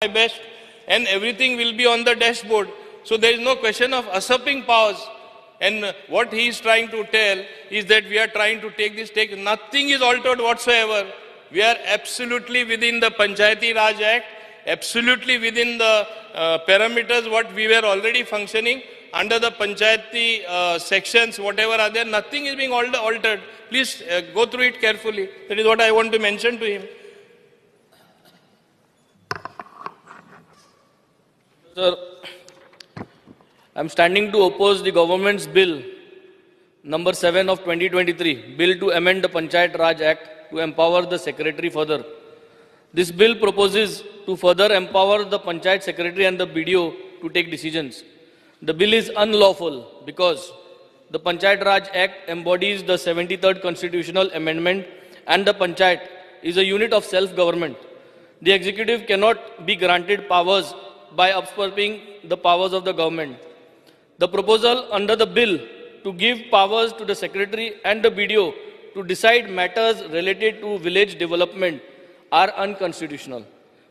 my best, and everything will be on the dashboard. So there is no question of usurping powers. And what he is trying to tell is that we are trying to take this take. Nothing is altered whatsoever. We are absolutely within the Panchayati Raj Act, absolutely within the parameters what we were already functioning under the Panchayati sections, whatever are there. Nothing is being altered. Please go through it carefully. That is what I want to mention to him. Sir, I am standing to oppose the government's bill number 7 of 2023, bill to amend the Panchayat Raj Act to empower the secretary further. This bill proposes to further empower the Panchayat secretary and the BDO to take decisions. The bill is unlawful because the Panchayat Raj Act embodies the 73rd constitutional amendment and the Panchayat is a unit of self-government. The executive cannot be granted powers by usurping the powers of the government. The proposal under the bill to give powers to the secretary and the BDO to decide matters related to village development are unconstitutional.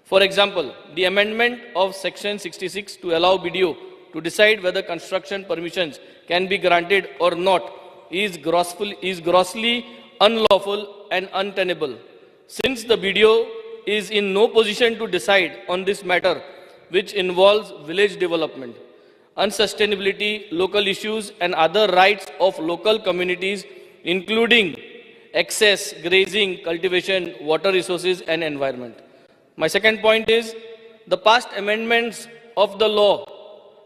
For example, the amendment of section 66 to allow BDO to decide whether construction permissions can be granted or not is grossly unlawful and untenable. Since the BDO is in no position to decide on this matter, which involves village development, unsustainability, local issues and other rights of local communities, including access, grazing, cultivation, water resources and environment. My second point is, the past amendments of the law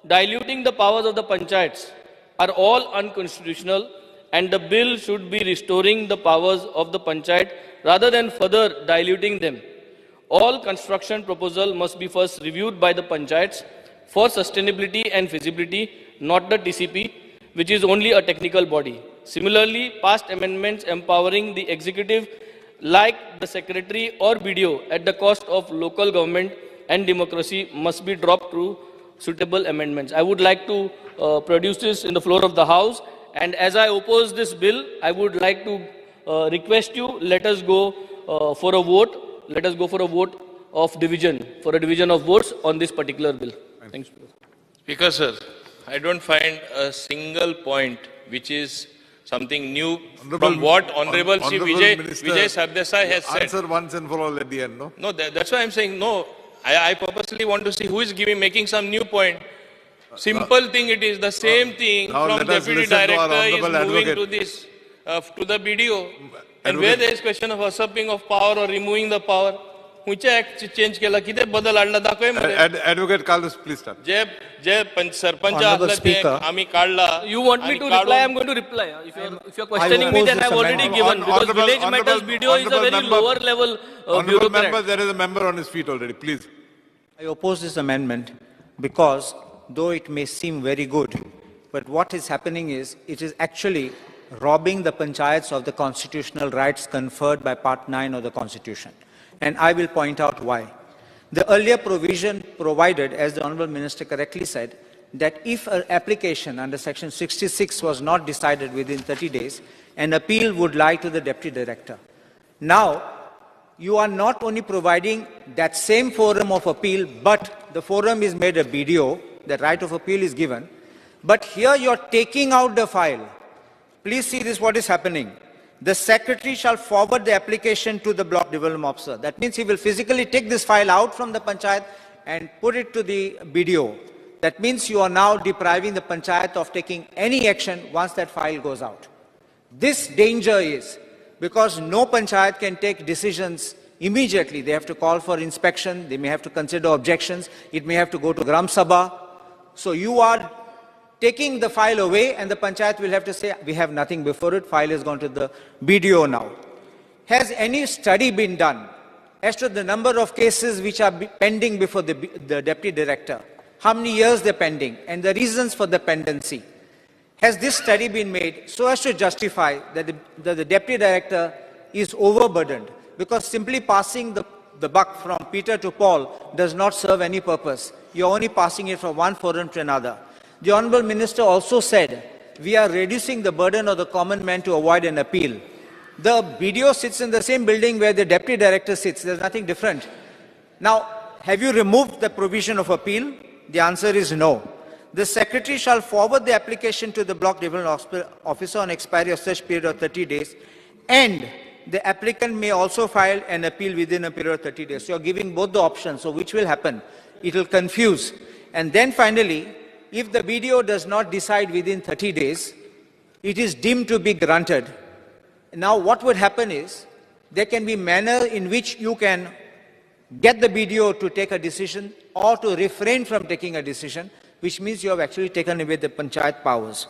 diluting the powers of the panchayats are all unconstitutional, and the bill should be restoring the powers of the panchayat rather than further diluting them. All construction proposals must be first reviewed by the panchayats for sustainability and feasibility, not the TCP, which is only a technical body. Similarly, past amendments empowering the executive, like the secretary or BDO, at the cost of local government and democracy, must be dropped through suitable amendments. I would like to produce this in the floor of the House, and as I oppose this bill, I would like to request you, let us go for a vote. Let us go for a vote of division, for a division of votes on this particular bill. Thanks. Speaker sir, I don't find a single point which is something new from what Honorable Shri Vijay Sardesai has said. Answer once and for all at the end, no? No, that's why I'm saying no. I purposely want to see who is making some new point. Simple thing it is, the same thing from Deputy Director is moving to this, to the BDO. And where there is question of usurping of power or removing the power, which act change केला किती बदल आणला दाखवे मध्ये. Advocate Carlos, please start. जे सरपंच आपलं ते आम्ही काढला. You want me to reply? I'm going to reply. If you're questioning me, then I've already given. Because village matters BDO is a very lower level bureaucrat. Member, there is a member on his feet already. Please. I oppose this amendment because though it may seem very good, but what is happening is it is actually robbing the panchayats of the constitutional rights conferred by Part 9 of the Constitution. And I will point out why. The earlier provision provided, as the Honourable Minister correctly said, that if an application under Section 66 was not decided within 30 days, an appeal would lie to the Deputy Director. Now, you are not only providing that same forum of appeal, but the forum is made a BDO, that right of appeal is given, but here you are taking out the file. Please see this, what is happening. The secretary shall forward the application to the block development officer. That means he will physically take this file out from the panchayat and put it to the BDO. That means you are now depriving the panchayat of taking any action once that file goes out. This danger is because no panchayat can take decisions immediately. They have to call for inspection, they may have to consider objections, it may have to go to Gram Sabha. So you are taking the file away and the panchayat will have to say, we have nothing before it, file has gone to the BDO now. Has any study been done as to the number of cases which are pending before the Deputy Director? How many years they're pending and the reasons for the pendency? Has this study been made so as to justify that the Deputy Director is overburdened? Because simply passing the buck from Peter to Paul does not serve any purpose. You're only passing it from one forum to another. The Honourable Minister also said, we are reducing the burden of the common man to avoid an appeal. The BDO sits in the same building where the Deputy Director sits. There's nothing different. Now, have you removed the provision of appeal? The answer is no. The secretary shall forward the application to the block development officer on expiry of such period of 30 days, and the applicant may also file an appeal within a period of 30 days. So you're giving both the options. So which will happen? It will confuse. And then finally, if the BDO does not decide within 30 days, it is deemed to be granted. Now what would happen is, there can be manner in which you can get the BDO to take a decision or to refrain from taking a decision, which means you have actually taken away the Panchayat powers.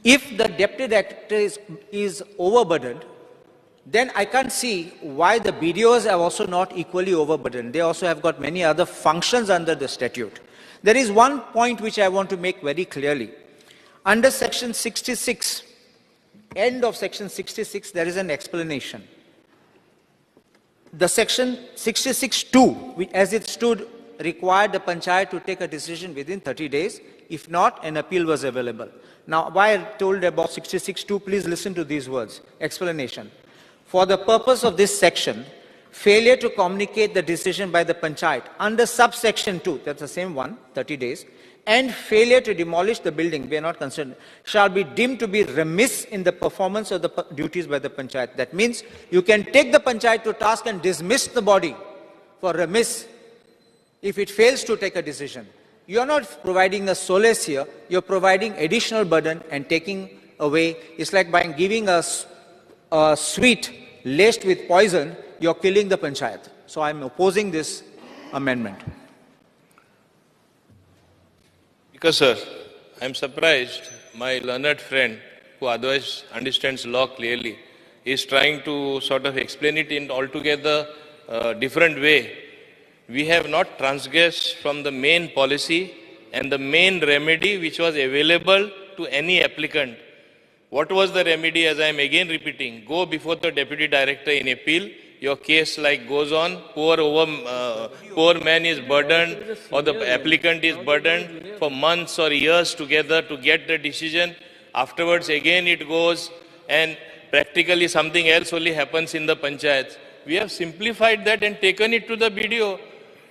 If the deputy director is overburdened, then I can't see why the BDOs are also not equally overburdened. They also have got many other functions under the statute. There is one point which I want to make very clearly. Under section 66, end of section 66, there is an explanation. The section 66(2), as it stood, required the Panchayat to take a decision within 30 days. If not, an appeal was available. Now, why I told about 66(2), please listen to these words. Explanation. For the purpose of this section, failure to communicate the decision by the Panchayat under subsection 2, that's the same one, 30 days, and failure to demolish the building, we are not concerned, shall be deemed to be remiss in the performance of the duties by the Panchayat. That means you can take the Panchayat to task and dismiss the body for remiss if it fails to take a decision. You are not providing a solace here, you are providing additional burden and taking away. It's like by giving us a sweet laced with poison, you are killing the Panchayat. So I am opposing this amendment. Because, sir, I am surprised my learned friend, who otherwise understands law clearly, is trying to sort of explain it in altogether different way. We have not transgressed from the main policy and the main remedy which was available to any applicant. What was the remedy? As I am again repeating, go before the deputy director in appeal. Your case like goes on, poor man is burdened or the applicant is burdened for months or years together to get the decision. Afterwards again it goes and practically something else only happens in the panchayats. We have simplified that and taken it to the BDO.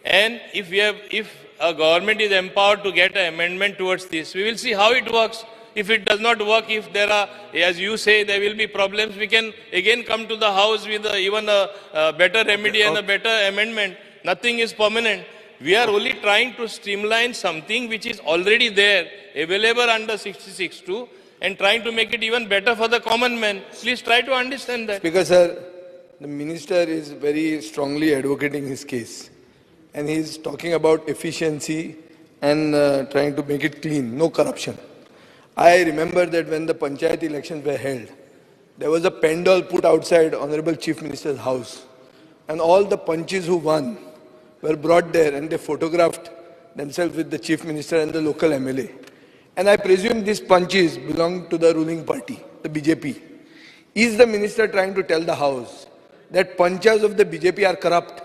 And if a government is empowered to get an amendment towards this, we will see how it works. If it does not work, if there are, as you say, there will be problems, we can again come to the house with even a better remedy and a better amendment. Nothing is permanent. We are only trying to streamline something which is already there, available under 66(2), and trying to make it even better for the common man. Please try to understand that. Because, sir, the minister is very strongly advocating his case. And he is talking about efficiency and trying to make it clean, no corruption. I remember that when the Panchayat elections were held, there was a pendal put outside Honorable Chief Minister's house. And all the Panchis who won were brought there and they photographed themselves with the Chief Minister and the local MLA. And I presume these Panchis belong to the ruling party, the BJP. Is the minister trying to tell the house that Panchas of the BJP are corrupt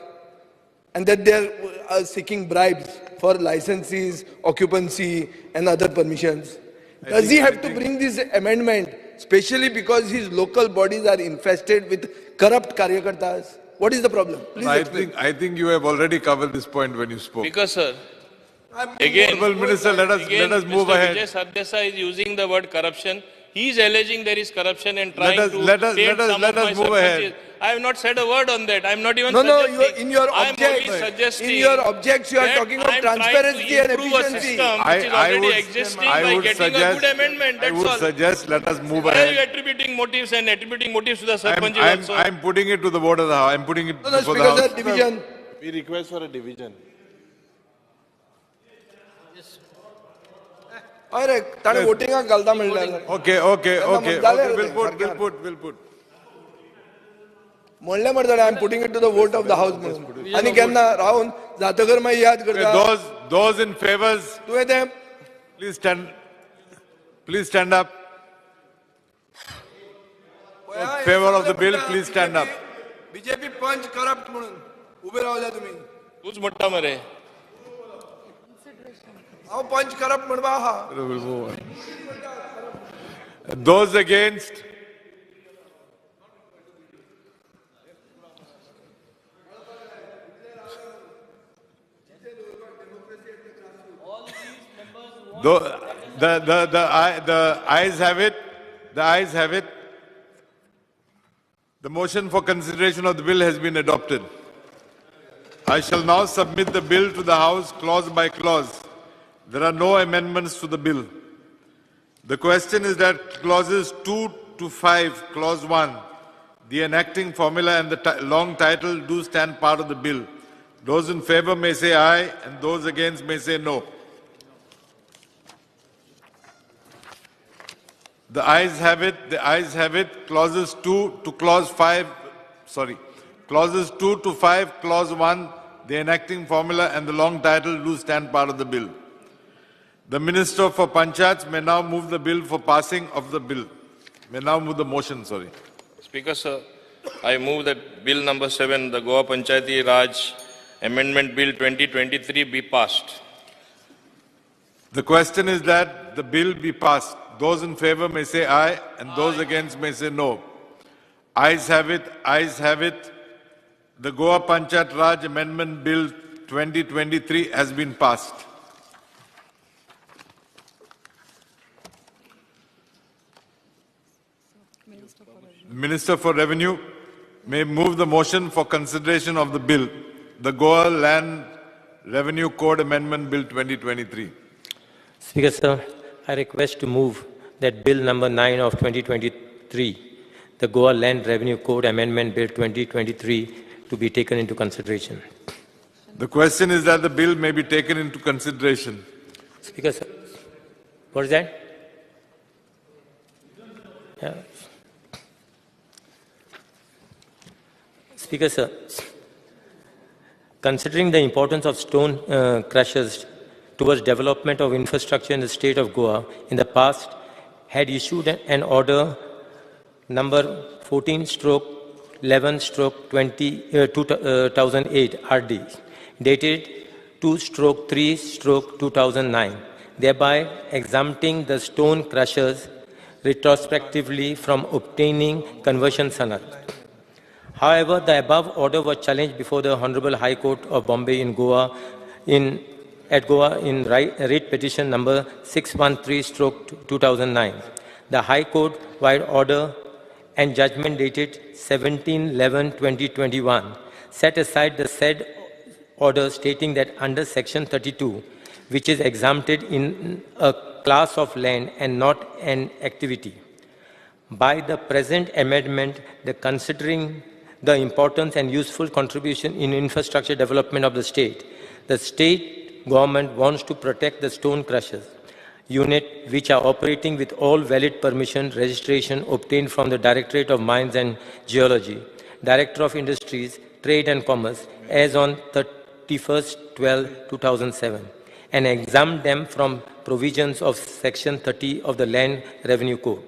and that they are seeking bribes for licenses, occupancy and other permissions? Does he have to bring this amendment, especially because his local bodies are infested with corrupt karyakartas? What is the problem? Please explain. I think you have already covered this point when you spoke. Because, sir, again, Minister, let us move Mr. ahead. Vijay Sardesai is using the word corruption. He is alleging there is corruption and trying to let us move ahead. I have not said a word on that. I am not even suggesting. suggesting. In your I am objects, only suggesting in your objects, you are talking of transparency and efficiency. Which is already existing by getting a good amendment. That's I would all. suggest let us move Why are you ahead. attributing motives and attributing motives to the Sarpanchis also? I'm putting it to the vote of the House. I'm putting it No, before the Speaker, House. sir, division. We request for a division. अरे ताणे वोटिंगाक घालता म्हणल्यार Okay. We'll put. म्हणलें मरे ताणे I'm putting it to the vote of the house म्हणून आनी केन्ना रावन जातकर मागीर याद करता Those in favors, तुवें तें please stand up. In favor of the bill, please stand up. BJP पंच करप्ट म्हणून उबे रावल्या तुमी तूच म्हणटा मरे. हांव पंच करप्ट म्हणपा आहा We'll move on. Those against? The ayes have it. The ayes have it. The motion for consideration of the bill has been adopted. I shall now submit the bill to the House clause by clause. There are no amendments to the bill. The question is that clauses 2 to 5, clause 1, the enacting formula and the long title do stand part of the bill. Those in favor may say aye and those against may say no. The ayes have it. The ayes have it. Clauses 2 to clause 5, clauses 2 to 5, clause 1, the enacting formula and the long title do stand part of the bill. The Minister for Panchayats may now move the bill for passing of the bill. May now move the motion, Speaker, sir, I move that Bill number 7, the Goa Panchayati Raj Amendment Bill 2023 be passed. The question is that the bill be passed. Those in favor may say aye and those against may say no. Ayes have it. Ayes have it. The Goa Panchayat Raj Amendment Bill 2023 has been passed. Minister for Revenue may move the motion for consideration of the bill, the Goa Land Revenue Code Amendment Bill 2023. Speaker, sir, I request to move that Bill number 9 of 2023, the Goa Land Revenue Code Amendment Bill 2023, to be taken into consideration. The question is that the bill may be taken into consideration. Speaker, sir, what is that? Yeah. Speaker, sir, considering the importance of stone crushers towards development of infrastructure in the state of Goa, in the past had issued an order number 14/11/2008 RD, dated 2/3/2009, thereby exempting the stone crushers retrospectively from obtaining conversion sanad. However, the above order was challenged before the Honorable High Court of Bombay in Goa in writ petition number 613/2009. The High Court, via order and judgment dated 17/11/2021, set aside the said order, stating that under Section 32, which is exempted in a class of land and not an activity. By the present amendment, considering the importance and useful contribution in infrastructure development of the state government wants to protect the stone crushers unit, which are operating with all valid permission registration obtained from the Directorate of Mines and Geology, Director of Industries, Trade and Commerce, as on 31/12/2007, and exempt them from provisions of Section 30 of the Land Revenue Code.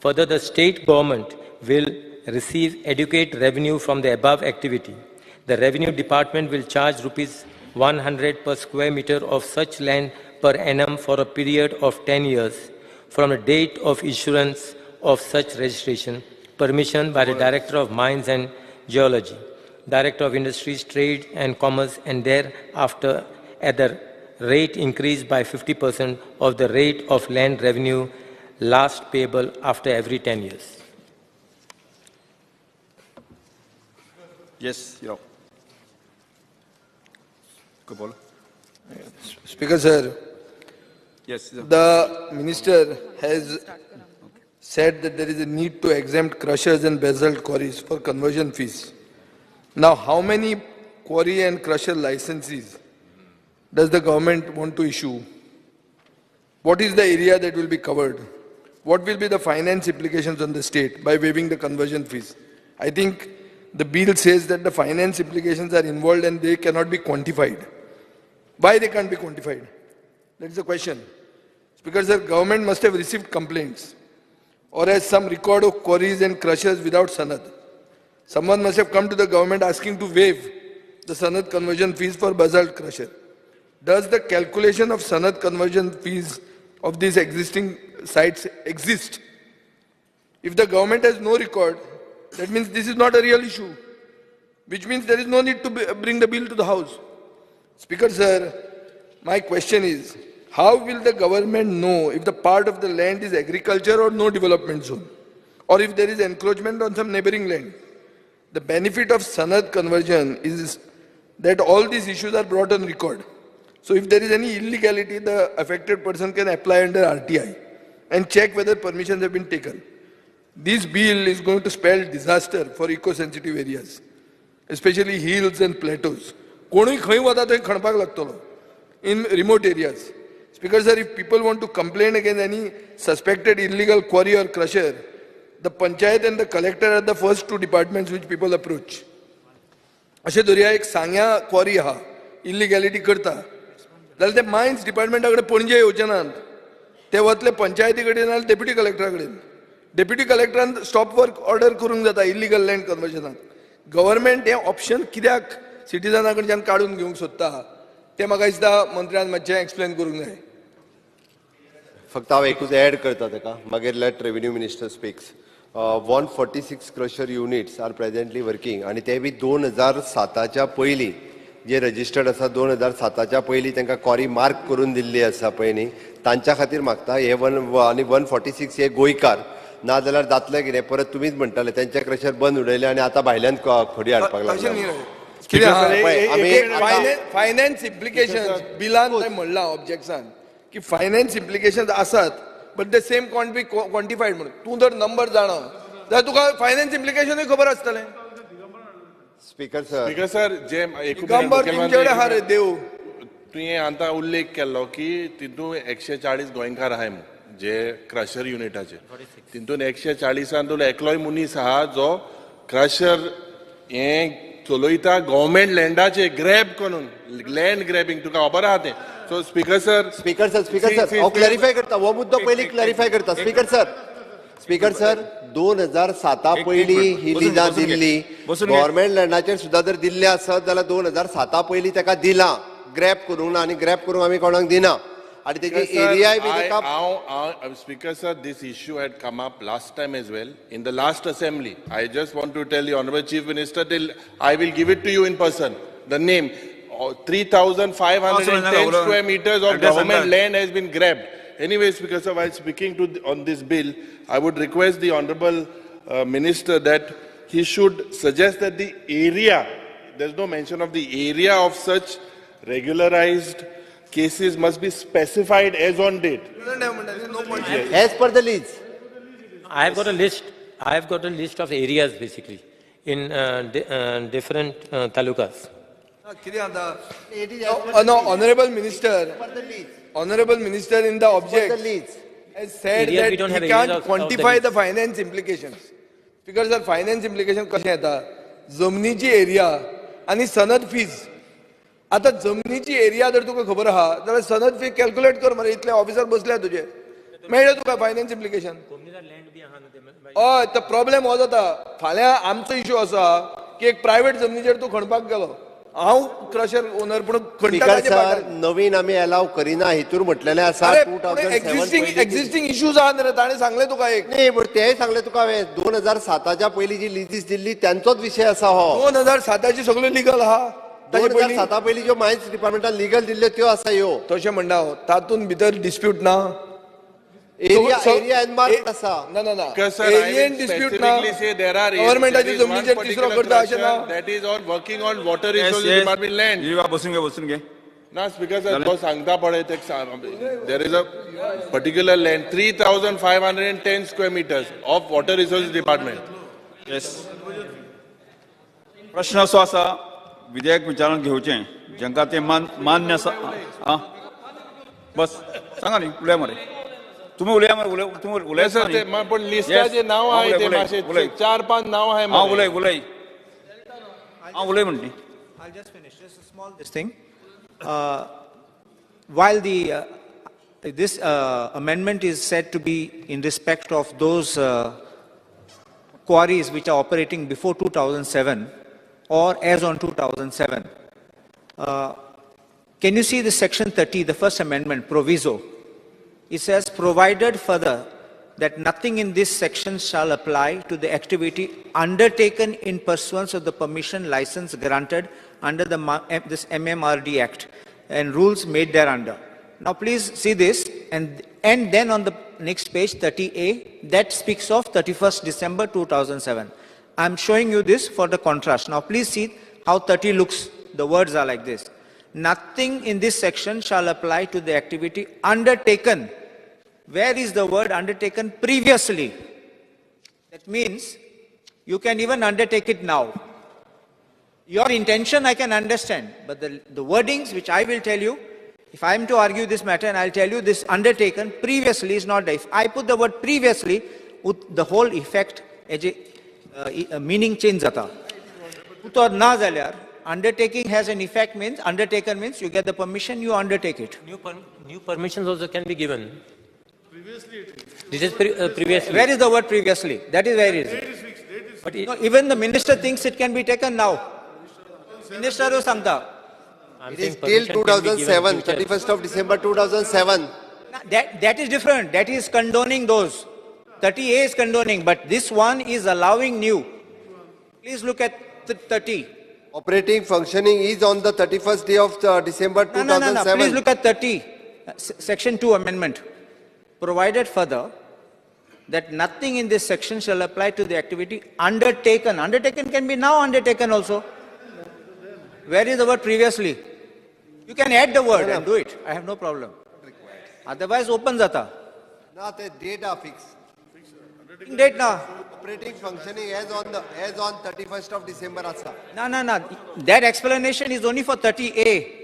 Further, the state government will receive adequate revenue from the above activity. The Revenue Department will charge rupees 100 per square meter of such land per annum for a period of 10 years from the date of issuance of such registration, permission by the Director of Mines and Geology, Director of Industries, Trade and Commerce, and thereafter at the rate increased by 50% of the rate of land revenue last payable after every 10 years. Yes, Your Honor. Speaker, sir, Yes, the minister has said that there is a need to exempt crushers and basalt quarries for conversion fees. Now, how many quarry and crusher licenses does the government want to issue? What is the area that will be covered? What will be the finance implications on the state by waiving the conversion fees? I think the bill says that the finance implications are involved and they cannot be quantified. Why they can't be quantified? That is the question. Because the government must have received complaints or has some record of quarries and crushers without sanad. Someone must have come to the government asking to waive the sanad conversion fees for basalt crusher. Does the calculation of sanad conversion fees of these existing sites exist? If the government has no record, that means this is not a real issue, which means there is no need to bring the bill to the House. Speaker, sir, my question is, how will the government know if the part of the land is agriculture or no development zone? Or if there is encroachment on some neighboring land? The benefit of Sanad conversion is that all these issues are brought on record. So if there is any illegality, the affected person can apply under RTI and check whether permissions have been taken. This bill is going to spell disaster for eco-sensitive areas, especially hills and plateaus. कोणी खंय वता थंय खणपाक लागतलो in remote areas. Speaker sir, if people want to complain against any suspected illegal quarry or crusher, the Panchayat and the collector are the first two departments which people approach. अशें दर्या एक सांग्या quarry आहा, इल्लिगॅलिटी करता, जाल्यार ते mines डिपार्टमेंटा कडेन पणजे येवचे नात. ते वतले पंचायती कडेन नाल्यार डेप्युटी कलेक्टरा कडेन. डेप्युटी कलेक्टरान स्टॉप वर्क ऑर्डर करूंक जाता इल्लिगल लँड कन्वर्जनाक. गव्हर्नमेंट हें ऑप्शन कित्याक सिटिजना कडच्यान काडून घेवंक सोदता तें म्हाका दिसता मंत्र्यान मातशें एक्सप्लेन करूंक जाय. फक्त हांव एकूच ऍड करता ताका, मागीर let revenue minister speaks. 146 crusher units are presently working आणि ते बी 2007च्या पयलीं जे रजिस्टर्ड आसा 2007च्या पयलीं तांकां क्वॉरी मार्क करून दिल्ली आसा पळय न्ही, तांच्या खातीर मागता हे आनी 146 हे गोंयकार ना जाल्यार जातलें कितें. परत तुमीच म्हणटाले तेंचे क्रशर बंद उडयले आनी आतां भायल्यान खोडी हाडपाक लागले. फायनान्स इम्प्लिकेशन बिलान म्हणलां ऑब्जेक्शन की फायनान्स इम्प्लिकेशन आसात, but the same can't be क्वॉन्टिफायड म्हणून. तूं जर नंबर जाणा जाल्यार तुका फायनान्स इम्प्लिकेशनूय खबर आसतलें. स्पीकर सर जे हा रे देव तुवें आतां उल्लेख केल्लो की तितून 140 गोंयकार आहाय म्हणून जे क्रशर युनिटाचे. तितून 140 तुला एकलोय मनीस आहा जो क्रशर हें चलोयता गव्हर्मेंट लँडाचे ग्रॅब करून, लँड ग्रॅबिंग. तुका खबर आहा तें. सो स्पीकर सर हांव क्लॅरिफाय करता, हो मुद्दो पयलीं क्लॅरिफाय करता. स्पीकर सर 2007 पयलीं ही लिजां दिल्ली, गव्हर्मेंट लँडाचेर सुद्दां जर दिल्ले आसत जाल्यार 2007 पयलीं ताका दिलां, ग्रॅब करूंक ना, आनी ग्रॅब करूंक आमी कोणाक दिना. आणि तेजी एरियाय बी ताका. Speaker sir, this issue had come up last time as well in the last assembly. I just want to tell the Honorable Chief Minister, I will give it to you in person. The name 3,510 square meters of government land has been grabbed. Anyway, Speaker sir, while speaking on this bill, I would request the Honorable Minister that he should suggest that the area, there's no mention of the area of such regularized cases must be specified as on date. As per the lease. I have got a list of areas basically in different talukas. No, Honorable Minister in the object has said that he can't quantify the finance implications. Because the finance implication कशें येता, जमनीची area आणि सनद fees. आता जमनीची area जर तुका खबर आहा जाल्यार सनद फी कॅल्क्युलेट कर मरे. इतले ऑफिसर बसल्या तुजे, मेळ्ळे तुका फायनान्स इम्प्लिकेशन. हय, तो प्रॉब्लेम हो जाता. फाल्यां आमचो इश्यू असा की एक प्रायव्हेट जमनीचेर तूं खणपाक गेलो, हांव क्रशर ओनर पूण नवीन आमी अलाव करिना हितूर म्हटलेले आसा. एक्झिस्टिंग इश्यूज आहा रे, ताणें सांगले तुका एक. न्ही पूण तेय सांगले तुका हांवें 2007च्या पयलीं जी लिजीस दिल्ली त्यांचोच विशय आसा हो. 2007ची सगळ्यो लिगल आहा. 2007 पयलीं ज्यो मायन्स डिपार्टमेंटान लिगल दिल्ल्यो त्यो आसा ह्यो. तशें म्हणटा हांव, तातूंत भितर डिस्प्यूट ना. एरिया एनमार्क आसा. ना एरियन डिस्प्यूट ना. गव्हर्नमेंटाची जमनीचेर तिसरो करता अशें ना. That is on working on water resources department land. बसून घे. ना स्पीकर सर तो सांगता पळय ते there is a particular land 3,510 square meters of water resources department. Yes. प्रश्न असो आसा, विधेयक विचारांत घेवचें जांकां ते मान्य आसा. बस सांगा न्ही, उलया मरे. तुम्ही उलया मरे, तुम्ही उलय सर. ते पण लिस्टाचे नाव आहे ते मातशे 4-5 नाव आहे. हां उलय म्हणटी. I'll just finish. Just a small this thing. While this amendment is said to be in respect of those quarries which are operating before 2007 or as on 2007, can you see the section 30, the first amendment, proviso? It says, provided further that nothing in this section shall apply to the activity undertaken in pursuance of the permission license granted under this MMRD Act and rules made thereunder. Now please see this, and then on the next page, 30A, that speaks of 31st December 2007. I'm showing you this for the contrast. Now please see how 30 looks. The words are like this. Nothing in this section shall apply to the activity undertaken. Where is the word undertaken? Previously. That means you can even undertake it now. Your intention I can understand, but the wordings which I will tell you, if I am to argue this matter and I'll tell you this undertaken previously is not there. If I put the word previously, the whole effect, meaning change jata. Utar na zalyar, undertaking has an effect means, undertaken means you get the permission, you undertake it. New permissions also can be given. Previously it is. This is previously. Where is the word previously? That is where it is. But no, even the minister thinks it can be taken now. Minister who sangta. It is till 2007, 31st of December 2007. That is different. That is condoning those. 30A is condoning, but this one is allowing new. Please look at 30. Operating functioning is on the 31st day of December 2007. No. Please look at 30. Section 2 amendment. Provided further that nothing in this section shall apply to the activity undertaken. Undertaken can be now undertaken also. Where is the word previously? You can add the word and do it. I have no problem. Otherwise, open jata. No, the date are fixed. Date na. Operating functioning as on 31st of December asa. No. That explanation is only for 30A.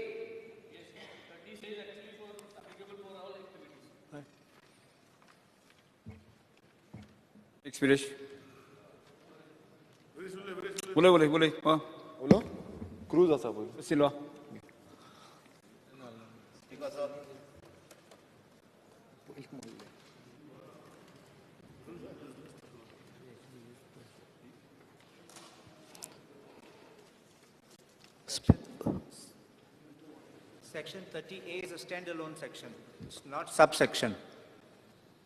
Experience. बोले हाँ बोलो cruise असा बोल सिल्वा Section 30A is a standalone section. It's not subsection.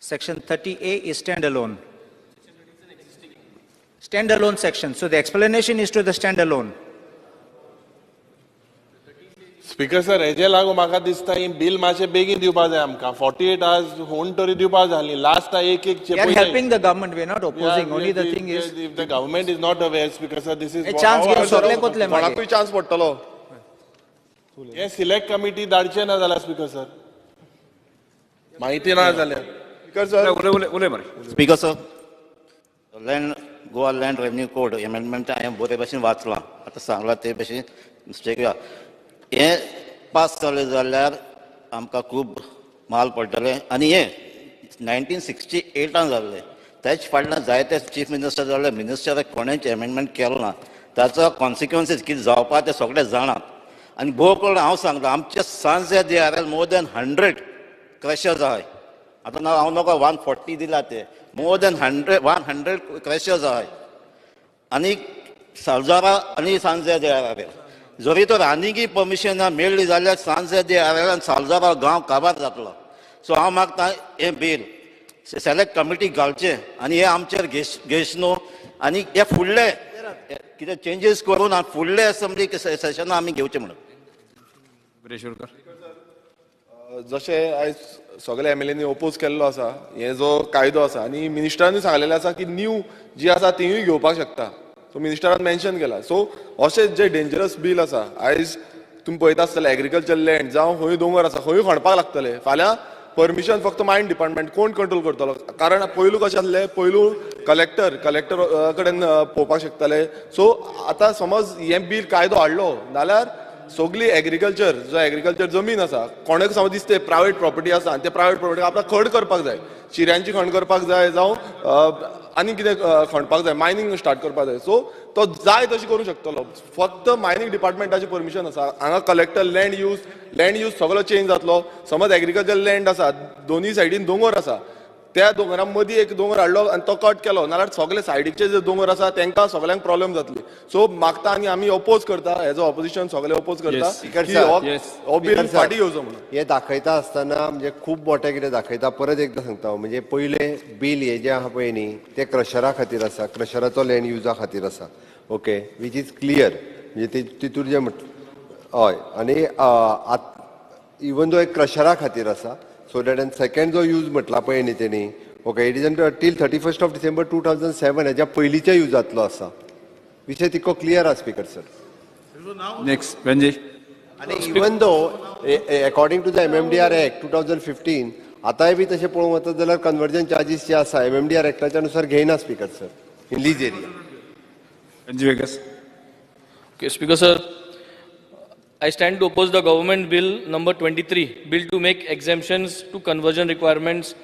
Section 30A is standalone. Standalone section. So the explanation is to the standalone. Speaker sir, हेजे लागू म्हाका दिसता ही bill मातशें बेगीन दिवपा जाय आमकां 48 hours होन तरी दिवपा जाय लास्ट एक We are helping the government. We are not opposing. Only the thing is, if the government is not aware, Speaker sir, this is a chance give सगळे कोतले मागे. कोणाकूय चान्स पडटलो हे सिलेक्ट कमिटी धाडचे ना जाल्यार स्पीकर सर माहिती ना जाल्यार स्पीकर सर उलय मरे Speaker sir, Goa Land Revenue Code amendment I am बरे भशेन वाचलां आतां सांगला ते भशेन मिस्टेक हे पास जालें जाल्यार आमकां खूब माल पडटलें आनी हे 1968 जाल्लें तेच फाटल्यान जायते चीफ मिनिस्टर जाल्ले मिनिस्टराक कोणेंच एमेंडमेंट केलो ना ताचो कॉन्सिक्वन्सीस कितें जावपा ते सगळे जाणात आनी भोव करून हांव सांगता आमचे सांजे DRL मोर दॅन 100 क्रशर्स आहाय आतां हांव नका 140 दिला ते मोर दॅन 100 क्रशर्स आहाय आनी सालजारा आनी सांजे DRL जरी तर आनीकय परमिशनां मेळ्ळी जाल्यार सांजे DRL आनी सालजारा गांव काबार जातलो सो हांव मागता हें बील सेलेक्ट कमिटी घालचें आनी हे आमचेर घेश न्हू आनी हे फुडले कितें चेंजीस करून फुडले असेंब्ली सेशनां आमी घेवचें म्हणून जशें आयज सगळे MLAंनी ओपोज केल्लो आसा हे जो कायदो आसा आनी मिनिस्टरांनी सांगलेलें आसा की न्यू जी आसा तिवूय घेवपाक शकता सो मिनिस्टरान मेन्शन केला सो अशें जे डेंजरस बील आसा आयज तुमी पळयता आसतले एग्रीकल्चर लँड जावं खंय दोंगर आसा खंय खणपाक लागतले फाल्यां परमिशन फक्त मायन डिपार्टमेंट कोण कंट्रोल करतलो कारण पयलू कशें आसलें पयलू कलेक्टर कडेन पळोवपाक शकताले सो आतां समज हें बील कायदो हाडलो जाल्यार सगळी एग्रीकल्चर जो एग्रीकल्चर जमीन आसा कोणाक समज दिसते प्रायवेट प्रॉपर्टी आसा आनी ते प्रायवेट प्रॉपर्टी आपल्याक खण करपाक जाय चिऱ्यांची खण करपाक जाय जावं आनी कितें खणपाक जाय मायनिंग स्टार्ट करपाक जाय सो तो जाय तशी करूं शकतलो फक्त मायनिंग डिपार्टमेंटाची परमिशन आसा हांगा कलेक्टर लँड यूज सगळो चेंज जातलो समज एग्रीकल्चर लँड आसा दोनूय सायडीन दोंगर आसा त्या दोंगरा मदीं एक दोंगर हाडलो आनी तो कट केलो नाल्यार सगळे सायडीचे जे दोंगर आसा तांकां सगळ्यांक प्रॉब्लेम जातली सो मागता आनी आमी ओपोज करता एज अ ऑपोजिशन सगळे ओपोज करता हो बील फाटी घेवचो म्हणून हे दाखयता आसतना म्हणजे खूब मोठे कितें दाखयता परत एकदां सांगता म्हणजे पयले बील हे जे आहा पळय न्ही ते क्रशरा खातीर आसा क्रशराचो लँड युजा खातीर आसा ओके वीच इज क्लियर म्हणजे तितूर जे हय आनी इवन दो एक क्रशरा खातीर आसा सो दॅट एंड सेकंड जो यूज म्हटला पळय न्ही तेणी okay it is till 31st of December 2007 हेज्या पयलींच्या युजांतलो आसा विशय तितको क्लियर आसा स्पीकर सर नेक्स्ट वेंजी आनी even though according to the MMDR Act 2015 आतांय बी तशें पळोवंक वचत जाल्यार कन्वर्जन चार्जीस जे आसा MMDR एक्टाच्या नुसार घेयना speaker sir in lease area वेंजी वेगस Okay, Speaker Sir, I stand to oppose the government bill number 23, bill to make exemptions to conversion requirements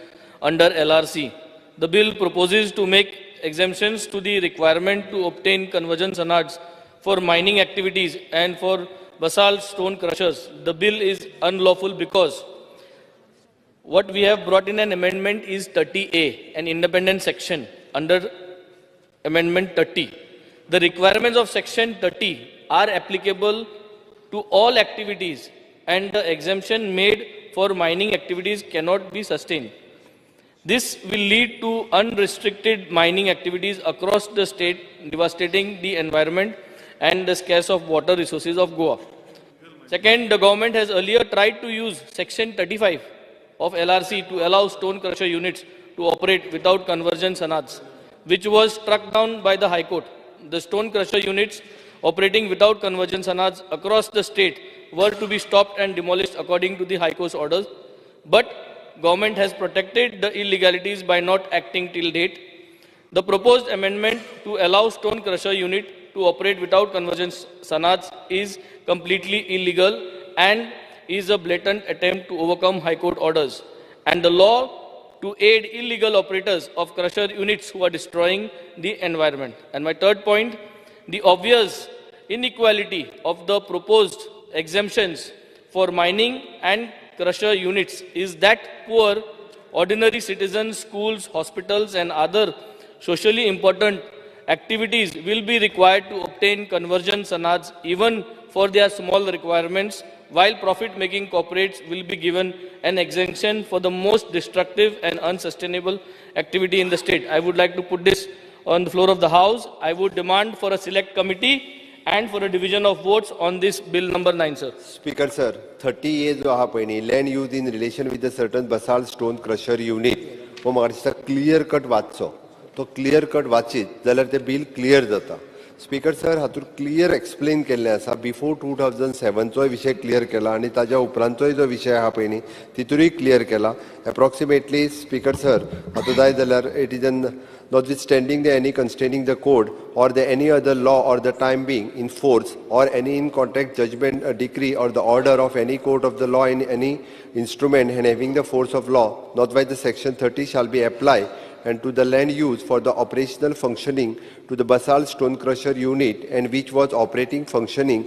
under LRC. The bill proposes to make exemptions to the requirement to obtain conversion standards for mining activities and for basalt stone crushers. The bill is unlawful because what we have brought in an amendment is 30A, an independent section under Amendment 30. The requirements of Section 30 are applicable to all activities and the exemption made for mining activities cannot be sustained. This will lead to unrestricted mining activities across the state, devastating the environment and the scarce of water resources of Goa. Second, the government has earlier tried to use Section 35 of LRC to allow stone crusher units to operate without conversion sanads, which was struck down by the High Court. The stone crusher units operating without conversion sanads across the state were to be stopped and demolished according to the High Court's orders. But government has protected the illegalities by not acting till date. The proposed amendment to allow stone crusher unit to operate without conversion sanads is completely illegal and is a blatant attempt to overcome High Court orders and the law to aid illegal operators of crusher units who are destroying the environment. And my third point, the obvious inequality of the proposed exemptions for mining and crusher units is that poor, ordinary citizens, schools, hospitals and other socially important activities will be required to obtain conversion sanads even for their small requirements, while profit-making corporates will be given an exemption for the most destructive and unsustainable activity in the state. I would like to put this on the floor of the House. I would demand for a select committee and for a division of votes on this bill number 9, sir. Speaker sir, 30 years जो आहा पळय न्ही land used in relation with a certain basalt stone crusher unit हो म्हाका दिसता clear cut वाचचो तो clear cut वाचीत जाल्यार तें बिल क्लियर जाता स्पीकर सर हातूंत क्लियर एक्सप्लेन केल्लें आसा बिफोर 2007 चोय विशय क्लियर केला आनी ताज्या उपरांतचोय जो विशय आहा पळय न्ही तितूनय क्लियर केला एप्रॉक्सिमेटली स्पीकर सर हातूंत जाय जाल्यार it is N notwithstanding the any constraining the code or the any other law or the time being in force or any in contract judgment decree or the order of any court of the law in any instrument and having the force of law not by the section 30 shall be applied and to the land use for the operational functioning to the basalt stone crusher unit and which was operating functioning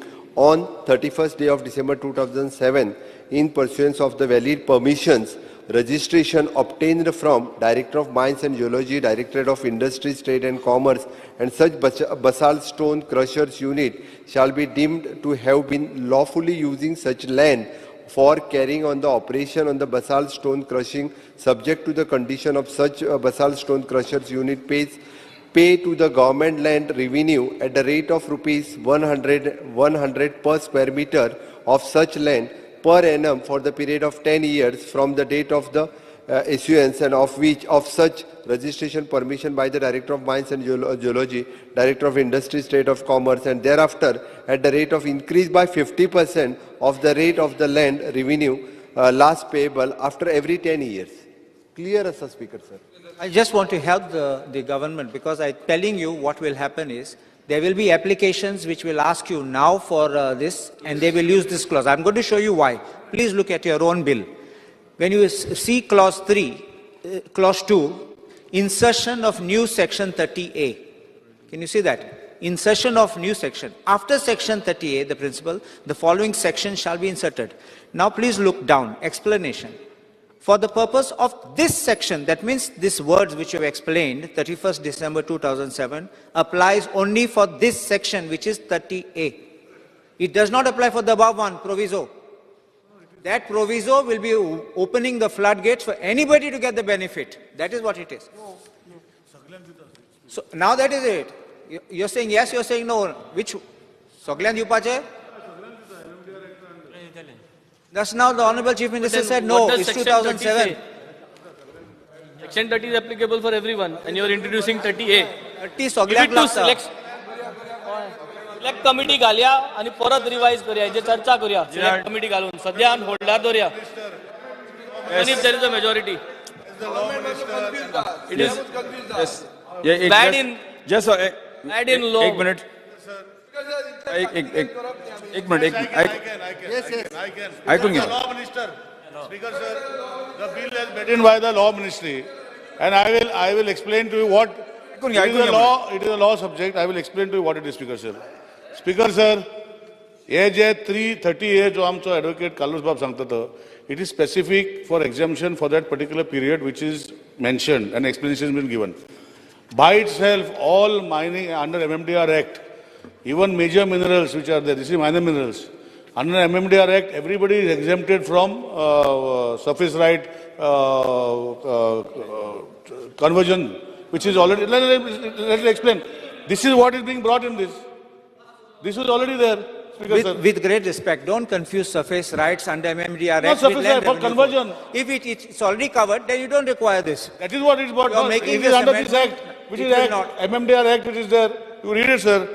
on 31st day of December 2007 in pursuance of the valid permissions registration obtained from Director of Mines and Geology, Directorate of Industry, Trade and Commerce, and such basalt stone crushers unit shall be deemed to have been lawfully using such land for carrying on the operation on the basalt stone crushing subject to the condition of such basalt stone crushers unit pay to the government land revenue at the rate of rupees 100 per square meter of such land per annum for the period of 10 years from the date of the issuance and of which of such registration permission by the Director of Mines and Geology, Director of Industry, State of Commerce and thereafter at the rate of increase by 50% of the rate of the land revenue last payable after every 10 years. Clear as a speaker, sir. I just want to help the government because I'm telling you what will happen is there will be applications which will ask you now for this and they will use this clause. I'm going to show you why. Please look at your own bill. When you see clause 3, clause 2, insertion of new section 30A. Can you see that? Insertion of new section. After section 30A, the principle, the following section shall be inserted. Now please look down. Explanation. For the purpose of this section, that means these words which you have explained, 31st December 2007, applies only for this section which is 30A. It does not apply for the above one, proviso. That proviso will be opening the floodgates for anybody to get the benefit. That is what it is. So now that is it. You're saying yes, you're saying no. Which? Soglan Yupache? Just now the Honorable Chief Minister said no, it's 2007. Section 30 is applicable for everyone, and you are introducing 30A. 30 सगळ्याक लागता. Select committee घालया आणि परत revise करूया, जे चर्चा करूया. Select committee घालून सध्या holder दवरया. Even if there is a majority. It is bad in law. एक मिनिट. एक मिनिट. ऐकून घ्या. Law Minister, Speaker sir, the bill has been written by the Law Ministry, and I will explain to you what it is a law. It is a law subject. I will explain to you what it is, Speaker sir. Speaker sir, हे जे 330A जो आमचो advocate Carlos Bab सांगता, it is specific for exemption for that particular period which is mentioned and explanation has been given. By itself, all mining under MMDR Act, even major minerals which are there, this is minor minerals. Under MMDR Act, everybody is exempted from surface right conversion, which is already. Let me explain. This is what is being brought in this. This was already there. With great respect, don't confuse surface rights under MMDR Act. Not surface right, for conversion. If it's already covered, then you don't require this. That is what is brought. You are making it is under this Act, which is Act, MMDR Act, which is there. You read it, sir.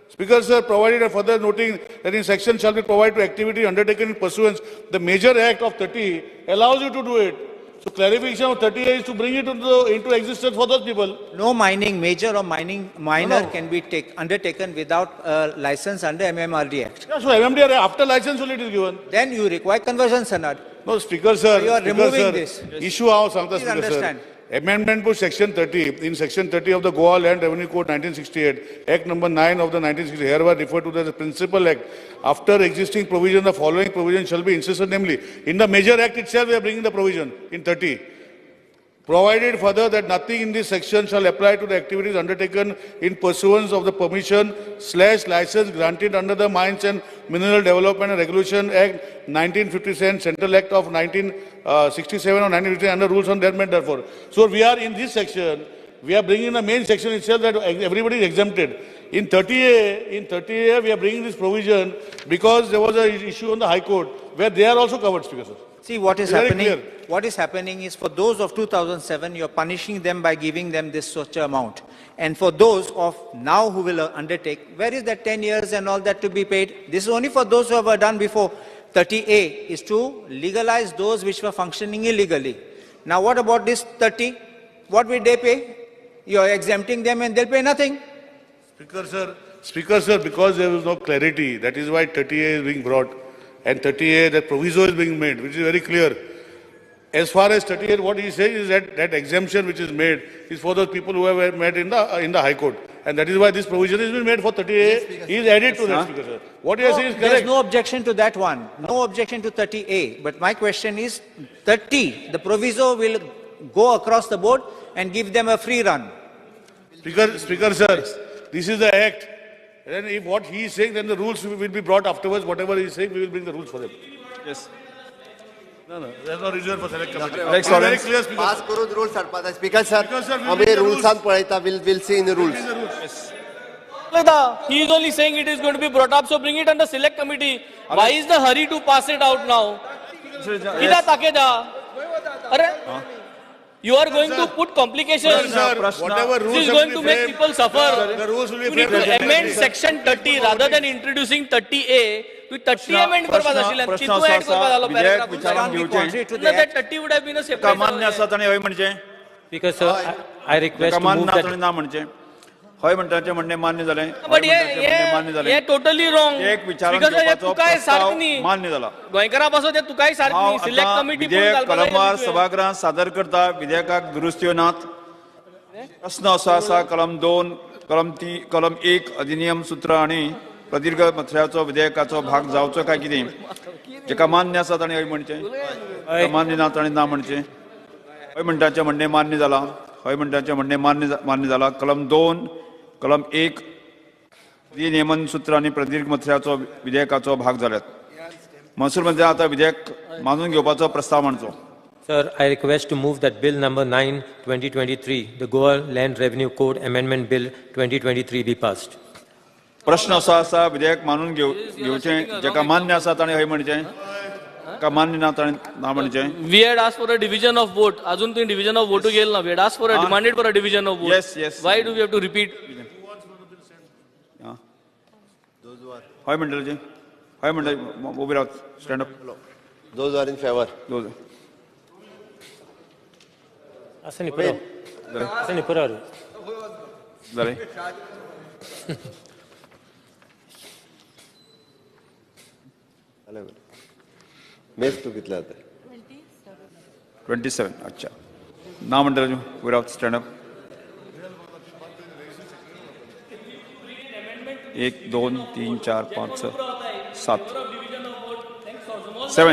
Speaker, sir, provided a further noting that in section shall be provided to activity undertaken in pursuance. The major Act of 30 allows you to do it. So clarification of 30 is to bring it into existence for those people. No mining, major or minor can be undertaken without license under MMRD Act. Yeah, so MMDR after license only it is given. Then you require conversion, Sanad. No, Speaker, sir. So you are removing this. Issue how, Speaker, understand. Sir. Amendment to Section 30. In Section 30 of the Goa Land Revenue Code 1968, Act number 9 of the 1960, hereby referred to as the Principal Act. After existing provision, the following provision shall be insisted, namely, in the Major Act itself, we are bringing the provision in 30. Provided further that nothing in this section shall apply to the activities undertaken in pursuance of the permission/license granted under the Mines and Mineral Development and Regulation Act 1957, Central Act of 1967 or 1950 under rules on that matter. Therefore, so we are in this section. We are bringing the main section itself that everybody is exempted. In 30A, we are bringing this provision because there was an issue on the High Court where they are also covered, Speaker, sir. See, what is happening? What is happening is for those of 2007, you are punishing them by giving them this such amount. And for those of now who will undertake, where is that 10 years and all that to be paid? This is only for those who have done before. 30A is to legalize those which were functioning illegally. Now, what about this 30? What will they pay? You are exempting them and they'll pay nothing. Speaker, sir, because there is no clarity, that is why 30A is being brought. And 30A, that proviso is being made, which is very clear. As far as 38, what he says is that exemption which is made is for those people who have met in the High Court. And that is why this provision has been made for 30A. He is added to that, Speaker, sir. What you are saying is correct. There is no objection to that one. No objection to 30A. But my question is 30, the proviso will go across the board and give them a free run. Speaker, sir, this is the Act. And if what he is saying, then the rules will be brought afterwards. Whatever he is saying, we will bring the rules for them. Yes. No, there is no reason for select committee. Very clear, Speaker. Pass karo rules, sir. Speaker, sir. We rules and padaita. We'll see in the rules. Yes. He is only saying it is going to be brought up, so bring it under select committee. Why is the hurry to pass it out now? You are going to put complications. Whatever rules this is going to make people suffer. The rules will be you need to amend section 30 rather than introducing 30A. To 30 amend करवा जाशील आणि तितू add करवा जालो paragraph. That 30 would have been a separate. मान्य आसा ताणे हय म्हणचे. Because I request to move that. ना म्हणचे. हय म्हणटाचे म्हणणे मान्य झाले. But ये totally wrong. एक विचारण Because ये तुकाय सारख नी. मान्य झाला. गोंयकारा पासो ते तुकाय सारख नी. Select committee विधेयक कलमार सभागृहात सादर करता विधेयकाक दुरुस्त्यो नात. प्रश्न असा कलम 2, कलम 3, कलम 1 अधिनियम सूत्र आणि प्रदीर्घ मथळ्याचो विधेयकाचो भाग जावचो काय कितें जेका मान्य आसा ताणें हय म्हणचें मान्य ना ताणें ना म्हणचें हय म्हणटाचें म्हणणें मान्य जाला हय म्हणटाचें म्हणणें मान्य जाला कलम 2 कलम 1 नियमन सूत्र आनी प्रदीर्घ मथळ्याचो विधेयकाचो भाग जाल्यात महसूल मंत्री आतां विधेयक मानून घेवपाचो प्रस्ताव मांडचो. Sir, I request to move that Bill number 9, 2023, the Goa Land Revenue Code Amendment Bill 2023 be passed. प्रश्न असो आसा विधेयक मानून घेवचें जेका मान्य आसा ताणें हय म्हणचें जाका मान्य ना ताणें ना म्हणचें. We had asked for a division of vote. अजून तुम्ही division of vote गेल ना. We had asked for a demanded for a division of vote. Yes. Why do we have to repeat? हय म्हणटलें हय म्हणटलें उबे Rawat stand up. Those are in favor. Those असं नाही पुराव असं नाही पुराव जालें. मेस तू कितले जाता 27. अच्छा ना म्हणटलें उबे रावत स्टँड अप. 1 2 3 4 5 6 7 7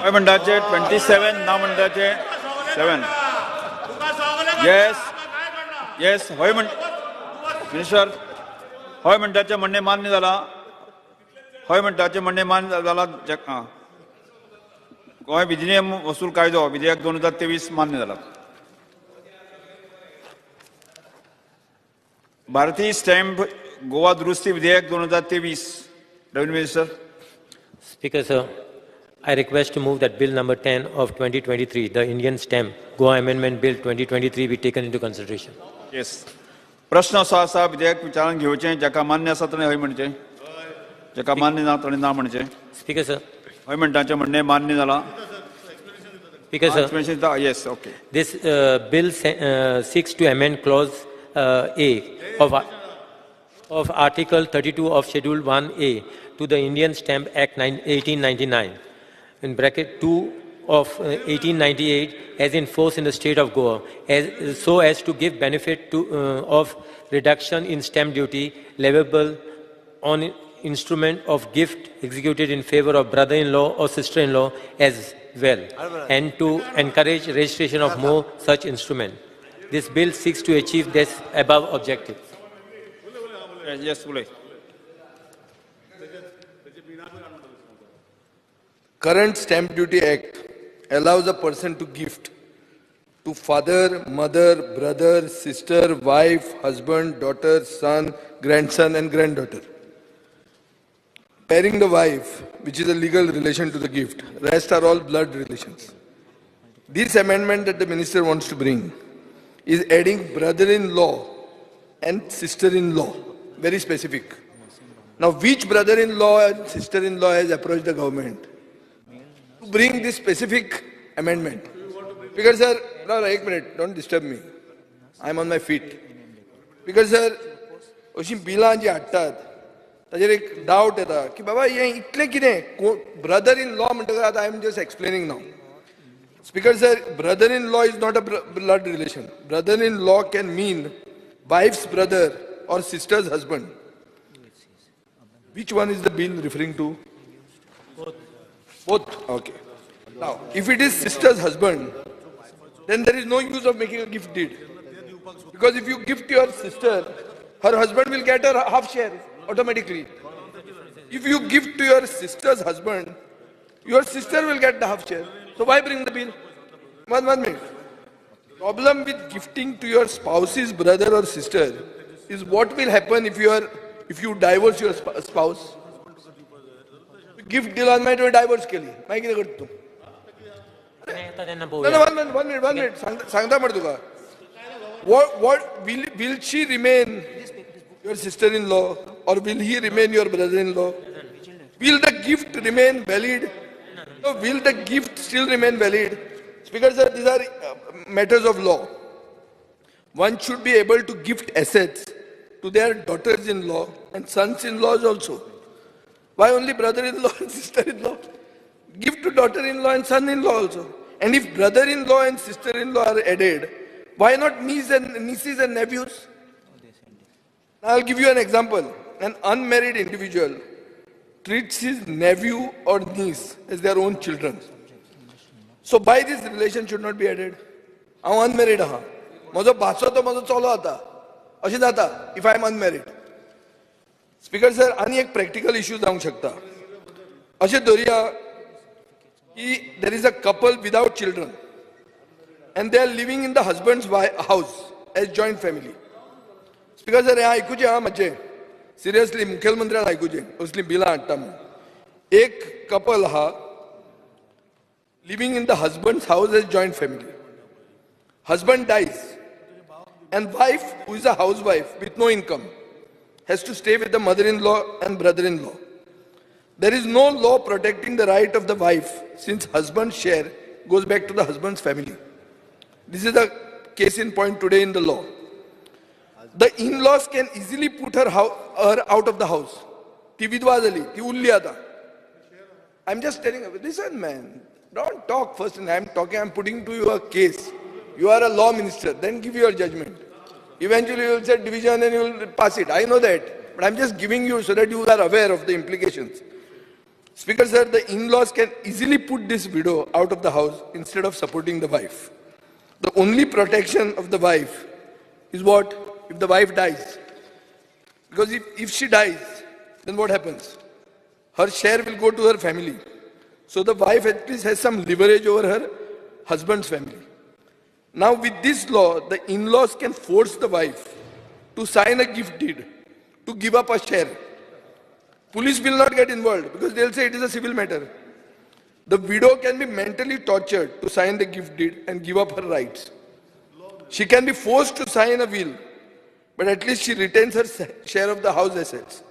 हय म्हणटाचे 27 ना म्हणटाचे 7. येस हय म्हण मिनिस्टर हय म्हणटाचे म्हणणें मान्य जाला. हय म्हणटाचे म्हणणें मान्य जाला. गोंय विधिनियम वसूल कायदो विधेयक 2023 मान्य जाला. भारतीय स्टॅम्प गोवा दुरुस्ती विधेयक 2023. Revenue minister. Speaker, sir, I request to move that Bill number 10 of 2023, the Indian Stamp Goa Amendment Bill 2023, be taken into consideration. Yes. प्रश्न असो आसा विधेयक विचारान घेवचें. जाका मान्य आसा ताणें हय म्हणचें. जाका मान्य ना ताणें ना म्हणचें. Speaker, sir. हय म्हणटाचें म्हणणें मान्य जाला. Speaker, sir. Yes, okay. This bill seeks to amend clause A of Article 32 of Schedule 1A to the Indian Stamp Act 1899, in bracket 2 of 1898, as in force in the state of Goa, so as to give benefit to of reduction in stamp duty leviable on instrument of gift executed in favor of brother-in-law or sister-in-law as well, and to encourage registration of more such instrument. This bill seeks to achieve this above objective. Yes, Ulay. Current Stamp Duty Act allows a person to gift to father, mother, brother, sister, wife, husband, daughter, son, grandson and granddaughter. Pairing the wife, which is a legal relation to the gift, rest are all blood relations. This amendment that the minister wants to bring is adding brother-in-law and sister-in-law, very specific. Now, which brother-in-law and sister-in-law has approached the government to bring this specific amendment? Because, sir, no, 1 minute, don't disturb me. I'm on my feet. Because, sir, अशी बिलां जी हाडटात ताजेर एक doubt येता की बाबा हे इतलें कितें ब्रदर इन लॉ म्हणटकच I am just explaining now. Speaker, sir, brother-in-law is not a blood relation. Brother-in-law can mean wife's brother or sister's husband. Which one is the bill referring to? Both. Okay. Now, if it is sister's husband, then there is no use of making a gift deed. Because if you gift your sister, her husband will get her half share automatically. If you give to your sister's husband, your sister will get the half share. So why bring the bill? One minute. Problem with gifting to your spouse's brother or sister is what will happen if you divorce your spouse. Gift deal on my divorce kelly. My kide kartu. No, one minute. Sangta marduga. What will she remain your sister-in-law or will he remain your brother-in-law? Will the gift remain valid? No, will the gift still remain valid? Because these are matters of law. One should be able to gift assets to their daughters-in-law and sons-in-laws also. Why only brother-in-law and sister-in-law? Give to daughter-in-law and son-in-law also. And if brother-in-law and sister-in-law are added, why not nieces and nephews? I'll give you an example. An unmarried individual treats his nephew or niece as their own children. So why this relation should not be added? I'm unmarried. Majo baso to majo cholo ata. Ashi jata if I am unmarried. Speaker sir, ani ek practical issue जावंक शकता. अशें धरुया की there is a couple without children and they are living in the husband's house as joint family. Speaker sir, हे आयकुचें मातशें. Seriously, मुखेलमंत्र्याक आयकुचें. असली बिलां हाडटा म्हणून. एक couple living in the husband's house as joint family. Husband dies, and wife, who is a housewife with no income, has to stay with the mother-in-law and brother-in-law. There is no law protecting the right of the wife since husband's share goes back to the husband's family. This is the case in point today in the law. The in-laws can easily put her out of the house. ती विधवा झाली, ती उरली आता. I'm just telling you, listen man, don't talk first and I'm putting to you a case. You are a law minister, then give your judgment. Eventually you will say division and you will pass it. I know that, but I'm just giving you so that you are aware of the implications. Speaker sir, the in-laws can easily put this widow out of the house instead of supporting the wife. The only protection of the wife is what? If the wife dies. Because if she dies, then what happens? Her share will go to her family. So the wife at least has some leverage over her husband's family. Now with this law, the in-laws can force the wife to sign a gift deed, to give up a share. Police will not get involved because they'll say it is a civil matter. The widow can be mentally tortured to sign the gift deed and give up her rights. She can be forced to sign a will, but at least she retains her share of the house assets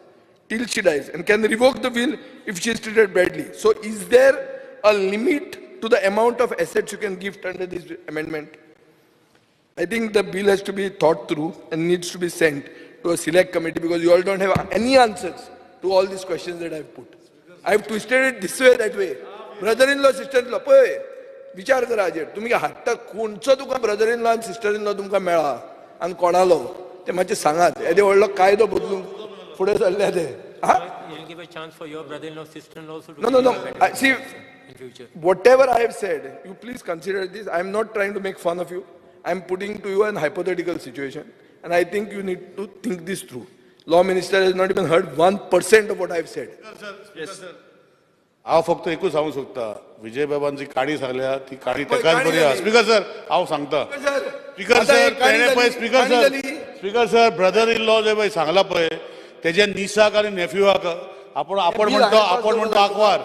till she dies and can revoke the will if she is treated badly. So is there a limit to the amount of assets you can gift under this amendment? I think the bill has to be thought through and needs to be sent to a select committee because you all don't have any answers to all these questions that I've put. I've twisted it this way, that way. Brother-in-law, sister-in-law, पळय विचार करा हाजेर तुम्ही हाडटा कोणचो तुका brother-in-law and sister-in-law तुमकां मेळा आनी कोणालो ते मातशें सांगात येदे व्हडलो कायदो बदलूंक फुडें सरले ते You'll give a chance for your brother-in-law, sister-in-law also to No. See, in future. whatever I have said, you please consider this. I am not trying to make fun of you. I am putting to you an hypothetical situation, and I think you need to think this through. Law Minister has not even heard 1% of what I have said. Yes. हांव फक्त एकूच सांगू शकता विजय बाबांची काणी सांगल्या ती काणी तेकाच बरी आहा स्पीकर सर हांव सांगता स्पीकर सर तेणे पळय speaker sir brother in law जे पळय सांगला पळय तेजे निसाक आनी नेफ्यूआक आपण म्हणतो आकवार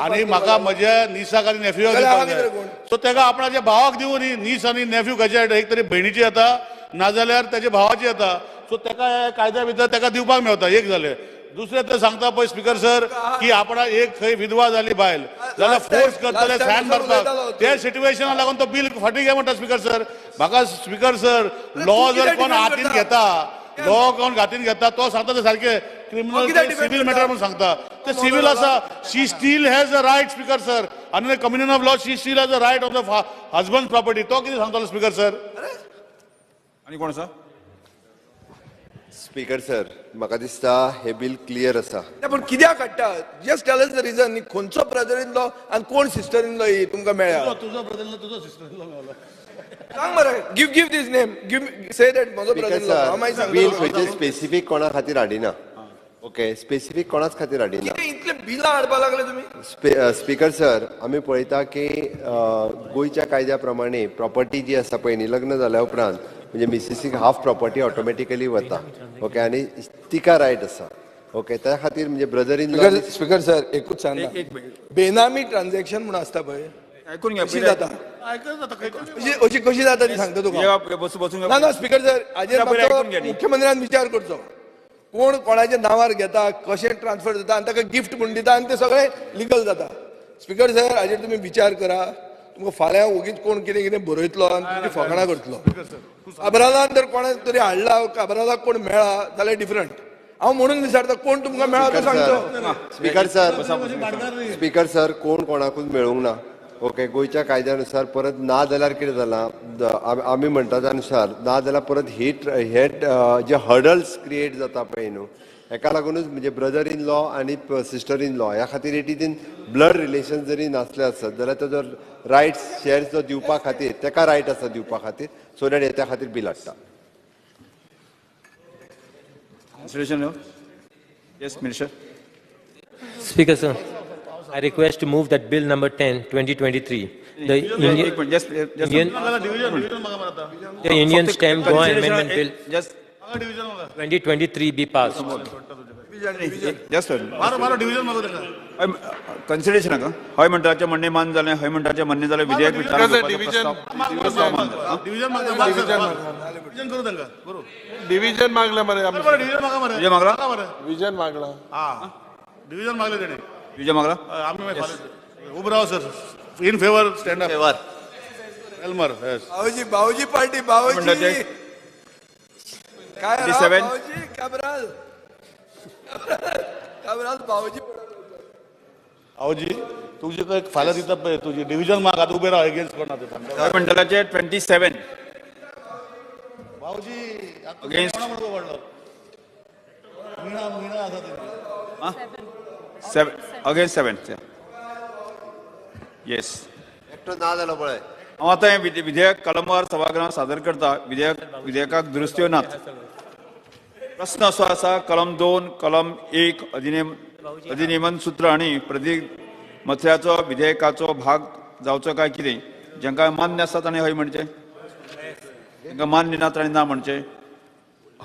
आनी म्हाका म्हज्या निसाक आनी नेफ्यूआक दिवपाक जाय सो तेका आपणाच्या भावाक दिवं न्ही नीस आनी नेफ्यू खंयच्या एक तरी भयणीची येता नाजाल्यार तेच्या भावाची येता सो तेका कायद्या भितर तेका दिवपाक मेळटा एक जालें दुसरे ते सांगता पळय स्पीकर सर की आपणा एक खंय विधवा जाली बायल जाल्यार फोर्स करतले फॅन मारपाक त्या सिट्युएशनाक लागून तो बिल फाटी घे म्हणटा स्पीकर सर म्हाका स्पीकर सर लॉ जर कोण हातीन घेता लॉ कोण हातीन घेता तो सांगता ते सारखे क्रिमिनल सिव्हिल मॅटर म्हणून सांगता ते सिव्हिल आसा she still has a right speaker sir under the communion of law she still has a right of the husband property तो कितें सांगतालो स्पीकर सर आणि कोण आसा स्पीकर सर म्हाका दिसता हे बिल क्लियर आसा पण कित्याक काडटा just tell us the region खंयचो ब्रदर इन लॉ आनी कोण सिस्टर इन लॉ ही तुमकां मेळ्ळा तुजो ब्रदर इन लॉ तुजो सिस्टर इन लॉ मेळलो सांग मरे give this name give say that म्हजो ब्रदर इन लॉ हांव मागीर सांगता बिल खंयचे स्पेसिफीक कोणा खातीर हाडिना ओके स्पेसिफीक कोणाच खातीर हाडिना इतले बिलां हाडपाक लागले तुमी स्पीकर सर आमी पळयता की गोंयच्या कायद्या प्रमाणे प्रॉपर्टी जी आसा पळय न्ही लग्न जाल्या उपरांत म्हणजे मिसेसीक हाफ प्रॉपर्टी ऑटोमॅटिकली वता ओके आनी तिका रायट आसा ओके त्या खातीर म्हणजे brother in law speaker sir एकूच सांगता बेनामी ट्रान्झॅक्शन म्हणून आसता पळय ऐकून घ्या कशी जाता अशी कशी जाता ती सांगता तुका बसून ना स्पीकर सर हाजेर मुख्यमंत्र्यान विचार करचो कोण कोणाच्या नांवार घेता कशें ट्रान्सफर जाता आनी ताका गिफ्ट म्हणून दिता आनी ते सगळें लिगल जाता स्पीकर सर हाजेर तुमी विचार करा तुमकां फाल्यां ओगीच कोण कितें कितें बरयतलो आनी तुमची फकाणां करतलो काबरालान जर कोणाक तरी हाडला काबरालाक कोण मेळ्ळा जाल्यार डिफरंट हांव म्हणून विचारता कोण तुमकां मेळ्ळा तो सांगचो स्पीकर सर कोण कोणाकूच मेळूंक ना ओके गोंयच्या कायद्यानुसार परत ना जाल्यार कितें जालां आमी म्हणटा त्या अनुसार ना जाल्यार परत हे जे हर्डल्स क्रिएट जाता पळय न्हू हेका लागूनच म्हणजे ब्रदर इन लॉ आनी सिस्टर इन लॉ ह्या खातीर एटीन ब्लड रिलेशन जरी नासले आसत जाल्यार तेजो रायट्स शेअर्स जो दिवपा खातीर तेका रायट आसा दिवपा खातीर सो दॅट हे त्या खातीर बील हाडटा Yes, Minister. Speaker, sir, I request to move that bill number 10, 2023. The Indian Stamp Law Amendment Bill 2023 be passed. Just consideration का हय मंडळाचे म्हणणे मान जालें हय मंडळाचे म्हणणे जालें विधेयक विचारात घेवपाचो प्रस्ताव मान जाला. डिव्हिजन करू त्यांना करू डिव्हिजन मागलं मरे डिव्हिजन मागा मरे विजय मागला डिव्हिजन मागला हा डिव्हिजन मागले त्याने विजय मागला आम्ही उभं राहू sir in favour stand up Elmer yes भाऊजी पार्टी भाऊजी मंडळाचे काय राव, 27. भाऊजी कबराल कबराल भाऊजी अहोजी तुझी काही फाल्या दिता तुझी डिव्हिजन माग आता उभे राहा अगेन्स्ट कोणा हय मंडळाचे 27 भाऊजी Against. मीना असा ते 7 अगेन्स्ट 7 येस एकटो ना जालो पळय हांव आतां हें विधेयक कलमवार सभागृहांत सादर करता. विधेयकाक दुरुस्त्यो नात. प्रस्न असो आसा कलम 2 कलम 1 अधिनियमन सूत्र आनी प्रतिमथ्याचो विधेयकाचो भाग जावचो काय कितें जांकां मान्य आसा ताणें हय म्हणचें जांकां मान्य ना ताणें ना म्हणचें.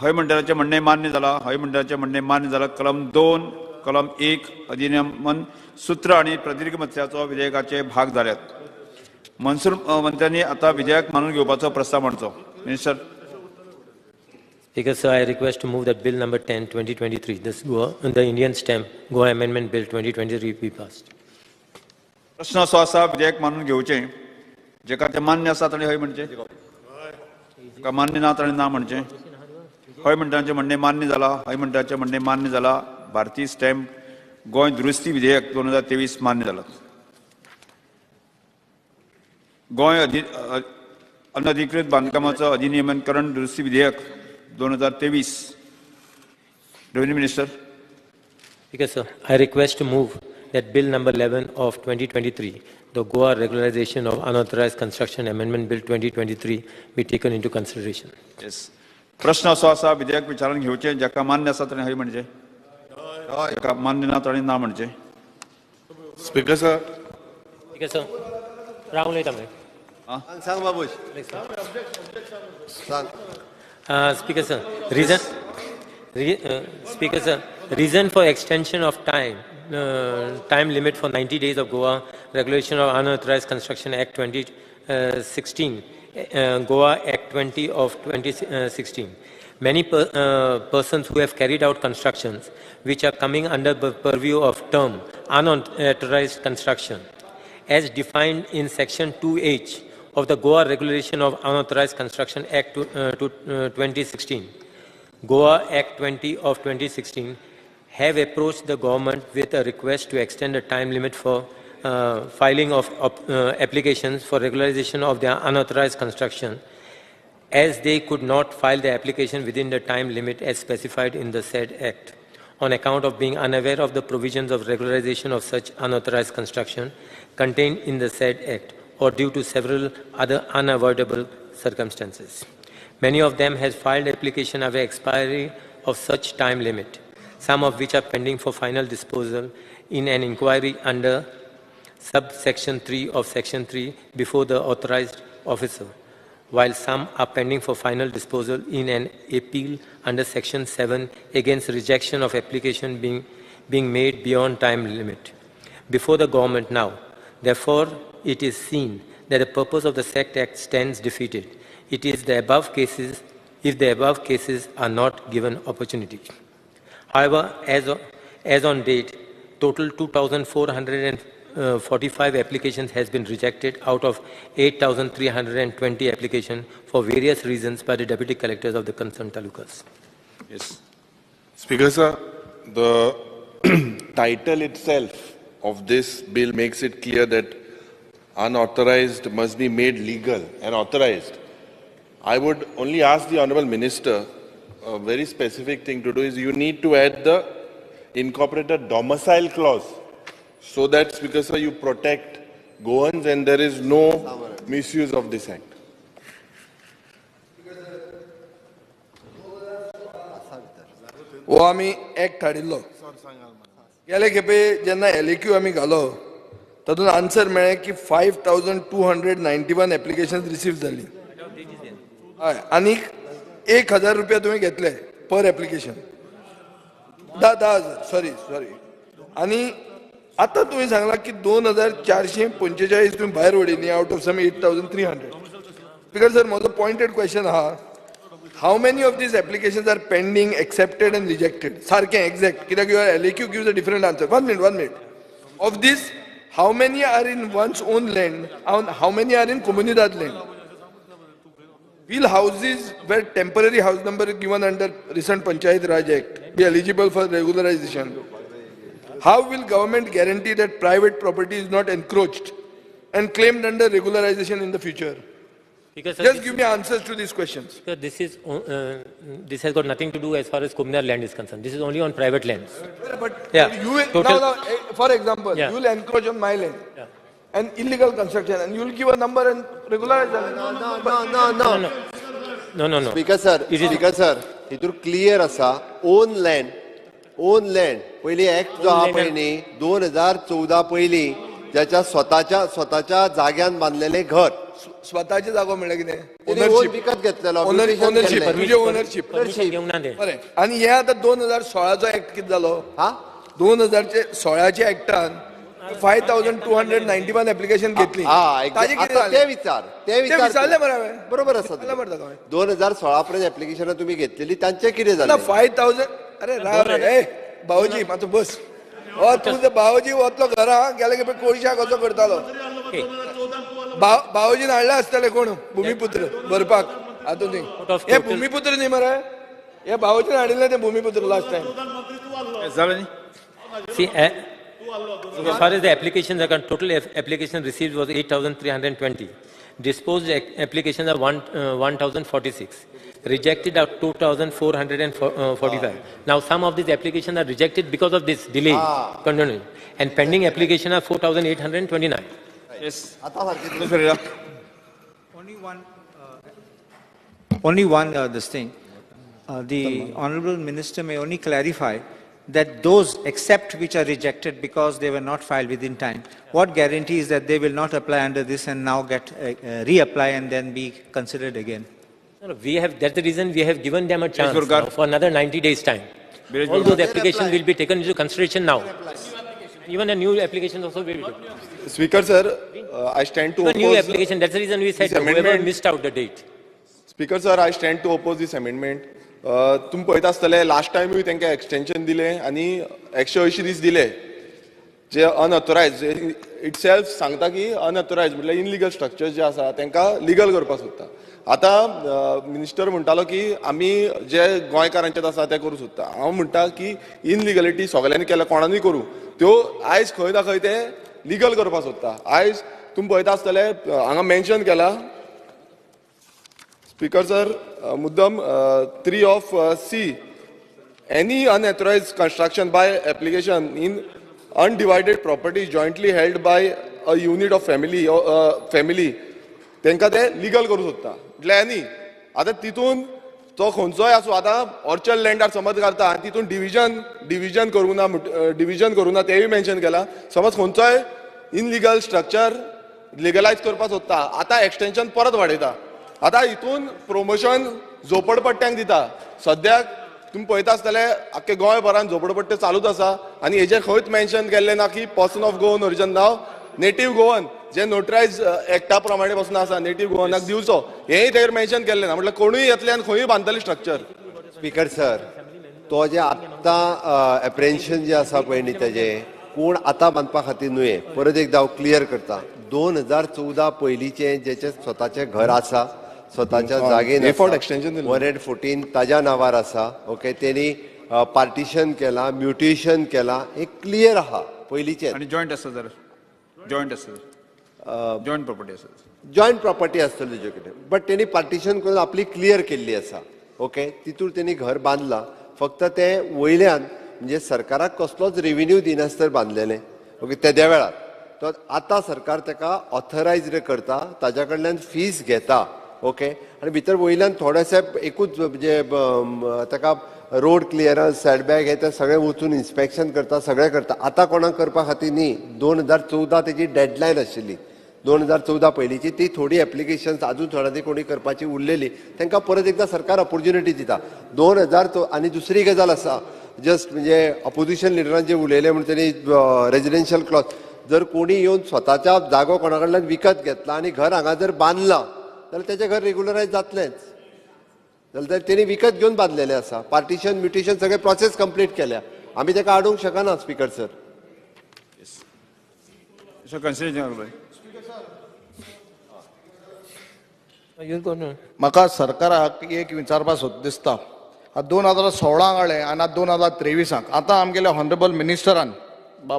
हय मंडळाचें म्हणणें मान्य जालां हय मंडळाचें म्हणणें मान्य जालां. कलम 2 कलम 1 अधिनियमन सूत्र आनी प्रतिमथ्याचो विधेयकाचे भाग जाल्यात. मनसूर मंत्र्यांनी आता विधेयक मानून घेवपाचो प्रस्ताव मांडचो. Minister. Speaker, sir, I request to move that Bill number 10, 2023, the Indian stamp Goa Amendment Bill 2023 be passed. प्रश्न असो आसा विधेयक मानून घेवचें जेका ते मान्य आसा ताणें हय म्हणचें जेका मान्य ना ताणें ना म्हणचें. हय मंडळाचें म्हणणें मान्य जालां हय मंडळाचें म्हणणें मान्य जालां. भारतीय स्टॅम्प गोंय दुरुस्ती विधेयक 2023 मान्य जालां. गोंय अनधिकृत बांदकामाचो अधिनियमनकरण दुरुस्ती विधेयक 2023. Revenue minister. Speaker, sir, I request to move that Bill number 11 of 2023, the Goa Regularization of Unauthorized Construction Amendment Bill 2023, be taken into consideration. Yes. प्रश्न असो आसा विधेयक विचारान घेवचें जेका मान्य आसा ताणें हय म्हणचें जेका मान्य ना ताणें ना म्हणचें. Speaker sir Speaker, sir, Rahul Tamil. सांग बाबूश सांग Speaker, sir, Speaker, sir, reason for extension of time limit for 90 days of Goa Regulation of Unauthorized Construction Act 2016, Goa Act 20 of 2016. Many persons who have carried out constructions which are coming under the purview of term unauthorized construction as defined in Section 2H of the Goa Regulation of Unauthorized Construction Act 2016, Goa Act 20 of 2016, have approached the government with a request to extend the time limit for filing of applications for regularization of their unauthorized construction, as they could not file the application within the time limit as specified in the said Act, on account of being unaware of the provisions of regularization of such unauthorized construction contained in the said Act, or due to several other unavoidable circumstances. Many of them have filed application away expiry of such time limit, some of which are pending for final disposal in an inquiry under subsection 3 of section 3 before the authorized officer, while some are pending for final disposal in an appeal under section 7 against rejection of application being made beyond time limit before the government now. Therefore, it is seen that the purpose of the said Act stands defeated. It is the above cases, if the above cases are not given opportunity. However, as on date, total 2,445 applications has been rejected out of 8,320 applications for various reasons by the deputy collectors of the concerned talukas. Yes. Speaker sir, the title itself of this bill makes it clear that unauthorized must be made legal and authorized. I would only ask the Honourable Minister, a very specific thing to do is you need to add the incorporated domicile clause so that, Speaker sir, you protect Goans and there is no misuse of this act. हो आमी act हाडिल्लो गेले खेपे जेन्ना एलएक्यू आमी घालो तातूंत answer मेळ्ळें की 5,291 एप्लिकेशन रिसीव जाली हय आनीक 1,000 रुपया तुवें घेतले पर एप्लिकेशन 10,000 सॉरी आनी आता तुम्ही सांगला की 2445 तुम्ही भायर उडयली out of some 8300. Speaker sir, माझो पॉइंटेड क्वेश्चन हा, how many of these applications are pending, accepted and rejected? सारखे exact, कित्याक your LAQ gives a different answer. One minute. Of this, how many are in one's own land and how many are in Comunidad land? Will houses where temporary house number given under recent Panchayat Raj Act be eligible for regularization? How will government guarantee that private property is not encroached and claimed under regularization in the future? Because Just give me answers to these questions. This has got nothing to do as far as communal land is concerned. This is only on private lands. But Yeah, you will, total- now, for example, Yeah. you will encroach on my land Yeah. and illegal construction and you will give a number and regularize that. No. Speaker sir हितूर clear आसा own land पयली act जो आहा पळय न्ही 2014 पयली ज्याच्या स्वताच्या जाग्यान बांधलेले घर स्वतःची जागो म्हणजे कितें? On ownership. विकत घेतलेलो ओनरशिप तुझे ओनरशिप. Permission घेऊन ना दे. बरें. आणि हे आता 2016चो ऍक्ट किती जालो? हा 2016च्या ऍक्टान 5291 ऍप्लिकेशन घेतली. ताजे किती आता जालें? ते विचारले मरे हांवें. बरोबर आसा विचारले मरे ताका हांवें. 2016 पर्यंत ऍप्लिकेशनां तुम्ही घेतलेली तांचे कितें ना जालें 5000. अरे राव रे, भाऊजी मातसो बस. हो तुझं भाऊजी वतलो घरा गेले की कोळशा कसो करतालो. भाऊजीन हाडले आसतले कोण भूमिपुत्र भरपाक हातून हे भूमिपुत्र न्ही मरे, हे भाऊजीन हाडिल्ले ते भूमिपुत्र last time. See, as far as the applications are concerned, total application received was 8,320. Disposed applications are 1,046. Rejected are 2,445. Now, some of these applications are rejected because of this delay. Continuing. And pending application are 4,829. Yes. Only one this thing. The Honorable Minister may only clarify that those except which are rejected because they were not filed within time, what guarantee is that they will not apply under this and now get reapply and then be considered again? No, that's the reason we have given them a chance now for another 90 days time. All those applications will be taken into consideration now. Even a new application also will be taken. Speaker sir, I stand to Even oppose new application, that's the reason we said whoever missed out the date. Speaker sir, I stand to oppose this amendment. तुम्ही पळयता आसतले last टायमूय तांकां extension दिलें आनी 180 दीस दिले जे अनऑथोरायज it self सांगता की अनऑथोरायज म्हटल्यार इनलिगल स्ट्रक्चर जे आसा तांकां लिगल करपाक सोदता. आतां मिनिस्टर म्हणटालो की आमी जे गोंयकारांचेत आसा ते करूं सोदता. हांव म्हणटा की इनलिगलिटी सगळ्यांनी केल्या कोणानूय करूं त्यो आयज खंय ना खंय ते लिगल करपाक सोदता. आयज तुम्ही पळयता आसतले हांगा मेन्शन केला Speaker sir, Muddam 3 of C. Any unauthorized construction by application in undivided property jointly held by a unit of family, तांकां ते लिगल करूं सोदता. म्हटल्यार एनी आतां तितून तो खंयचोय आसूं आतां ऑर्चर्ड लँडार समज घालता आनी तितून डिविजन करूं ना तेवूय मेन्शन केला. समज खंयचोय इनलिगल स्ट्रक्चर लिगलायज करपाक सोदता आतां एक्सटेंशन परत वाडयता. आता हितून प्रमोशन झोपडपट्ट्यांक दिता. सद्याक तुम्ही पळयता आसतले आख्खे गोंयभरान झोपडपट्टे चालूच आसा आनी हेजेर खंयच मेन्शन केल्लें ना की person of Goan origin now native Goan जे नोटरायज एक्टा प्रमाणे पासून आसा नेटिव्ह गोवनाक दिवचो हेंय तेजेर मेन्शन केल्लें ना. म्हटल्यार कोणूय येतले आनी खंयूय बांदतले स्ट्रक्चर. स्पीकर सर तो जे आत्तां एप्रेन्शन जे आसा पळय न्ही तेजे कोण आतां बांदपा खातीर न्हय परत एकदां हांव क्लियर करता. 2014 पयलींचे जेचे स्वताचें घर आसा स्वताच्या जागेन 114 ताज्या नांवार आसा. ओके तेणी पार्टिशन केला म्युटेशन केला एक क्लियर आहा पयलींचे आणि जॉईंट आसा जर जॉईंट प्रॉपर्टी आसतली तेजे कडेन बट तेणी पार्टिशन करून आपली क्लियर केल्ली आसा. ओके तितूर तेणी घर बांदलां फक्त ते वयल्यान म्हणजे सरकाराक कसलोच रेव्हेन्यू दिनासतना बांदलेलें. ओके तेद्या वेळार तो आतां सरकार ताका ऑथरायज्ड करता ताज्या कडल्यान फीज घेता. ओके आणि भितर वयल्यान थोडेसे एकूच म्हणजे ताका रोड क्लियरन्स सेटबॅक हे ते सगळें वचून इन्स्पेक्शन करता सगळें करता. आतां कोणाक करपा खातीर न्ही 2014 तेजी डेडलायन आशिल्ली 2014 पयलींची ती थोडी एप्लिकेशन्स अजून थोड्यांनी कोणी करपाची उरलेली तांकां परत एकदां सरकार ऑपॉर्च्युनिटी दिता. 2000 आनी दुसरी गजाल आसा जस्ट म्हणजे अपोजिशन लिडरान जे उलयले म्हणून त्यांनी रेजिडेन्शियल क्लॉज जर कोणी येऊन स्वताच्या जागो कोणा कडल्यान विकत घेतला आणि घर हांगा जर बांदला जाल्यार तेचें घर रेग्युलरायज जातलेंच. जाल्यार तेणी विकत घेवन बांदलेलें आसा. पार्टिशन म्युटेशन सगळे प्रोसेस कंप्लीट केल्या. आमी तेका आडोवंक शकना स्पीकर सर. म्हाका सरकाराक एक विचारपाक सोद दिसता. 2016 हाडलें आनी आतां 2023 आतां आमगेल्या हॉनरेबल मिनिस्टरान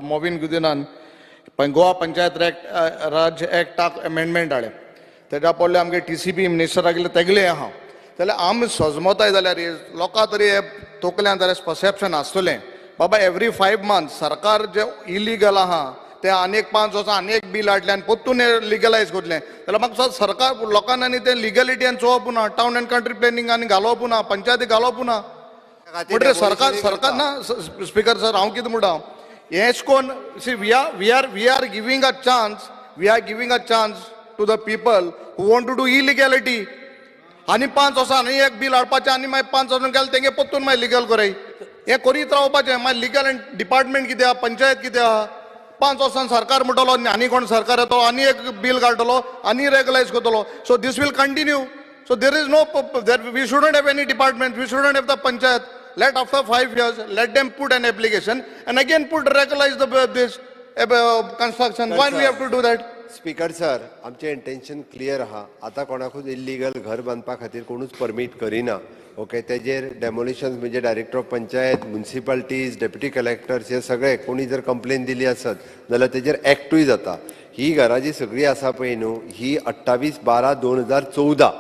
मोविन गुदिनान गोवा पंचायत राज एक्टाक अमेंडमेंट हाडलें. तेच्या पडले आमगे TCP मिनिस्टर आशिल्ले तेगले आहा. जाल्यार आमी सजमताय जाल्यार लोकां तरी हे तोकल्यान जाल्यार परसेप्शन आसतलें बाबा एवरी 5 months सरकार जे इलिगल आहा ते आनीक 5 वर्सां आनीक बिल हाडल्यान परतून लिगलायज करतलें जाल्यार म्हाका सरकार लोकांनी आनी तें लिगलिटीन चोवप ना. टावन एंड कंट्री प्लॅनिंग आनी घालप ना. पंचायती घालप ना. म्हणजे सरकार ना स्पीकर सर हांव कितें म्हणटा हेच कोण see we are giving a chance to the people who want to do illegality. आनी 5 वर्सां आनी एक बिल हाडपाचें आनी मागीर 5 वर्सां केलें तेंगे परतून मागीर लिगल कराय. हें करीत रावपाचें. मागीर लिगल डिपार्टमेंट कितें आहा पंचायत कितें आहा. 5 वर्सां सरकार म्हणटलो आनी कोण सरकार येतलो आनी एक बिल काडटलो आनी रेगुलायज करतलो. So this will continue. So there is no we shouldn't have any department. We shouldn't have the panchayat. Let after 5 years, let them put an application and again regularize this construction. Why we have to do that? Speaker sir आमचें intention clear आहा. आतां कोणाकूच illegal घर बांदपा खातीर कोणूच permit करिना. Okay तेजेर डेमोलिशन म्हणजे director of panchayat municipalities deputy collectors हे सगळे कोणी जर कंप्लेन दिली आसत जाल्यार तेजेर एक्टूय जाता. ही घरां जी सगळी आसा पळय न्हू ही 28/12/2014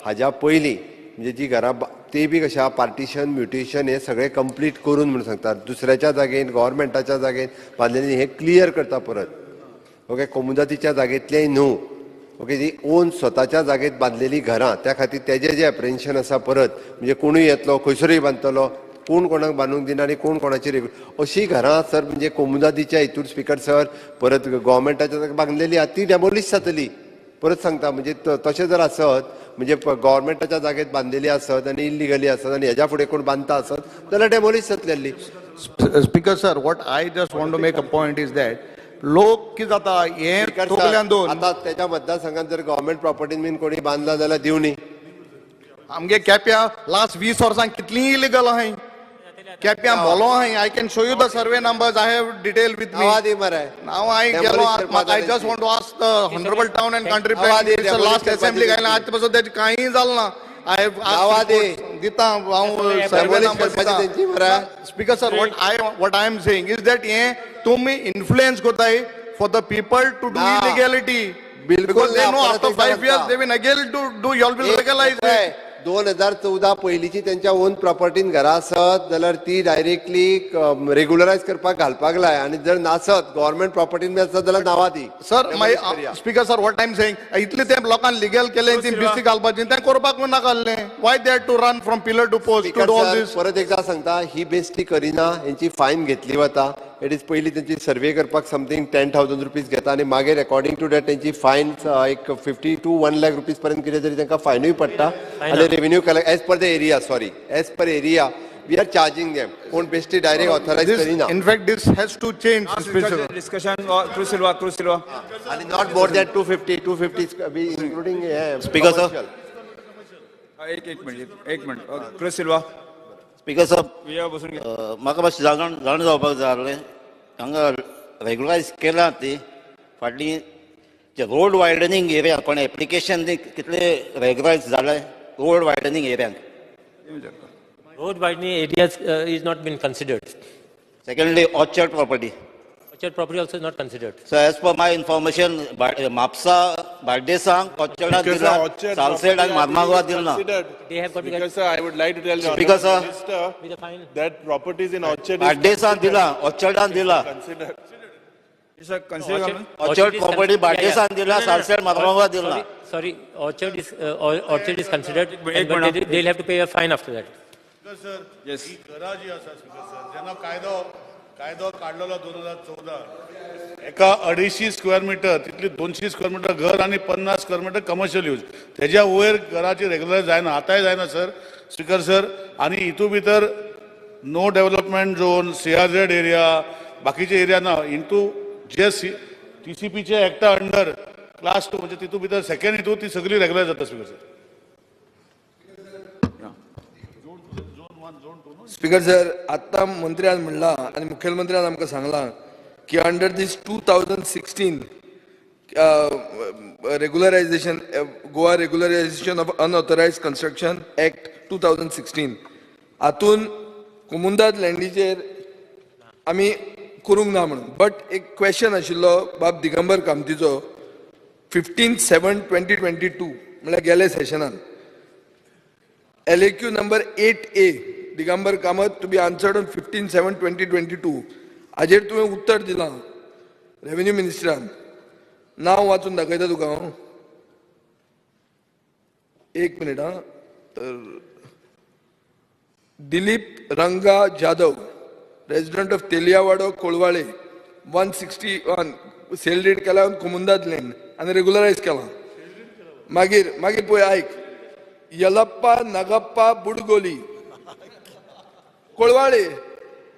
हाज्या पयलीं म्हणजे जी घरां ते बी कशा पार्टिशन म्युटेशन हे सगळे कंप्लीट करून म्हणून सांगतात. दुसऱ्याच्या जागेन गव्हर्मेंटाच्या जागेन बांदलेली हे क्लियर करता परत. ओके कोमुदातीच्या जागेंतलेय न्हू. ओके जी ओन स्वताच्या जागेत बांदलेली घरां त्या खातीर तेजें जें एप्रेन्शन आसा परत म्हणजे कोणूय येतलो खंयसरूय बांदतलो कोण कोणाक बांदूंक दिना आनी कोण कोणाची अशी घरां सर म्हणजे कोमुदातीच्या हितून स्पीकर सर परत गव्हर्मेंटाच्या जागेत बांदलेली आहा ती डेमोलिश जातली. परत सांगता म्हणजे तशें जर आसत म्हणजे गव्हर्मेंटाच्या जागेत बांदलेली आसत आनी इल्लिगली आसत आनी हेज्या फुडें कोण बांदता आसत जाल्यार डेमोलिश जातलेली. Speaker sir what I just want to make a point is that लोक कितें जाता हे तोकल्यान दोन आतां तेच्या मतदारसंघात जर गव्हर्मेंट प्रॉपर्टीन बीन कोणी बांदला जाल्यार दिवनी. आमगे केप्यां लास्ट 20 वर्सां कितलीं इलिगल आहाय. केप्यां मोलो आहाय. I can show you the survey numbers. I have detail with me. नाव हांय गेलो. I just want to ask the honourable town and country planning last assembly घायला आज पासून तेजें कांय जालें ना. I have दिता हांव सर्वे नंबर दिता. Speaker sir what I am saying is that हे तुमी इन्फ्लुएन्स करताय for the people to do illegality because they know after 5 years they will again do you all will legalize it. 2014 पयलींची त्यांच्या on प्रॉपर्टीन घरां आसत जाल्यार ती डायरेक्टली रेग्युलरायज करपाक घालपाक लाय आनी जर नासत गव्हर्मेंट प्रॉपर्टीन बी आसत जाल्यार नांवां दी. Sir speaker sir what I am saying इतले ते लोकांनी लिगल केले ती बीसी घालपाची तें करपाक नाकाल्लें. Why they had to run from pillar to post to do all this. परत एकदा सांगता ही बेस्टी करिना हेंची फायन घेतली वता. इट इज पयलीं तेंची सर्वे करपाक समथींग 10,000 रुपीज घेता आनी मागीर अकॉर्डिंग टू दॅट तेंची फायन एक 50 to 1 lakh रुपीज पर्यंत कितें तरी तांकां फायनूय पडटा आनी revenue collect as per the area as per area we are charging them. कोण बेस्टी डायरेक्ट ऑथरायज करिना. In fact this has to change discussion Cruz Silva आनी not more than 250 including speaker sir एक मिनिट क्रूज सिल्वा स्पीकर साहेब म्हाका मातशें जाण जावपाक जाय आसलें. हांगा रेग्युलायज केला ती फाटली जे रोड वायडनींग एरिया कोण एप्लिकेशन कितले रेग्युलायज जाले road वायडनींग एरियांक. Road widening areas is not been considered. Secondly, orchard property. Orchard property also is not considered. So as per my information, Mapsa, Bardesang, Orchard dila, Salsed and Marmagua dila. They have got to Because I would like to tell you, Speaker sir, with a fine. that properties in Orchard Bardesang dila, Orchard dila. Orchard property Bardesang dila, Salsed Marmagua dila. Sorry, orchard is considered, but they'll have to pay a fine after that. Sir ही घरां जी आसा speaker sir जेन्ना कायदो काडलेलो 2014 एका 250 square metre तितली 200 square metre घर आणि 50 स्क्वेअर मिटर कमर्शियल यूज तेज्या वयर घराची रेग्युलर जायना आतांय जायना सर स्पीकर सर. आणि हितू भितर no development zone, CRZ area, बाकीचे एरिया ना इंटू जे TCPचे ऍक्टा अंडर क्लास 2 म्हणजे तितू भितर सेकंड हितू ती सगळी रेग्युलर जाता स्पीकर सर. स्पीकर सर, आता मंत्र्यान म्हणला आणि मुख्यमंत्र्यान आमकां सांगला की under this 2016 regularization, Goa regularization of unauthorized construction act 2016 हातून कुमुंदाद लँडीचेर आमी करूंक ना म्हणून. बट एक क्वेश्चन आशिल्लो बाब दिगंबर कामतीचो 15/7/2022 म्हळ्यार गेल्या सेशनान LAQ number 8A Digambar Kamat to be answered on 15/7/2022 हाजेर तुवें उत्तर दिलां रेव्हेन्यू मिनिस्टरान. नांव वाचून दाखयता तुका हांव. एक मिनिट हा. Dilip Ranga Jadhav, resident of Teliawado Colvale, 161 sale deed केला कुमुंदाद लँड आनी रेग्युलरायज केला. मागीर मागीर पळय आयक, Yallappa Nagappa Budgoli Colvale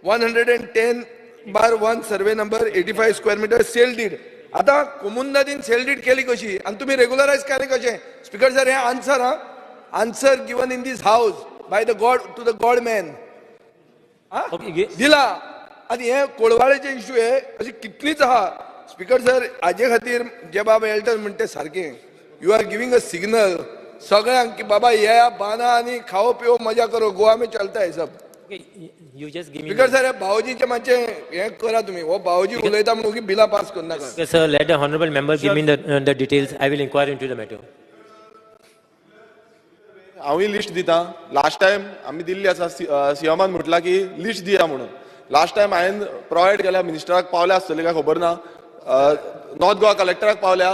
110/1 survey number 85 square metre sale deed. आता कुमुंदादीन सेल डीड केली कशी आणि तुम्ही रेग्युलरायज केले कशें? स्पीकर सर, हे आन्सर हा, answer given in this house by the god to the god man दिला. आणि हे कोळवाळेचे इश्यू हे अशी कितलीच आहा. स्पीकर सर, हाजे खातीर जे बाबा एल्टर म्हणते सारखें, you are giving a signal सगळ्यांक की बाबा या बाना आणि खाओ पिओ मजा करो, गोवा में चलता है सब. You just give me. Speaker sir, भाऊजीचे मातशे हे करा तुम्ही. हो भाऊजी उलयता म्हणून बिला पास करना का. Sir, let the honorable member give me the details. I will inquire into the matter. हांवूय लिस्ट दिता. लास्ट टायम आमी दिल्ली आसा, सीएमान म्हटला की लिस्ट दिया म्हणून. लास्ट टायम हांवें प्रोवायड केल्या, मिनिस्टराक पावल्या आसतले काय खबर ना, नॉर्थ गोवा कलेक्टराक पावल्या.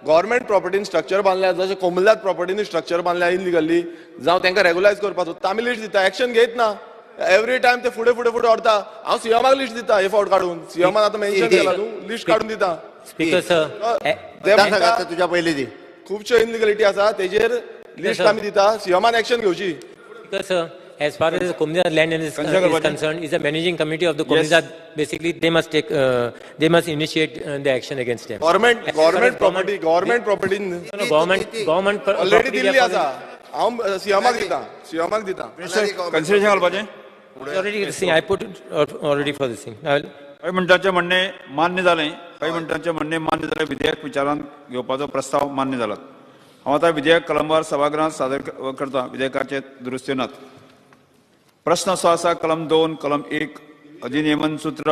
गव्हर्मेंट प्रॉपर्टीन स्ट्रक्चर बांदल्या, जशें कोमुल्लात प्रॉपर्टीनी स्ट्रक्चर बांदल्या इनलिगली, जावं तांकां रेग्युलायज करपाचो. आमी लिस्ट दिता, एक्शन घेयत ना. एवरी टायम ते फुडें फुडें फुडें व्हरता. हांव सीएमाक लिस्ट दिता, हे फावट काडून. सीएमान आतां मेन्शन केला, तूं लिस्ट काडून दिता. Speaker sir, तुझ्या पयलीं दी. खुबश्यो इनलिगलिटी आसा, तेजेर लिस्ट आमी दिता. सीएमान एक्शन घेवची. Speaker sir, as far as the Komunidad land is concerned, is the managing committee of the Komunidad. Basically, they must take, they must initiate the action against them. Government property. Already Delhi आसा. हांव सीएमाक दिता. Consideration घालपाचें. I put it already for this thing. काही मिनटांचे म्हणणे मान्य जालें. काही मिनटांचे म्हणणे मान्य जालें. विधेयक विचारांत घेवपाचो प्रस्ताव मान्य जाला. हांव आतां विधेयक कलमवार सभागृहांत सादर करता. विधेयकाचे दुरुस्ती नात. प्रश्न असो आसा, कलम 2, कलम 1 अधिनियमन सूत्र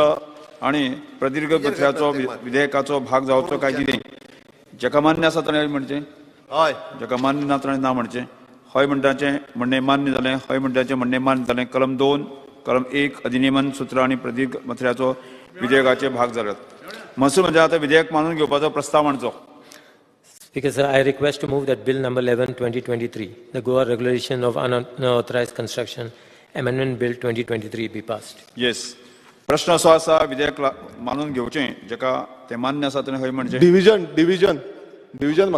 आणि प्रदीर्घ गथ्याचो विधेयकाचो भाग जावचो काय कितें? जेका मान्य आसा ताणें म्हणचें हय, जेका मान्य ना ताणें ना म्हणचें. हय म्हणटाचें म्हणणें मान्य जालें. हय म्हणटाचें म्हणणें मान्य जालें. कलम 2, कलम 1 अधिनियमन सूत्र आणि प्रदीर्घ गथ्याचो विधेयकाचे भाग जाल्यात. महसूल म्हणजे आता विधेयक मानून घेवपाचो प्रस्ताव मांडचो. Speaker sir, I request to move that Bill number 11, 2023, the Goa Regulation of Unauthorized Construction, Amendment Bill 2023 be passed. Yes. प्रश्न असो आसा, विधेयक मानून घेवचें, जेका ते मान्य आसा ताणें हय म्हणचें. Division division yes.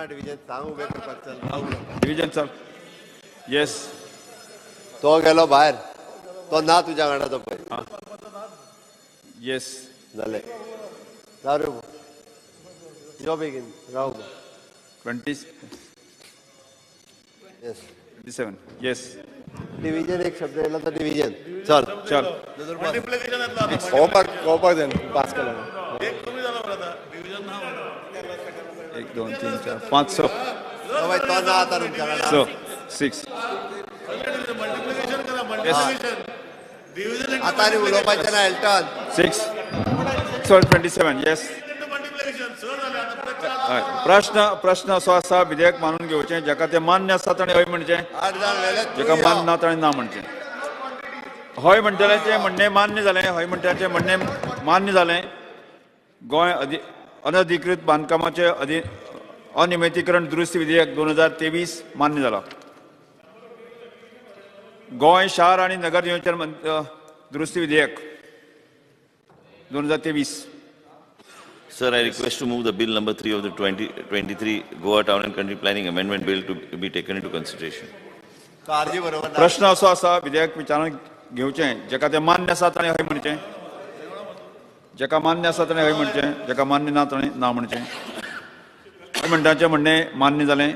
डिव्हिजन सांग उबें करपाक चल. डिव्हिजन चल. येस. तो गेलो भायर, तो ना तुज्या वांगडा तो पळय. येस. जालें. राव यो बेगीन राव. 27. येस. डिव्हिजन एक शब्द येयला तो डिव्हिजन. चल. पास केला. 1, 2, 3, 4, 5, 6. तो ना आता तुमच्या वांगडा. 6. आता रे उलोवपाचें ना एल्टन. 6. 27. येस. प्रश्न असो आसा, विधेयक मानून घेवचें, जेका ते मान्य आसा ताणें हय म्हणचें, जेका मान्य ना ताणें ना म्हणचें. हय म्हणटल्याचें म्हणणें मान्य जालें. हय म्हणटल्याचें म्हणणें मान्य जालें. गोंय अनधिकृत बांदकामाचे अनियमितीकरण दुरुस्ती विधेयक 2023 मान्य जाला. गोंय शार आणि नगर नियोजन दुरुस्ती विधेयक 2023. Sir, I request to move the bill number 3 of the 2023 Goa Town and Country Planning Amendment Bill to be taken into consideration. प्रश्न असो आसा विधेयक विचारांत घेवचें जेका ते मान्य आसा ताणें हय म्हणचें, जेका मान्य आसा ताणें हय म्हणचें, जेका मान्य ना ताणें ना म्हणचें. हय म्हणटाचें म्हणणें मान्य जालें,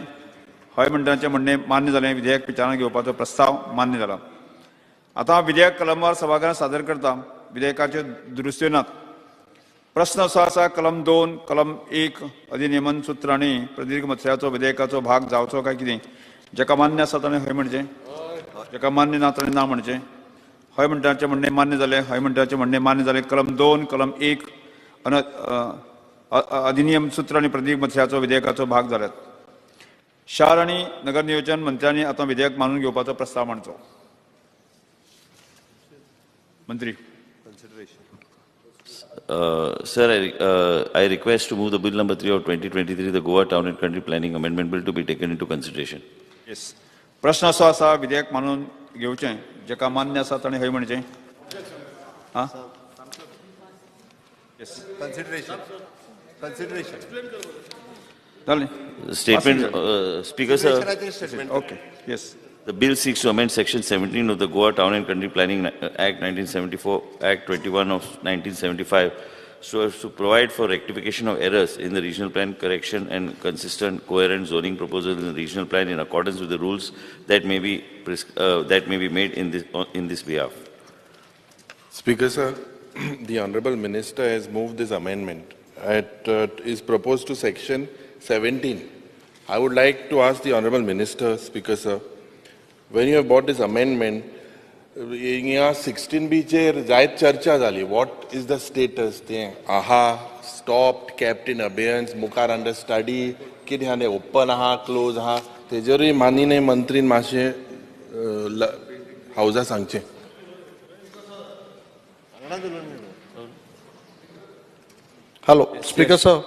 हय म्हणटाचें म्हणणें मान्य जालें. विधेयक विचारांत घेवपाचो प्रस्ताव मान्य जाला. आतां विधेयक कलमवार सभाघरांत सादर करता. विधेयकाच्यो दुरुस्त्यो नात. प्रश्न असो आसा कलम 2, कलम 1 अधिनियमन सूत्र आनी प्रदीर्घ मत्स्याचो विधेयकाचो भाग जावचो काय कितें. जेका मान्य आसा ताणें हय म्हणचें, जेका मान्य ना ताणें ना म्हणचें. हय म्हणटाचें म्हणणें मान्य जालें, हय म्हणटाचें म्हणणें मान्य जालें. कलम 2, कलम 1 अधिनियम सूत्र आनी प्रदीर्घ मत्स्याचो विधेयकाचो भाग जाल्यात. शार आनी नगर नियोजन मंत्र्यांनी आतां विधेयक मानून घेवपाचो प्रस्ताव मांडचो. मंत्री. Sir, I request to move the bill number 3 of 2023, the Goa Town and Country Planning Amendment Bill, to be taken into consideration. Yes. प्रश्न असो आसा विधेयक मानून घेवचें, जेका मान्य आसा ताणें हय म्हणचें. आं? Yes. Consideration. जालें. Statement, Speaker sir. Okay. Yes. The bill seeks to amend Section 17 of the Goa Town and Country Planning Act 1974, Act 21 of 1975, so as to provide for rectification of errors in the regional plan, correction and consistent, coherent zoning proposals in the regional plan in accordance with the rules that may be made in this behalf. Speaker sir, the Honorable Minister has moved this amendment. It is proposed to Section 17. I would like to ask the Honorable Minister, Speaker sir, when you have brought this amendment, in 16B चेर जायत चर्चा जाली. What is the status? तें आहा, stopped, kept in abeyance, मुखार under study, कितें आहा open आहा, close आहा, तेजेरूय माननीय मंत्रीन मातशें हावजा सांगचें. हॅलो स्पीकर सर,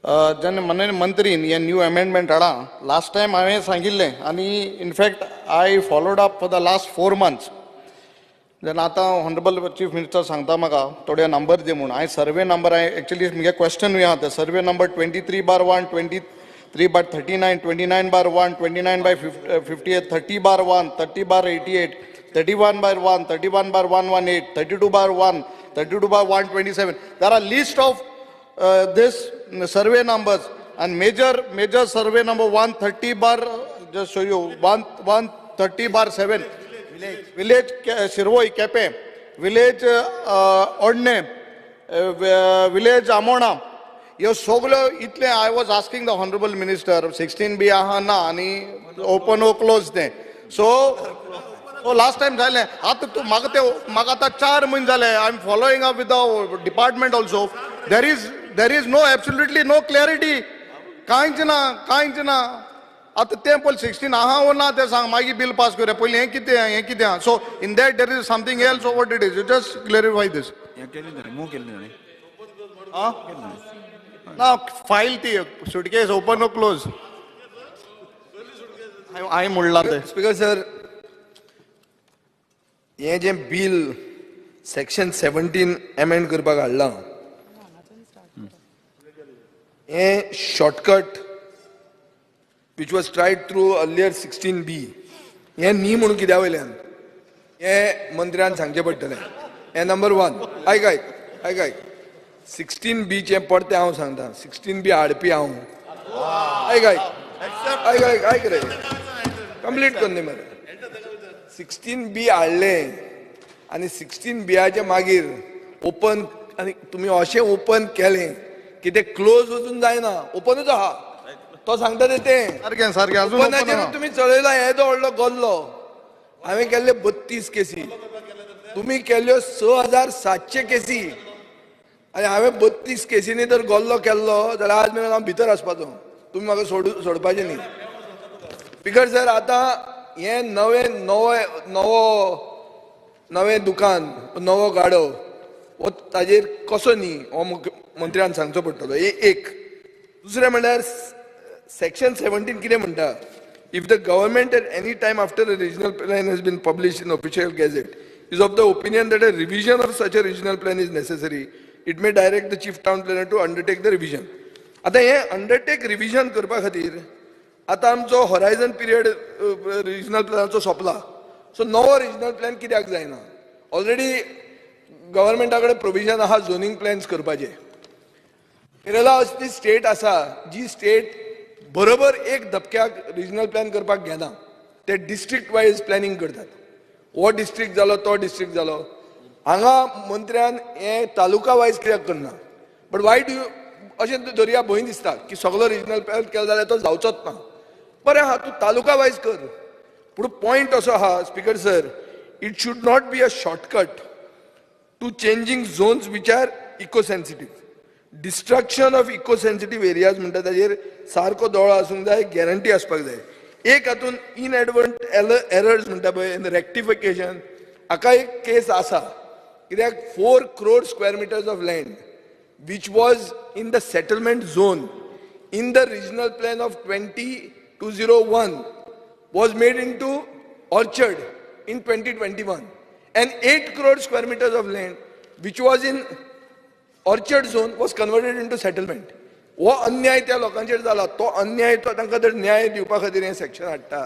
जेन्ना माननीय मंत्रीन हे न्यू अमेंडमेंट हाडा, लास्ट टायम हांवें सांगिल्लें आनी in fact I followed up for the last 4 months. जेन्ना आतां ऑनरेबल चीफ मिनिस्टर सांगता म्हाका थोडे नंबर दे म्हणून, हांवें सर्वे नंबर एक्चुअली म्हगे क्वेश्चनूय आहा ते survey number 23/1, 23/39, 29/1, 29/58, 30/1, 30/88, 31/1, 31/118, 32/1, 32/127. There are list of this survey numbers, and major survey number 130 just show you 130/7 village Shirvoi Kepe, village Odne, village Amona. You soglo itle I was asking the Honorable Minister 16B aha na ani open or close de. So last time jale आता तू मागता 4 महिने जाले. I am following up with the department also. There is no absolutely no clarity. कांयच ना. आता ते पहिले 16 आहा or ना ते सांग मागी बिल पास करूया. पहिले हे कितें. So in that there is something else or what it is. You just clarify this. Now file ती suitcase open or close. I म्हणला ते. Speaker sir, हे जे बिल सेक्शन 17 अमेंड करपाक हाडला, हे shortcut which was tried through earlier 16B, हे न्ही म्हणून कित्या वयल्यान हे मंत्र्यान सांगचे पडटलें. हे नंबर 1. आयक 16B चे पडते हांव सांगता. 16B हाडपी हांव. आयक रे, कंप्लीट कर न्ही मरे. 16B हाडले आनी 16Bचे मागीर ओपन, आनी तुमी अशें ओपन केलें की ते क्लोज वचून जायना, ओपनूच आहा. तो सांगता ते सारकें अजून ओपनाचेर तुमी चलयला येदो व्हडलो गल्लो. हांवें केल्ले 32 केसी, तुमी केल्ल्यो 6700 केसी, आनी हांवें 32 केसींनी जर गल्लो केल्लो जाल्यार आज मेरेन हांव भितर आसपाचो. तुमी म्हाका सोडपाचें न्ही. स्पीकर सर, आतां हे नवें दुकान, नवो गाडो हो ताजेर कसो न्ही हो मंत्र्यान सांगचो पडटलो. एक. दुसरें म्हणल्यार सेक्शन 17 कितें म्हणटा, if the government at any time after a regional plan has been published in official gazette is of the opinion that a revision of such a regional plan is necessary, it may direct the chief town planner to undertake the revision. आतां हे undertake revision करपा खातीर आतां आमचो horizon period regional प्लॅनाचो सोंपला. So नवो regional plan कित्याक जायना? ऑलरेडी गव्हर्मेंटा कडेन प्रोविजन आहा झोनींग प्लॅन्स करपाचे. केरला अशी स्टेट आसा जी स्टेट बरोबर एक धपक्याक रिजनल प्लॅन करपाक घेना. ते डिस्ट्रिक्ट वायज प्लॅनिंग करतात. हो डिस्ट्रिक्ट जालो तो डिस्ट्रिक्ट जालो. हांगा मंत्र्यान हे तालुका वायज कित्याक करना? बट वाय डू अशें धरया भंय दिसता की सगळो रिजनल प्लॅन केलो जाल्यार तो जावचोच ना. बरें आहा, तूं तालुका वायज कर. पूण पॉयंट असो आहा speaker sir, it should not be a shortcut to changing zones which are eco sensitive. Destruction of eco sensitive areas म्हणटा ताजेर सारको दोळो आसूंक जाय, गॅरंटी आसपाक जाय. एक हातून इनएडवर्ट एरर्स म्हणटा पळय रेक्टिफिकेशन, हाका एक केस आसा. कित्याक 4 crore square meters of land which was in the settlement zone in the regional plan of 2001 was made into orchard in 2021, and 8 crore square meters of land which was in orchard zone was converted into settlement. हो अन्याय त्या लोकांचेर जाला. तो अन्याय तो तांकां जर न्याय दिवपा खातीर हें सेक्शन हाडटा.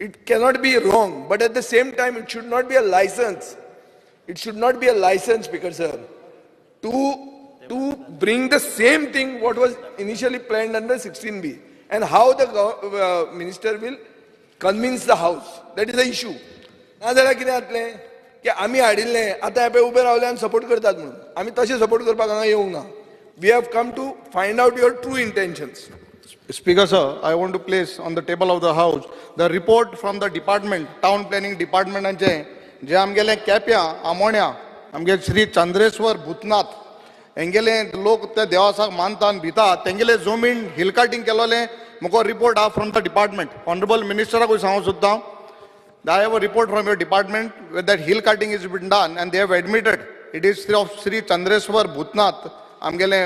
It cannot be wrong, but at the same time it should not be a licence. It should not be a license, Speaker sir, to bring the same thing what was initially planned under 16B, and how the minister will convince the house. That is the issue. ना जाल्यार कितें जातलें की आमी हाडिल्लें आतां हे उबे रावले आनी सपोर्ट करतात म्हणून. आमी तशें सपोर्ट करपाक हांगा येवंक ना. We have come to find out your true intentions. Speaker sir, I want to place on the table of the house the report from the department, town planning department, and जे आमगेले केप्या आमोण्या आमगे श्री चंद्रेश्वर भूतनाथ हेंगेले लोक ते देवासाक मानता आनी भितात तेंगेले जमीन हिल कटिंग केलोले मुको रिपोर्ट आहा from the department. Honourable मिनिस्टराकूय सांगूंक सोदता, I have a report from your department where that hill cutting has been done and they have admitted it is of Sri Chandreshwar Bhutnath आमगेले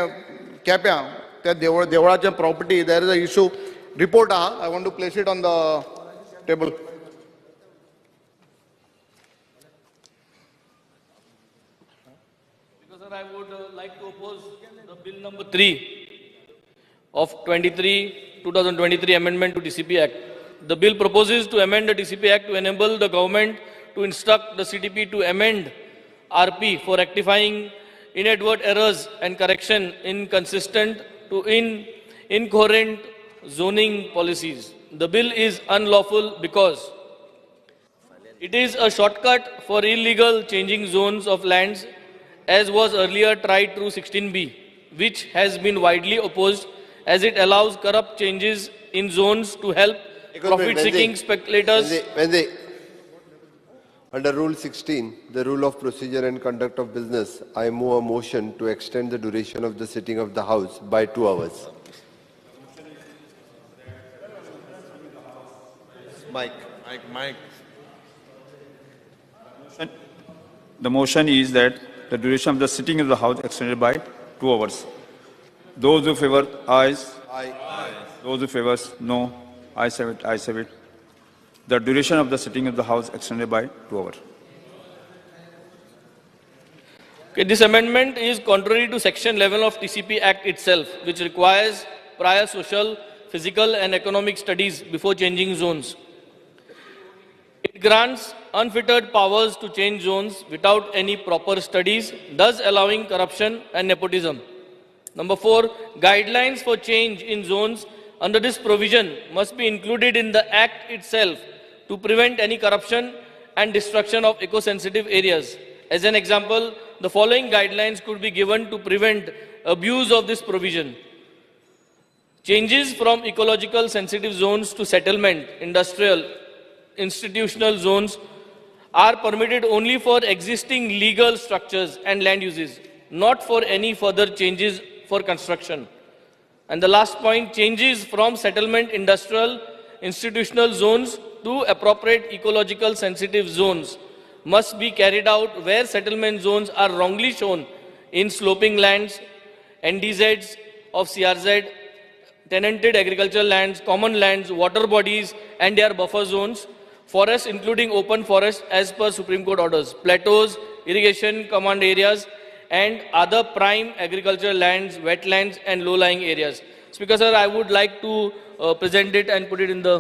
केप्या ते देवळाचे property. There is a issue report आहा. I want to place it on the table. I would like to oppose the bill number 3 of 2023 amendment to TCP Act. The bill proposes to amend the TCP Act to enable the government to instruct the CTP to amend RP for rectifying inadvertent errors and correction inconsistent to incoherent zoning policies. The bill is unlawful because it is a shortcut for illegal changing zones of lands, as was earlier tried through 16B, which has been widely opposed as it allows corrupt changes in zones to help profit-seeking speculators. Under Rule 16, the rule of procedure and conduct of business, I move a motion to extend the duration of the sitting of the House by 2 hours. Mike. The motion is that the duration of the sitting of the House extended by 2 hours. Those who favor ayes. Aye. Those who favor no. Ayes have it. Ayes have it. The duration of the sitting of the House extended by 2 hours. Okay, this amendment is contrary to Section 11 of TCP Act itself, which requires prior social, physical and economic studies before changing zones. It grants unfettered powers to change zones without any proper studies, thus allowing corruption and nepotism. Number 4, guidelines for change in zones under this provision must be included in the Act itself to prevent any corruption and destruction of eco-sensitive areas. As an example, the following guidelines could be given to prevent abuse of this provision. Changes from ecological sensitive zones to settlement, industrial, institutional zones are permitted only for existing legal structures and land uses, not for any further changes for construction. And the last point, changes from settlement, industrial, institutional zones to appropriate ecological sensitive zones must be carried out where settlement zones are wrongly shown in sloping lands, NDZs of CRZ, tenanted agricultural lands, common lands, water bodies and their buffer zones, forests including open forests as per Supreme Court orders, plateaus, irrigation command areas and other prime agricultural lands, wetlands and low-lying areas. Speaker sir, I would like to present it and put it in the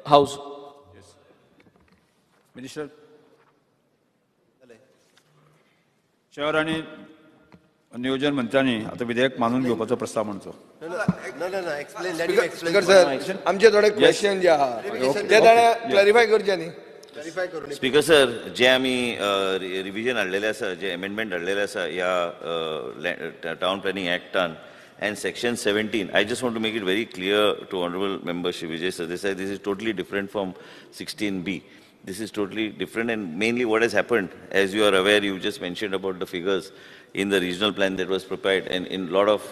House. Minister शहर आणि नियोजन मंत्र्यांनी आता विधेयक मानून घेवपाचो प्रस्ताव मांडचो. Explain. Let him explain. Speaker sir आमचे थोडे क्वेश्चन जे आहा ते ताणे क्लॅरिफाय करचे न्ही. स्पीकर सर, जे आम्ही रिव्हिजन हाडलेले आसा, जे अमेंडमेंट हाडलेले आसा ह्या town planning एक्टान and section 17, I just want to make it very clear to Honorable Member Shri Vijay Sardesai, this is totally different from 16B. This is totally different, and mainly what has happened, as you are aware, you just mentioned about the figures in the regional plan that was prepared, and in a lot of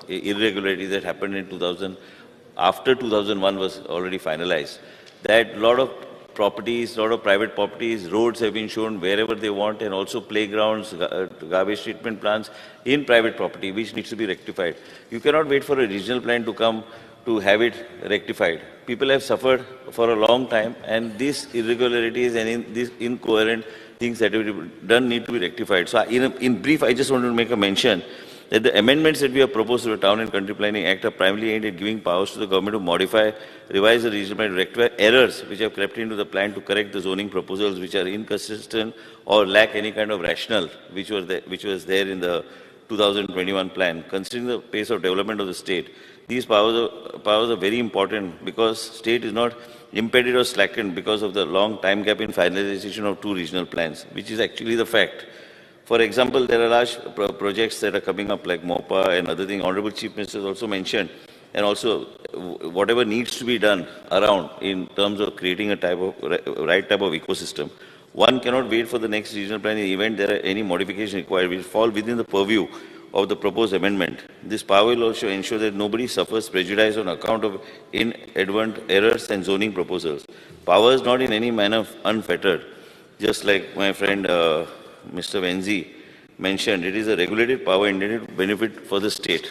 irregularities that happened in 2000, after 2001 was already finalized, that a lot of properties, a lot of private properties, roads have been shown wherever they want, and also playgrounds, garbage treatment plants in private property, which needs to be rectified. You cannot wait for a regional plan to come to have it rectified. People have suffered for a long time, and these irregularities and these incoherent things that have been done need to be rectified. So in brief, I just want to make a mention that the amendments that we have proposed to the Town and Country Planning Act are primarily aimed at giving powers to the government to modify, revise the regional plan, to rectify errors which have crept into the plan, to correct the zoning proposals which are inconsistent or lack any kind of rationale which was there in the 2021 plan. Considering the pace of development of the state, these powers are very important, because state is not impeded or slackened because of the long time gap in finalization of two regional plans, which is actually the fact. For example, there are large projects that are coming up like MOPA and other things. Honorable Chief Minister has also mentioned, and also whatever needs to be done around in terms of creating a right type of ecosystem. One cannot wait for the next regional plan in the event there are any modifications required which fall within the purview of the proposed amendment. This power will also ensure that nobody suffers prejudice on account of inadvertent errors and zoning proposals. Power is not in any manner unfettered. Just like my friend Mr. Venzi mentioned, it is a regulated power intended to benefit for the state.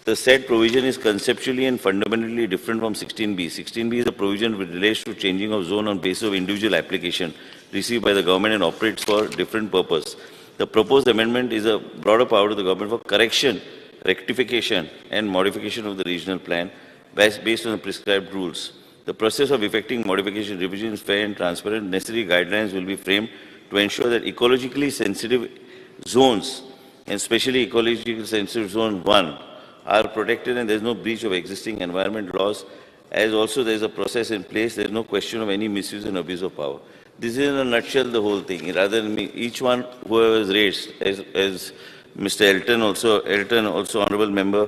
The said provision is conceptually and fundamentally different from 16B. 16B is a provision which relates to changing of zone on basis of individual application received by the government and operates for different purpose. The proposed amendment is a broader power to the government for correction, rectification and modification of the regional plan based on the prescribed rules. The process of effecting modification revision is fair and transparent. Necessary guidelines will be framed to ensure that ecologically sensitive zones, and especially ecologically sensitive zone 1, are protected and there is no breach of existing environment laws. As also there is a process in place, there is no question of any misuse and abuse of power. This is in a nutshell the whole thing. Rather than each one who was raised, as Mr. Elton also Honourable Member,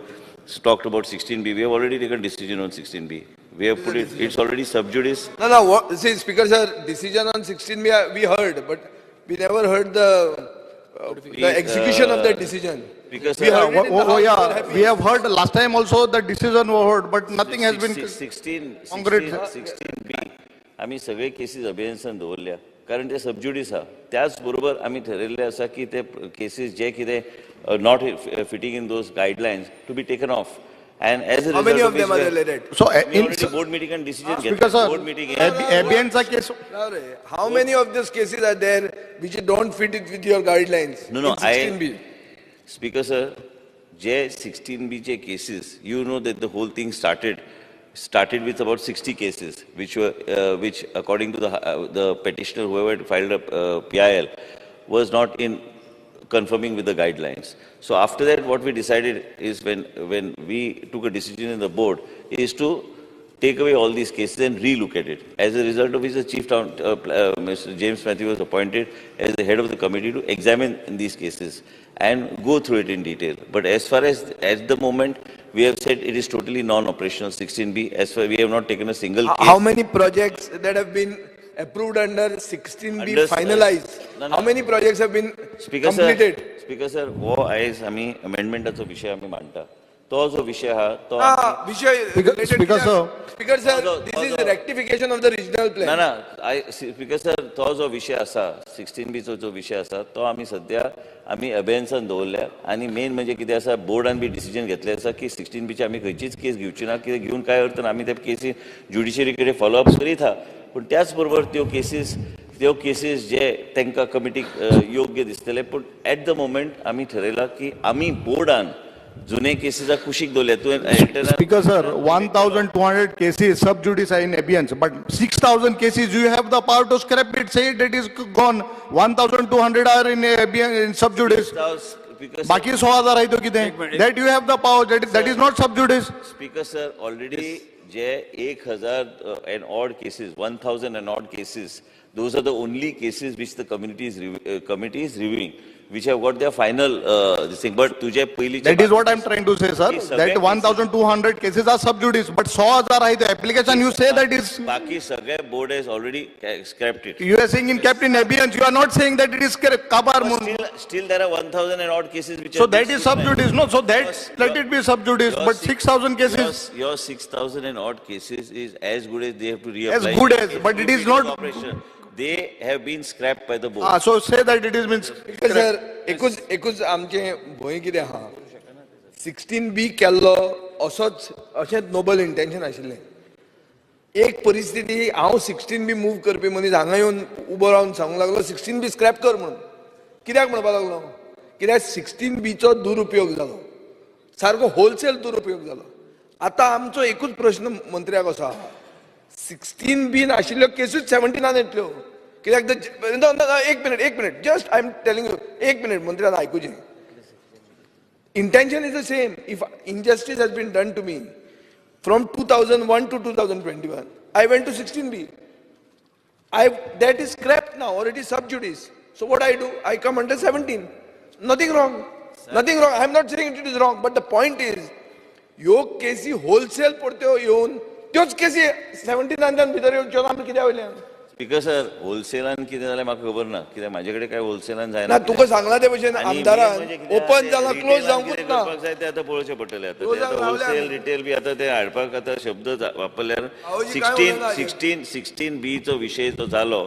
talked about 16B. We have already taken decision on 16B. We have put it, it's already sub judice. No, see, Speaker sir, decision on 16B we heard, but we never heard the execution of that decision. Because we have heard last time also the decision was heard, but nothing has been 16B. आम्ही सगळे cases अभियंसान दवरल्या, कारण ते सबज्युडिस आहा. त्याच बरोबर आम्ही ठरयल्ले आसा की ते केसीस जे कितें not fitting in those guidelines to be taken off. And as a how many of them are related? So in board meeting and decision board meeting. Case. How many of these cases are there which don't fit it with your guidelines? No, 16B. Speaker sir, J16B cases, you know that the whole thing started with about 60 cases, which according to the petitioner, whoever had filed a PIL, was not in confirming with the guidelines. So after that, what we decided is, when we took a decision in the board, is to take away all these cases and relook at it. As a result of which, the Chief Town, Mr. James Matthew, was appointed as the head of the committee to examine these cases and go through it in detail. But as far as at the moment, we have said it is totally non-operational 16B. As far we have not taken a single case. How many projects that have been approved under 16B finalized? How many projects have been completed? Speaker sir, wo ayes ami amendment acho vishay ami manta. To jo vishay ha to Speaker sir, this is a rectification of the regional plan. Speaker sir, to jo vishay asa 16B cho jo vishay asa to ami sadya आम्ही अभियंसान दवरल्या आणि main म्हणजे कितें आसा, बोर्डान बी decision घेतलें आसा की 16Bची आमी खंयचीच केस घेवची ना, कितें घेवन काय अर्थ ना. आमी त्या केसी ज्युडिशरी कडेन फॉलोअप करीत आहा. पूण त्याच बरोबर त्यो केसीस जे तांकां कमिटीक योग्य दिसतले, पूण एट द मोमेंट आमी ठरयलां की आमी बोर्डान जुने केसेस कुशीक दवरल्या तूं Speaker sir, 1,200 cases sub judice are in abeyance, but 6,000 cases you have the power to scrap it, say it is gone. 1,200 are in abeyance, in sub judice. Baki 6,000 आहे तो किती? That you have the power. That is not sub judice. Speaker sir, already जे 1,000 and odd cases, 1,000 and odd cases, those are the only cases which the committee is reviewing, which have got their final this thing. But तुझे पहिली that is what I am trying to say, sir. That 1,200 cases are sub judice, but 6,000 आहे the application. You say that is. बाकी सगळे board has already scrapped it. You are saying in kept in abeyance. You are not saying that it is kabar. Still there are 1,000 and odd cases which. So that is sub judice, no? So that let it be sub judice. But 6,000 cases. Your 6,000 and odd cases is as good as they have to reapply. As good as, but it is not. They have been scrapped by the board. So say that it is been. Sir एकूच आमचे भंय कितें आहा 16B केल्लो अशेंच Nobel intention आशिल्लें. एक परिस्थिती हांव 16B मूव करपी मनीस हांगा येवन उबो रावन सांगूंक लागलो 16B स्क्रॅप कर म्हणून. कित्याक म्हणपाक लागलो? कित्याक 16Bचो दुरुपयोग जालो, सारको होलसेल दुरुपयोग जालो. आतां आमचो एकूच प्रश्न मंत्र्याक असो आहा, 16B नाशिल्ल्यो केसूच 17 येतल्यो. कित्याक एक minute just I am telling you, एक मिनिट मंत्र्यान आयकुचें. Intention is the same. If injustice has been done to me from 2001 to 2021, I went to 16B. That is scrapped now, already sub judice. So what I do? I come under 17. Nothing wrong. Nothing wrong. I am not saying it is wrong. But the point is, ह्यो केसी wholesale परत्यो येवन त्योच केसी 17 भितर येवच्यो आमी कित्याक वयल्यान? Because sir, wholesale कितें जालें म्हाका खबर ना. कित्याक म्हाजे कडेन काय wholesale जायना. ना तुका सांगला ते भशेन आमदारान ओपन जाला क्लोज जावंकूच ना. जाय ते आतां पळोवचें पडटलें. आतां होलसेल रिटेल बी आतां ते हाडपाक आतां शब्द वापरल्यार 16B चो विशय जो जालो,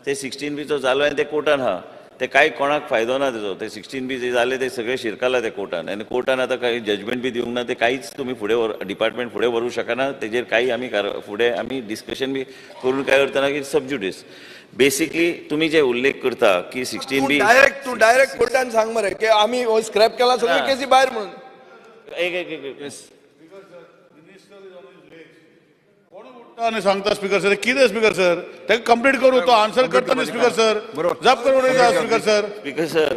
ते 16B चो जालो आनी ते कोर्टान आहा. ते कांय कोणाक फायदो ना तेजो. ते 16B जे जाले ते सगळे शिरकाला ते कोर्टान, आनी कोर्टान आतां काही जजमेंट बी दिवंक ना. ते कांयच तुमी फुडें डिपार्टमेंट फुडें व्हरूंक शकना. तेजेर काही आमी फुडें आमी डिस्कशन बी करून काय करतना की सबज्युडिस. बेसिकली तुम्ही जे उल्लेख करता की 16B डायरेक्ट कोर्टान सांग मरे की आमी स्क्रॅप केला सगळे केसी भायर म्हणून. आणि सांगता स्पीकर सर कितें स्पीकर सर ते कंप्लीट करू तो आन्सर करता न्ही स्पीकर सर जाप करू नका speaker sir. Speaker sir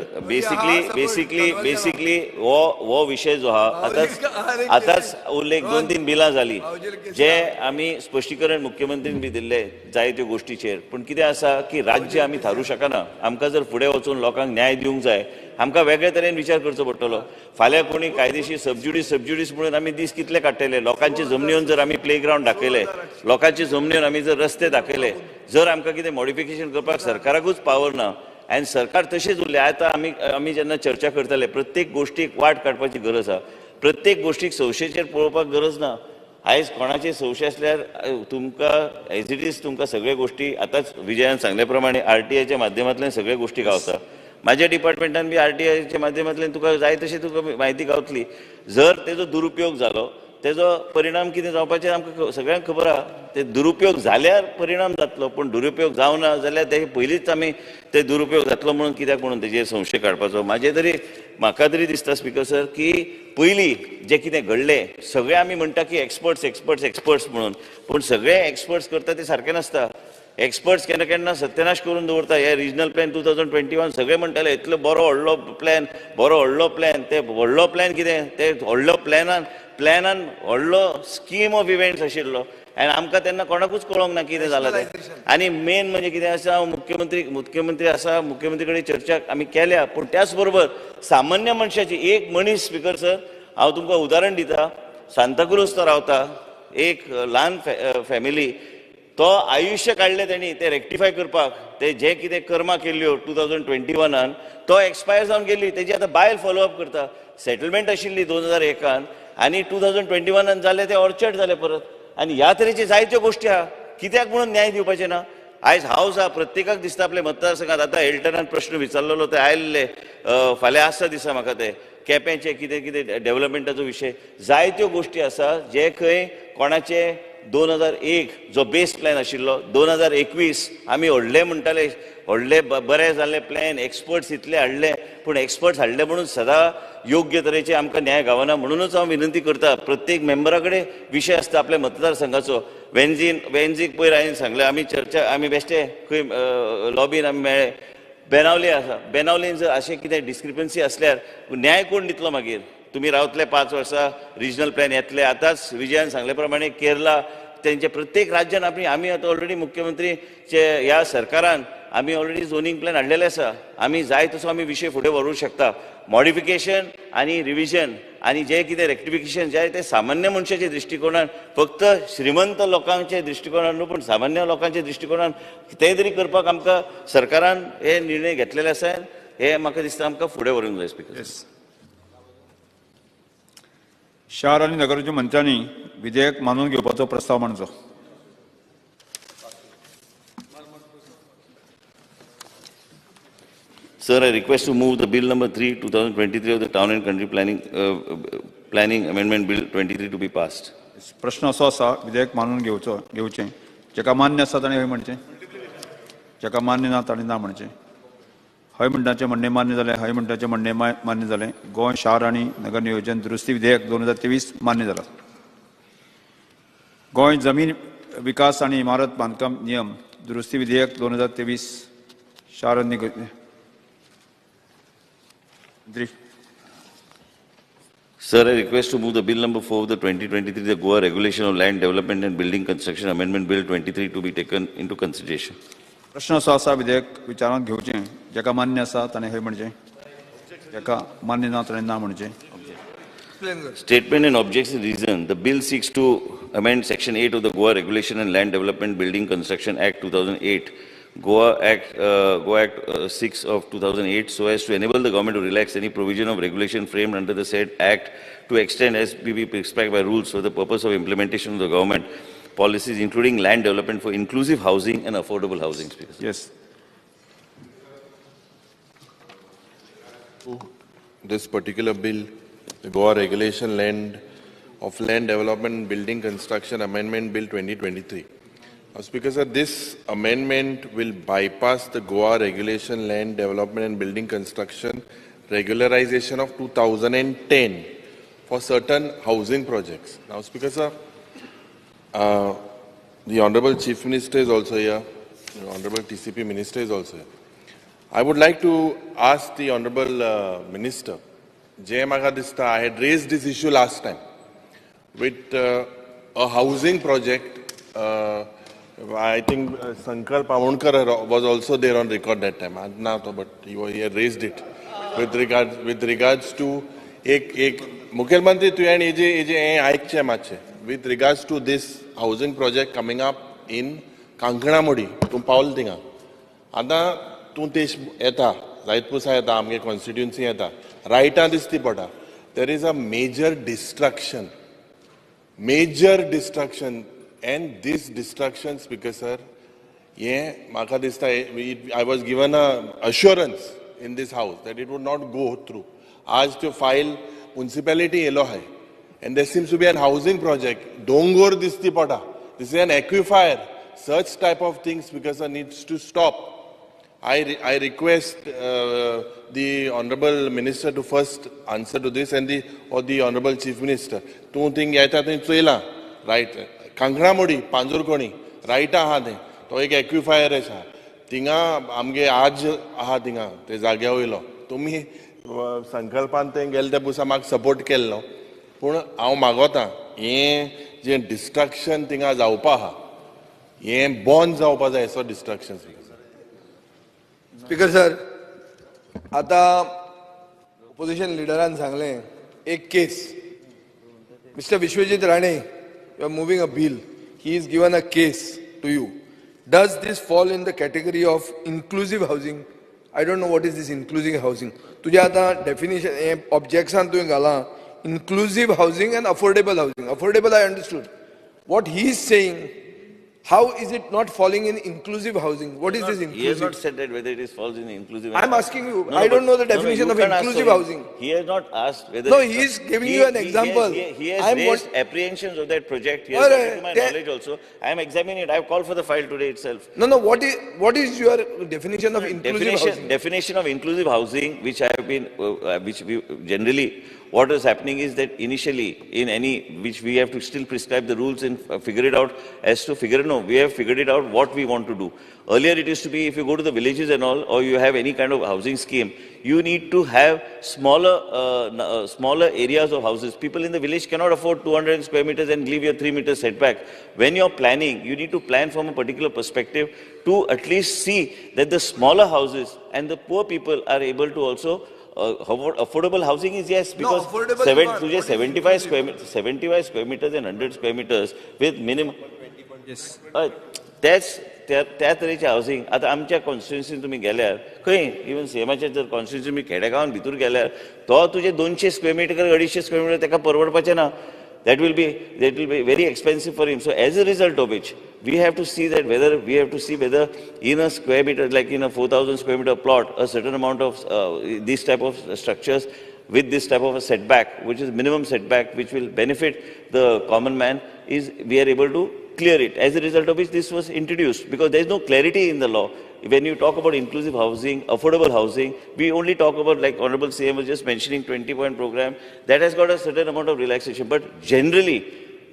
basically वो विषय जो आहा आताच उल्लेख 2-3 बिलां जाली जे आमी स्पश्टीकरण मुख्यमंत्रीन बी दिल्ले जायत्यो गोष्टीचेर. पूण कितें आसा की राज्य आमी थारू शकना. आमकां जर फुडें वचून लोकांक न्याय दिवंक जाय आमकां वेगळे तरेन विचार करचो पडटलो. फाल्यां कोणी कायदेशीर सबज्युडिस म्हणून आमी दीस कितले काडटले. लोकांचे जमनीवन जर आमी प्लेग्रावंड दाखयले, लोकांचे जमनीवन आमी जर रस्ते दाखयले, जर आमकां कितें मॉडिफिकेशन करपाक सरकाराकूच पावर ना आनी सरकार तशेंच उरले. आतां आमी जेन्ना चर्चा करतले प्रत्येक गोष्टीक वाट काडपाची गरज आहा. प्रत्येक गोष्टीक संशयचेर पळोवपाक गरज ना. आयज कोणाचे संशय असल्यार तुमकां एज इट इज तुमकां सगळे गोष्टी आतांच विजयान सांगल्या प्रमाणे RTIच्या माध्यमांतल्यान सगळे गोष्टी गावता. माझ्या डिपार्टमेंटान बी RTIच्या माध्यमांतल्यान तुका जाय तशी तुका म्हायती गावतली. जर तेजो दुरुपयोग जालो, तेजो परिणाम कितें जावपाचें आमकां सगळ्यांक खबर आहा. ते दुरुपयोग जाल्यार परिणाम जातलो, पूण दुरुपयोग जावना जाल्यार ते पयलींच आमी ते दुरुपयोग जातलो म्हणून कित्याक म्हणून तेजेर संशय काडपाचो. म्हाका तरी दिसता स्पीकर सर की पयलीं जें कितें घडलें सगळे आमी म्हणटा की एक्सपर्ट्स म्हणून, पूण सगळे एक्सपर्ट्स करता ते सारकें नासता. एक्सपर्ट्स केन्ना सत्यानाश करून दवरता. हे रिजनल प्लॅन 2021 सगळे म्हणटाले इतलो बरो व्हडलो प्लॅन ते व्हडलो प्लॅन कितें, ते व्हडलो प्लॅनान व्हडलो स्कीम ऑफ इव्हेंट्स आशिल्लो आनी आमकां तेन्ना कोणाकूच कळोंक ना कितें जालां तें. आनी मेन म्हणजे कितें आसा, मुख्यमंत्री आसा, मुख्यमंत्री कडेन चर्चा आमी केल्या. पूण त्याच बरोबर सामान्य मनशाची एक मनीस स्पीकर सर हांव तुमकां उदाहरण दिता. सांताक्रूज तो रावता, एक ल्हान फॅमिली, तो आयुश्य काडलें तेणी ते रेक्टिफाय करपाक. ते जे कितें कर्मां केल्ल्यो 2021 तो एक्सपायर जावन गेली. तेजी आतां बायल फॉलोअप करता. सेटलमेंट आशिल्ली 2001 आनी 2021 जालें ते ऑर्चर्ड जालें परत. आनी ह्या तरेच्यो जायत्यो गोश्टी आहा. कित्याक म्हणून न्याय दिवपाचें ना? आयज हावस आहा, प्रत्येकाक दिसता आपल्या मतदारसंघात. आतां हेल्टनान प्रश्न विचारलेलो ते आयल्ले फाल्यां आसता दिसा म्हाका ते केपेंचे कितें डेव्हलपमेंटाचो विशय. जायत्यो गोश्टी आसा जे खंय कोणाचे 2001 जो बेस प्लॅन आशिल्लो 2021 आमी व्हडले म्हणटाले व्हडले बरे जाल्ले प्लॅन एक्सपर्ट्स इतले हाडले पूण एक्सपर्ट्स हाडले म्हणून सदां योग्य तरेचे आमकां न्याय गावना म्हणूनच हांव विनंती करता प्रत्येक मेंबरा कडेन विशय आसता आपल्या मतदारसंघाचो वेंजीक पयर हांवें सांगलें आमी चर्चा आमी बेश्टे खंय लॉबीन आमी मेळ्ळे बेनावली आसा बेनावलीन जर अशें कितें डिस्क्रिपन्सी असल्यार न्याय कोण दितलो मागीर तुम्ही रावतले 5 वर्सां रिजनल प्लॅन येतले आतांच विजयान सांगले प्रमाणे केरला त्यांचे प्रत्येक राज्यान आमी आतां ऑलरेडी मुख्यमंत्रीचे ह्या सरकारान आमी ऑलरेडी झोनींग प्लॅन हाडलेले आसा आमी जाय तसो आमी विशय फुडें व्हरूंक शकता मॉडिफिकेशन आनी रिविजन आनी जे कितें रेक्टिफिकेशन जे ते सामान्य मनशाच्या दृश्टिकोनान फक्त श्रीमंत लोकांच्या दृश्टिकोनान न्हू पूण सामान्य लोकांच्या दृश्टिकोनान ते तरी करपाक आमकां सरकारान हे निर्णय घेतलेले आसा हे म्हाका दिसता आमकां फुडें व्हरूंक जाय स्पीकर शार आणि नगराच्या मंत्र्यांनी विधेयक मानून घेवपाचो प्रस्ताव मांडचो Sir, I request to move the Bill number 3, 2023 of the Town and Country Planning Amendment Bill 23 to be passed. प्रश्न असो आसा विधेयक मानून घेवचें जेका मान्य आसा ताणें हय म्हणचें जेका मान्य ना ताणें ना म्हणचें हय म्हणटाचें म्हणणें मान्य जालें हय म्हणटाचें म्हणणें मान्य जालें गोंय शार आनी नगर नियोजन दुरुस्ती विधेयक 2023 मान्य जालां गोंय जमीन विकास आनी इमारत बांदकाम नियम दुरुस्ती विधेयक 2023 शार आनी Sir, I request to move the Bill number 4 of the 2023, the Goa Regulation of Land Development and Building Construction Amendment Bill 23 to be taken into consideration. प्रश्न असो आसा विधेयक विचारांत घेवचें जेका मान्य आसा ताणें हय म्हणचें जेका मान्य ना ताणें ना म्हणचें Statement and objection reason. The bill seeks to amend Section 8 of the Goa Regulation and Land Development Building Construction Act 2008, Goa Act 6 of 2008, so as to enable the government to relax any provision of regulation framed under the said Act to extend as be prescribed by rules for the purpose of implementation of the government policies, including land development for inclusive housing and affordable housing. Yes. This particular bill, the Goa Regulation of Land Development and Building Construction Amendment Bill 2023. Now, Speaker Sir, this amendment will bypass the Goa Regulation Land Development and Building Construction regularization of 2010 for certain housing projects. Now, Speaker Sir, the Honorable Chief Minister is also here, the Honorable TCP Minister is also here. I would like to ask the Honorable Minister, Jay Magadista, I had raised this issue last time with a housing project. I think Sankar Pavunkar was also there on record that time, but he had raised it with regards to Mukhyamantri tuyan with regards to this housing project coming up in Kankanamudi, Paul Tinga. Ada Tuntesh Eta, Raitpusa Eta, Amge constituency Eta, Raita Disti Pota. There is a major destruction. And this destruction, Speaker Sir, I was given an assurance in this house that it would not go through. Aaj to file municipality yellow hai. And there seems to be an housing project. Dongor Disti Pota. This is an aquifer. Such type of things, Speaker Sir, needs to stop. I request the Honorable Minister to first answer to this and the Honorable Chief Minister. Two things right. Kankanamudi, Panjurkoni, right aha de. To ek aquifer hai. Tinga amge aaj aha tinga. Te jagya hoilo. Tumi sankalpante gelte pusa mag support kello. Pun ao magota. Ye je destruction tinga jaupa ha. Ye bonds jaupa ja eso destruction. Speaker Sir, आता opposition leaderan सांगले एक case. Mr. Vishwajit Rane, you are moving a bill. He is given a case to you. Does this fall in the category of inclusive housing? I don't know what is this inclusive housing. तुझे आता definition objection तुझे गाला inclusive housing and affordable housing. Affordable I understood. What he is saying, How is it not falling in inclusive housing? What is this inclusive? He has not said that whether it falls in inclusive. I'm asking you. I don't know the definition of inclusive housing. He has not asked whether. No, he is giving you an example. He has raised apprehensions of that project. He has brought to my knowledge also. I am examining it. I have called for the file today itself. No. What is your definition of inclusive housing? Definition of inclusive housing, which I have been, which we generally. What is happening is that initially, in any, which we have to still prescribe the rules and figure it out we have figured it out what we want to do. Earlier it used to be, if you go to the villages and all, or you have any kind of housing scheme, you need to have smaller areas of houses. People in the village cannot afford 200 square meters and leave your 3 meters setback. When you're planning, you need to plan from a particular perspective to at least see that the smaller houses and the poor people are able to also affordable housing is yes, because 75 square meters and 100 square meters with minimum. Yes. That's त्या तरेचे housing आतां आमच्या कॉन्स्टिट्युन्सीन तुमी गेल्यार खंय even सीएमाच्या जर constituency तुमी खेडेगांवांत भितर गेल्यार तो तुजे 200 स्क्वेअर मिटर 250 स्क्वेअर मिटर ताका परवडपाचें ना. That will be very expensive for him. So as a result of which, we have to see whether in a square meter, like in a 4,000 square meter plot, a certain amount of these type of structures with this type of a setback, which is minimum setback, which will benefit the common man, we are able to clear it. As a result of which this was introduced, because there is no clarity in the law. When you talk about inclusive housing, affordable housing, we only talk about, like Honorable CM was just mentioning, 20-point program, that has got a certain amount of relaxation. But generally,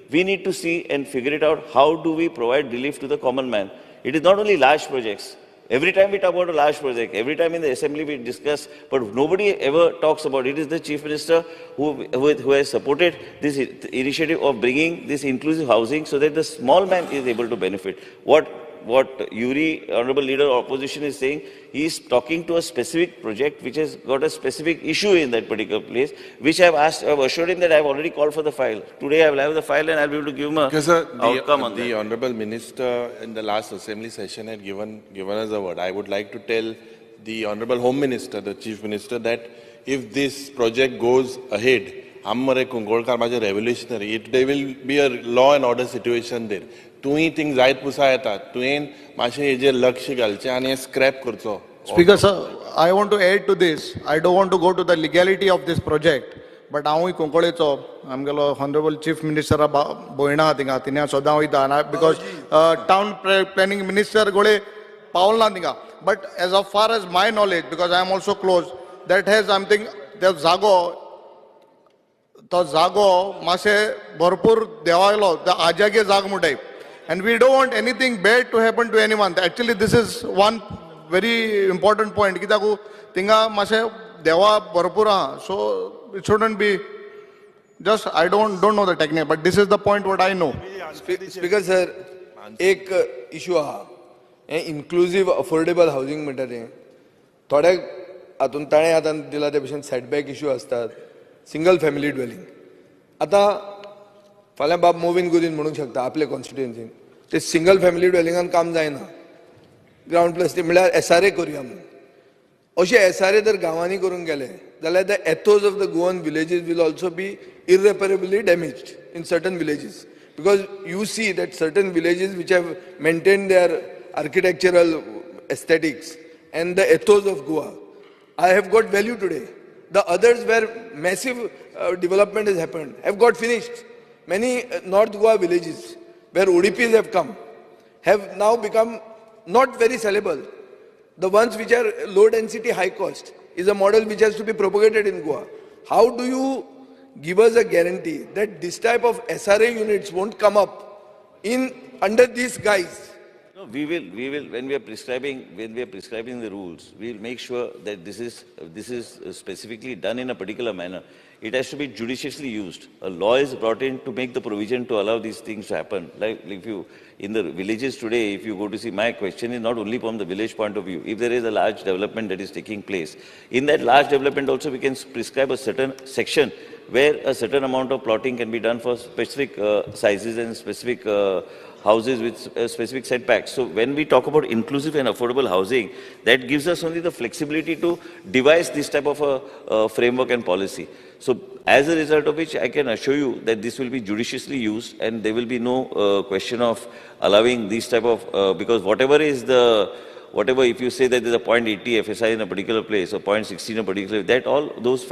we need to see and figure it out, how do we provide relief to the common man? It is not only large projects. Every time we talk about a large project, every time in the assembly we discuss, but nobody ever talks about it. It is the Chief Minister who has supported this initiative of bringing this inclusive housing so that the small man is able to benefit. What Yuri, Honorable Leader of Opposition, is saying, he is talking to a specific project which has got a specific issue in that particular place, which I have assured him that I have already called for the file. Today I will have the file and I will be able to give him an outcome on that. The Honorable Minister in the last Assembly session had given us a word. I would like to tell the Honorable Home Minister, the Chief Minister, that if this project goes ahead, revolutionary, there will be a law and order situation there. तुही thing जायत पुसा येतात तुवें मातशें हेजेर लक्ष घालचें आनी हें स्क्रॅप करचो. Speaker sir, I want to add to this. I don't want to go to the legality of this project, but हांवूय कोंकळेचो आमगेलो Honorable Chief Minister भयणा थिंगा तिने सदां वयता because town planning minister गोळे पावलना थिंगा. But as far as my knowledge, because I am also close, that has something that तो जागो मातशें भरपूर देवायलो त्या आजागे जाग म्हणटाय. And we don't want anything bad to happen to anyone. Actually, this is one very important point. Kitaku tinga mashe dewa bharpura. So it shouldn't be just, I don't know the technique, but this is the point what I know. Speaker sir, एक issue हा. Inclusive affordable housing म्हणटा तें. थोड्या हातून ताणें आतां दिला ते भशेन setback issue असतात. Single family dwelling. आतां फाल्यां बाब मोविन गुरीन म्हणूंक शकता आपल्या कॉन्स्टिट्युएन्सीन ते सिंगल फॅमिली ड्वेलिंगान काम जायना. ग्राउंड प्लस ते म्हळ्यार SRA करुया म्हणून. अशें SRA जर गांवांनी करूंक गेले जाल्यार the ethos of the Goan villages will also be irreparably damaged in certain villages, because you see that certain villages which have maintained their architectural aesthetics and the ethos of Goa, I have got value today. The others where massive development has happened have got finished. Many North Goa villages where ODPs have come have now become not very sellable. The ones which are low density, high cost is a model which has to be propagated in Goa. How do you give us a guarantee that this type of SRA units won't come up under these guise? No, we will, when we are prescribing the rules, we will make sure that this is specifically done in a particular manner. It has to be judiciously used. A law is brought in to make the provision to allow these things to happen. Like if you, in the villages today, if you go to see, my question is not only from the village point of view. If there is a large development that is taking place, in that large development also we can prescribe a certain section where a certain amount of plotting can be done for specific sizes and specific houses with specific setbacks. So when we talk about inclusive and affordable housing, that gives us only the flexibility to devise this type of a framework and policy. So as a result of which, I can assure you that this will be judiciously used, and there will be no question of allowing these type of, because whatever if you say that there's a 0.80 FSI in a particular place or 0.16 in a particular place, that all those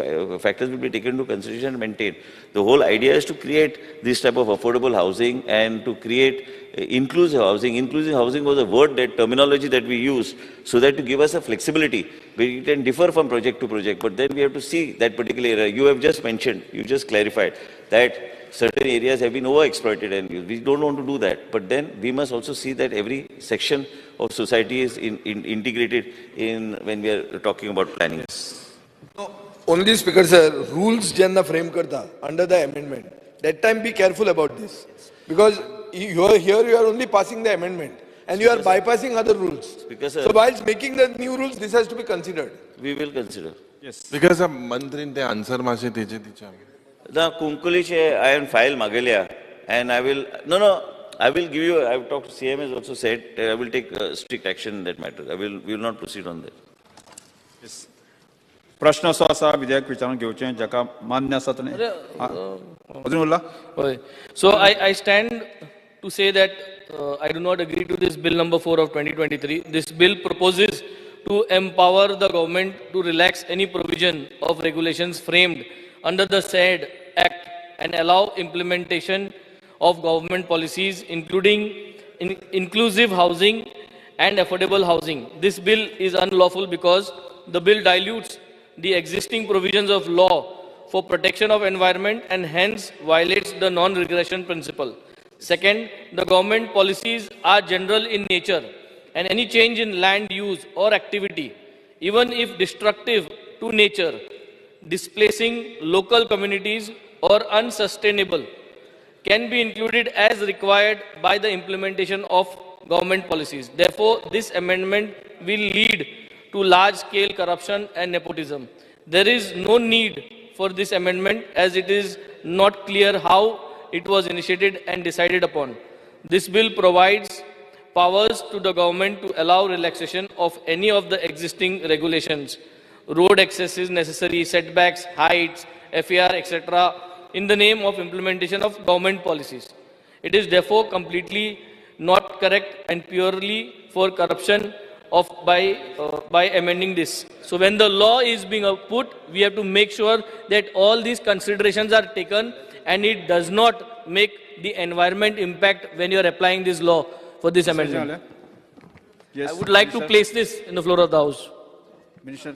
factors will be taken into consideration and maintained. The whole idea is to create this type of affordable housing and to create inclusive housing. Inclusive housing was a word, that terminology that we use, so that to give us a flexibility. We can differ from project to project, but then we have to see that particular area. You have just mentioned, you just clarified that certain areas have been overexploited and used. We don't want to do that. But then we must also see that every section of society is integrated in when we are talking about planning. No, only Speaker sir, rules jenna frame karta under the amendment. That time be careful about this. Because you are only passing the amendment and you are bypassing other rules. So whilst making the new rules, this has to be considered. We will consider. Yes. Because a mantrin te answer maase teje ticha. The Kunkuliche, I am file Magalia, and I will, I will give you, I have talked to CM has also said, I will take strict action in that matter. We will not proceed on that. Yes. प्रश्न असो आसा विधेयक विचारून घेवचें जाका मान्य आसा ताणें अजून उरला So I stand to say that I do not agree to this bill number 4 of 2023. This bill proposes to empower the government to relax any provision of regulations framed under the said Act and allow implementation of government policies including inclusive housing and affordable housing. This bill is unlawful because the bill dilutes the existing provisions of law for protection of environment and hence violates the non-regression principle. Second, the government policies are general in nature and any change in land use or activity, even if destructive to nature, displacing local communities or unsustainable, can be included as required by the implementation of government policies. Therefore, this amendment will lead to large-scale corruption and nepotism. There is no need for this amendment as it is not clear how it was initiated and decided upon. This bill provides powers to the government to allow relaxation of any of the existing regulations, road access necessary, setbacks, heights, FAR, etc., in the name of implementation of government policies. It is therefore completely not correct and purely for corruption by amending this. So when the law is being put, we have to make sure that all these considerations are taken and it does not make the environment impact when you are applying this law for this amendment. Yes, I would like to place this in the floor of the House. Minister.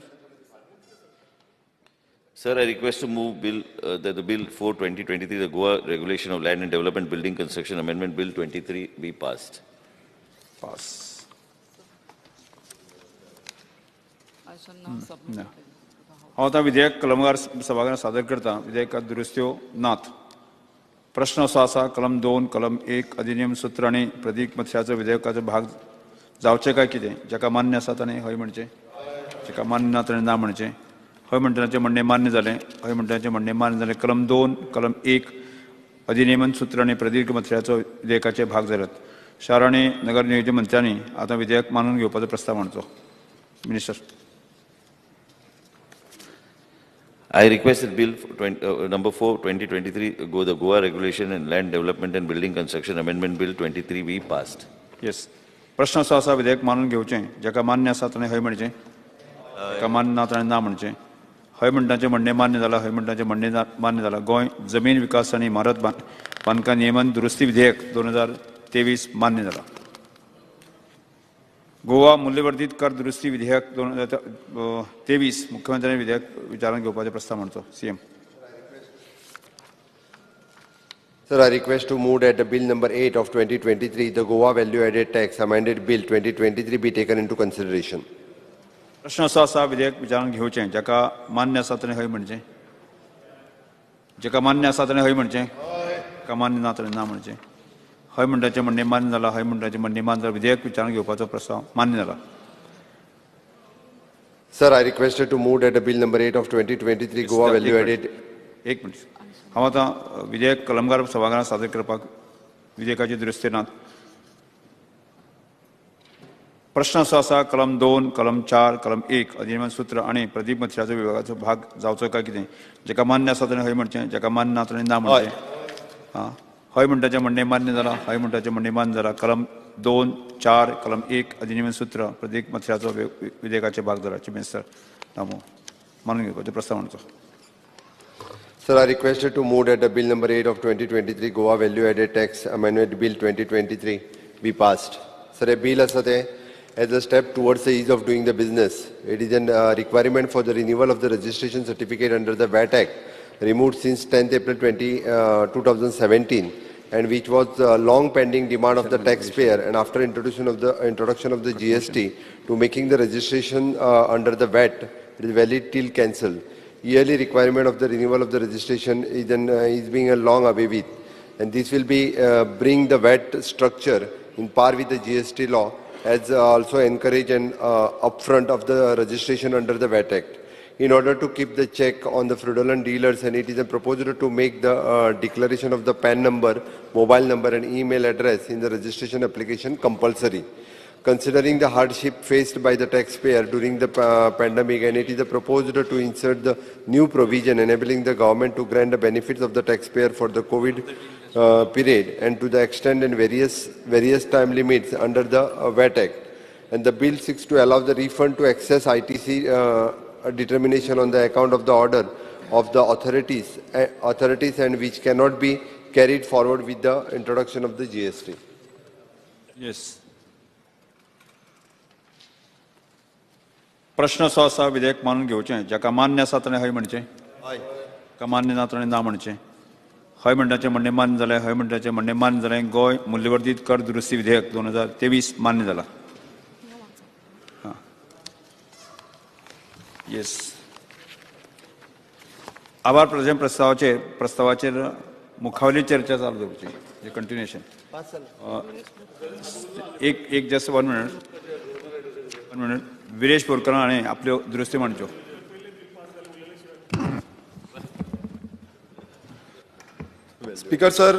Sir, I request to move that the Bill 4/2023, the Goa Regulation of Land and Development Building Construction Amendment Bill 23 be passed. Pass. हांव आतां विधेयक कलमगार सभाघरांत सादर करता. विधेयकांत दुरुस्त्यो नात. प्रश्न असो आसा कलम 2, कलम 1 अधिनियम सूत्र आनी प्रतीक मत्स्याचो विधेयकाचो भाग जावचें काय कितें? जाका मान्य आसा ताणें हय म्हणचें, जाका मान्य ना ताणें ना म्हणचें. हय म्हणटनाचें म्हणणें मान्य जालें, हय म्हणटनाचें म्हणणें मान्य जालें. कलम 2, कलम 1 अधिनियम सूत्र आनी प्रतीक मत्स्याचो विधेयकाचे भाग जाल्यात. शार आनी नगर नियोजन मंत्र्यांनी आतां विधेयक मानून घेवपाचो प्रस्ताव मांडचो. Minister. I request that Bill number 4/2023, the Goa Regulation and Land Development and Building Construction Amendment Bill 23 be passed. Yes. प्रश्न असो आसा विधेयक मानून घेवचें, जाका मान्य आसा ताणें हय म्हणचें, जाका मान्य ना ताणें ना म्हणचें. हय म्हणटाचें म्हणणें मान्य जालां, हय म्हणटाचें म्हणणें मान्य जालां. गोंय जमीन विकास आनी इमारत बांदकाम नियमन दुरुस्ती विधेयक 2023 मान्य जालां. गोवा मूल्यवर्धित कर दुरुस्ती विधेयक 2023 मुख्यमंत्र्यांनी विधेयक विचारांत घेवपाचो प्रस्ताव मांडचो. CM. Sir, I request to move that the Bill number 8 of 2023, the Goa Value Added Tax Amended Bill 2023 be taken into consideration. प्रश्न असो आसा विधेयक विचारांत घेवचें, जाका मान्य आसा ताणें हय म्हणचें, जाका मान्य आसा ताणें हय म्हणचें, जाका मान्य ना ताणें ना म्हणचें. हय म्हणटाचें म्हणणें मान्य जालां, हय म्हणटाचें म्हणणें मान्य जालां. विधेयक विचारांत घेवपाचो प्रस्ताव मान्य जाला. Sir, I requested to move that the Bill number 8 of 2023, Goa Value Added. एक मिनिट हांव आतां विधेयक कलमकार सभाघरांत सादर करपाक विधेयकाचे दुरुस्तेनात प्रश्न असो आसा कलम 2, कलम 4, कलम 1 अधिनियम सूत्र आणि प्रदीप मथराचो विभागाचो भाग जावचो काय कितें जेका मान्य आसा ताणें हय म्हणचें जेका मान्य ना ताणें ना म्हणचें हां हय म्हणटाचें म्हणणें मान्य जालां हय म्हणटाचें म्हणणें मान्य जालां कलम 2, 4, कलम 1 अधिनियम सूत्र प्रदीप मथराचो विधेयकाचे भाग जाला चीफ मिनिस्टर नामो मानून घेवपाचो प्रस्तावनेचो Sir, I requested to move that the bill number 8 of 2023 Goa Value Added Tax Amendment Bill 2023 be passed. Sir, a bill as a step towards the ease of doing the business. It is a requirement for the renewal of the registration certificate under the VAT Act, removed since 10th April 2017, and which was a long pending demand of the taxpayer, and after introduction of the GST to making the registration under the VAT, it is valid till cancelled. Yearly requirement of the renewal of the registration is being a long away with, and this will be bring the VAT structure in par with the GST law, as also encourage an upfront of the registration under the VAT Act. In order to keep the check on the fraudulent dealers, and it is a proposal to make the declaration of the PAN number, mobile number and email address in the registration application compulsory. Considering the hardship faced by the taxpayer during the pandemic, and it is a proposal to insert the new provision enabling the government to grant the benefits of the taxpayer for the COVID period, and to the extent and various time limits under the VAT Act. And the bill seeks to allow the refund to excess ITC determination on the account of the order of the authorities and which cannot be carried forward with the introduction of the GST. Yes. प्रश्न असो आसा विधेयक मानून घेवचें जाका मान्य आसा ताणें हय म्हणचें का मान्य ना ताणें ना म्हणचें हय म्हणटाचें म्हणणें मान्य जालें हय म्हणटाचें म्हणणें मान्य जालें गोंय मूल्यवर्धित कर दुरुस्ती विधेयक 2023 मान्य जाला येस आभार प्रस्तावाचेर मुखावली चर्चा चालू दवरची कंटिन्युएशन एक just one minute Viresh Borkar हाणें आपल्यो दुरुस्ती मांडच्यो Speaker sir,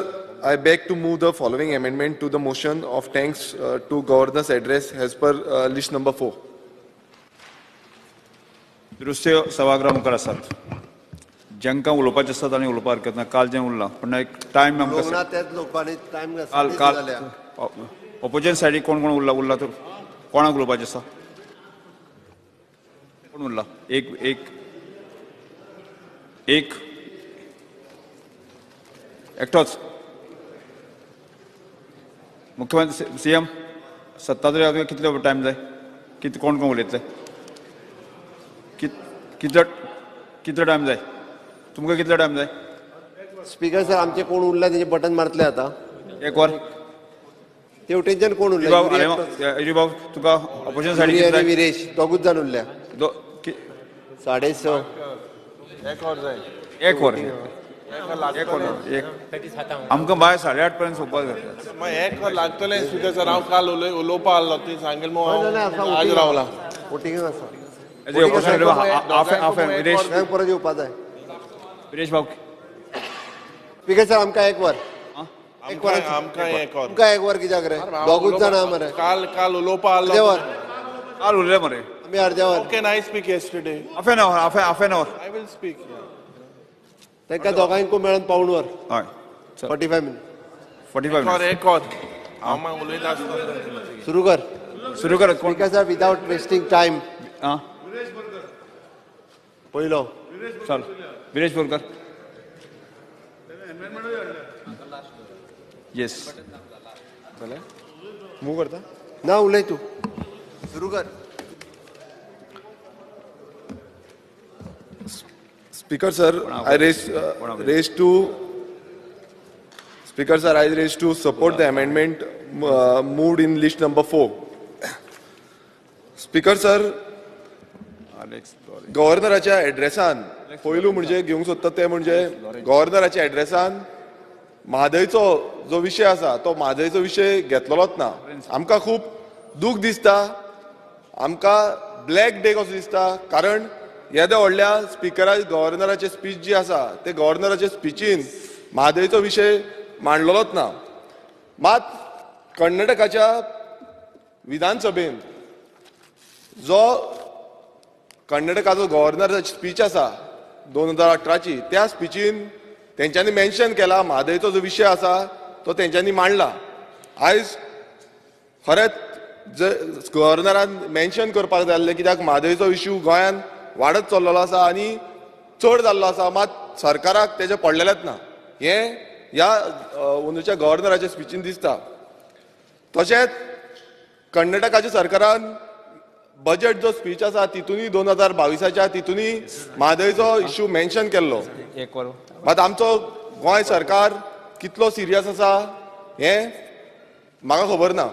I beg to move the following amendment to the motion of thanks to Governor's address as per list number 4. दुरुस्त्यो सभागृहा मुखार आसात जांकां उलोवपाचें आसा तांणी उलोवपाक हरकत ना काल जें उरलां पण एक टायम आमकां काल ऑपोजिशन सायडीक कोण कोण उरला तर कोणाक उलोवपाचें आसा कोण उरला एक एकटोच मुख्यमंत्री सीएम सत्ताधारी कितलो टायम जाय कोण कोण उलयतले कितलो टायम जाय तुमकां कितलो टायम जाय स्पीकर सर आमचे कोण उरला तेजे बटन मारतले आता एक वर तेवटेंच्यान कोण उरला तुका ऑपोजिशन सायडीक विरेश दोगूच जाण उरल्या 6:30 एक वर आमकां बाय 8:30 पर्यंत सोंपपाक जाता एक वर लागतलें स्पीकर सर हांव काल उलोवपा आसलो ती सांगेल मग आज रावला वोटिंग आसा परत येवपा जाय विरेश भाऊ स्पीकर सर आमकां एक वर आमकां एक वर कित्याक रे दोगूच जाणा मरे काल उलोवपा आसलो काल उरले मरे आमी अर्द्या वर Can I speak yesterday? Half an hour I will speak. तांकां दोगांयकूय मेळून पावण वर हय 45 मिनिट 45 मिनिट एक वर हांव उलयता आसतना सुरू कर speaker sir without wasting time पयलो चल विरेश बोरकर येस मूव करता ना उलय तू सुरू कर Speaker sir, I raised to support the amendment moved in list number 4. Speaker sir, गव्हर्नराच्या एड्रेसान पयलू म्हणजे घेवंक सोदता ते म्हणजे गव्हर्नराच्या एड्रेसान म्हादयचो जो विशय आसा तो म्हादयचो विशय घेतलोच ना आमकां खूब दूख दिसता आमकां ब्लॅक डे कसो दिसता कारण येद्या व्हडल्या गव्हर्नराचे स्पीच जी आसा ते गव्हर्नराचे स्पीचीन म्हादयचो विशय मांडलोच ना. मात कर्नाटकाच्या विधानसभेन जो कर्नाटकाचो गव्हर्नराची स्पीच आसा 2018ची, त्या स्पीचीन तेंच्यांनी मेन्शन केला म्हादयचो जो विशय आसा तो तेंच्यांनी मांडला. आयज खरेंच गव्हर्नरान मेन्शन करपाक जाय आसलें, कित्याक म्हादयचो इश्यू गोंयांत वाडत चल्लेलो आसा आनी चड जाल्लो आसा, मात सरकाराक तेजे पडलेलेच ना. हें ह्या अंदूच्या गव्हर्नराच्या स्पीचीन दिसता. तशेंच कर्नाटकाच्या सरकारान बजेट जो स्पीच आसा तितूनय 2022च्या तितूनय म्हादयचो इश्यू मेन्शन केल्लो. मात आमचो गोंय सरकार कितलो सिरियस आसा हें म्हाका खबर ना.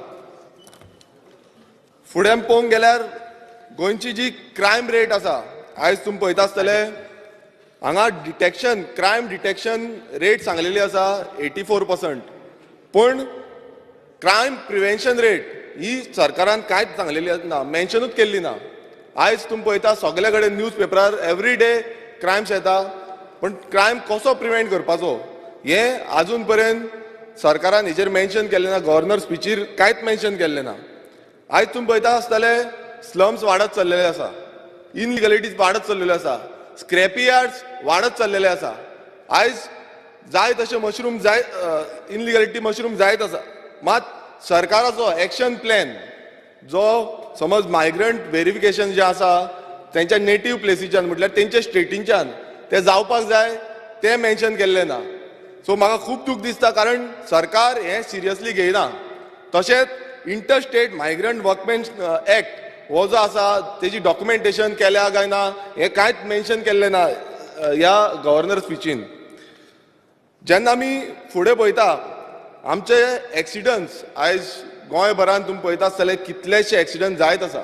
फुडें पळोवंक गेल्यार गोंयची जी क्रायम रेट आसा, आयज तुमी पळयता आसतले हांगा क्रायम डिटेक्शन रेट सांगलेली आसा 84%, पूण क्रायम प्रिव्हेन्शन रेट ही सरकारान कांयच सांगलेली ना, मेन्शनूच केल्ली ना. आयज तुमी पळयता सगळे कडेन न्यूज पेपरार एवरी डे क्रायम्स येता, पण क्रायम कसो प्रिव्हेंट करपाचो हें आजून पर्यंत सरकारान हेजेर मेन्शन केल्लें ना. गव्हर्नर स्पीचीर कांयच मेन्शन केल्लें ना. आयज तुमी पळयता आसतले स्लम्स वाडत चल्लेले आसा, इनलिगलिटीज वाडत चल्लेले आसा, स्क्रॅपी यार्ड्स वाडत चल्लेले आसा. आयज जाय तशे मशरूम इनलिगलिटी मशरूम जायत आसा, मात सरकाराचो एक्शन प्लॅन जो समज मायग्रंट व्हेरिफिकेशन जें आसा तेंच्या नेटीव प्लेसीच्यान म्हटल्यार तेंच्या स्टेटींच्यान तें जावपाक जाय तें मेन्शन केल्लें ना. सो म्हाका खूब दूख दिसता, कारण सरकार हें सिरियसली घेयना. तशेंच इंटरस्टेट मायग्रंट वर्कमॅन एक्ट हो जो आसा तेजी डॉक्युमेंटेशन केल्या काय ना हें कांयच मेन्शन केल्लें ना ह्या गव्हर्नर स्पीचीन. जेन्ना आमी फुडें पळयता आमचे एक्सिडंट्स, आयज गोंयभरान तुमी पळयता आसतले कितलेशे एक्सिडंट जायत आसा,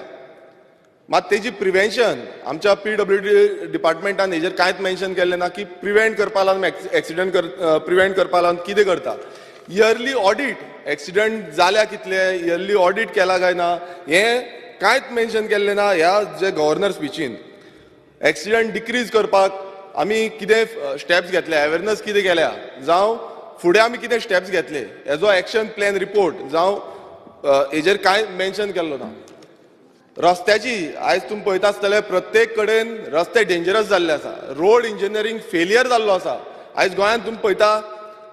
मात तेजी प्रिव्हेन्शन आमच्या PWD डिपार्टमेंटान हेजेर कांयच मेन्शन केल्लें ना की प्रिव्हेंट करपा लागून एक्सिडंट प्रिव्हेंट करपा लागून कितें करता. इयरली ऑडिट एक्सिडंट जाल्या कितले, इयरली ऑडिट केला काय ना हें कांयच मेन्शन केल्लें ना ह्या जे गव्हर्नर स्पीचीन. एक्सिडंट डिक्रीज करपाक आमी कितें स्टेप्स घेतले, अवेरनस कितें केल्या, जावं फुडें आमी कितें स्टेप्स घेतले हेजो एक्शन प्लॅन रिपोर्ट जावं हेजेर कांय मेन्शन केल्लो ना. रस्त्याची आयज तुमी पळयता आसतले प्रत्येक कडेन रस्ते डेंजरस जाल्ले आसा, रोड इंजिनियरींग फेलियर जाल्लो आसा. आयज गोंयांत तुमी पळयता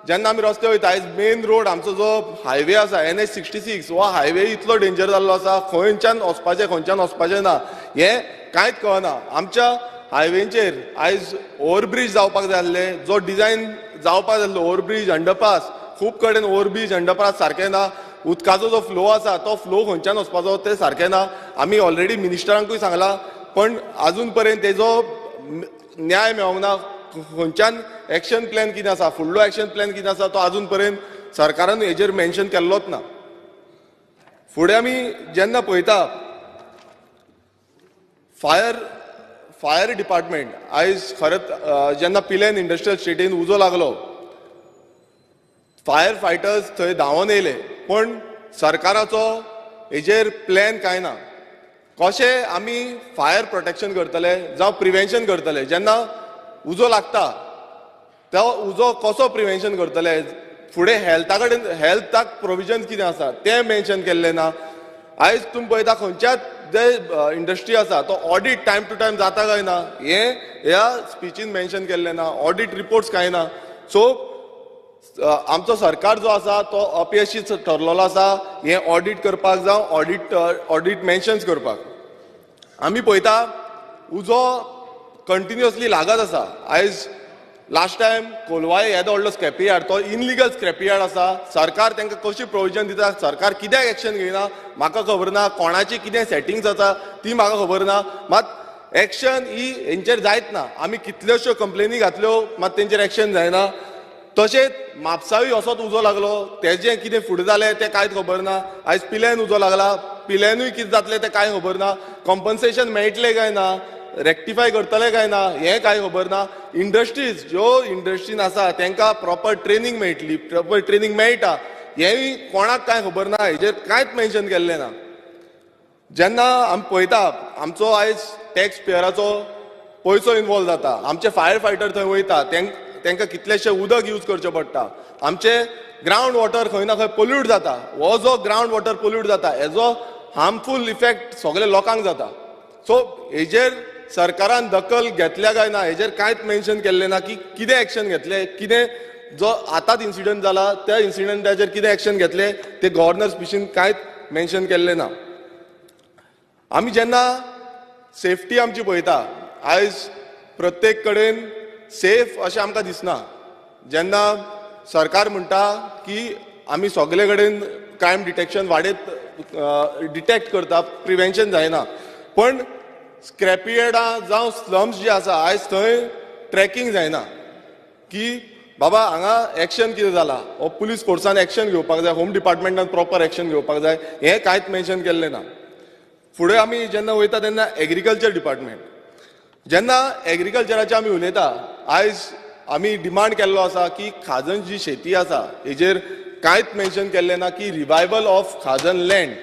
जेन्ना आमी रस्ते वयता, आयज मेन रोड आमचो जो हायवे आसा NH66 हो हायवे इतलो डेंजर जाल्लो आसा, खंयच्यान वचपाचें ना हें कांयच कळना. आमच्या हायवेचेर आयज ओव्हरब्रीज जावपाक जाय आसले, जो डिझायन जावपाक जाय आसलो ओव्हरब्रीज अंडरपास, खूब कडेन ओव्हरब्रीज अंडरपास सारके ना. उदकाचो जो फ्लो आसा तो फ्लो खंयच्यान वचपाचो ते सारकें ना. आमी ऑलरेडी मिनिस्टरांकूय सांगला, पण आजून पर्यंत तेजो न्याय मेळोंक ना. खंयच्यान एक्शन प्लॅन कितें आसा, फुडलो एक्शन प्लॅन कितें आसा तो आजून पर्यंत सरकारान हेजेर मेन्शन केल्लोच ना. फुडें आमी जेन्ना पळयता फायर डिपार्टमेंट, आयज खरेंच जेन्ना पिलेन इंडस्ट्रियल स्टेटीन उजो लागलो फायर फायटर्स थंय धांवून येयले, पण सरकाराचो हेजेर प्लॅन कांय ना. कशें आमी फायर प्रोटेक्शन करतले जावं प्रिव्हेन्शन करतले, जेन्ना उजो लागता तो उजो कसो प्रिव्हेन्शन करतले, फुडें हेल्थाक प्रोविजन कितें आसा तें मेन्शन केल्लें ना. आयज तुमी पळयता खंयच्याच जे इंडस्ट्री आसा तो ऑडिट टायम टू टायम जाता काय ना हें ह्या स्पीचीन मेन्शन केल्लें ना. ऑडिट रिपोर्ट्स कांय ना. सो आमचो सरकार जो आसा तो अपयशी ठरलेलो आसा हें ऑडिट करपाक जावं ऑडिट मेन्शन्स करपाक. आमी पळयता उजो कंटिन्युअसली लागत आसा. आयज लास्ट टायम कोलवाळे येदो व्हडलो स्क्रॅपी यार्ड तो इनलिगल स्क्रॅपी यार्ड आसा. सरकार तांकां कशी प्रोविजन दिता, सरकार कित्याक एक्शन घेयना म्हाका खबर ना. कोणाची कितें सेटिंग्स आसा ती म्हाका खबर ना, मात एक्शन ही हेंचेर जायत ना. आमी कितल्योश्यो कंप्लेनी घातल्यो मात तेंचेर एक्शन जायना. तशेंच म्हापसाय असोच उजो लागलो, तेजें कितें फुडें जालें तें कांयच खबर ना. आयज पिल्यान उजो लागला, पिल्यानूय कितें जातलें तें कांय खबर ना. कॉम्पन्सेशन मेळटलें काय ना, रेक्टिफाय करतले काय ना हें कांय खबर ना. ज्यो इंडस्ट्रीन आसा तांकां प्रॉपर ट्रेनींग मेळटली, प्रॉपर ट्रेनींग मेळटा हेंय कोणाक कांय खबर ना. हेजेर कांयच मेन्शन केल्लें ना. जेन्ना आमी पळयता आमचो आयज टॅक्स पेयराचो पयसो इन्वॉल्व जाता, आमचे फायर फायटर थंय वयता, तांकां कितलेशे उदक यूज करचें पडटा, आमचे ग्रावंड वॉटर खंय ना खंय पोल्यूट जाता. हो जो ग्रावंड वॉटर पोल्यूट जाता हेजो हार्मफूल इफेक्ट सगळे लोकांक जाता. सो हेजेर सरकारान दखल घेतल्या काय ना हेजेर कांयच मेन्शन केल्लें ना की कितें एक्शन घेतलें, कितें जो आतांच इन्सिडंट जाला त्या इन्सिडंटाचेर कितें एक्शन घेतलें तें गव्हर्नर स्पिचीन कांयच मेन्शन केल्लें ना. आमी जेन्ना सेफ्टी आमची पळयता आयज प्रत्येक कडेन सेफ अशें आमकां दिसना. जेन्ना सरकार म्हणटा की आमी सगळे कडेन क्रायम डिटेक्शन डिटेक्ट करता, प्रिव्हेन्शन जायना, पण स्क्रॅपयार्डां जावं स्लम्स जे आसा आयज थंय ट्रॅकिंग जायना की बाबा हांगा एक्शन कितें जाला, हो पुलीस फोर्सान एक्शन घेवपाक जाय, होम डिपार्टमेंटान प्रॉपर एक्शन घेवपाक जाय, हें कांयच मेन्शन केल्लें ना. फुडें आमी जेन्ना वयता तेन्ना एग्रीकल्चर डिपार्टमेंट, जेन्ना एग्रीकल्चराचें आमी उलयता आयज आमी डिमांड केल्लो आसा की खाजन जी शेती आसा हेजेर कांयच मेन्शन केल्लें ना की रिवायवल ऑफ खाजन लँड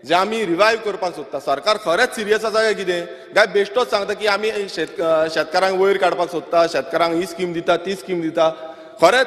जे आमी रिवायव करपाक सोदता. सरकार खरेंच सिरियस आसा काय कितें, काय बेश्टोच सांगता की आमी शेतकारांक वयर काडपाक सोदता, शेतकारांक ही स्कीम दिता ती स्कीम दिता. खरेंच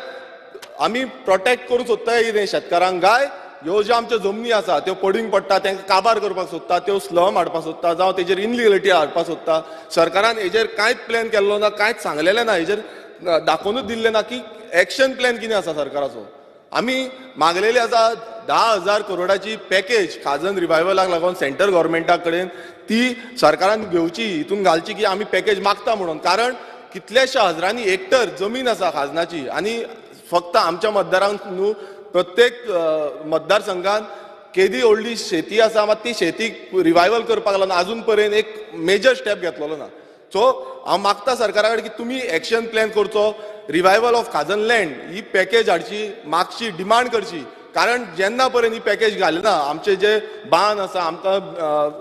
आमी प्रोटेक्ट करूंक सोदता काय कितें शेतकारांक, काय ह्यो ज्यो आमच्यो जमनी आसा त्यो पडींग पडटा तांकां काबार करपाक सोदता, त्यो स्लम हाडपाक सोदता, जावं तेजेर इनलिगलिटी हाडपाक सोदता. सरकारान हेजेर कांयच प्लॅन केल्लो ना, कांयच सांगलेलें ना, हेजेर दाखोवनूच दिल्लें ना की एक्शन प्लॅन कितें आसा सरकाराचो. आमी मागलेली आसा 10,000 करोडाची पॅकेज खाजन रिवायवलाक लागून सेंट्रल गव्हर्मेंटा कडेन, ती सरकारान घेवची, हितून घालची की आमी पॅकेज मागता म्हणून. कारण कितलेशा हजारांनी हेक्टर जमीन आसा खाजनाची आनी फक्त आमच्या मतदारांक न्हू प्रत्येक मतदारसंघात केदी व्हडली शेती आसा, मात ती शेतीक रिवायवल करपाक लागून आजून पर्यंत एक मेजर स्टेप घेतलेलो ना. सो हांव मागता सरकारा कडेन की तुमी एक्शन प्लॅन करचो, रिवायवल ऑफ खाजन लँड ही पॅकेज हाडची, मागची, डिमांड करची. कारण जेन्ना पर्यंत ही पॅकेज घालिना आमचे जे बांद आसा, आमकां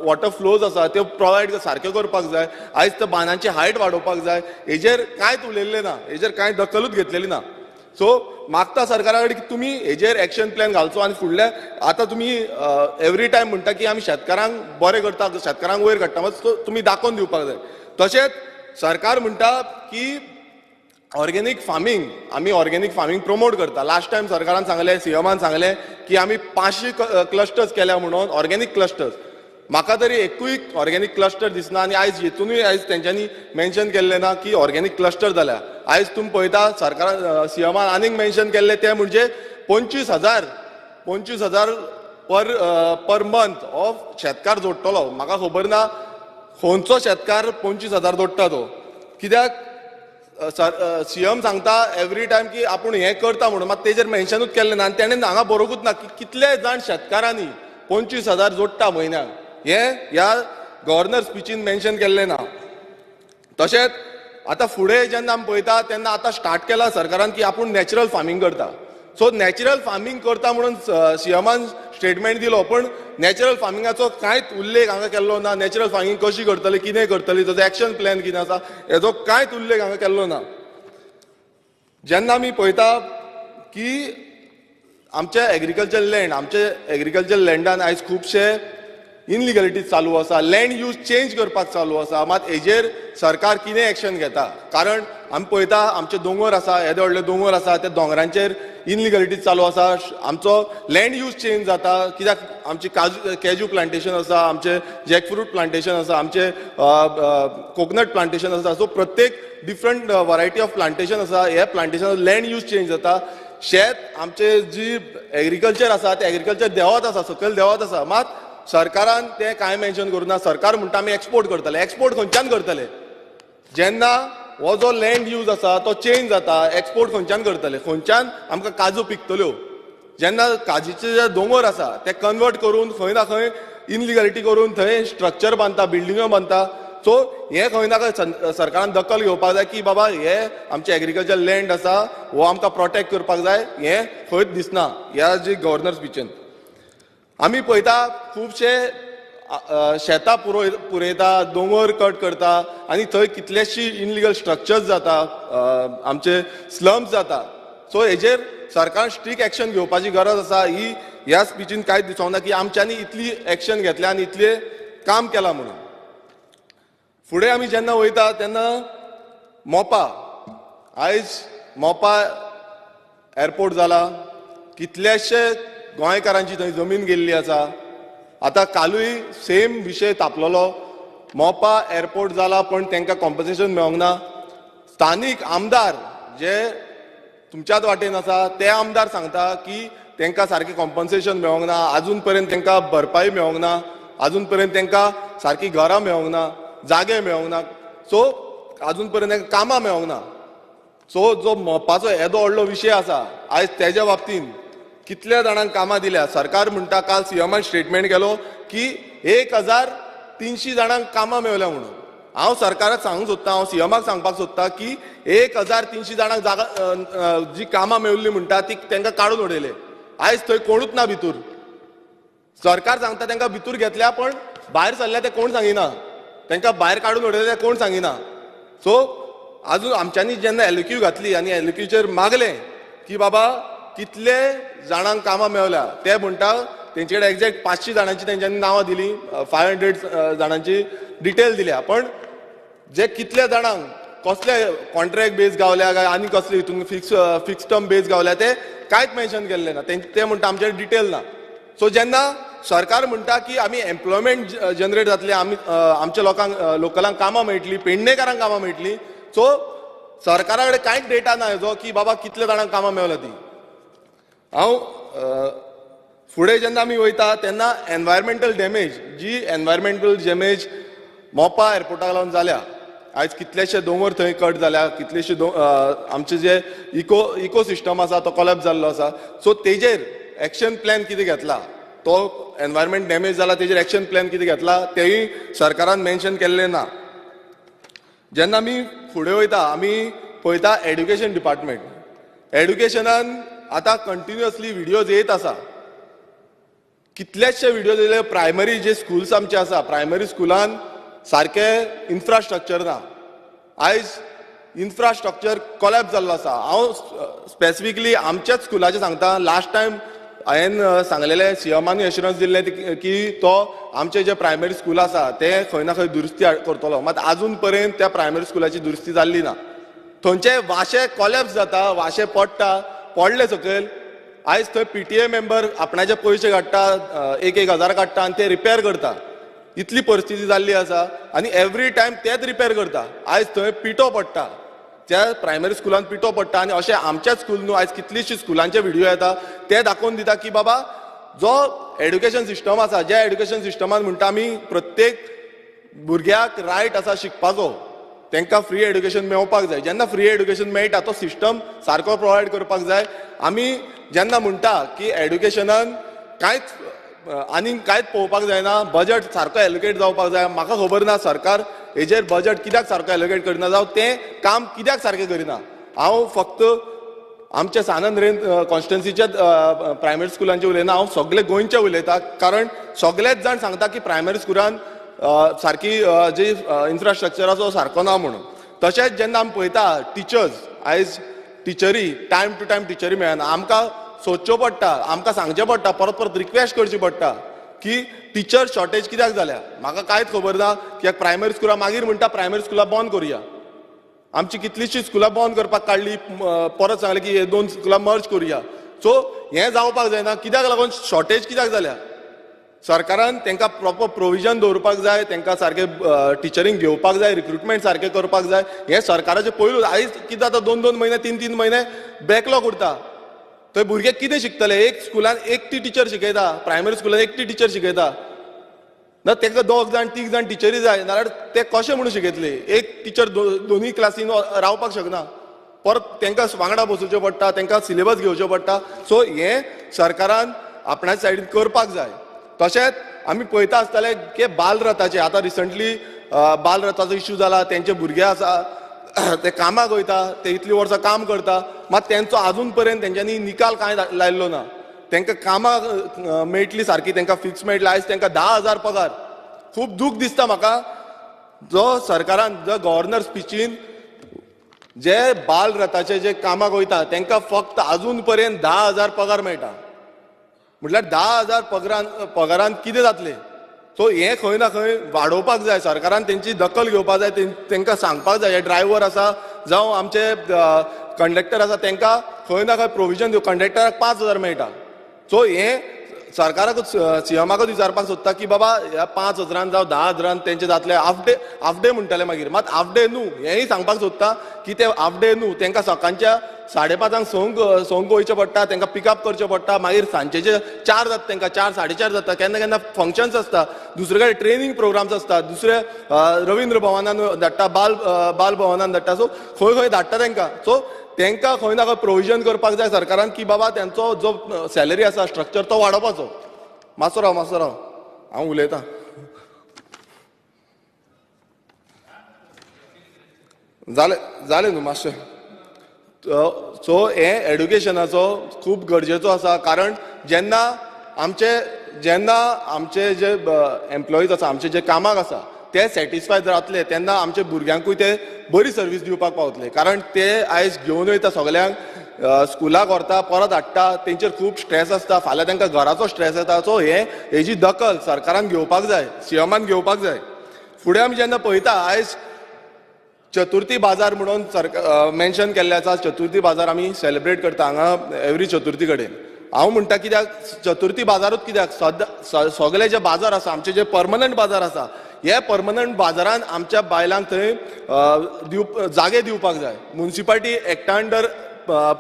वॉटर फ्लोज आसा त्यो प्रोवायड सारक्यो करपाक जाय, आयज त्या बांदांची हायट वाडोवपाक जाय, हेजेर कांयच उलयल्लें ना, हेजेर कांय दखलूच घेतलेली ना. सो मागता सरकारा कडेन की तुमी हेजेर एक्शन प्लॅन घालचो आनी फुडल्या आतां तुमी एवरी टायम म्हणटा की आमी शेतकारांक बरें करता, शेतकारांक वयर काडटा, मात तुमी दाखोवन दिवपाक जाय. तशेंच सरकार म्हणटा की ऑर्गेनीक फार्मींग, आमी ऑर्गेनीक फार्मींग प्रमोट करता. लास्ट टायम सरकारान सांगलें, सीएमान सांगलें की आमी 500 क्लस्टर्स केल्या म्हणून, ऑर्गेनीक क्लस्टर्स. म्हाका तरी एकूय ऑर्गेनीक क्लस्टर दिसना आनी आयज हितूनय आयज तेंच्यांनी मेन्शन केल्लें ना की ऑर्गेनीक क्लस्टर जाल्या. आयज तुमी पळयता सरकारान सीएमान आनीक मेन्शन केल्लें तें म्हणजे 25,000 पर मंथ ऑफ शेतकार जोडटलो. म्हाका खबर ना खंयचो शेतकार 25,000 जोडटा तो, कित्याक सीएम सांगता एवरी टायम की आपूण हें करता म्हणून, मात तेजेर मेन्शनूच केल्लें ना आनी तेणें हांगा बरोवंकूच ना की कितले जाण शेतकारांनी 25,000 जोडटा म्हयन्याक, हें ह्या गव्हर्नर स्पिचीन मेन्शन केल्लें ना. तशेंच आतां फुडें जेन्ना आमी पळयता तेन्ना आतां स्टार्ट केला सरकारान की आपूण नॅचरल फार्मींग करता. सो नॅचरल फार्मींग करता म्हणून सीएमान स्टेटमेंट दिलो, पण नॅचरल फार्मिंगाचो कांयच उल्लेख हांगा केल्लो ना. नॅचरल फार्मिंग कशी करतली, कितें करतली, ताचो एक्शन प्लॅन कितें आसा हेजो कांयच उल्लेख हांगा केल्लो ना. जेन्ना आमी पळयता की आमचे एग्रीकल्चर लँडान आयज खुबशे इनलिगलिटीज चालू आसा, लँड यूज चेंज करपाक चालू आसा, मात हेजेर सरकार कितें एक्शन घेता. कारण आमी पळयता आमचे दोंगर आसा, येदे व्हडले दोंगर आसा, त्या दोंगरांचेर इनलिगलिटीज चालू आसा, आमचो लँड यूज चेंज जाता, कित्याक आमची कॅज्यू प्लांटेशन आसा, आमचे जॅकफ्रूट प्लांटेशन आसा, आमचे कोकोनट प्लांटेशन आसा. सो प्रत्येक डिफरंट वरायटी ऑफ प्लांटेशन आसा, हे प्लांटेशन लँड यूज चेंज जाता. शेत आमचे जी एग्रीकल्चर आसा ते एग्रीकल्चर देंवत आसा, सकयल देंवत आसा, मात सरकारान तें कांय मेन्शन करूना. सरकार म्हणटा आमी एक्सपोर्ट करतले. एक्सपोर्ट खंयच्यान करतले, जेन्ना हो जो लँड यूज आसा तो चेंज जाता, एक्सपोर्ट खंयच्यान करतले, खंयच्यान आमकां काजू पिकतल्यो. जेन्ना काजीचे जे दोंगर आसा ते कन्वर्ट करून खंय ना खंय इनलिगलिटी करून थंय स्ट्रक्चर बांदता, बिल्डिंगो बांदता. सो हें खंय ना खंय सरकारान दखल घेवपाक जाय की बाबा हे आमचे एग्रीकल्चर लँड आसा हो आमकां प्रोटेक्ट करपाक जाय. हें खंयच दिसना ह्या जी गव्हर्नर स्पिचीन. आमी पळयता खुबशे शेतां पुरयता, दोंगर कट करता आनी थंय कितलेशी इनलिगल स्ट्रक्चर्स जाता, आमचे स्लम्स जाता. सो हेजेर सरकार स्ट्रिक्ट एक्शन घेवपाची गरज आसा. ही ह्या स्पिचीन कांयच दिसोंक ना की आमच्यांनी इतली एक्शन घेतल्या आनी इतलें काम केलां म्हणून. फुडें आमी जेन्ना वयता तेन्ना मोपा आयज मोपा एअरपोर्ट जाला, कितलेशे गोंयकारांची थंय जमीन गेल्ली आसा. आतां कालूय सेम विशय तापलोलो. मोपा एअरपोर्ट जाला पण तांकां कॉम्पन्सेशन मेळोंक ना. स्थानीक आमदार जे तुमच्याच वाटेन आसा ते आमदार सांगता की तांकां सारकें कॉम्पन्सेशन मेळोंक ना, आजून पर्यंत तांकां भरपाई मेळोंक ना, आजून पर्यंत तांकां सारकी घरां मेळोंक ना, जागे मेळोंक ना. सो आजून पर्यंत तांकां कामां मेळोंक ना. सो जो मोपाचो येदो व्हडलो विशय आसा आयज तेज्या बाबतींत कितल्या जाणांक कामां दिल्या. सरकार म्हणटा, काल सीएमान स्टेटमेंट केलो की 1300 जाणांक कामां मेळल्या म्हणून. हांव सरकाराक सांगूंक सोदतां, हांव सीएमाक सांगपाक सोदतां की 1300 जाणांक जागा जी कामां मेळिल्लीं म्हणटा ती तांकां काडून उडयले. आयज थंय कोणूच ना भितूर. सरकार सांगता तांकां भितूर घेतल्या पण भायर सरल्या ते कोण सांगिना. तांकां भायर काडून उडयले ते कोण सांगिना. सो आजून आमच्यांनी जेन्ना एलक्यू घातली आनी एलक्यूचेर मागलें की बाबा कितले जाणांक कामां मेळल्या, ते म्हणटा तेंचे कडेन एक्झॅक्ट 500 जाणांची तेंच्यांनी नांवां दिलीं, 500 जाणांची डिटेल दिल्या. पण जे कितले जाणांक कसले कॉन्ट्रॅक्ट बेज गावल्या काय आनी कसले हितून फिक्स टर्म बेज गावल्या ते कांयच मेन्शन केल्ले ना. ते म्हणटा आमचे डिटेल ना. सो जेन्ना सरकार म्हणटा की आमी एम्प्लॉयमेंट जनरेट जातले, आमी आमच्या लोकलांक कामां मेळटलीं, पेडणेकारांक कामां मेळटलीं. सो सरकारा कडेन कांयच डेटा ना हेजो की बाबा कितले जाणांक कामां मेळल्या ती. हांव फुडें जेन्ना आमी वयता तेन्ना एनवायरमेंटल डॅमेज मोपा एअरपोर्टाक लागून जाल्या. आयज कितलेशे दोंगर थंय कट जाल्या, कितलेशे आमचे जे इकोसिस्टम आसा तो कोलॅप्स जाल्लो आसा. सो तेजेर एक्शन प्लॅन कितें घेतला, तो एनवायरमेंट डॅमेज जाला तेजेर एक्शन प्लॅन कितें घेतला तेंय सरकारान मेन्शन केल्लें ना. जेन्ना आमी फुडें वयता आमी पळयता एड्युकेशन डिपार्टमेंट. एड्युकेशनान आतां कंटिन्युअसली व्हिडियोज येत आसा. कितलेशे व्हिडियोज येयले. प्रायमरी जे स्कुल्स आमचे आसा, प्रायमरी स्कुलान सारके इन्फ्रास्ट्रक्चर ना. आयज इन्फ्रास्ट्रक्चर कोलॅप्स जाल्लो आसा. हांव स्पेसिफिकली आमच्याच स्कुलाचें सांगता. लास्ट टायम हांवें सांगलेलें, सीएमानी एश्युरन्स दिल्लें की तो आमचे जे प्रायमरी स्कूल आसा ते खंय ना खंय दुरुस्ती करतलो. मात आजून पर्यंत त्या प्रायमरी स्कुलाची दुरुस्ती जाल्ली ना. थंयचे वाशे कोलॅप्स जाता, वाशे पडले सकयल. आयज थंय पीटीए मेंबर आपणाचे पयशे काडटा, 1,000 काडटा आनी ते रिपेर करता. इतली परिस्थिती जाल्ली आसा आनी एवरी टायम तेच रिपेर करता. आयज थंय पिटो पडटा, त्या प्रायमरी स्कुलान पिटो पडटा. आनी अशें आमच्याच स्कूल न्हू, आयज कितलीशीं स्कुलांचे व्हिडियो येता ते दाखोवन दिता की बाबा जो एड्युकेशन सिस्टम आसा, ज्या एड्युकेशन सिस्टमान म्हणटा आमी प्रत्येक भुरग्याक रायट आसा शिकपाचो, तांकां फ्री एड्युकेशन मेळपाक जाय. जेन्ना फ्री एड्युकेशन मेळटा तो सिस्टम सारको प्रोवायड करपाक जाय. आमी जेन्ना म्हणटा की एड्युकेशनान कांयच पळोवपाक जायना, बजट सारको एलोकेट जावपाक जाय. म्हाका खबर ना सरकार हेजेर बजट कित्याक सारको एलोकेट करिना, जावं तें काम कित्याक सारकें करिना. हांव फक्त आमच्या सानंद रेन कॉन्स्टिट्युन्सीच्या प्रायमरी स्कुलांचे उलयना, हांव सगळे गोंयचे उलयता. कारण सगळेच जाण सांगता की प्रायमरी स्कुलान सारकी जी इन्फ्रास्ट्रक्चर आसा तो सारको ना म्हणून. तशेंच जेन्ना आमी पळयता टिचर्स, आयज टिचरी टायम टू टायम टिचरी मेळना. आमकां सोदच्यो पडटा, आमकां सांगचें पडटा, परत परत रिक्वेस्ट करची पडटा की टिचर शॉर्टेज कित्याक जाल्या. म्हाका कांयच खबर ना. कित्याक प्रायमरी स्कुलां मागीर म्हणटा प्रायमरी स्कुलां बंद करुया. आमची कितलीशीं स्कुलां बंद करपाक काडली, परत सांगलें की हे 2 स्कुलां मर्ज करुया. सो हें जावपाक जायना. कित्याक लागून शॉर्टेज कित्याक जाल्या. सरकारान तांकां प्रॉपर प्रोविजन दवरपाक जाय, तांकां सारकें टिचरींक घेवपाक जाय, रिक्रुटमेंट सारकें करपाक जाय. हें सरकाराचें पयलूच. आयज कितें जाता 2-2 म्हयने 3-3 म्हयने बॅकलॉग उरता. थंय भुरगे कितें शिकतले. एक स्कुलान एकटी टिचर शिकयता, प्रायमरी स्कुलान एकटी टिचर शिकयता ना, तांकां 2 जाण 3 जाण टिचरी जाय. नाल्यार ते कशें म्हणून शिकयतले. एक टिचर दोनूय क्लासीन रावपाक शकना. परत तांकां वांगडा बसोवचें पडटा, तांकां सिलेबस घेवचो पडटा. सो हें सरकारान आपणाच्या सायडीन करपाक जाय. तशेंच आमी पळयता आसतले की बालरथाचे आतां रिसंटली बालरथाचो इश्यू जाला. तेंचे भुरगे आसा ते कामाक वयता, ते इतलीं वर्सां काम करता, मात तेंचो आजून पर्यंत तेंच्यांनी निकाल कांय लायल्लो ना. तांकां कामां मेळटली सारकी, तांकां फिक्स मेळटली. आयज तांकां 10,000 पगार. खूब दूख दिसता म्हाका जो सरकारान, जो गव्हर्नर स्पिचीन जे बालरथाचे जे कामाक वयता तांकां फक्त आजून पर्यंत 10,000 पगार मेळटा. म्हटल्यार 10,000 पगारान कितें जातलें. सो हे खंय ना खंय वाडोवपाक जाय, सरकारान तेंची दखल घेवपाक जाय, तेंकां सांगपाक जाय, हे ड्रायव्हर आसा जावं आमचे कंडक्टर आसा तेंकां खंय ना खंय प्रोविजन दिवं. कंडक्टराक 5,000 मेळटा. सो हे सरकाराकूच सीएमाकूच विचारपाक सोदता की बाबा ह्या 5,000 जावं 10,000 तेंचे जातले. हाफ डे म्हणटाले मागीर, मात हाफ डे न्हू हेंय सांगपाक सोदता की ते हाफ डे न्हू, तेंकां सकाळच्या 5:30 संक वयचें पडटा, तेंकां पिकअप करचें पडटा, मागीर सांजेचे 4 जाता, तेंकां 4, 4:30 जाता, केन्ना केन्ना फंक्शन्स आसता, दुसरे कडेन ट्रेनींग प्रोग्राम्स आसता, दुसरे रवींद्र भवनान धाडटा, बाल भवनान धाडटा. सो खंय खंय धाडटा तेंकां. सो तेंकां खंय ना खंय प्रोविजन करपाक जाय सरकारान की बाबा तेंचो जो सॅलरी आसा स्ट्रक्चर तो वाडोवपाचो. मातसो राव हांव उलयतां. जालें न्हू मातशें. सो हे एड्युकेशनाचो खूब गरजेचो आसा, कारण जेन्ना आमचे जे एम्प्लॉईज आसा, आमचे जे कामाक आसा ते सॅटिस्फाय जातले तेन्ना आमच्या भुरग्यांकूय ते बरी सर्वीस दिवपाक पावतले. कारण ते आयज घेवन वयता सगल्यांक स्कुलाक व्हरता, परत हाडटा, तेंचेर खूब स्ट्रेस आसता, फाल्यां तांकां घराचो स्ट्रेस येता. सो हेजी दखल सरकारान घेवपाक जाय, सीएमान घेवपाक जाय. फुडें आमी जेन्ना पळयता आयज चतुर्थी बाजार म्हणून मेन्शन केल्ले आसा, चतुर्थी बाजार आमी सेलिब्रेट करता हांगा एवरी चतुर्थी कडेन. हांव म्हणटा कित्याक चतुर्थी बाजारूच कित्याक सगळे जे बाजार आसा आमचे जे परमनंट बाजार आसा, हे परमनंट बाजारान आमच्या बायलांक थंय जागे दिवपाक जाय. म्युनिसिपालिटी एक्टा अंडर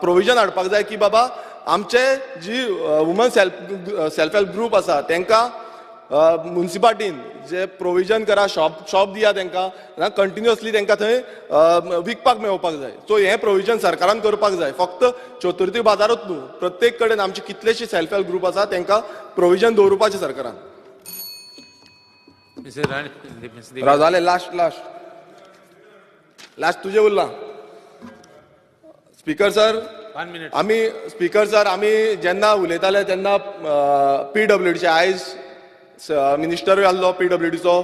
प्रोविजन हाडपाक जाय की बाबा आमचे जी वुमन सेल्फ हेल्प ग्रूप आसा तेंकां म्युनिसिपालिटीन जे प्रोविजन करा, शॉप दिया तेंकां, कंटिन्युअसली तेंकां थंय विकपाक मेळोवपाक जाय. सो हें प्रोविजन सरकारान करपाक जाय. फक्त चतुर्थी बाजारूच न्हू, प्रत्येक कडेन आमचे कितलेशे सेल्फ हेल्प ग्रूप आसा तेंकां प्रोविजन दवरुपाचें सरकारान. जालें, लास्ट तुजें उरलां. स्पीकर सर आमी जेन्ना उलयताले तेन्ना PWDचे आयज मिनिस्टरूय आसलो, PWDचो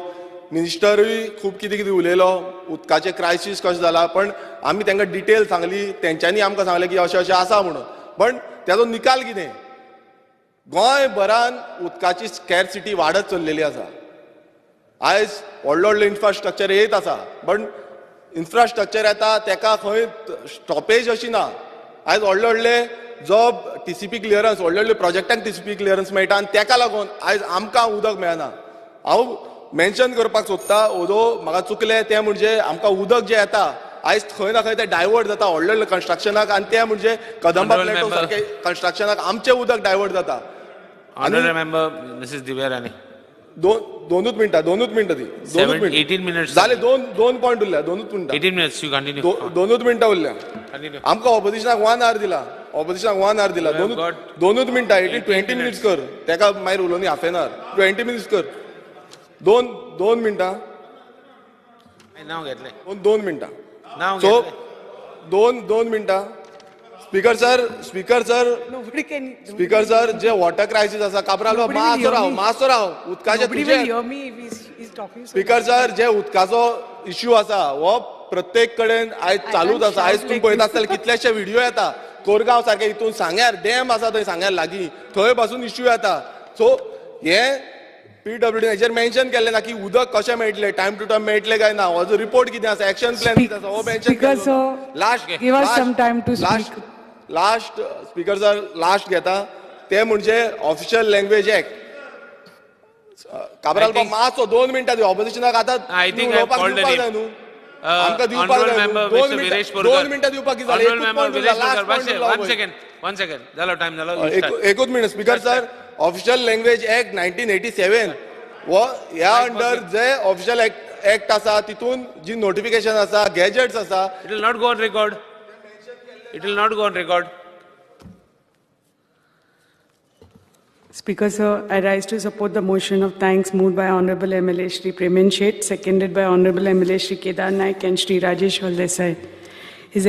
मिनिस्टरूय खूब कितें उलयलो, उदकाचें क्रायसीस कशें जाला, पण आमी तांकां डिटेल सांगली, तेंच्यांनी आमकां सांगलें की अशें आसा म्हणून. पण तेजो निकाल कितें? गोंयभरान उदकाची स्कॅरसिटी वाडत चल्लेली आसा. आयज व्हडले इन्फ्रास्ट्रक्चर येत आसा, पण इन्फ्रास्ट्रक्चर येता तेका खंय स्टॉपेज अशी ना. आयज व्हडले जो TCP क्लियरन्स, व्हडले प्रोजेक्टांक TCP क्लियरन्स मेळटा आनी तेका लागून आयज आमकां उदक मेळना. हांव मेन्शन करपाक सोदता, ओदो म्हाका चुकलें तें म्हणजे आमकां उदक जें येता आयज खंय ना खंय तें डायवर्ट जाता व्हडले कन्स्ट्रक्शनाक, आनी तें म्हणजे कदंबा प्लेटो सारके कन्स्ट्रक्शनाक आमचें उदक डायवर्ट जाता. दोनूच मिनटां दी. 18 minutes. जाले, दोन पॉयंट उरल्या, दोनूच मिनटां. 18 minutes, you continue. दोनूच मिनटां उरल्या. आमकां ऑपोजिशनाक 1 hour दिला, दोनूच मिनटां. 20 minutes कर, तेका मागीर उलोवनी हाफ एन आवर. 20 minutes कर. दोन मिनटां. दोन मिनटां. सो दोन मिनटां. स्पीकर सर जे वॉटर क्रायसीस आसा, काबराल मातसो राव उदकाचे. स्पीकर सर जे उदकाचो इश्यू आसा हो प्रत्येक कडेन आयज चालूच आसा. आयज तुम्ही पळयता आसतले कितलेशे व्हिडिओ येता, कोरगांव सारखे हितून सांग्यार डॅम आसा, थंय सांग्यार लागीं थंय पासून इश्यू येता. सो हे PWD हेचेर मेन्शन केल्लें ना की उदक कशें मेळटलें, टायम टू टायम मेळटलें काय ना, हो जो रिपोर्ट कितें आसा, एक्शन प्लॅन कितें आसा हो मेन्शन केल्लो. लास्ट स्पीकर सर लास्ट घेता ते म्हणजे ऑफिशियल लँग्वेज एक्ट. काबराल मातसो 2 मिनटां दी. ऑपोजिशनाक आतां उलोवपाक दिवपाक जाय न्हू, आमकां दिवपाक जाय. 2 मिनटां दिवपाक कितें जालें? One second. जालो टाइम जालो. एकूच minute. Speaker sir official language act 1987 वो ह्या अंडर जे ऑफिशियल एक्ट आसा तितून जी नोटिफिकेशन आसा, गॅजेट्स आसा, It will not go on record. Speaker sir, I rise to support the motion of thanks moved by Honorable MLA Shri Premen Sheth, seconded by Honorable MLA Shri Kedar Naik and Shri Rajesh Desai. His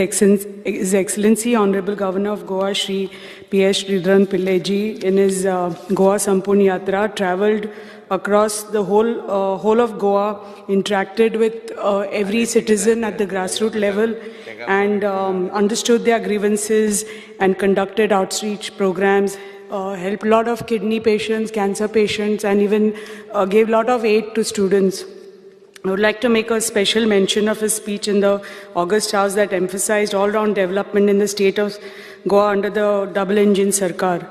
Excellency Honorable Governor of Goa Shri P.S. Sridharan Pilleji in his Goa Sampurna Yatra travelled across the whole of Goa, interacted with every citizen at the grassroots level and understood their grievances and conducted outreach programs helped a lot of kidney patients, cancer patients, and even gave a lot of aid to students. I would like to make a special mention of his speech in the August House that emphasized all-round development in the state of Goa under the double-engine Sarkar.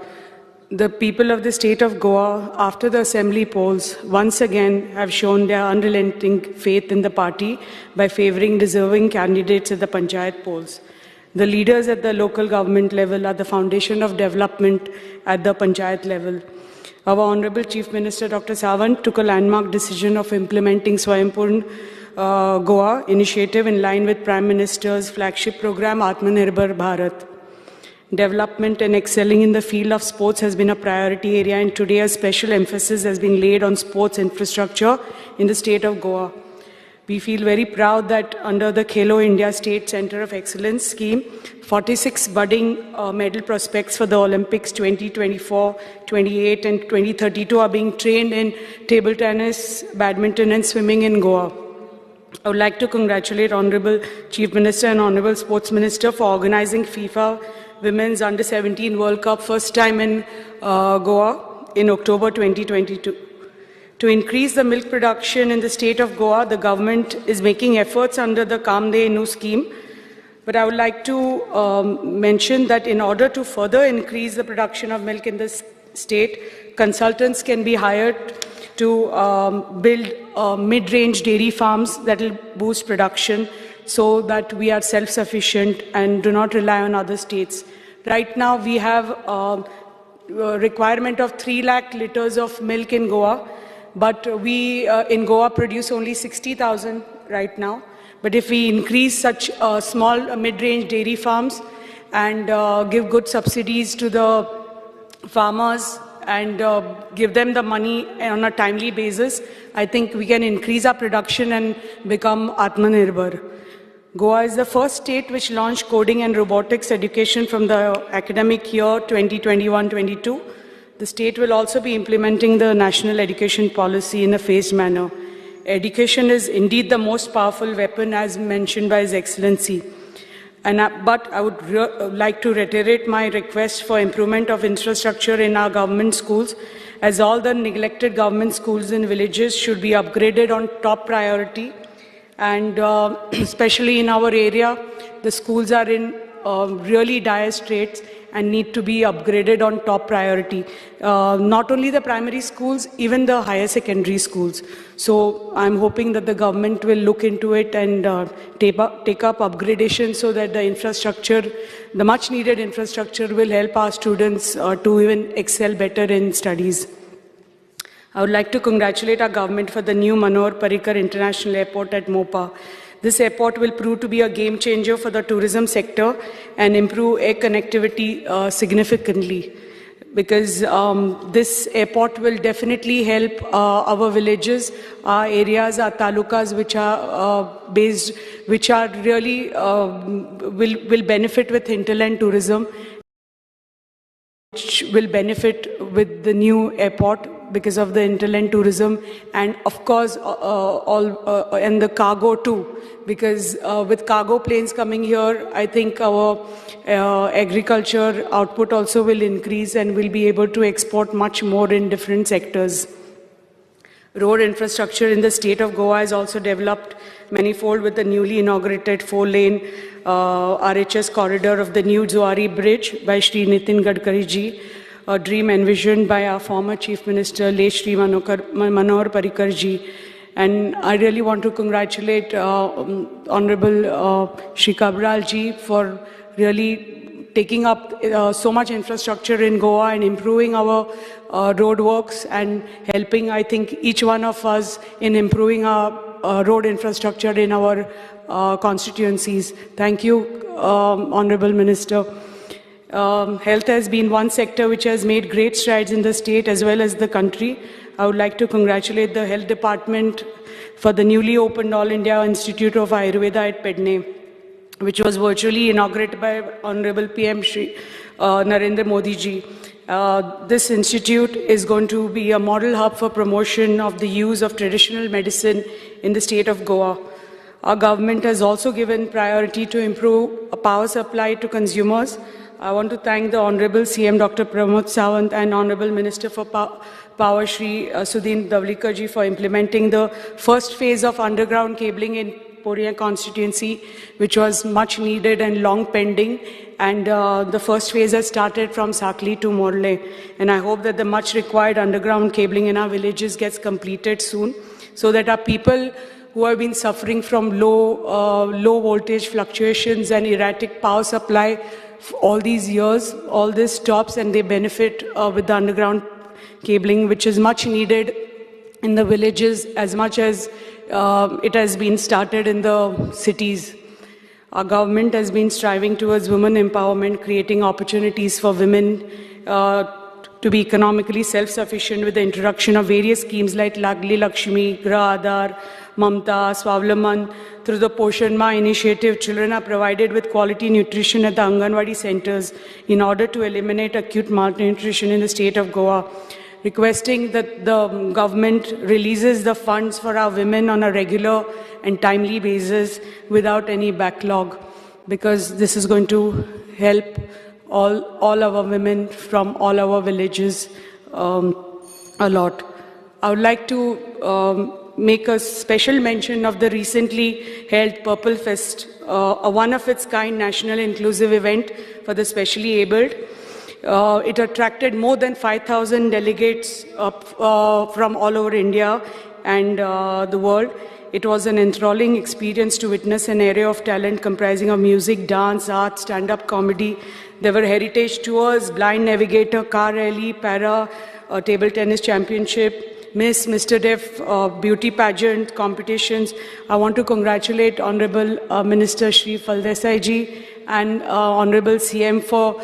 The people of the state of Goa, after the assembly polls, once again have shown their unrelenting faith in the party by favoring deserving candidates at the Panchayat polls. The leaders at the local government level are the foundation of development at the Panchayat level. Our Honorable Chief Minister Dr. Sawant took a landmark decision of implementing Swayambhur Goa initiative in line with Prime Minister's flagship program Atmanirbhar Bharat. Development and excelling in the field of sports has been a priority area, and today a special emphasis has been laid on sports infrastructure in the state of Goa. We feel very proud that under the Khelo India State Center of Excellence scheme, 46 budding medal prospects for the Olympics 2024, 28 and 2032 are being trained in table tennis, badminton and swimming in Goa. I would like to congratulate Honorable Chief Minister and Honorable Sports Minister for organizing FIFA Women's Under-17 World Cup first time in Goa in October 2022. To increase the milk production in the state of Goa, the government is making efforts under the Kamdenu scheme. But I would like to mention that in order to further increase the production of milk in this state, consultants can be hired to build mid-range dairy farms that will boost production so that we are self-sufficient and do not rely on other states. Right now, we have a requirement of 3 lakh liters of milk in Goa. But we in Goa produce only 60,000 right now. But if we increase such small mid-range dairy farms and give good subsidies to the farmers and give them the money on a timely basis, I think we can increase our production and become Atmanirbhar. Goa is the first state which launched coding and robotics education from the academic year 2021-22. The state will also be implementing the national education policy in a phased manner. Education is indeed the most powerful weapon, as mentioned by His Excellency. But I would like to reiterate my request for improvement of infrastructure in our government schools, as all the neglected government schools in villages should be upgraded on top priority. And especially in our area, the schools are in really dire straits and need to be upgraded on top priority. Not only the primary schools, even the higher secondary schools. So I'm hoping that the government will look into it and take up upgradation so that the infrastructure, the much needed infrastructure will help our students to even excel better in studies. I would like to congratulate our government for the new Manohar Parrikar International Airport at Mopa. This airport will prove to be a game changer for the tourism sector and improve air connectivity significantly, because this airport will definitely help our villages, our areas, our talukas, which are really will benefit with hinterland tourism, which will benefit with the new airport because of the hinterland tourism, and of course and the cargo too, because with cargo planes coming here, I think our agriculture output also will increase and we'll be able to export much more in different sectors. Road infrastructure in the state of Goa is also developed manifold with the newly inaugurated 4-lane RHS corridor of the new Zuari Bridge by Shri Nitin Gadkari ji, a dream envisioned by our former Chief Minister, late Shri Manohar Parrikar ji. And I really want to congratulate Honorable Shri Kabral ji for really taking up so much infrastructure in Goa and improving our road works and helping, I think, each one of us in improving our road infrastructure in our constituencies. Thank you, Honorable Minister. Health has been one sector which has made great strides in the state as well as the country. I would like to congratulate the Health Department for the newly opened All India Institute of Ayurveda at Pedne, which was virtually inaugurated by Honorable PM Shri Narendra Modi ji. This institute is going to be a model hub for promotion of the use of traditional medicine in the state of Goa. Our government has also given priority to improve power supply to consumers. I want to thank the Honorable CM Dr. Pramod Sawant and Honorable Minister for Power Shri Sudhin Davlikar for implementing the first phase of underground cabling in Poria constituency, which was much needed and long pending. And the first phase has started from Sakli to Morle. And I hope that the much required underground cabling in our villages gets completed soon, so that our people who have been suffering from low voltage fluctuations and erratic power supply all these years, all this stops and they benefit with the underground cabling, which is much needed in the villages as much as it has been started in the cities. Our government has been striving towards women empowerment, creating opportunities for women to be economically self-sufficient with the introduction of various schemes like Lagli Lakshmi, Grah Aadhar, Mamta, Swavlaman. Through the Poshan Ma initiative, children are provided with quality nutrition at the Anganwadi centers in order to eliminate acute malnutrition in the state of Goa. Requesting that the government releases the funds for our women on a regular and timely basis without any backlog, because this is going to help all our women from all our villages a lot. I would like to make a special mention of the recently held Purple Fest, a one-of-its-kind national inclusive event for the specially abled. It attracted more than 5,000 delegates from all over India and the world. It was an enthralling experience to witness an array of talent comprising of music, dance, art, stand-up comedy. There were heritage tours, blind navigator, car rally, para, table tennis championship, Miss, Mr. Def, beauty pageant competitions. I want to congratulate Honorable Minister Shri Faldesai ji and Honorable CM for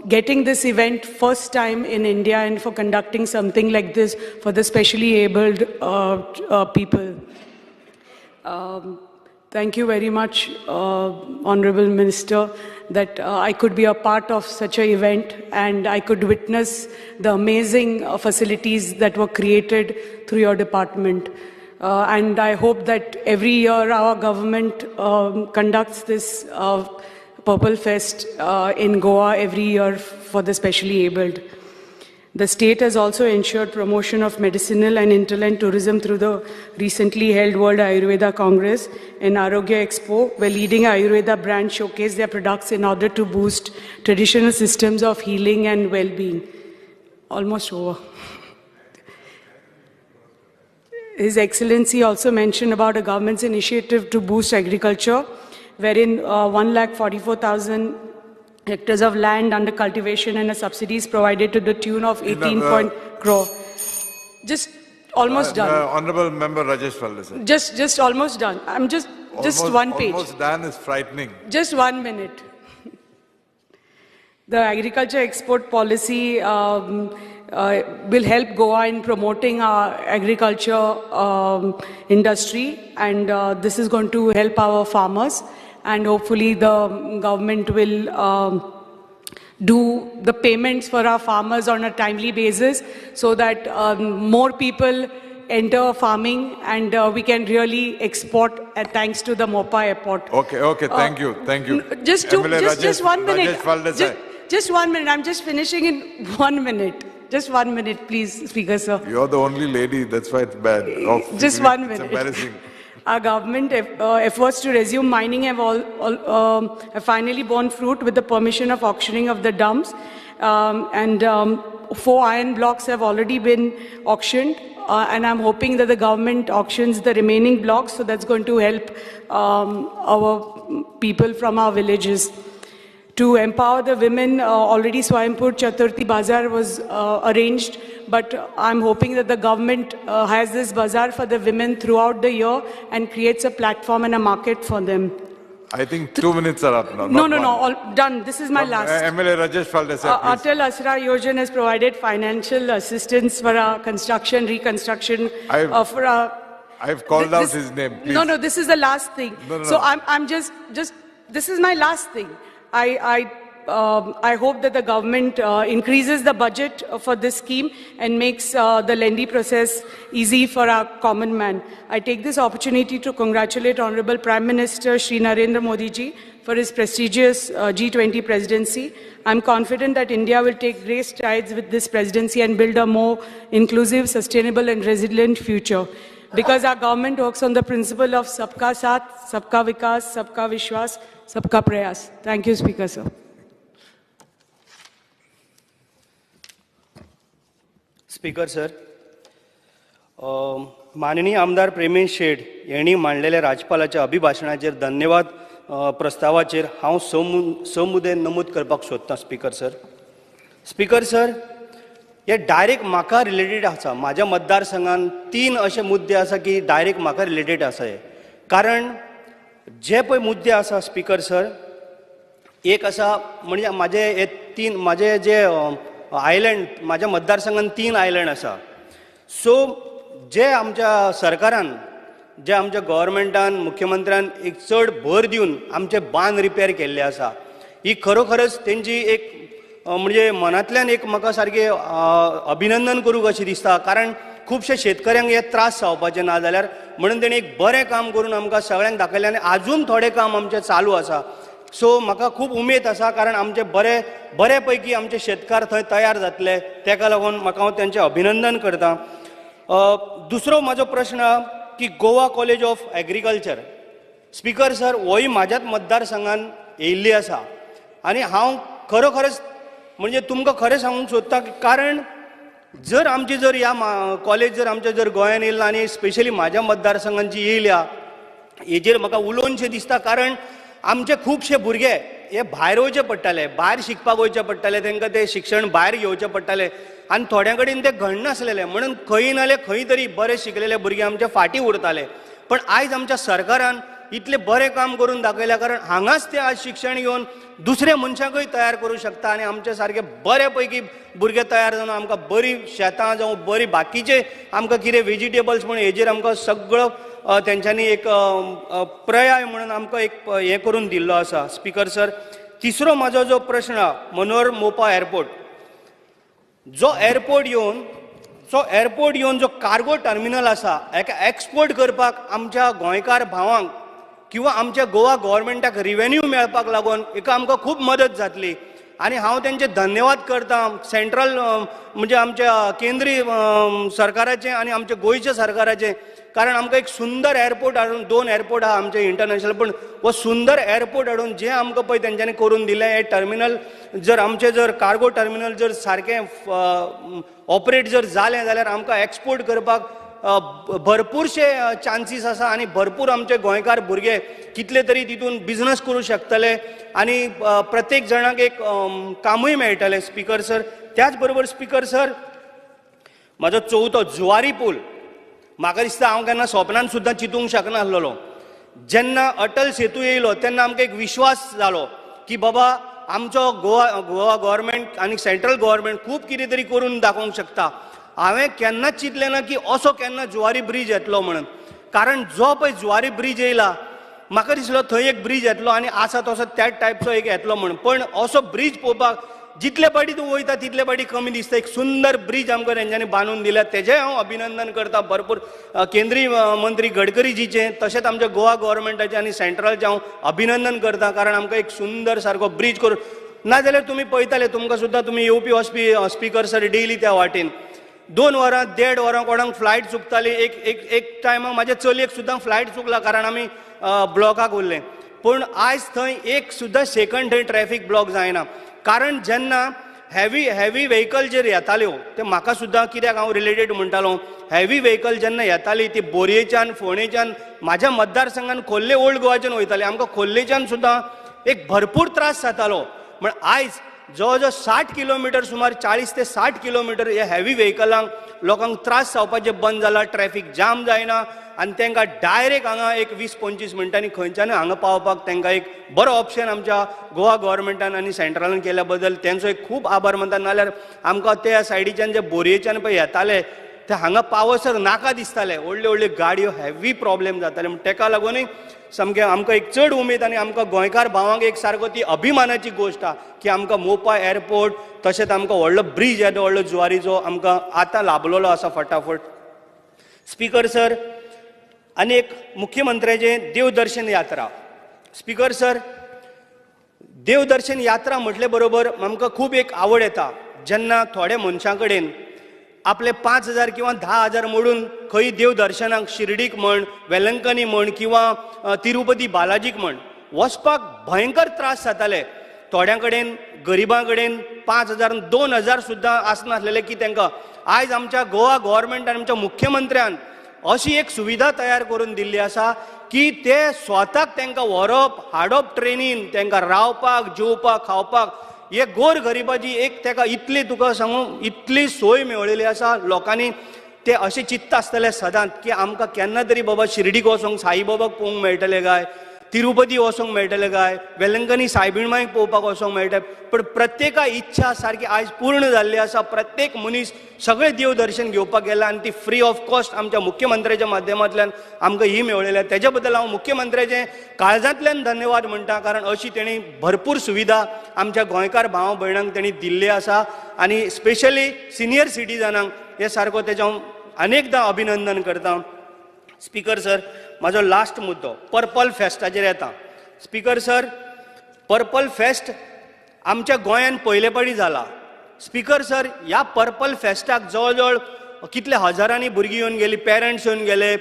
getting this event first time in India and for conducting something like this for the specially abled people. Thank you very much, Honorable Minister, that I could be a part of such an event and I could witness the amazing facilities that were created through your department. And I hope that every year our government conducts this Purple Fest in Goa every year for the specially abled. The state has also ensured promotion of medicinal and interland tourism through the recently held World Ayurveda Congress and Arogya Expo, where leading Ayurveda brands showcase their products in order to boost traditional systems of healing and well-being. Almost over. His Excellency also mentioned about a government's initiative to boost agriculture, wherein 1,44,000 hectares of land under cultivation and a subsidies provided to the tune of 18 crore. Just almost done. Honorable Member Rajesh Faldesai. Just almost done. I'm just one page. Almost done is frightening. Just 1 minute. The agriculture export policy will help Goa in promoting our agriculture industry, and this is going to help our farmers. And hopefully the government will do the payments for our farmers on a timely basis so that more people enter farming and we can really export thanks to the Mopa airport. Okay, thank you. Just 1 minute. Just 1 minute. I'm just finishing in 1 minute. Just 1 minute, please, Speaker sir. You're the only lady, that's why it's bad. Just 1 minute. It's embarrassing. Our government efforts to resume mining have finally borne fruit with the permission of auctioning of the dumps. 4 iron blocks have already been auctioned. And I'm hoping that the government auctions the remaining blocks, so that's going to help our people from our villages. To empower the women, already Swayampur Chaturthi Bazaar was arranged, but I'm hoping that the government has this bazaar for the women throughout the year and creates a platform and a market for them. I think 2 minutes are up now. No, all done. This is my last. MLA Rajesh Faldesai, please. Atal Asra Yojana has provided financial assistance for our construction, reconstruction. I've called out his name, please. No, this is the last thing. No. So I'm just, this is my last thing. I hope that the government increases the budget for this scheme and makes the lengthy process easy for our common man. I take this opportunity to congratulate Honorable Prime Minister Shri Narendra Modi ji for his prestigious G20 presidency. I'm confident that India will take great strides with this presidency and build a more inclusive, sustainable and resilient future. Because our government works on the principle of Sabka Saath, Sabka Vikas, Sabka Vishwas, Sabka Prayas. Thank you, Speaker, sir. Speaker sir, माननीय आमदार प्रेमेश शेट यांनी मांडलेल्या राज्यपालाच्या अभिभाशणाचेर धन्यवाद प्रस्तावाचेर हांव स मुद्दे नमूद करपाक सोदतां. स्पीकर सर, हे डायरेक्ट म्हाका रिलेटेड आसा. म्हाज्या मतदारसंघान 3 अशे मुद्दे आसा की डायरेक्ट म्हाका रिलेटेड आसा हे. कारण जे पळय मुद्दे आसा स्पीकर सर, एक आसा म्हणजे म्हाजे जे आयलंड, म्हाज्या मतदारसंघान 3 आयलंड आसा. सो जे आमच्या सरकारान, जे आमच्या गव्हर्मेंटान, मुख्यमंत्र्यान एक चड भर दिवन आमचे बांद रिपेर केल्ले आसा, ही खरोखरच तेंची एक म्हणजे मनांतल्यान एक म्हाका सारके अभिनंदन करूंक अशें दिसता. कारण खुबशे शेतकऱ्यांक हे त्रास जावपाचे ना जाल्यार म्हणून तेणी एक बरें काम करून आमकां सगळ्यांक दाखयलें आनी आजून थोडें काम आमचें चालू आसा. सो म्हाका खूब उमेद आसा, कारण आमचे बरे पैकी आमचे शेतकार थंय तयार जातले, तेका लागून म्हाका हांव तेंचें अभिनंदन करतां. दुसरो म्हाजो प्रश्न की Goa college of agriculture. Speaker sir, होय म्हाज्याच मतदारसंघान येयल्ली आसा आनी हांव खरोखरच म्हणजे तुमकां खरें सांगूंक सोदतां, कारण जर आमची जर ह्या कॉलेज जर आमच्या जर गोंयांत येयला आनी स्पेशली म्हाज्या मतदारसंघान जी येयल्या, हेजेर म्हाका उलोवनशें दिसता. कारण आमचे खुबशे भुरगे हे भायर वयचे पडटाले, भायर शिकपाक वयचे पडटाले, तांकां ते शिक्षण भायर घेवचें पडटालें आनी थोड्या कडेन ते घडनासलेले. म्हणून खंय नाल्यार खंय तरी बरे शिकलेले भुरगे आमचे फाटीं उरताले. पण आयज आमच्या सरकारान इतले बरें काम करून दाखयल्या, कारण हांगाच ते आज शिक्षण घेवन दुसऱ्या मनशाकूय तयार करूं शकता आनी आमचे सारके बरे पैकी भुरगे तयार जावन आमकां बरी शेतां जावं बरी बाकीचे आमकां कितें व्हेजिटेबल्स म्हणून हेजेर आमकां सगळो तेंच्यांनी एक पर्याय म्हणून आमकां एक हें करून दिल्लो आसा. स्पीकर सर, तिसरो म्हाजो जो प्रश्न, मनोहर मोपा एअरपोर्ट, जो एअरपोर्ट येवन जो कार्गो टर्मिनल आसा, हेका एक्सपोर्ट करपाक आमच्या गोंयकार भावांक किंवा आमच्या गोवा गव्हर्मेंटाक रिवेन्यू मेळपाक लागून हेका आमकां खूब मदत जातली. आनी हांव तेंचे धन्यवाद करतां, सेंट्रल म्हणजे आमच्या केंद्रीय सरकाराचे आनी आमच्या गोंयच्या सरकाराचे. कारण आमकां एक सुंदर एअरपोर्ट हाडून, 2 एअरपोर्ट आहा आमचे इंटरनॅशनल, पण हो सुंदर एअरपोर्ट हाडून जे आमकां पळय तेंच्यांनी करून दिलें, हे टर्मिनल जर आमचे जर कार्गो टर्मिनल जर सारकें ऑपरेट जर जालें जाल्यार आमकां एक्सपोर्ट करपाक भरपूरशे चान्सीस आसा आनी भरपूर आमचे गोंयकार भुरगे कितले तरी तितून बिझनस करूं शकतले आनी प्रत्येक जाणाक एक कामूय मेळटलें. स्पीकर सर, त्याच बरोबर स्पीकर सर, म्हाजो चवथो जुवारी पूल, म्हाका दिसता हांव केन्ना स्वप्नान सुद्दां चिंतूंक शकनासलो. जेन्ना अटल सेतू येयलो तेन्ना आमकां एक विश्वास जालो की बाबा आमचो गोवा गव्हर्मेंट आनी सेंट्रल गव्हर्मेंट खूब कितें तरी करून दाखोवंक शकता. हांवें केन्नाच चिंतलें ना की असो केन्ना जुवारी ब्रिज येतलो म्हणून. कारण जो पळय जुवारी ब्रिज येयला, म्हाका दिसलो थंय एक ब्रिज येतलो आनी आसा तसो त्याच टायपचो एक येतलो म्हणून. पण असो ब्रिज पळोवपाक जितले फावटी तूं वयता तितले फावटी कमी दिसता. एक सुंदर ब्रिज आमकां तेंच्यांनी बांदून दिल्या, तेजें हांव अभिनंदन करतां. भरपूर केंद्रीय मंत्री गडकरीजीचें, तशेंच आमच्या गोवा गव्हर्मेंटाचें आनी सेंट्रलचें हांव अभिनंदन करतां. कारण आमकां एक सुंदर सारको ब्रिज करून, नाजाल्यार तुमी पळयताले, तुमकां सुद्दां तुमी येवपी वचपी स्पीकर सर डेली त्या वाटेन 2 वरां 1.5 वरां कोणाक फ्लायट चुकताली. एक टायमाक म्हाज्या चलयेक सुद्दां फ्लायट चुकला, कारण आमी ब्लॉकाक उरले. पूण आयज थंय एक सुद्दां सेकंड थंय ट्रॅफिक ब्लॉक जायना. कारण जेन्ना हेवी व्हेकल जर येताल्यो, ते म्हाका सुद्दां कित्याक हांव रिलेटेड म्हणटालो, हेवी व्हेकल जेन्ना येताली ती बोरयेच्यान फोंडेच्यान म्हाज्या मतदारसंघान खोर्ले ओल्ड गोवाच्यान वयताली, आमकां खोर्लेच्यान सुद्दां एक भरपूर त्रास जातालो. म्हण आयज जवळ 60 किलोमिटर, सुमार 40 ते 60 किलोमिटर हे हेवी व्हेकलांक लोकांक त्रास जावपाचे बंद जाला. ट्रॅफिक जाम जायना आनी तांकां डायरेक्ट हांगा एक 20-25 मिनटांनी खंयच्यानूय हांगा पावपाक तांकां एक बरो ऑप्शन आमच्या गोवा गव्हर्मेंटान आनी सेंट्रलान केल्या बद्दल तेंचो एक खूब आभार मानता. नाल्यार आमकां त्या सायडीच्यान जे बोरयेच्यान पळय येताले ते हांगा पावसर नाका दिसताले, व्हडल्यो गाडयो, हेवी प्रॉब्लेम जाताले. तेका लागूनय सामकें आमकां एक चड उमेद आनी आमकां गोंयकार भावांक एक सारको ती अभिमानाची गोश्ट आहा की आमकां मोपा एअरपोर्ट, तशेंच आमकां व्हडलो ब्रिज येदो व्हडलो जुवारीचो आमकां आतां लाभलेलो आसा फटाफट. स्पीकर सर, आनी एक मुख्यमंत्र्याचें देवदर्शन यात्रा. स्पीकर सर, देवदर्शन यात्रा म्हटले बरोबर आमकां खूब एक आवड येता जेन्ना थोड्या मनशां कडेन आपले 5,000 किंवा 10,000 मोडून खंय देवदर्शनाक शिर्डीक म्हण वेलंकनी म्हण किंवा तिरुपती बालाजीक म्हण वचपाक भयंकर त्रास जाताले. थोड्यां कडेन गरिबां कडेन 5,000 2,000 सुद्दां आसनासलेले की तांकां आयज आमच्या गोवा गव्हर्मेंटान आमच्या मुख्यमंत्र्यान अशी एक सुविधा तयार करून दिल्ली आसा की ते स्वताक तांकां व्हरप हाडप ट्रेनीन तांकां रावपाक जेवपाक खावपाक हे गोर गरिबाची एक ताका इतली तुका सांगू इतली सोय मेळिल्ली आसा लोकांनी ते अशें चित्त आसतले सदांच की आमकां केन्ना तरी बाबा शिर्डीक वचोंक साईबाबाक पळोवंक मेळटलें काय तिरुपती वचोंक मेळटलें काय वेलंकनी सायबिणमाईक पळोवपाक वचोंक मेळटलें पण प्रत्येका इच्छा सारकी आयज पूर्ण जाल्ली आसा. प्रत्येक मनीस सगळें देव दर्शन घेवपाक गेला आनी ती फ्री ऑफ कॉस्ट आमच्या मुख्यमंत्र्याच्या माध्यमांतल्यान आमकां ही मेळ्ळल्या. तेज्या बद्दल हांव मुख्यमंत्र्याचें काळजांतल्यान धन्यवाद म्हणटा कारण अशी तेणी भरपूर सुविधा आमच्या गोंयकार भाव भयणांक तेणी दिल्ली आसा आनी स्पेशली सिनियर सिटीजनांक हे सारको तेजें हांव अनेकदां अभिनंदन करता. स्पीकर सर म्हाजो लास्ट मुद्दो पर्पल फेस्टाचेर येता. स्पीकर सर पर्पल फेस्ट आमच्या गोंयान पयले पाटी जाला. स्पीकर सर ह्या पर्पल फेस्टाक जवळ जवळ कितले हजारांनी भुरगीं येवन गेली पेरंट्स येवन गेले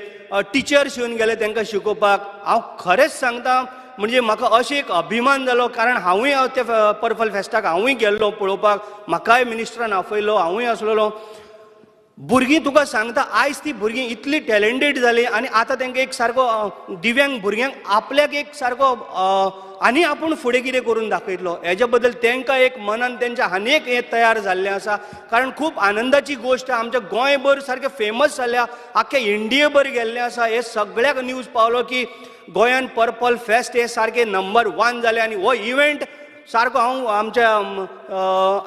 टिचर्स येवन गेले तांकां शिकोवपाक. हांव खरेंच सांगता म्हणजे म्हाका अशें एक अभिमान जालो कारण हांवूय ते पर्पल फेस्टाक हांवूय गेल्लो पळोवपाक म्हाकाय मिनिस्टरान आपयलो हांवूय आसलेलो. भुरगीं तुका सांगता आयज ती भुरगीं इतली टॅलेंटेड जाली आनी आतां तांकां एक सारको दिव्यांग भुरग्यांक आपल्याक एक सारको आनी आपूण फुडें कितें करून दाखयतलो हेज्या बद्दल तांकां एक मनान तेंच्या आनीक हें तयार जाल्लें आसा. कारण खूब आनंदाची गोश्ट आमच्या गोंयभर सारकें फेमस जाल्या आख्या इंडियेभर गेल्लें आसा. हे सगळ्याक न्यूज पावलो की गोंयान पर्पल फेस्ट हे सारकें नंबर 1 जालें आनी हो इव्हेंट सारको हांव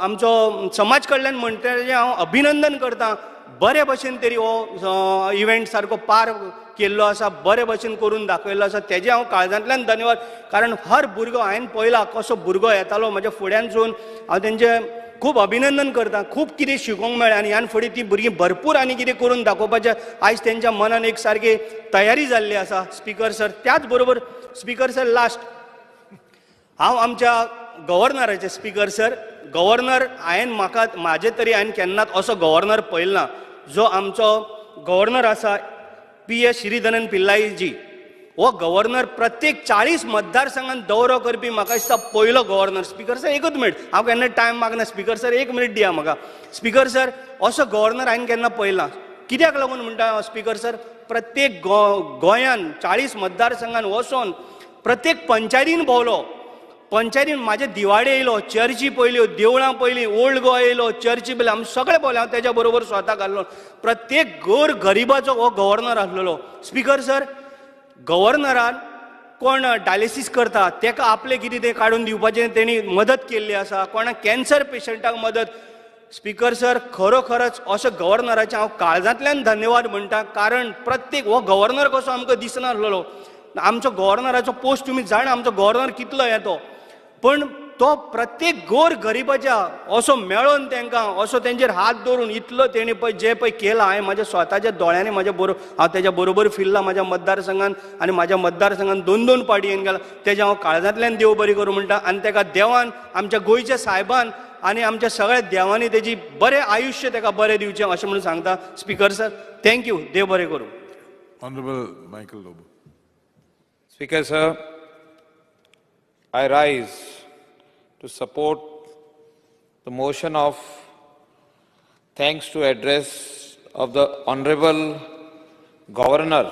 आमचो समाज कडल्यान म्हणटा तेजें हांव अभिनंदन करतां. बरे भशेन तरी हो इव्हेंट सारको पार केल्लो आसा बरे भशेन करून दाखयल्लो आसा तेजे हांव काळजांतल्यान धन्यवाद. कारण हर भुरगो हांवें पळयला कसो भुरगो येतालो म्हज्या फुड्यांसून हांव तेंचें खूब अभिनंदन करता. खूब कितें शिकोवंक मेळ्ळें आनी ह्यान फुडें ती भुरगीं भरपूर आनी कितें करून दाखोवपाचें आयज तेंच्या मनान एक सारकी तयारी जाल्ली आसा. स्पीकर सर त्याच बरोबर स्पीकर सर लास्ट हांव आमच्या गव्हर्नराचे स्पीकर सर गव्हर्नर म्हाका म्हाजे तरी हांवें केन्नाच असो गव्हर्नर पळयलो ना जो आमचो गव्हर्नर आसा PS श्रीधरन पिल्लाई जी. हो गव्हर्नर प्रत्येक 40 मतदारसंघांत दौरो करपी म्हाका दिसता पयलो गव्हर्नर. स्पीकर सर एकूच मिनीट हांव केन्ना टायम मागना. स्पीकर सर 1 मिनीट दिया म्हाका. स्पीकर सर असो गव्हर्नर हांवें केन्ना पळयला कित्याक लागून म्हणटा स्पीकर सर प्रत्येक गोंयान 40 मतदारसंघान वचोन प्रत्येक पंचायतीन भोंवलो. पंचायतीन म्हाजे दिवाडे येयलो चर्ची पयल्यो देवळां पयलीं ओल्ड गोवा येयलो चर्ची पयली आमी सगळे पळयलें. हांव तेज्या बरोबर स्वता घाल्लो. प्रत्येक गोर गरिबाचो हो गव्हर्नर आसलेलो. स्पीकर सर गव्हर्नरान कोण डायलिसीस करता ताका आपलें कितें तें काडून दिवपाचें तेणी मदत केल्ली आसा. कोणाक कॅन्सर पेशंटाक मदत. स्पीकर सर खरोखरच अशें गव्हर्नराचें हांव काळजांतल्यान धन्यवाद म्हणटा कारण प्रत्येक हो गव्हर्नर कसो आमकां दिसनासलेलो. आमचो गव्हर्नराचो पोस्ट तुमी जाणा आमचो गव्हर्नर कितलो येतो पण तो प्रत्येक गोर गरिबाच्या असो मेळोन तांकां असो तेंचेर हात दवरून इतलो तेणी पळय जे पळय केलां हांवें म्हाज्या स्वताच्या दोळ्यांनी म्हाज्या बरोबर हांव तेज्या बरोबर फिरला म्हाज्या मतदारसंघान आनी म्हाज्या मतदारसंघान 2-2 पाटी येवन गेला. तेजें हांव काळजांतल्यान देव बरी करूं म्हणटा आनी ताका देवान आमच्या गोंयच्या साहेबान आनी आमच्या सगळ्या देवांनी तेजी बरें आयुश्य ताका बरें दिवचें अशें म्हणून सांगता. स्पीकर सर थँक्यू देव बरें करूं. Honorable Michael Lobo. Speaker sir, I rise to support the motion of thanks to address of the Honorable Governor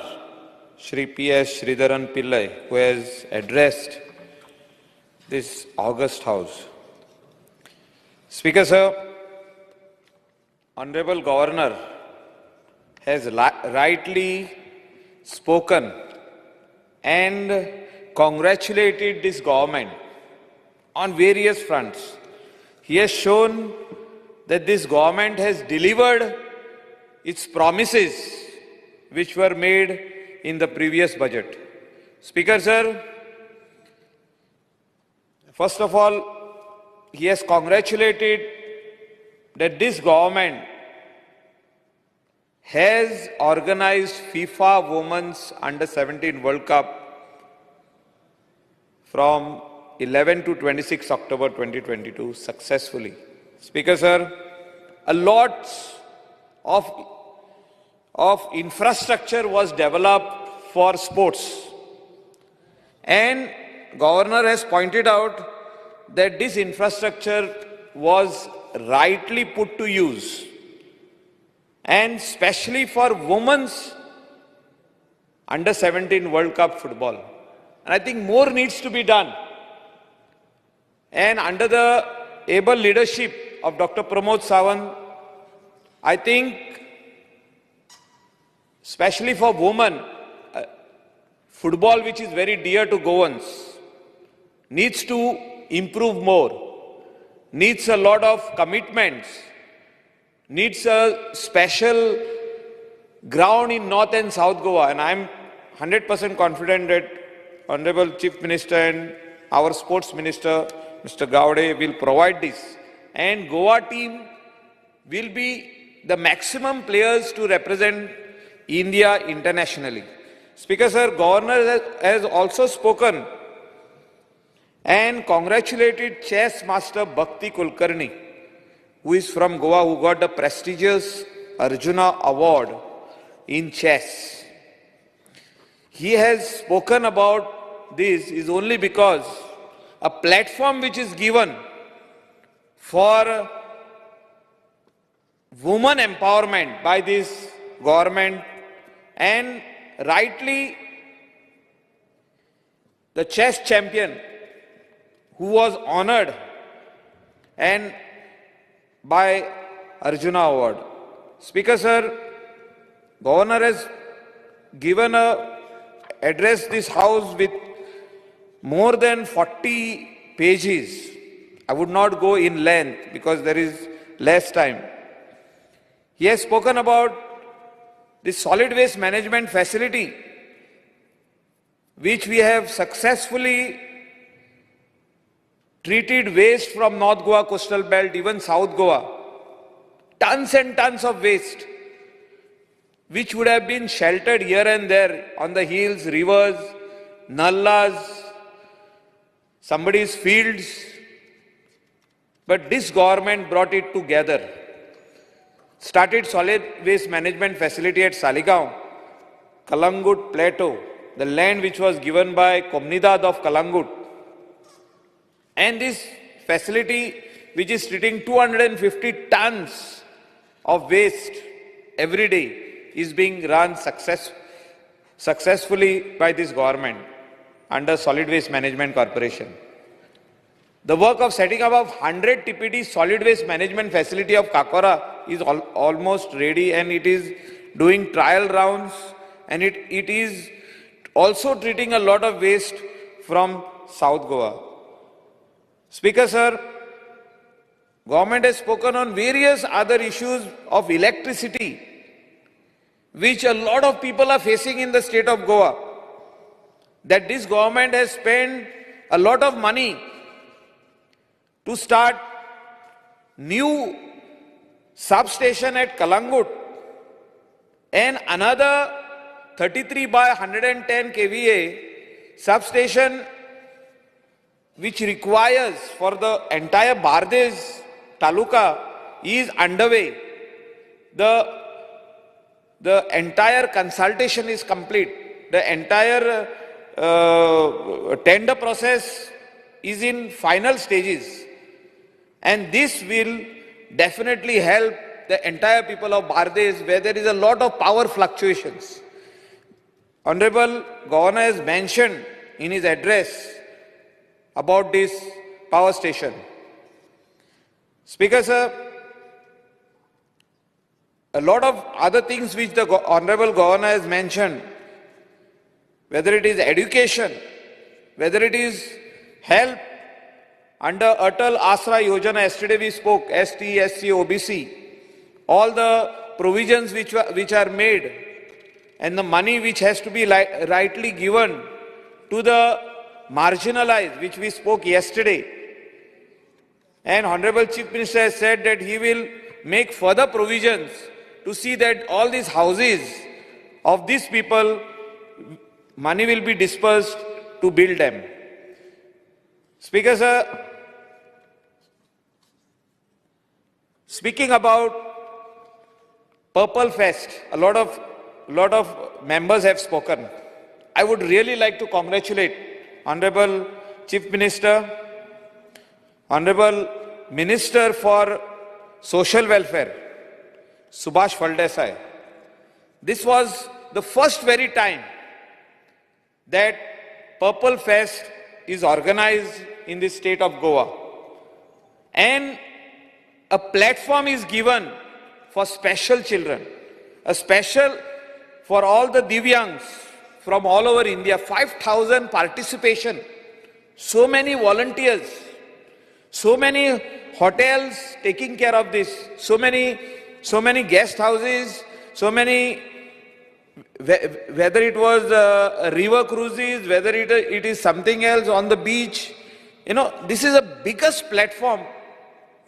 Shri PS Sridharan Pillai who has addressed this august house. Speaker sir, Honorable Governor has rightly spoken and congratulated this government on various fronts. He has shown that this government has delivered its promises which were made in the previous budget. Speaker sir, first of all, he has congratulated that this government has organized FIFA Women's Under-17 World Cup from 11 to 26 October 2022 successfully. Speaker sir, a lot of infrastructure was developed for sports. And Governor has pointed out that this infrastructure was rightly put to use. And especially for women's under 17 World Cup football. And I think more needs to be done. And under the able leadership of Dr. Pramod Sawant, I think, especially for women, football, which is very dear to Goans, needs to improve more, needs a lot of commitments, needs a special ground in North and South Goa. And I'm 100% confident that Honorable Chief Minister and our Sports Minister, Mr. Gowde, will provide this. And Goa team will be the maximum players to represent India internationally. Speaker sir, Governor has also spoken and congratulated chess master Bhakti Kulkarni, who is from Goa, who got the prestigious Arjuna Award in chess. He has spoken about this is only because a platform which is given for women empowerment by this government, and rightly the chess champion who was honored and by Arjuna Award. Speaker sir, Governor has given addressed this house with more than 40 pages. I would not go in length because there is less time. He has spoken about the solid waste management facility, which we have successfully treated waste from North Goa coastal belt, even South Goa. Tons and tons of waste, which would have been sheltered here and there on the hills, rivers, nallas, somebody's fields. But this government brought it together. Started solid waste management facility at Saligaon, Kalangut Plateau, the land which was given by Comunidad of Kalangut. And this facility, which is treating 250 tons of waste every day, is being run successfully by this government under Solid Waste Management Corporation. The work of setting up of 100 TPD solid waste management facility of Kakora is almost ready, and it is doing trial rounds, and it is also treating a lot of waste from South Goa. Speaker sir, government has spoken on various other issues of electricity, which a lot of people are facing in the state of Goa. That this government has spent a lot of money to start new substation at Kalangut and another 33 by 110 kVA substation which requires for the entire Bardez Taluka is underway. The entire consultation is complete. The entire tender process is in final stages. And this will definitely help the entire people of Bardez, where there is a lot of power fluctuations. Honorable Governor has mentioned in his address about this power station. Speaker sir, a lot of other things which the Honorable Governor has mentioned, whether it is education, whether it is health, under Atal Asra Yojana, yesterday we spoke, ST, SC, OBC, all the provisions which are made, and the money which has to be rightly given to the marginalized, which we spoke yesterday. And Honorable Chief Minister has said that he will make further provisions to see that all these houses of these people, money will be dispersed to build them. Speaker, sir, speaking about Purple Fest, a lot of members have spoken. I would really like to congratulate Honorable Chief Minister, Honorable Minister for Social Welfare, Subhash Phaldesai. This was the first very time that Purple Fest is organized in the state of Goa. And a platform is given for special children, a special for all the Divyangs from all over India, 5,000 participation, so many volunteers, so many hotels taking care of this, so many guest houses, so many, whether it was river cruises, whether it is something else on the beach. You know, this is the biggest platform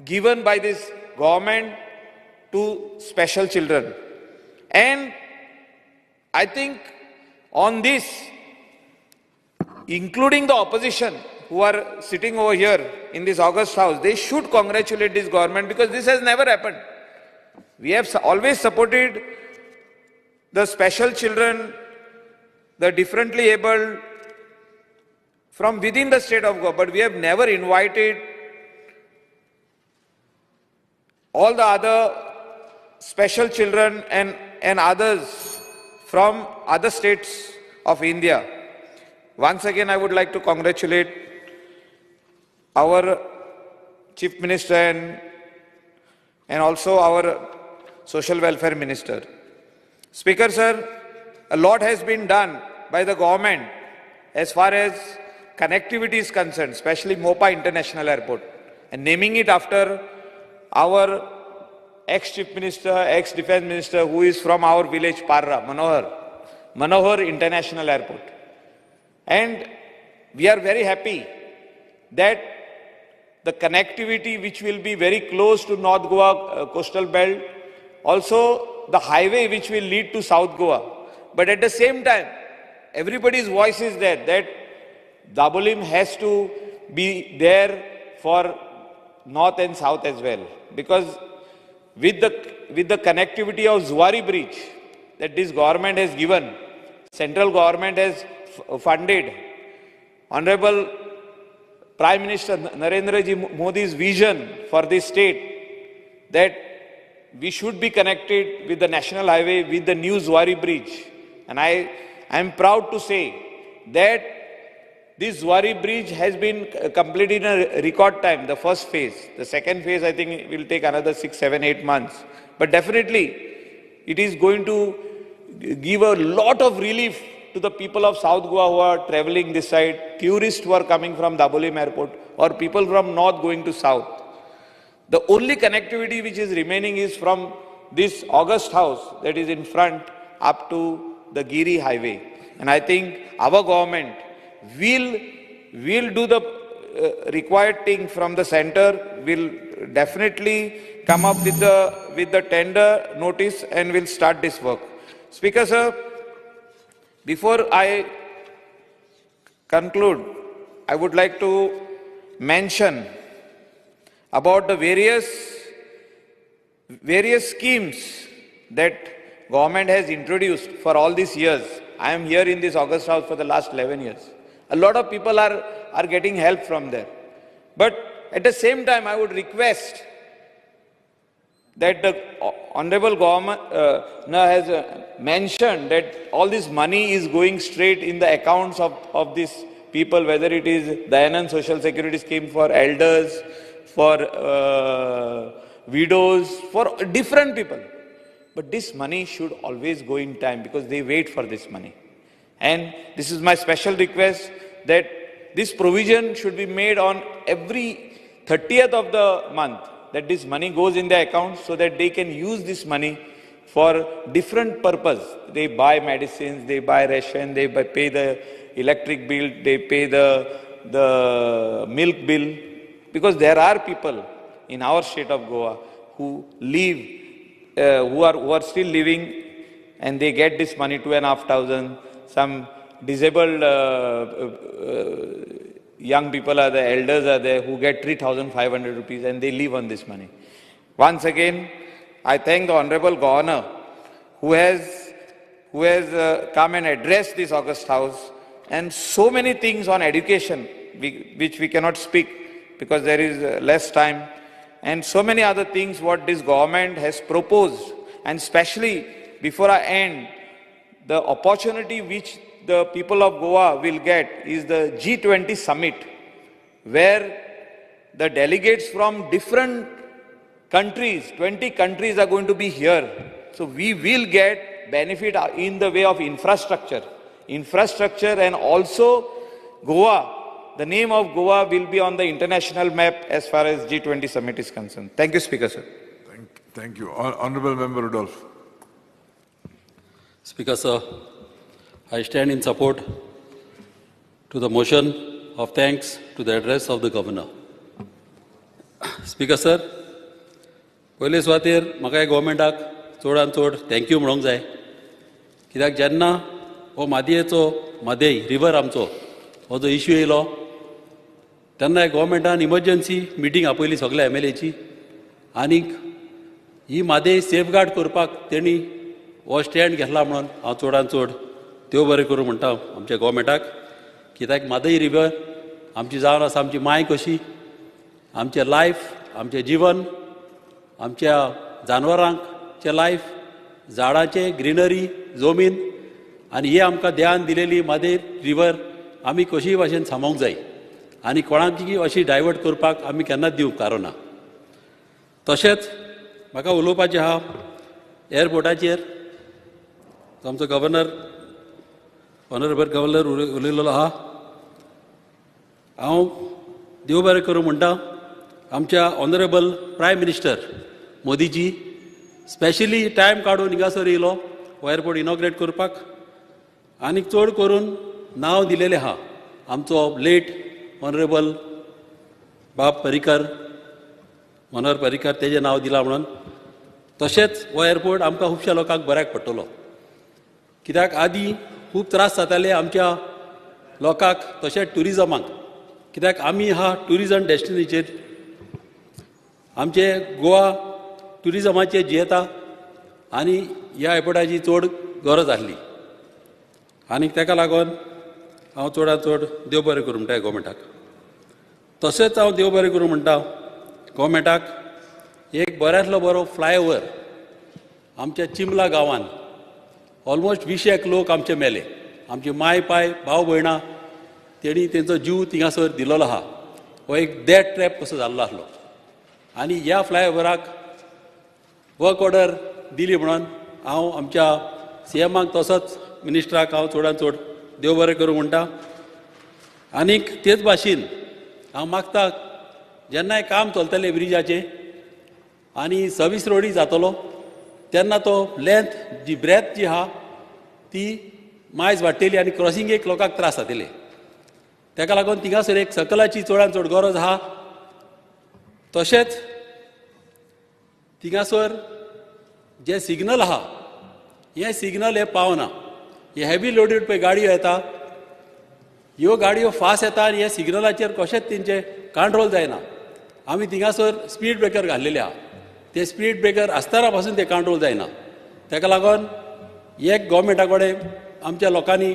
given by this government to special children. And I think on this, including the opposition who are sitting over here in this August House, they should congratulate this government because this has never happened. We have always supported the special children, the differently abled from within the state of Goa, but we have never invited all the other special children and others from other states of India. Once again, I would like to congratulate our Chief Minister and also our Social Welfare Minister. Speaker, sir, a lot has been done by the government as far as connectivity is concerned, especially Mopa International Airport, and naming it after our ex-Chief Minister, ex-Defense Minister, who is from our village, Parra, Manohar International Airport. And we are very happy that the connectivity which will be very close to North Goa coastal belt, also the highway which will lead to South Goa. But at the same time, everybody's voice is there that Dabolim has to be there for North and South as well. Because with the connectivity of Zuari Bridge that this government has given, central government has funded, Honorable Prime Minister Narendra Ji Modi's vision for this state that we should be connected with the national highway with the new Zuari Bridge. And I am proud to say that this Zuari Bridge has been completed in a record time, the first phase. The second phase, I think, will take another 6, 7, 8 months. But definitely, it is going to give a lot of relief to the people of South Goa who are traveling this side, tourists who are coming from Dabolim Airport, or people from North going to South. The only connectivity which is remaining is from this August House that is in front up to the Giri Highway. And I think our government will do the required thing from the center, will definitely come up with the tender notice and will start this work. Speaker, sir, before I conclude, I would like to mention about the various schemes that government has introduced for all these years. I am here in this August House for the last 11 years. A lot of people are getting help from there. But at the same time, I would request that the Honorable Government has mentioned that all this money is going straight in the accounts of these people, whether it is Dayanand Social Security Scheme for elders, for widows, for different people. But this money should always go in time because they wait for this money. And this is my special request that this provision should be made on every 30th of the month, that this money goes in their account so that they can use this money for different purpose. They buy medicines, they buy ration, they pay the electric bill, they pay the milk bill. Because there are people in our state of Goa who live, who are still living, and they get this money, 2,500. Some disabled young people are there, elders are there who get 3,500 rupees and they live on this money. Once again, I thank the Honorable Governor who has come and addressed this August House, and so many things on education which we cannot speak because there is less time, and so many other things what this government has proposed. And especially before I end, the opportunity which the people of Goa will get is the G20 summit, where the delegates from different countries, 20 countries are going to be here. So we will get benefit in the way of infrastructure, and also Goa, the name of Goa will be on the international map as far as G20 summit is concerned. Thank you, Speaker, sir. Thank you. Honorable Member Rudolph. Speaker, sir, I stand in support to the motion of thanks to the address of the Governor. Speaker, sir, पयले सुवातेर म्हाका गोवमेंटाक चडांत चड thank you म्हणूंक जाय, कित्याक जेन्ना हो मादयेचो मादेय रिवर आमचो हो जो इश्यू येयलो तेन्ना गोवमेंटान इमर्जन्सी मिटींग आपयली सगळ्या MLAची, आनीक ही मादेय सेफगार्ड करपाक तेणी हो स्टँड घेतला म्हणून हांव चडांत चड देव बरें करूं म्हणटा आमच्या गोवमेंटाक. कित्याक मादय रिवर आमची जावन आसा आमची मांय कशी, आमचें लायफ, आमचें जिवन, आमच्या जानवरांचे लायफ, झाडांचे ग्रीनरी, जमीन, आनी हे आमकां ध्यान दिलेली मादय रिवर आमी कशीय भाशेन सांबाळूंक जाय आनी कोणाची अशी डायवर्ट करपाक आमी केन्नाच दिवंक कारो ना. तशेंच म्हाका उलोवपाचें आहा एअरपोर्टाचेर. आमचो गव्हर्नर, ऑनरेबल गव्हर्नर उलयलेलो आहा. हांव देव बरें करूं म्हणटा आमच्या ऑनरेबल प्रायम मिनिस्टर मोदीजी स्पेशली टायम काडून हिंगासर येयलो हो एअरपोर्ट इनॉग्रेट करपाक, आनीक चड करून नांव दिलेलें आहा आमचो लेट ऑनरेबल बाब पर्रीकर, मनोहर पर्रीकर, तेजें नांव दिलां म्हणून. तशेंच हो एअरपोर्ट आमकां खुबश्या लोकांक बऱ्याक पडटलो, कित्याक आदीं खूब त्रास जाताले आमच्या लोकांक, तशेंच ट्युरिजमाक, कित्याक आमी हा ट्युरिजम डेस्टिनेचेर आमचे गोवा ट्युरिजमाचेर जियेता आनी ह्या एअरपोर्टाची चड गरज आसली. आनीक ताका लागून हांव चडांत चड देव बरें करूं म्हणटा गोवमेंटाक. तशेंच हांव देव बरें करूं म्हणटा गोवमेंटाक एक बऱ्यांतलो बरो फ्लायओवर आमच्या चिमला गांवांत ऑलमोस्ट 200 लोक आमचे मेले. आमचे माय पाय भाव भयणां तेणी तेंचो जीव थिंगासर दिलोलो आहा. हो एक डेथ ट्रॅप कसो जाल्लो आसलो आनी ह्या फ्लायओवराक वर्क ऑर्डर दिली म्हणून हांव आमच्या CMाक तसोच मिनिस्टराक हांव चडांत चड देव बरें करूं म्हणटा. आनीक तेच भाशेन हांव मागता जेन्नाय काम चलतलें ब्रिजाचें आनी सर्वीस रोडी जातलो तेन्ना तो लेंथ जी ब्रेथ जी आहा ती मायज वाडटली आनी क्रॉसिंगेक लोकांक त्रास जातले. ताका लागून थिंगासर एक सकलाची चडांत चड गरज आहा. तशेंच थिंगासर जे सिग्नल आहा हे सिग्नल हे पावना. हे हेवी लोडेड पळय गाडयो येता, ह्यो गाडयो फास्ट येता आनी हे सिग्नलाचेर कशेंच तेंचे कंट्रोल जायना. आमी थिंगासर स्पीड ब्रेकर घाल्लेले आहा, ते स्पीड ब्रेकर आसतना पासून ते कंट्रोल जायना. ताका लागून एक गोवमेंटा कडेन आमच्या लोकांनी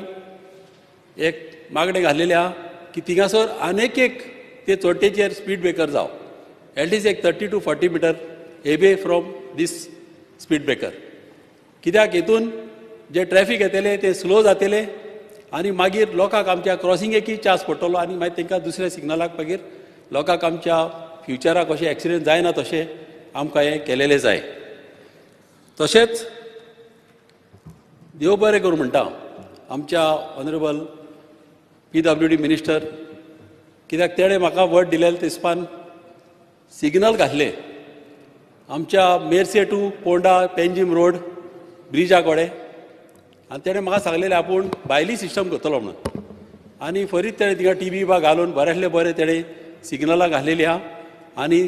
एक मागणें घाल्लेलें आहा की थिंगासर आनीक एक ते चोडटेचेर स्पीड ब्रेकर जावं, एटलिस्ट एक 30 to 40 metre away from this speed breaker. कित्याक हेतून जे ट्रॅफिक येतले ते स्लो जातले आनी मागीर लोकांक आमच्या क्रॉसिंगेकूय चान्स पडटलो आनी मागीर तांकां दुसऱ्या सिग्नलाक मागीर लोकांक आमच्या फ्युचराक अशें एक्सिडेंट जायना तशें आमकां हें केलेलें जाय. तशेंच देव बरें करूं म्हणटा आमच्या ऑनरेबल PWD मिनिस्टर, कित्याक तेणें म्हाका वर्ड दिलेले तेसपान सिग्नल घातले आमच्या मेर्से टू पोंडा पेंजीम रोड ब्रिजा कडेन, आनी तेणें म्हाका सांगलेलें आपूण भायली सिस्टम करतलो म्हणून. आनी फरीत तेणें थिंगा TV बा घालून बऱ्यांतले बरें तेणें सिग्नलां घाल्लेलीं आहा आनी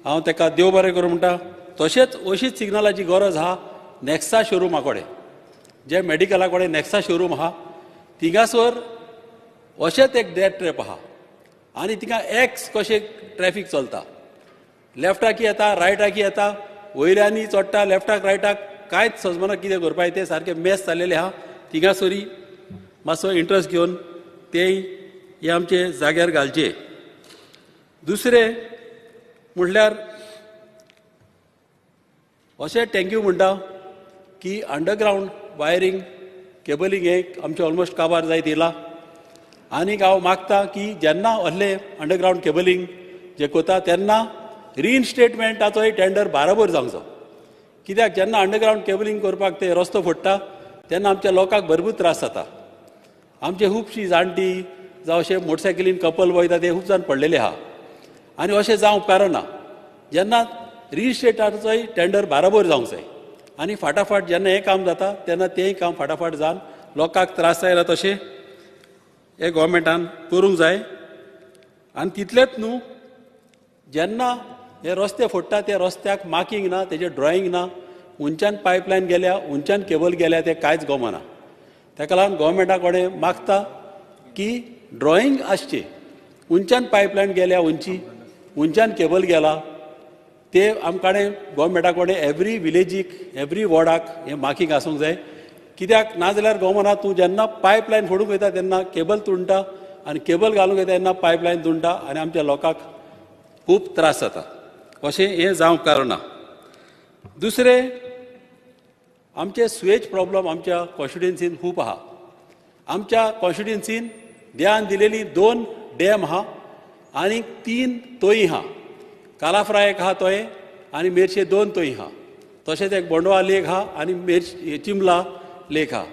हांव ताका देव बरें करूं म्हणटा. तशेंच अशीच सिग्नलाची गरज आहा नॅक्सा शोरूमा कडेन, जे मेडिकला कडेन नॅक्सा शोरूम आहा थिंगासर अशेंच एक डेथ ट्रॅप आहा आनी तिका एक्स कशें ट्रॅफिक चलता, लेफ्टाक येता रायटाक येता, वयल्यानी चडटा लेफ्टाक रायटाक, कांयच समजना कितें करपाचें तें सारकें मॅस जाल्लेलें आहा. थिंगासोरी मातसो इंट्रस्ट घेवन तेंय हे आमचे जाग्यार घालचे. दुसरें म्हटल्यार अशें थँक्यू म्हणटा की अंडरग्रावंड वायरींग केबलींग हे आमचे ऑलमोस्ट काबार जायत येयला. आनीक हांव मागता की जेन्ना असले अंडरग्रावंड केबलींग जे कोता तेन्ना रिइन्स्टेटमेंटाचोय टेंडर बाराबर जावंक जाय. कित्याक जेन्ना अंडरग्रावंड केबलींग करपाक ते रस्तो फोडटा तेन्ना आमच्या लोकांक भरपूर त्रास जाता. आमचे खुबशीं जाणटी जावं अशे मोटरसायकलीन कपल वयता ते खूब जाण पडलेले आहा. आनी अशें जावंक उपकारना. जेन्ना रिइन्स्टेटाचोय टेंडर बाराबर जावंक जाय आनी फाटाफाट जेन्ना हें काम जाता तेन्ना तेंय काम फाटाफाट जावन लोकांक त्रास जायना तशें हे गोवोरमेंटान करूंक जाय. आनी तितलेंच न्हू, जेन्ना हे रस्ते फोडटा ते रस्त्याक मार्कींग ना, तेजें ड्रॉईंग ना, उंच्यान पायपलायन गेल्या, उंच्यान केबल गेल्या तें कांयच गमना. ताका लागून गोवोरमेंटा कडेन मागता की ड्रॉईंग आसचें. उंच्यान पायपलायन गेल्या उंची, उंच्यान केबल गेला ते आमकाडे गोवोरमेंटा कडेन एवरी विलेजीक एवरी वॉर्डाक हें मार्कींग आसूंक जाय. कित्याक नाजाल्यार गमना तूं जेन्ना पायपलायन फोडूंक वयता तेन्ना केबल तुणटा आनी केबल घालूंक वयता तेन्ना पायपलायन तुणटा आनी आमच्या लोकांक खूब त्रास जाता. अशें हें जावंक उपकारना. दुसरें आमचे सुएज प्रॉब्लम आमच्या कॉन्स्टिट्युएन्सीन खूब आहा. आमच्या कॉन्स्टिट्युएन्सीन देवान दिलेली 2 डॅम आहा आनी 3 तोयी आहा. कालाफ्रा एक आहा तोय आनी मेरशे 2 तोयी आहा. तशेंच एक बोंडवा लेक आहा आनी चिंबला लेक आहा.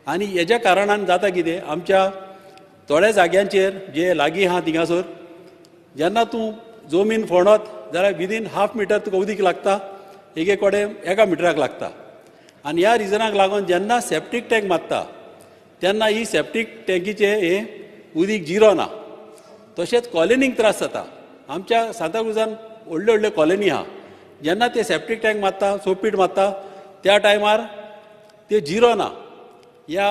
आनी हेज्या कारणान जाता कितें, आमच्या थोड्या जाग्यांचेर जे लागीं आहा थिंगासोर जेन्ना तूं जमीन फोंडत जाल्यार विदीन हाफ मिटर तुका उदीक लागता, एक कडेन 1 मिटराक लागता. आनी ह्या रिजनाक लागून जेन्ना सेप्टीक टँक मारता तेन्ना ही सेप्टीक टँकीचे हे उदीक जिरोना. तशेंच कॉलनीक त्रास जाता. आमच्या सांताक्रुजान व्हडल्यो व्हडल्यो कॉलनी आहा. जेन्ना ते सेप्टीक टँक मारता, सोपीट मारता त्या टायमार ते जिरोना ह्या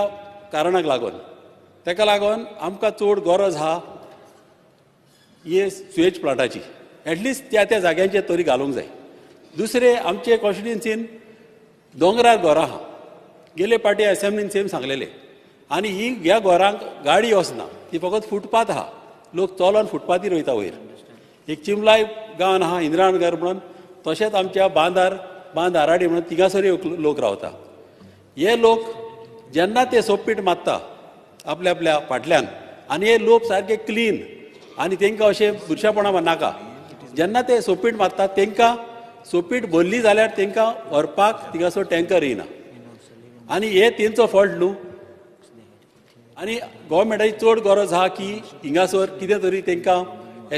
कारणाक लागून. ताका लागून आमकां चड गरज आहा हे सुएज प्लांटाची. एटलिस्ट त्या जाग्यांचेर तरी घालूंक जाय. दुसरें आमचे कॉन्स्टिट्युएन्सीन दोंगरार घरां आहा. गेले पाटी असेंब्लीन सेम सांगलेलें. आनी ह्या घरांक गाडी वचना, ती फकत फुटपाथ आहा. लोक चलोन फुटपाथीर वयता वयर. एक चिंबलाय गांवान आहा इंद्राणगर म्हणून, तशेंच आमच्या बांद आराडी म्हणून तिगासोरी लोक रावता. हे लोक जेन्ना ते सोपीट मारता आपल्या आपल्या फाटल्यान आनी हे लोक सारके क्लीन आनी तांकां अशें बुरशेपणां नाका. जेन्ना ते सोपीट मारतात तांकां सोपीट भरली जाल्यार तांकां व्हरपाक थिंगासर टँकर येना. आनी हे तेंचो फॉल्ट न्हू. आनी गोवोरमेंटाची चड गरज आहा की हिंगासर कितें तरी तांकां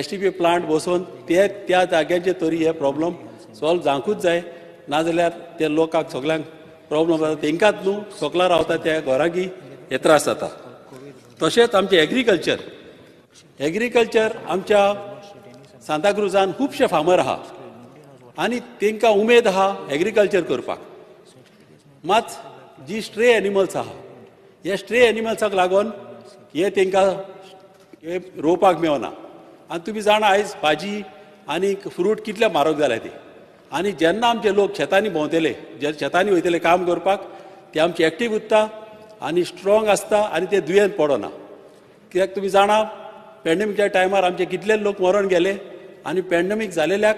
STP प्लांट बसोवन त्या जाग्यांचेर तरी हे प्रॉब्लम सॉल्व जावंकूच जाय. नाजाल्यार ते लोकांक सगळ्यांक प्रॉब्लम जाता. तांकांच न्हू सकला रावता त्या घरांकी हे त्रास जाता. तशेंच आमचें एग्रीकल्चर आमच्या सांताक्रुजान खुबशे फार्मर आहा आनी तांकां उमेद आहा एग्रीकल्चर करपाक. मात जी स्ट्रे एनिमल्स आहा हे स्ट्रे एनिमल्साक लागून हे तांकां रोवपाक मेळना. आनी तुमी जाणा आयज भाजी आनी फ्रूट कितले म्हारग जाल्या ते. आनी जेन्ना आमचे लोक शेतांनी भोंवतले, जे शेतांनी वयतले काम करपाक, ते आमचे एक्टीव उरता आनी स्ट्रॉंग आसता आनी ते दुयेंत पडना. कित्याक तुमी जाणा पॅन्डेमिकच्या टायमार आमचे कितले लोक मरण गेले आनी पॅन्डेमीक जालेल्याक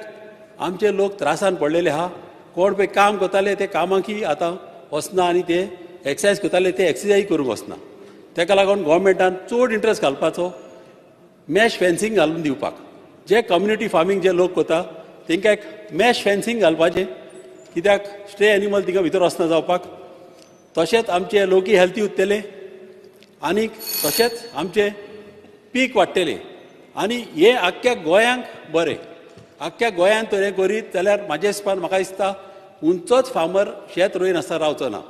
आमचे लोक त्रासान पडलेले आहा. कोण पळय काम करताले ते कामाकी आतां वचना आनी ते एक्सरसायज करताले ते एक्सरसायज करूंक वचना. ताका लागून गोवोरमेंटान चड इंट्रस्ट घालपाचो, मॅश फेन्सींग घालून दिवपाक. जे कम्युनिटी फार्मींग जे लोक करता तांकां एक मॅश फेन्सींग घालपाचें, कित्याक स्ट्रे एनिमल तिका भितर वचना जावपाक. तशेंच आमचे लोकी हेल्थी उरतले आनी तशेंच आमचे पीक वाडटले आनी हे आख्ख्या गोंयांक बरें. आख्ख्या गोंयांत तर हें करीत जाल्यार म्हाज्या हिसपान म्हाका दिसता उंचोच फार्मर शेत रोयन आसता रावचो ना.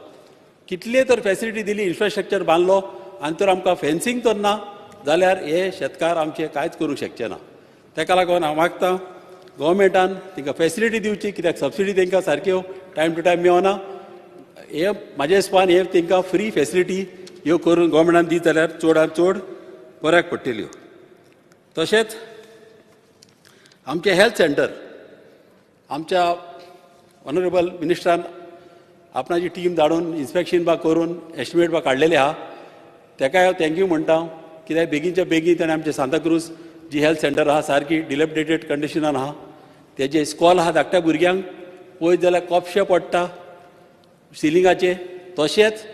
कितले तर फॅसिलिटी दिली, इन्फ्रास्ट्रक्चर बांदलो आनी तर आमकां फेन्सींग तर ना जाल्यार हे शेतकार आमचे कांयच करूंक शकचे ना. ताका लागून हांव मागतां गोवोरमेंटान तांकां फॅसिलिटी दिवची, कित्याक सबसिडी तांकां सारक्यो टायम टू टायम मेळना. हे म्हाज्या हिसपान हे तांकां फ्री फॅसिलिटी ह्यो करून गोवोरमेंटान दीत जाल्यार चडांत चड बऱ्याक पडटल्यो. तशेंच आमचे हेल्थ सेंटर आमच्या ऑनरेबल मिनिस्टरान आपणाची टीम धाडून इन्स्पेक्शन बा करून एस्टिमेट बा काडलेले आहा तेकाय हांव थँक्यू म्हणटा कित्याक बेगीनच्या बेगीन ताणें आमचे सांताक्रूज जी हेल्थ सेंटर आहा सारकी डिलेपिडेटेड कंडिशनान आहा तेजे स्कॉल आहा धाकट्या भुरग्यांक पळयत जाल्यार कोपशे पडटा सिलिंगाचे तशेंच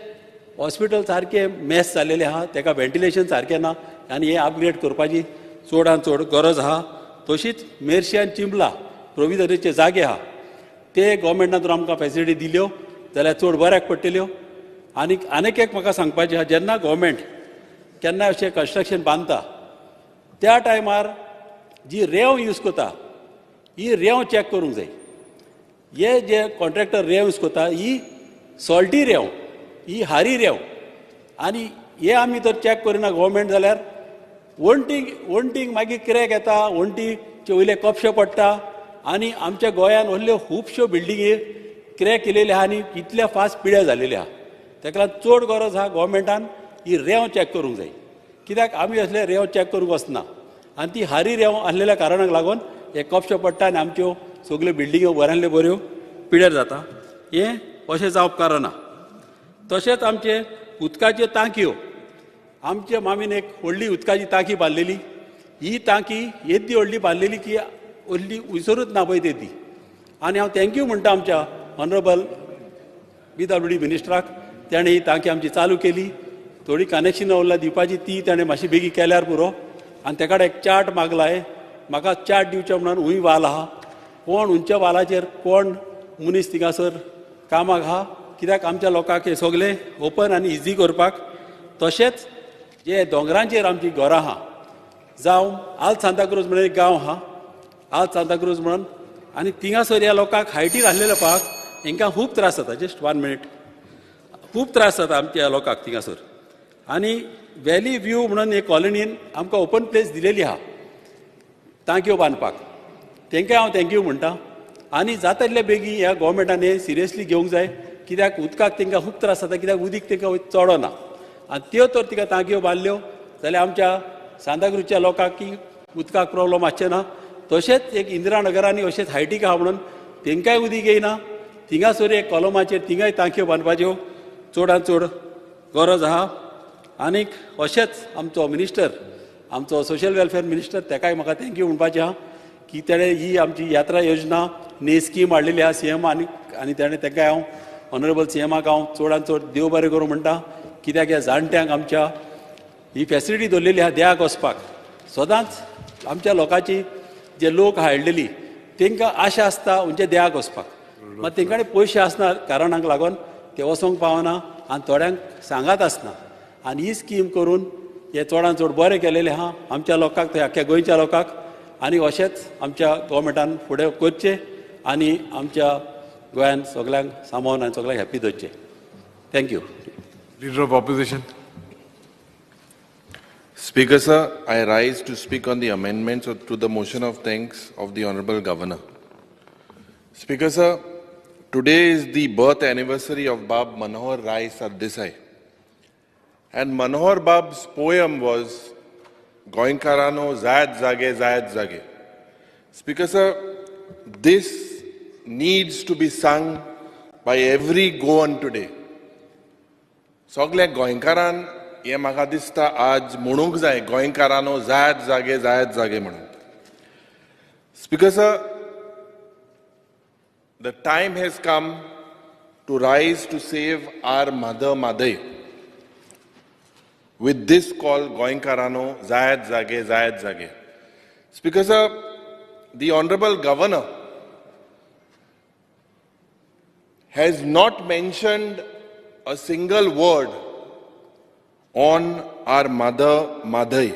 हॉस्पिटल सारके मॅस जाल्लेले आहा तेका व्हेंटिलेशन सारकें ना आनी हें अपग्रेड करपाची चडांत चड गरज आहा तशीच मेर्शी आनी चिंबला प्रोविजरीचे जागे आहा ते गोवोरमेंटान जर आमकां फेसिलिटी दिल्यो जाल्यार चड बऱ्याक पडटल्यो आनीक एक म्हाका सांगपाचें आहा जेन्ना गोवोरमेंट केन्ना अशें कन्स्ट्रक्शन बांदता त्या टायमार जी रेंव यूज करता ही रेंव चॅक करूंक जाय हे जे कॉन्ट्रॅक्टर रेंव यूज करता ही सॉल्टी रेंव ही हारी रेंव आनी हे आमी तर चॅक करिना गोवोरमेंट जाल्यार वणटींक मागीर क्रॅक येता वणटीचे वयले कोपशे पडटा आनी आमच्या गोंयांत व्हडल्यो खुबश्यो बिल्डिंगी क्रॅक येयलेले आहा आनी इतल्या फास्ट पिड्यार जालेले आहा तेका लागून चड गरज आहा गोवोरमेंटान ही रेंव चॅक करूंक जाय कित्याक आमी असले रेंव चॅक करूंक वचना आनी ती हारी रेंव आसलेल्या कारणाक लागून हे कोपशे पडटा आनी आमच्यो सगल्यो बिल्डिंगो बऱ्यांतल्यो बऱ्यो पिड्यार जाता हें अशें जावप कारणा तशेंच आमचे उदकाच्यो टांकयो आमच्या मामीन एक व्हडली उदकाची टांकी बांदलेली ही टांकी येदी व्हडली बांदलेली की व्हडली विसरूच ना पळय ती आनी हांव थँक्यू म्हणटा आमच्या ऑनरेबल PWD मिनिस्टराक ताणें ही टांकी आमची चालू केली थोडी कनेक्शन उरला दिवपाची ती ताणें मातशी बेगी केल्यार पुरो आनी तेका एक चार्ट मागलाय म्हाका चार्ट दिवचें म्हणून हूंय वाल आहा कोण उंच्या वालाचेर कोण मनीस थिंगासर कामाक आहा कित्याक आमच्या लोकांक हे सगळें ओपन आनी इजी करपाक तशेंच जे दोंगरांचेर आमची घरां आहा जावं आल्त सांताक्रूज म्हणून एक गांव आहा आल्त सांताक्रूज म्हणून आनी थिंगासर ह्या लोकांक हायटीर आसलेले पळाक हांकां खूब त्रास जाता जस्ट 1 मिनीट खूब त्रास जाता आमच्या लोकांक थिंगासर आनी व्हॅली व्यू म्हणून हे कॉलनीन आमकां ओपन प्लेस दिलेली आहा टांक्यो बांदपाक तांकां हांव थँक्यू म्हणटा आनी जाता तितले बेगी ह्या गोवोरमेंटान हे सिरियसली घेवंक जाय कित्याक उदकाक तांकां खूब त्रास जाता कित्याक उदीक तांकां चडना आनी त्यो तर तिका टांक्यो बांदल्यो जाल्यार आमच्या सांताक्रूजच्या लोकांक की उदकाक प्रॉब्लम आसचे ना तशेंच एक इंदिरानगरांनी अशेंच हायटीक आहा म्हणून तांकांय उदीक येयना थिंगासर एक कॉलमाचेर थिंगाय टांक्यो बांदपाच्यो चडांत चड गरज आहा आनीक अशेंच आमचो मिनिस्टर आमचो सोशल वेलफेअर मिनिस्टर ताकाय म्हाका थँक्यू म्हणपाचें आहा की तेणें ही आमची यात्रा योजना नी स्कीम हाडलेली आहा CM आनी तेणें ताकाय हांव ऑनरेबल CMाक हांव चडांत चड देव बरें करूं म्हणटा कित्याक ह्या जाणट्यांक आमच्या ही फेसिलिटी दवरलेली आहा देयाक वचपाक सदांच आमच्या लोकांची जे लोक हाडलेली तांकां आशा आसता म्हणजे देयाक वचपाक मात तांकां पयशे आसना कारणाक लागून ते वचोंक पावना आनी थोड्यांक सांगात आसना आनी ही स्कीम करून हे चडांत चड बरें केलेलें आहा आमच्या लोकांक थंय आख्या गोंयच्या लोकांक आनी अशेंच आमच्या गोवोरमेंटान फुडें करचें आनी आमच्या गोंयांत सगल्यांक सांबाळून आनी सगल्यांक हॅप्पी दवरचें thank you Leader of Opposition. Speaker sir, I rise to speak on the amendments to the motion of thanks of the Honourable Governor. Speaker sir, today is the birth anniversary of Bab Manohar Rai Sardesai. And Manohar Bab's poem was Goinkarano Zayat Zage. Speaker sir, this needs to be sung by every Goan today. सगल्या गोंयकारान हें म्हाका दिसता आज म्हणूंक जाय गोंयकारानो जायत जागे म्हणून speaker sir the time has come to rise to save our mother मादय with this call गोंयकारानो जायत जागे speaker sir the Honourable Governor has not mentioned a single word on our mother Madhai.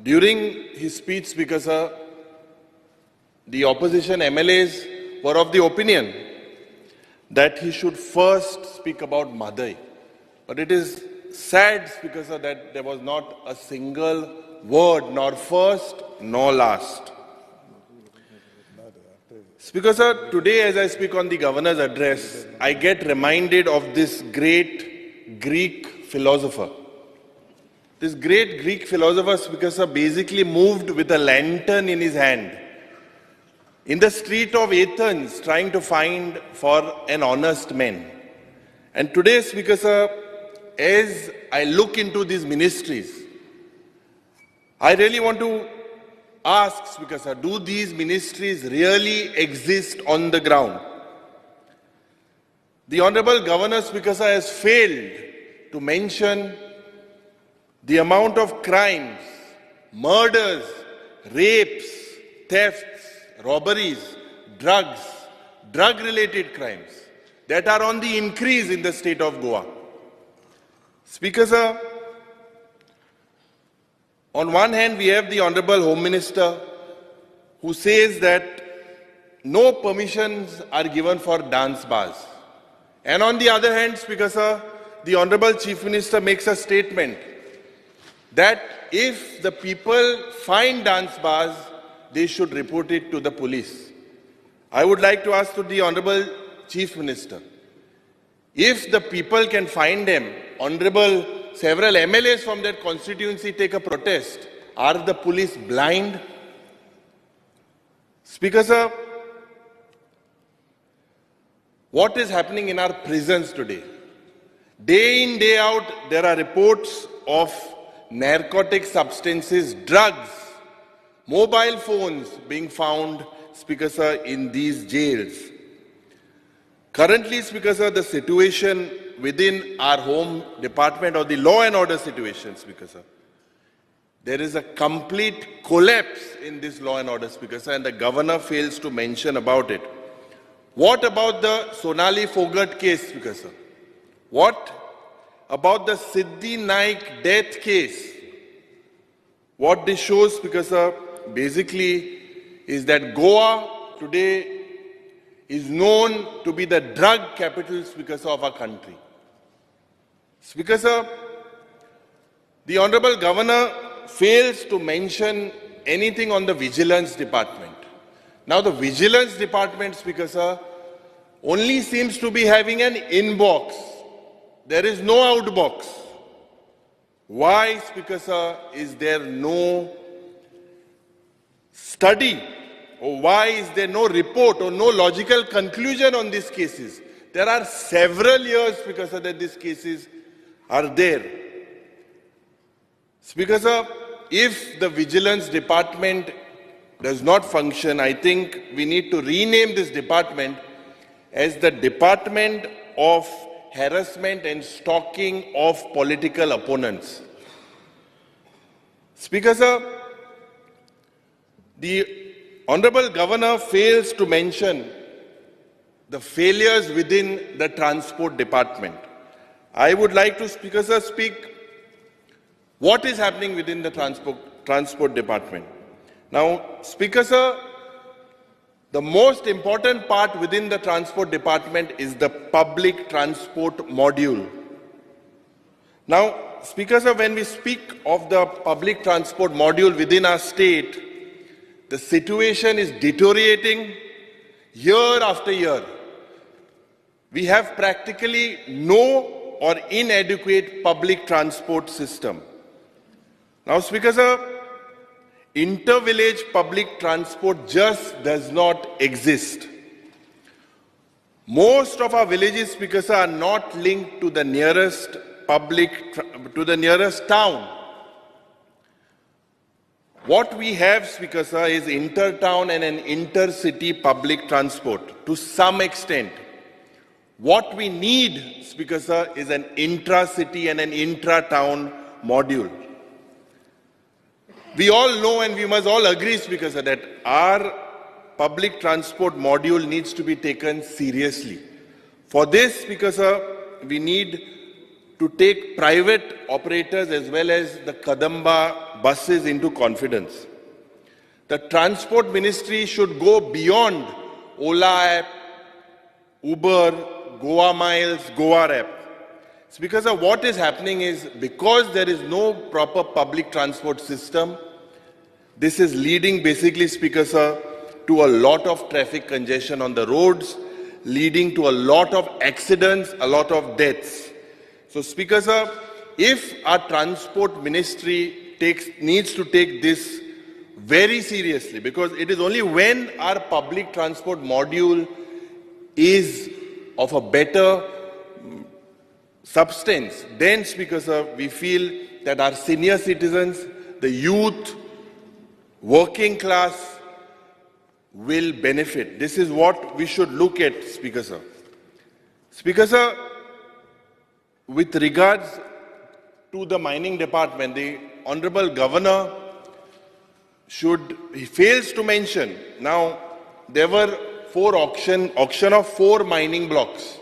During his speech, Speaker sir, the opposition MLAs were of the opinion that he should first speak about Madhai. But it is sad, Speaker sir, that there was not a single word, nor first nor last. Speaker sir, today as I speak on the governor's address, I get reminded of this great Greek philosopher. This great Greek philosopher, Speaker Sir, basically moved with a lantern in his hand in the street of Athens, trying to find for an honest man. And today, Speaker Sir, as I look into these ministries, I really want to ask, Speaker Sir, do these ministries really exist on the ground? The Honorable Governor, Speaker Sir, has failed to mention the amount of crimes, murders, rapes, thefts, robberies, drugs, drug-related crimes that are on the increase in the state of Goa. Speaker Sir, on one hand, we have the Honorable Home Minister who says that no permissions are given for dance bars. And on the other hand, Speaker Sir, the Honorable Chief Minister makes a statement that if the people find dance bars, they should report it to the police. I would like to ask to the Honorable Chief Minister, if the people can find them, several MLAs from that constituency take a protest, are the police blind? Speaker Sir, what is happening in our prisons today? Day in, day out, there are reports of narcotic substances, drugs, mobile phones being found, Speaker Sir, in these jails. Currently, Speaker Sir, the situation within our home department or the law and order situation, Speaker Sir, there is a complete collapse in this law and order, Speaker Sir, and the governor fails to mention about it. What about the Sonali Fogart case, Speaker Sir? What about the Siddhi Naik death case? What this shows, Speaker Sir, basically is that Goa today is known to be the drug capital, Speaker Sir, of our country. Speaker Sir, the Honorable Governor fails to mention anything on the Vigilance Department. Now the Vigilance Department, Speaker Sir, only seems to be having an inbox. There is no outbox. Why, Speaker Sir, is there no study? Or why is there no report or no logical conclusion on these cases? There are several years, Speaker Sir, that these cases are there. Speaker Sir, if the Vigilance Department does not function, I think we need to rename this department as the Department of Harassment and Stalking of Political Opponents. Speaker Sir, the Honorable Governor fails to mention the failures within the Transport Department. I would like to, Speaker Sir, speak what is happening within the Transport Department. Now, Speaker Sir, the most important part within the Transport Department is the public transport module. Now, Speaker Sir, when we speak of the public transport module within our state, the situation is deteriorating year after year. We have practically no or inadequate public transport system. Now, Speaker Sir, inter-village public transport just does not exist. Most of our villages, Speaker Sir, are not linked to the nearest town. What we have, Speaker Sir, is inter-town and an intercity public transport to some extent. What we need, Speaker Sir, is an intra-city and an intra-town module. We all know and we must all agree, Speaker Sir, that our public transport module needs to be taken seriously. For this, Speaker Sir, we need to take private operators as well as the Kadamba buses into confidence. The Transport Ministry should go beyond Ola app, Uber, Goa Miles, Goa app. Speaker Sir, what is happening is because there is no proper public transport system, this is leading basically, Speaker Sir, to a lot of traffic congestion on the roads, leading to a lot of accidents, a lot of deaths. So, Speaker Sir, if our transport ministry needs to take this very seriously, because it is only when our public transport module is of a better substance, then, Speaker Sir, we feel that our senior citizens, the youth, working class will benefit. This is what we should look at, Speaker Sir. Speaker Sir, with regards to the mining department, the Honorable Governor he fails to mention. Now, there were auction of 4 mining blocks.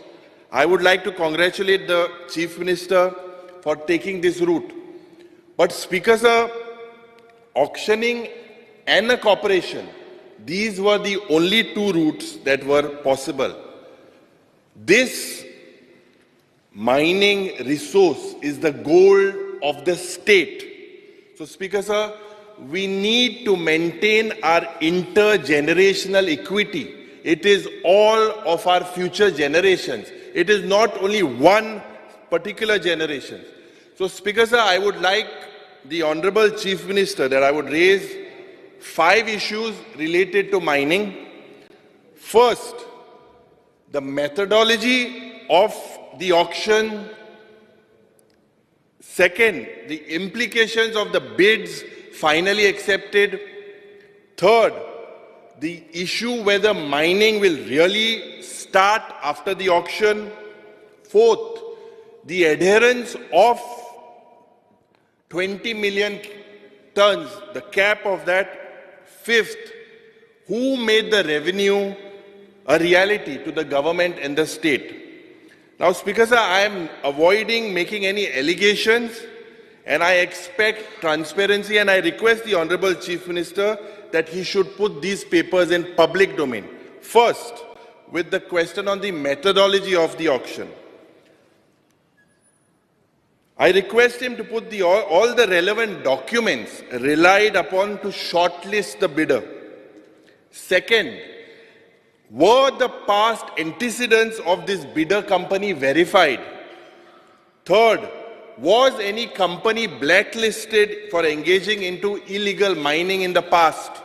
I would like to congratulate the Chief Minister for taking this route. But Speaker Sir, auctioning and a corporation, these were the only 2 routes that were possible. This mining resource is the gold of the state. So, Speaker Sir, we need to maintain our intergenerational equity. It is all of our future generations. It is not only one particular generation. So, Speaker Sir, I would like the Honorable Chief Minister that I would raise 5 issues related to mining. First, the methodology of the auction. Second, the implications of the bids finally accepted. Third, the issue whether mining will really start after the auction. Fourth, the adherence of 20 million tons, the cap of that. Fifth, who made the revenue a reality to the government and the state. Now, Speaker Sir, I am avoiding making any allegations, and I expect transparency, and I request the Honorable Chief Minister that he should put these papers in public domain. First, with the question on the methodology of the auction. I request him to put all the relevant documents relied upon to shortlist the bidder. Second, were the past antecedents of this bidder company verified? Third, was any company blacklisted for engaging into illegal mining in the past?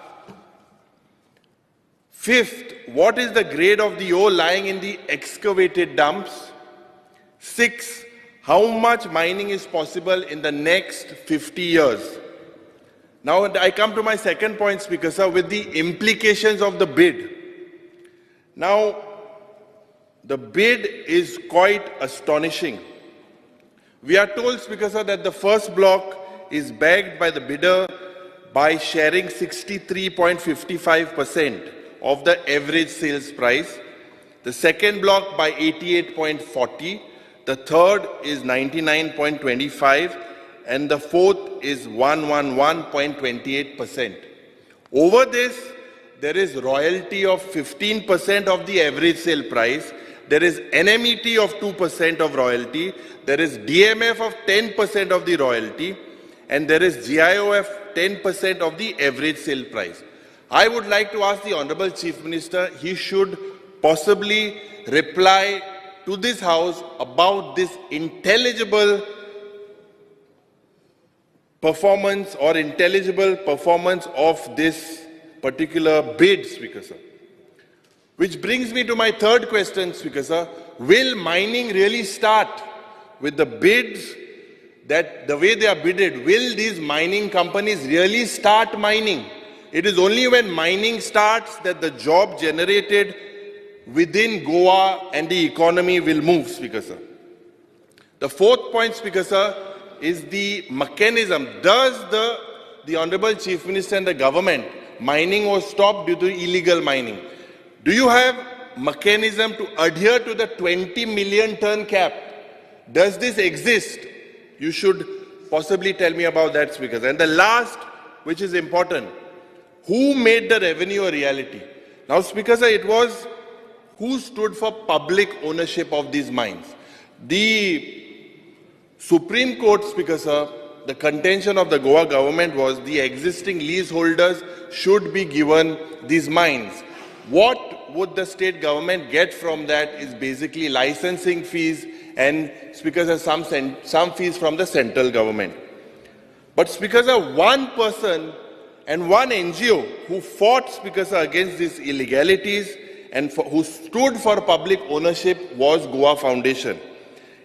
Fifth, what is the grade of the ore lying in the excavated dumps? Sixth, how much mining is possible in the next 50 years? Now I come to my second point, Speaker Sir, with the implications of the bid. Now, the bid is quite astonishing. We are told, Speaker Sir, that the first block is bagged by the bidder by sharing 63.55% of the average sales price, the second block by 88.40%, the third is 99.25%, and the fourth is 111.28%. Over this, there is royalty of 15% of the average sale price, there is NMET of 2% of royalty, there is DMF of 10% of the royalty, and there is GIOF 10% of the average sale price. I would like to ask the Honorable Chief Minister, he should possibly reply to this House about this intelligible performance or intelligible performance of this particular bid, Speaker Sir. Which brings me to my third question, Speaker Sir. Will mining really start with the bids that the way they are bidded? Will these mining companies really start mining? It is only when mining starts that the job generated within Goa and the economy will move, Speaker Sir. The fourth point, Speaker Sir, is the mechanism. Does the Honorable Chief Minister and the government, mining was stopped due to illegal mining. Do you have mechanism to adhere to the 20 million ton cap? Does this exist? You should possibly tell me about that, Speaker. And the last, which is important, who made the revenue a reality? Now, Speaker, it was who stood for public ownership of these mines. The Supreme Court, Speaker, the contention of the Goa government was the existing leaseholders should be given these mines. What would the state government get from that is basically licensing fees and Speaker sir, some fees from the central government. But Speaker sir, one person and one NGO who fought, Speaker sir, against these illegalities and who stood for public ownership was Goa Foundation.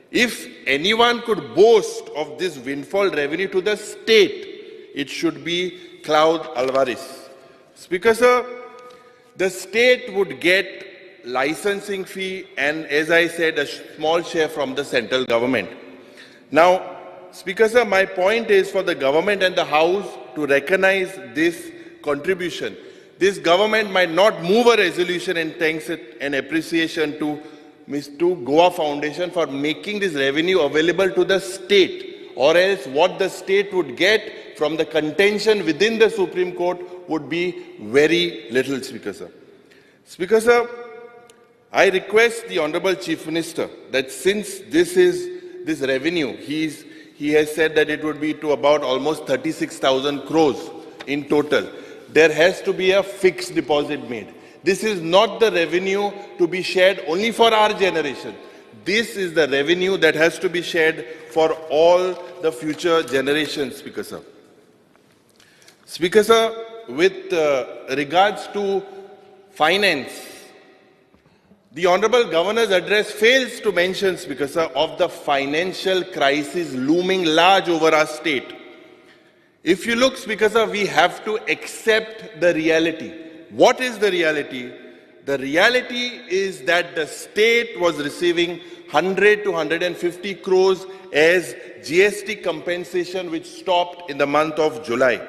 If anyone could boast of this windfall revenue to the state, it should be Cloud Alvarez. Speaker sir, the state would get licensing fee and, as I said, a small share from the central government. Now, Speaker sir, my point is for the government and the House to recognize this contribution. This government might not move a resolution and thanks it and appreciation to Goa Foundation for making this revenue available to the state, or else what the state would get from the contention within the Supreme Court would be very little, Speaker sir. Speaker sir, I request the Honorable Chief Minister that since this revenue, he has said that it would be to about almost 36,000 crores in total. There has to be a fixed deposit made. This is not the revenue to be shared only for our generation. This is the revenue that has to be shared for all the future generations, Speaker sir. Speaker sir, with regards to finance, the Honorable Governor's address fails to mention, Speaker sir, of the financial crisis looming large over our state. If you look, Speaker sir, we have to accept the reality. What is the reality? The reality is that the state was receiving 100 to 150 crores as GST compensation, which stopped in the month of July.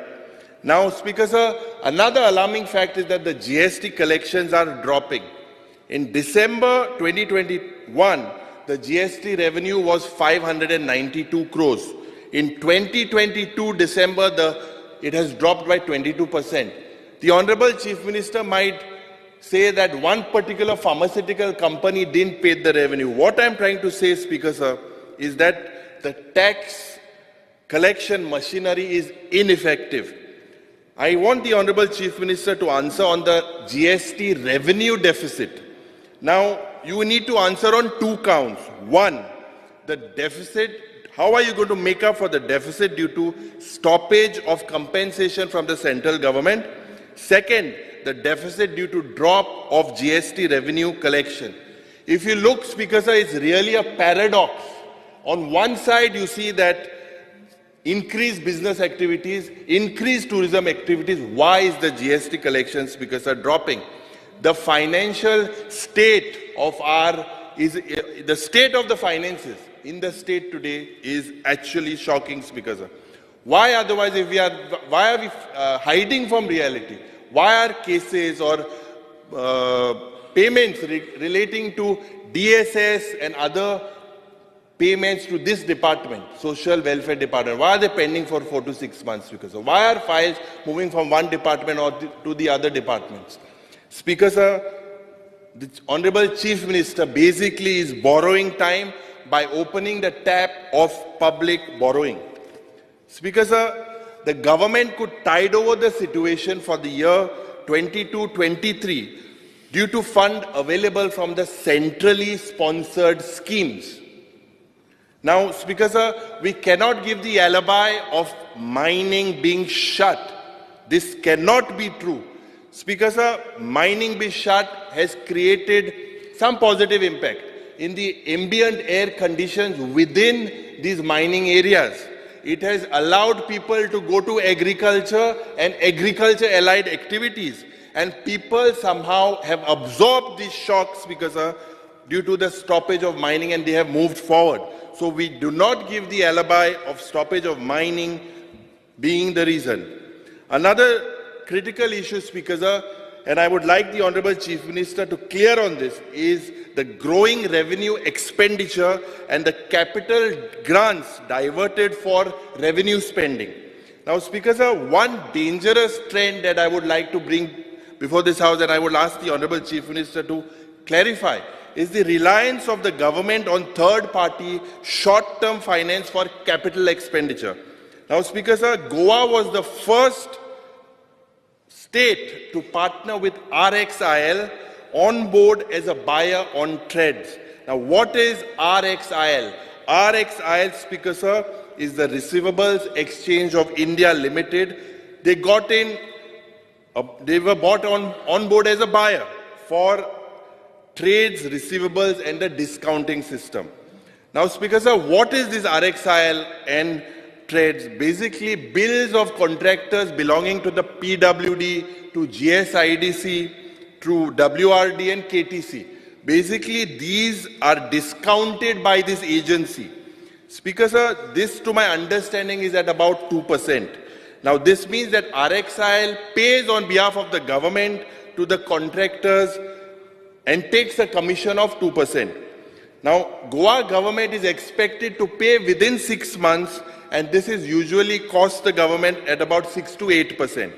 Now, Speaker sir, another alarming fact is that the GST collections are dropping. In December 2021, the GST revenue was 592 crores. In 2022 December, it has dropped by 22%. The Honorable Chief Minister might say that one particular pharmaceutical company didn't pay the revenue. What I'm trying to say, Speaker sir, is that the tax collection machinery is ineffective. I want the Honorable Chief Minister to answer on the GST revenue deficit. Now, you need to answer on two counts. One, the deficit. How are you going to make up for the deficit due to stoppage of compensation from the central government? Second, the deficit due to drop of GST revenue collection. If you look, Speaker sir, it's really a paradox. On one side, you see that increased business activities, increased tourism activities. Why is the GST collections, Speaker sir, dropping? The financial state of the state of the finances in the state today is actually shocking, Speaker sir. Why otherwise, why are we hiding from reality? Why are cases or payments relating to DSS and other payments to this department, Social Welfare Department, why are they pending for 4 to 6 months, Speaker sir? Why are files moving from one department or to the other departments? Speaker sir, the Honorable Chief Minister basically is borrowing time by opening the tap of public borrowing. Speaker sir, the government could tide over the situation for the year 22-23 due to fund available from the centrally sponsored schemes. Now, Speaker sir, we cannot give the alibi of mining being shut. This cannot be true. Speaker sir, mining being shut has created some positive impact in the ambient air conditions within these mining areas. It has allowed people to go to agriculture and agriculture-allied activities. And people somehow have absorbed these shocks, Speaker sir, due to the stoppage of mining, and they have moved forward. So we do not give the alibi of stoppage of mining being the reason. Another critical issue, Speaker sir, and I would like the Honorable Chief Minister to clear on this, is the growing revenue expenditure and the capital grants diverted for revenue spending. Now, Speaker sir, one dangerous trend that I would like to bring before this House, and I would ask the Honorable Chief Minister to clarify, is the reliance of the government on third-party short-term finance for capital expenditure. Now, Speaker sir, Goa was the first state to partner with RXIL on board as a buyer on treads. Now, what is RXIL? RXIL, Speaker Sir, is the Receivables Exchange of India Limited. They got in, they were bought on board as a buyer for trades, receivables, and the discounting system. Now, Speaker Sir, what is this RXIL and trades? Basically, bills of contractors belonging to the PWD, to GSIDC, to WRD and KTC. Basically, these are discounted by this agency. Speaker Sir, this to my understanding is at about 2%. Now, this means that RXIL pays on behalf of the government to the contractors and takes a commission of 2%. Now, Goa government is expected to pay within 6 months, and this is usually cost the government at about 6 to 8%.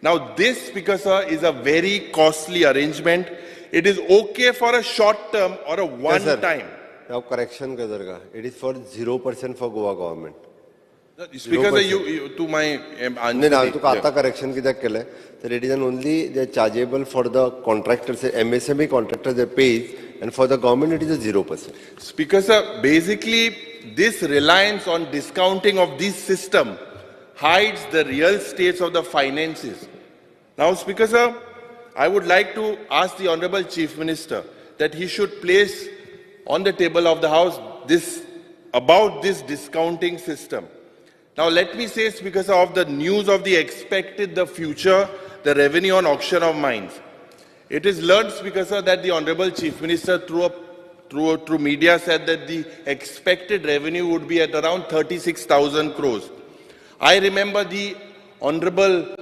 Now, this, Speaker Sir, is a very costly arrangement. It is okay for a short term or a one time. Now, correction, it is for 0% for Goa government. Speaker Sir, you to my answer. No, correction that it is only they chargeable for the contractors, MSME contractors they pay, and for the government it is a 0%. Speaker Sir, basically this reliance on discounting of this system hides the real states of the finances. Now, Speaker Sir, I would like to ask the Honorable Chief Minister that he should place on the table of the House about this discounting system. Now, let me say, Speaker Sir, of the news of the expected, the future, the revenue on auction of mines. It is learned, Speaker Sir, that the Honorable Chief Minister through media said that the expected revenue would be at around 36,000 crores. I remember the Honorable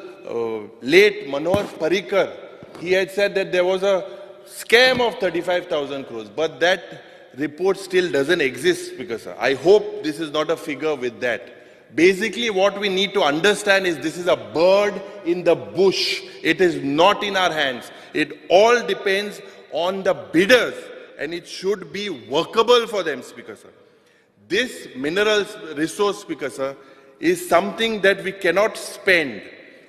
late Manohar Parrikar, he had said that there was a scam of 35,000 crores, but that report still doesn't exist, Speaker Sir. I hope this is not a figure with that. Basically, what we need to understand is this is a bird in the bush. It is not in our hands. It all depends on the bidders, and it should be workable for them, Speaker Sir. This minerals resource, Speaker Sir, is something that we cannot spend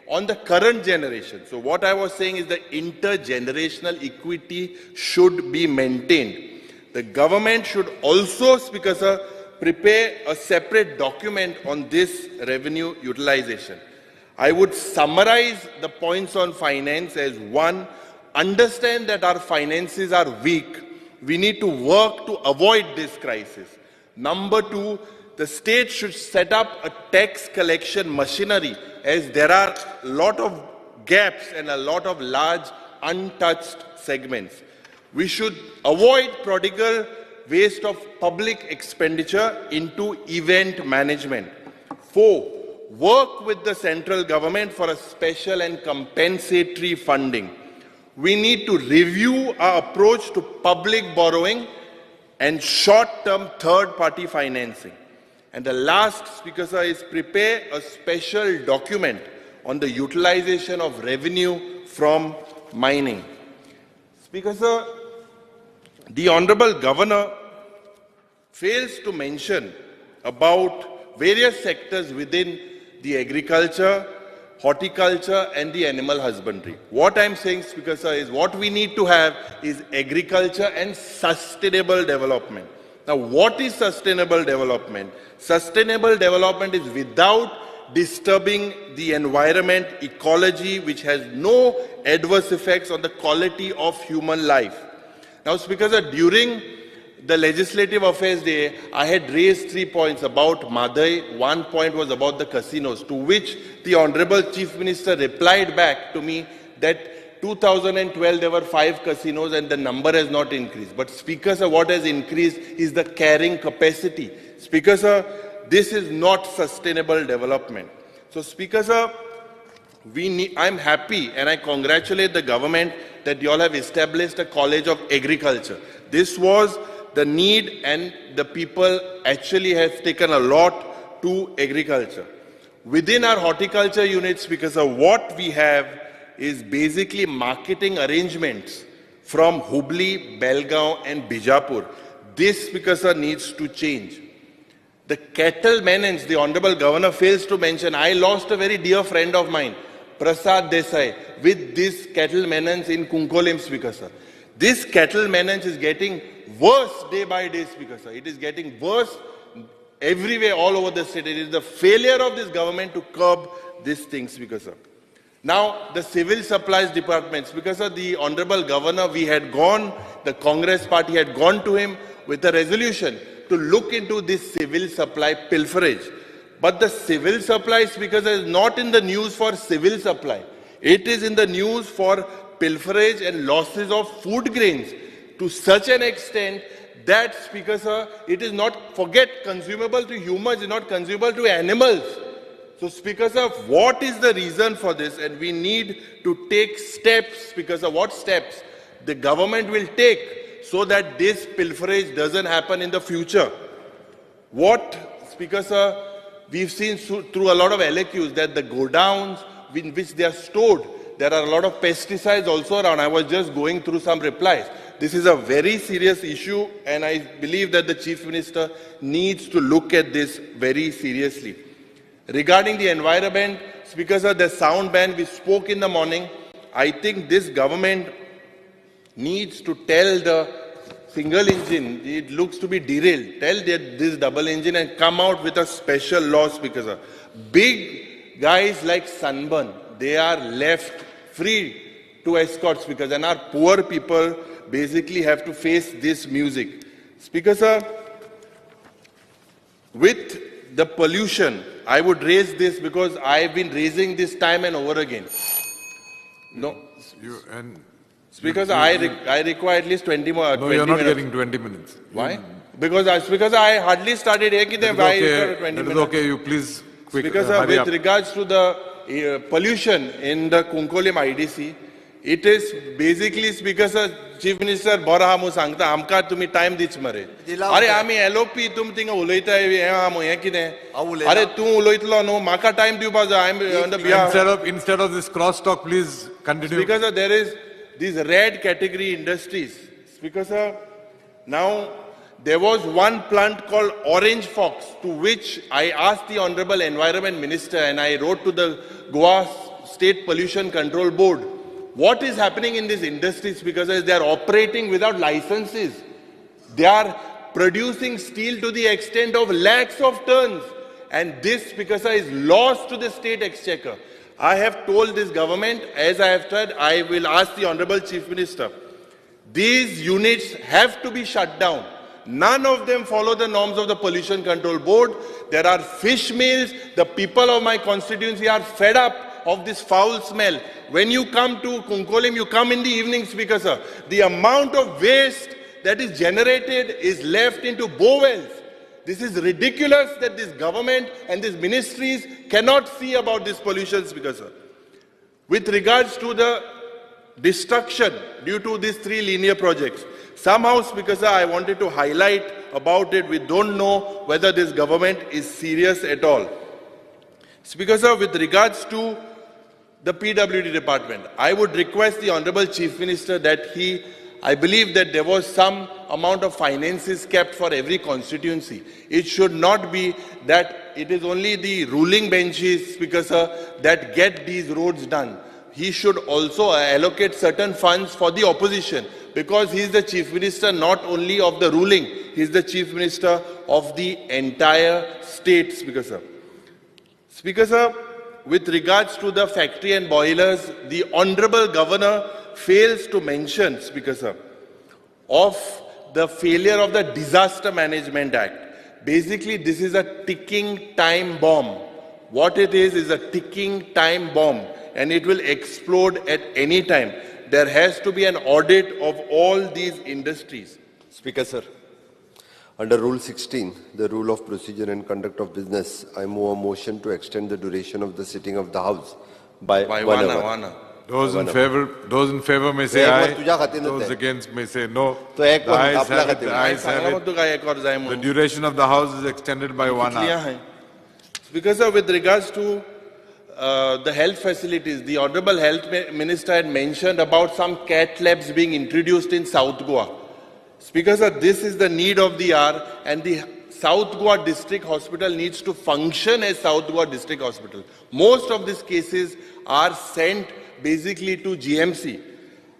on the current generation. So what I was saying is the intergenerational equity should be maintained. The government should also, Speaker Sir, prepare a separate document on this revenue utilization. I would summarize the points on finance as: one, understand that our finances are weak. We need to work to avoid this crisis. Number two, the state should set up a tax collection machinery, as there are a lot of gaps and a lot of large untouched segments. We should avoid prodigal waste of public expenditure into event management. 4, work with the central government for a special and compensatory funding. We need to review our approach to public borrowing and short-term third-party financing. And the last, Speaker Sir, is prepare a special document on the utilization of revenue from mining. Speaker Sir, the Honorable Governor fails to mention about various sectors within the agriculture, horticulture and the animal husbandry. What I'm saying, Speaker Sir, is what we need to have is agriculture and sustainable development. Now, what is sustainable development? Sustainable development is without disturbing the environment, ecology, which has no adverse effects on the quality of human life. Now, Speaker Sir, during the Legislative Affairs Day, I had raised 3 points about Madai. 1 point was about the casinos, to which the Honorable Chief Minister replied back to me that 2012 there were 5 casinos and the number has not increased. But Speaker Sir, what has increased is the carrying capacity. Speaker Sir, this is not sustainable development. So Speaker Sir, I'm happy and I congratulate the government that you all have established a College of Agriculture. This was the need and the people actually have taken a lot to agriculture. Within our horticulture units, because of what we have is basically marketing arrangements from Hubli, Belgaum and Bijapur. This, Speaker Sir, needs to change. The cattle maintenance, the Honorable Governor fails to mention. I lost a very dear friend of mine, Prasad Desai, with this cattle maintenance in Kunkolim, Speaker Sir. This cattle menace is getting worse day by day, Speaker sir. It is getting worse everywhere, all over the state. It is the failure of this government to curb these things, Speaker sir. Now, the civil supplies departments, because of the Honorable Governor, we had gone, the Congress party had gone to him with a resolution to look into this civil supply pilferage. But the civil supply, Speaker sir, is not in the news for civil supply. It is in the news for pilferage and losses of food grains to such an extent that, Speaker sir, it is not, forget, consumable to humans, it is not consumable to animals. So, Speaker sir, what is the reason for this? And we need to take steps, Speaker sir, what steps the government will take so that this pilferage doesn't happen in the future. What, Speaker sir, we've seen through a lot of LAQs that the godowns in which they are stored, there are a lot of pesticides also around. I was just going through some replies. This is a very serious issue, and I believe that the Chief Minister needs to look at this very seriously. Regarding the environment, Speaker sir, the sound ban, we spoke in the morning. I think this government needs to tell the single engine, it looks to be derailed, tell this double engine and come out with a special law, Speaker sir. Big guys like Sunburn, they are left free to escort, Speaker sir, and our poor people basically have to face this music. Speaker sir, with the pollution, I would raise this because I've been raising this time and over again. No. Speaker sir, I require at least 20 more. No, you're not getting 20 minutes. Why? Because I hardly started here. Why okay. 20 minutes? That is okay. You please quick. Speaker sir, with regards to the pollution in the Kunkolim IDC, it is basically, Speaker sir, Chief Minister, bora hamu sangta, amka tumi time dich mare. Are ami LOP tum tinga uloita he amu he kide. Are tu uloitlo no maka time diu baza. I am on the behalf. Instead of this crosstalk, please continue. Speaker sir, there is these red category industries. Speaker sir, now there was one plant called Orange Fox, to which I asked the Honorable Environment Minister and I wrote to the Goa State Pollution Control Board. What is happening in these industries, because they are operating without licenses. They are producing steel to the extent of lakhs of tons. And this, because is lost to the state exchequer. I have told this government, as I have said, I will ask the Honorable Chief Minister. These units have to be shut down. None of them follow the norms of the Pollution Control Board. There are fish meals. The people of my constituency are fed up of this foul smell. When you come to Kunkolim, you come in the evening, Speaker sir. The amount of waste that is generated is left into bowels. This is ridiculous that this government and these ministries cannot see about this pollution, Speaker sir. With regards to the destruction due to these 3 linear projects, somehow, Speaker sir, I wanted to highlight about it. We don't know whether this government is serious at all. Speaker sir, with regards to the PWD department, I would request the Honorable Chief Minister that I believe that there was some amount of finances kept for every constituency. It should not be that it is only the ruling benches, Speaker sir, that get these roads done. He should also allocate certain funds for the opposition, because he is the Chief Minister not only of the ruling, he is the Chief Minister of the entire state, Speaker sir. Speaker sir, with regards to the factory and boilers, the Honorable Governor fails to mention, Speaker sir, of the failure of the Disaster Management Act. Basically, this is a ticking time bomb. What it is a ticking time bomb, and it will explode at any time. There has to be an audit of all these industries. Speaker sir, under Rule 16, the Rule of Procedure and Conduct of Business, I move a motion to extend the duration of the sitting of the House by 1 hour. Those in favor may say aye. Those against may say no. The ayes have it. The duration of the House is extended by 1 hour. Because with regards to the health facilities, the Honorable Health Minister had mentioned about some cat labs being introduced in South Goa. Speaker sir, this is the need of the hour, and the South Goa District Hospital needs to function as South Goa District Hospital. Most of these cases are sent basically to GMC.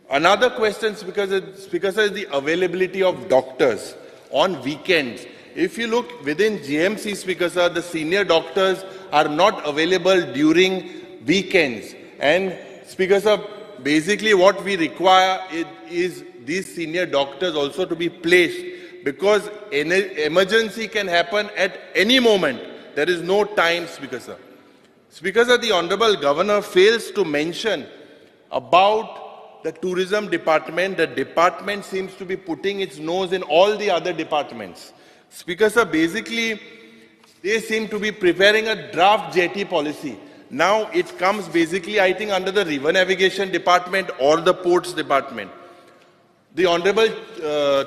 Another question, Speaker Sir, is the availability of doctors on weekends. If you look within GMC, Speaker Sir, the senior doctors are not available during weekends. And Speaker Sir, basically what we require is these senior doctors also to be placed, because any emergency can happen at any moment. There is no time, Speaker Sir. Speaker Sir, the Honorable Governor fails to mention about the tourism department. The department seems to be putting its nose in all the other departments. Speaker Sir, basically, they seem to be preparing a draft jetty policy. Now it comes basically, I think, under the River Navigation Department or the Ports Department. The Honorable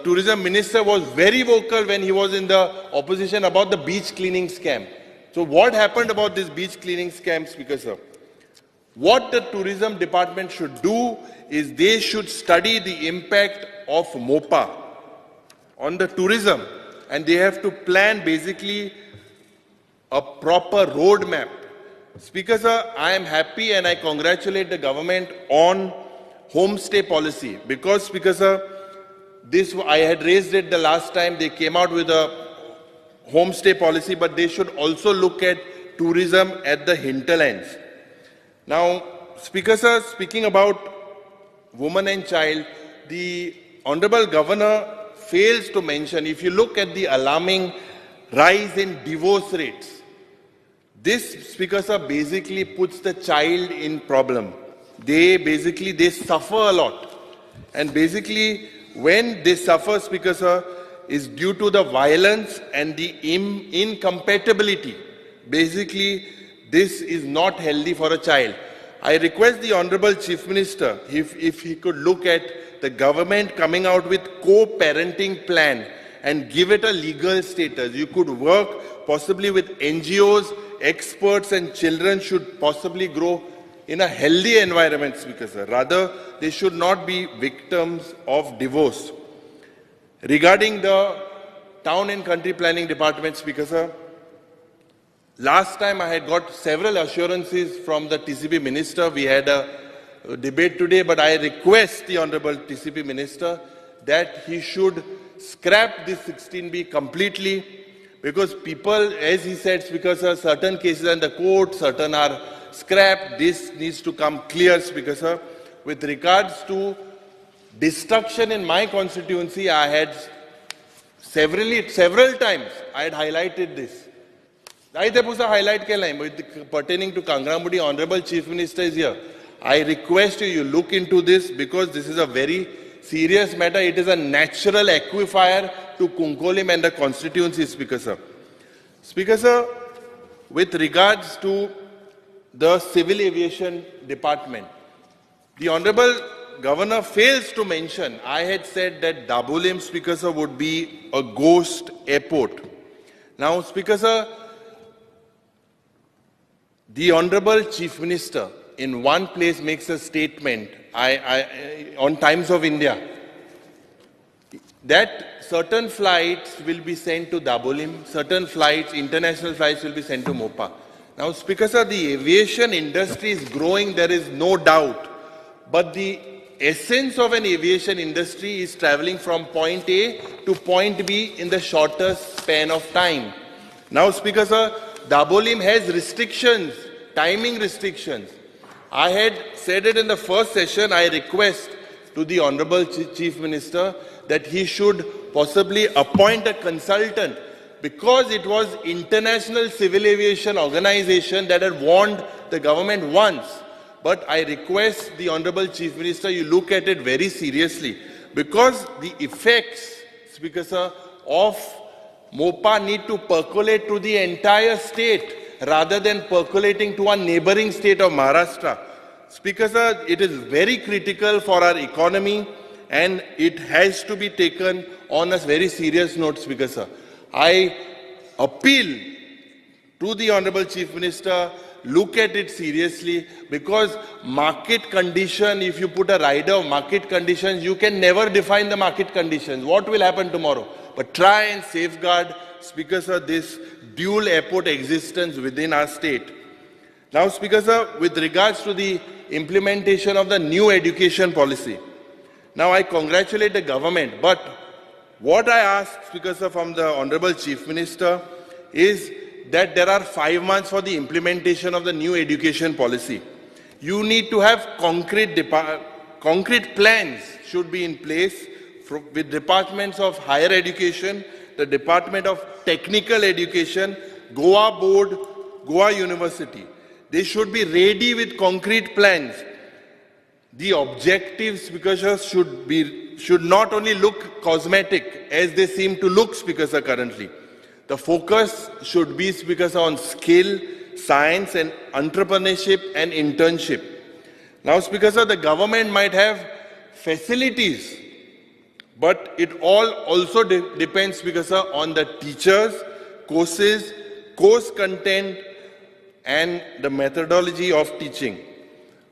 Tourism Minister was very vocal when he was in the opposition about the beach cleaning scam. So what happened about this beach cleaning scam, Speaker Sir? What the Tourism Department should do is they should study the impact of MOPA on the tourism, and they have to plan basically a proper roadmap. Speaker Sir, I am happy and I congratulate the government on homestay policy, because Speaker Sir, this I had raised it the last time they came out with a homestay policy, but they should also look at tourism at the hinterlands. Now, Speaker Sir, speaking about woman and child, the Honorable Governor fails to mention, if you look at the alarming rise in divorce rates, this, Speaker Sir, basically puts the child in problem. They suffer a lot. And basically, when they suffer, Speaker Sir, is due to the violence and the incompatibility. Basically, this is not healthy for a child. I request the Honorable Chief Minister, if he could look at the government coming out with co-parenting plan and give it a legal status. You could work possibly with NGOs, experts, and children should possibly grow in a healthy environment, Speaker Sir. Rather, they should not be victims of divorce. Regarding the Town and Country Planning Department, Speaker Sir, last time I had got several assurances from the TCP Minister. We had a debate today, but I request the Honorable TCP Minister that he should scrap this 16B completely, because people, as he said, Speaker Sir, certain cases are in the court, certain are scrapped. This needs to come clear, Speaker Sir. With regards to destruction in my constituency, I had several times I had highlighted this. I highlight pertaining to Kangramudi. Honorable Chief Minister is here. I request you look into this, because this is a very serious matter. It is a natural aquifer to Kunkolim and the constituency, Speaker Sir. Speaker Sir, with regards to the Civil Aviation Department, the Honorable Governor fails to mention, I had said that Dabolim, Speaker Sir, would be a ghost airport. Now, Speaker Sir, the Honorable Chief Minister in one place makes a statement on Times of India that certain flights will be sent to Dabolim, certain flights, international flights, will be sent to Mopa. Now, Speaker Sir, the aviation industry is growing, there is no doubt. But the essence of an aviation industry is traveling from point A to point B in the shortest span of time. Now, Speaker Sir, Dabolim has restrictions, timing restrictions. I had said it in the first session. I request to the Honorable Chief Minister that he should possibly appoint a consultant, because it was International Civil Aviation Organization that had warned the government once. But I request the Honorable Chief Minister, you look at it very seriously, because the effects, Speaker Sir, of MOPA need to percolate to the entire state rather than percolating to a neighboring state of Maharashtra. Speaker Sir, it is very critical for our economy and it has to be taken on a very serious note, Speaker Sir. I appeal to the Honorable Chief Minister, look at it seriously, because market condition, if you put a rider of market conditions, you can never define the market conditions. What will happen tomorrow? But try and safeguard, Speaker Sir, this dual airport existence within our state. Now, Speaker Sir, with regards to the implementation of the new education policy, Now I congratulate the government, but what I ask, Speaker Sir, from the Honorable Chief Minister is that there are 5 months for the implementation of the new education policy. You need to have concrete plans should be in place with departments of higher education, the Department of Technical Education, Goa Board, Goa University. They should be ready with concrete plans. The objectives, Speaker Sir, should not only look cosmetic as they seem to look, Speaker Sir, currently. The focus should be, Speaker Sir, on skill, science and entrepreneurship and internship. Now, Speaker Sir, the government might have facilities, but it all also depends, Speaker Sir, on the teachers, courses, course content and the methodology of teaching.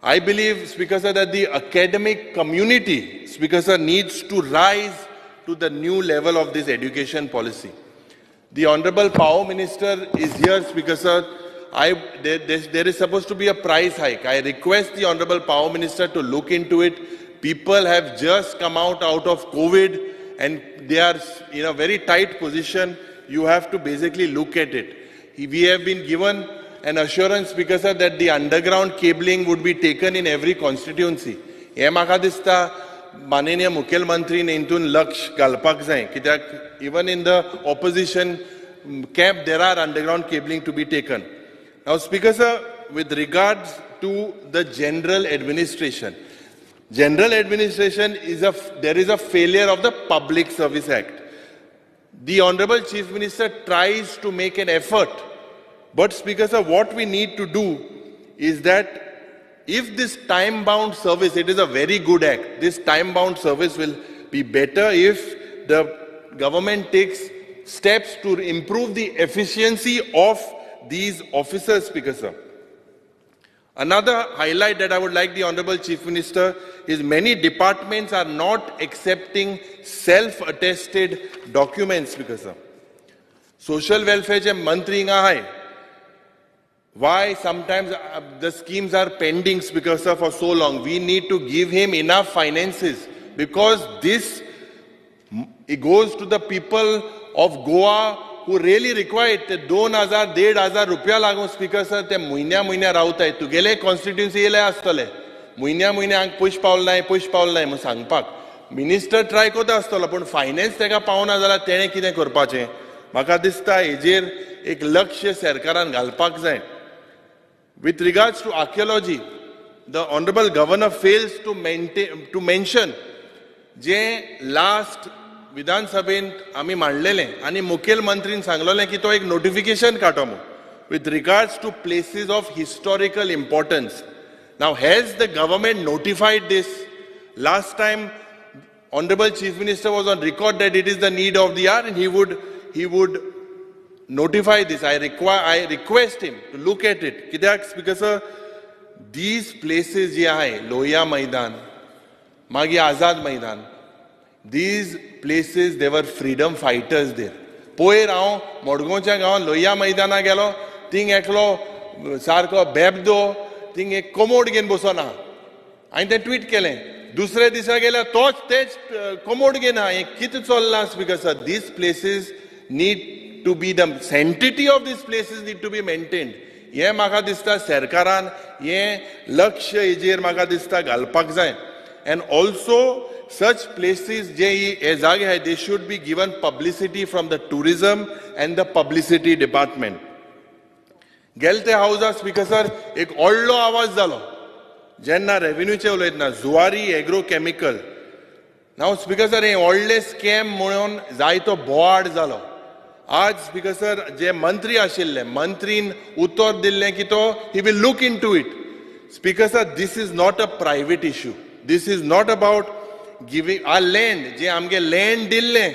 I believe, Speaker Sir, that the academic community, Speaker Sir, needs to rise to the new level of this education policy. The Honorable Power Minister is here, Speaker Sir. There is supposed to be a price hike. I request the Honorable Power Minister to look into it. People have just come out of COVID and they are in a very tight position. You have to basically look at it. We have been given an assurance, Speaker Sir, that the underground cabling would be taken in every constituency. हे म्हाका दिसता माननीय मुखेलमंत्रीन इंतून लक्ष घालपाक जाय, कित्याक even in the opposition camp there are underground cabling to be taken. Now, Speaker Sir, with regards to the general administration there is a failure of the Public Service Act. The Honorable Chief Minister tries to make an effort, but Speaker Sir, what we need to do is that if this time-bound service, it is a very good act, this time-bound service will be better if the government takes steps to improve the efficiency of these officers, Speaker Sir. Another highlight that I would like the Honorable Chief Minister is many departments are not accepting self-attested documents, Speaker Sir. Social welfare je mantri nga hai. Why sometimes the schemes are pending, Speaker Sir, for so long? We need to give him enough finances because it goes to the people of Goa who really require it. 2,000-1,500 रुपया लागून, Speaker Sir, ते म्हयन्या रावताय. तुगेले constituency येले आसतले. म्हयन्या हांग पयश पावल नाय म्हूण सांगपाक. मिनिस्टर ट्राय कोता आसतलो, पूण फायनान्स तेका पावना जाल्यार तेणें कितें करपाचें? म्हाका दिसता हेजेर एक लक्ष सरकारान घालपाक जाय. With regards to archaeology, the Honorable Governor fails to mention जे last विधान सभेन आमी मांडलेलें आनी मुखेलमंत्रीन सांगलेलें की तो एक नोटिफिकेशन काडो म्हणून with regards to places of historical importance. Now, has the government notified this? Last time, Honorable Chief Minister was on record that it is the need of the hour and he would notify this. I request him to look at it. Kidak, Speaker Sir, these places je hai, Lohiya Maidan, Magi Azad Maidan, these places, there were freedom fighters there. Poer हांव मडगांवच्या गांवांत लोहिया मैदाना गेलो, thing एकलो सारको बेबदो, thing एक commode घेवन बसोन आहा. हांवें तें ट्वीट केलें. दुसरे दिसा गेल्यार तेच कोमोड घेवन आहा. हें कितें चल्लां, Speaker Sir? These places need to be, the sanctity of these places need to be maintained. हें म्हाका दिसता सरकारान हें लक्ष हेजेर म्हाका दिसता घालपाक जाय. And also, such places, they should be given publicity from the tourism and the publicity department. Gelte houses, Speaker Sir, एक व्हडलो आवाज जालो जेन्ना रेव्हेन्यूचे उलयतना जुवारी एग्रोकेमिकल. नाव Speaker Sir, हे व्हडले स्कॅम म्हणून जायतो बोवाड जालो. आज Speaker Sir, जे मंत्री आशिल्ले, मंत्रीन उत्तर दिल्लें की तो he will look into it. Speaker Sir, this is not a private issue. This is not about giving our land. जे आमगे land दिल्लें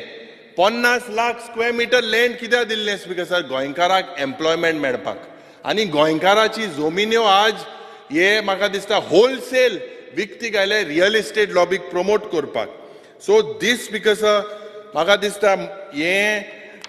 50 लाख स्क्वेअर मीटर land कित्याक दिल्लें, Speaker Sir? गोंयकाराक एम्प्लॉयमेंट मेळपाक. आनी गोंयकाराची जमिन्यो आज हे म्हाका दिसता होलसेल विकती गायले रियल इस्टेट लॉबीक प्रमोट करपाक. सो दीस, Speaker Sir, म्हाका दिसता हे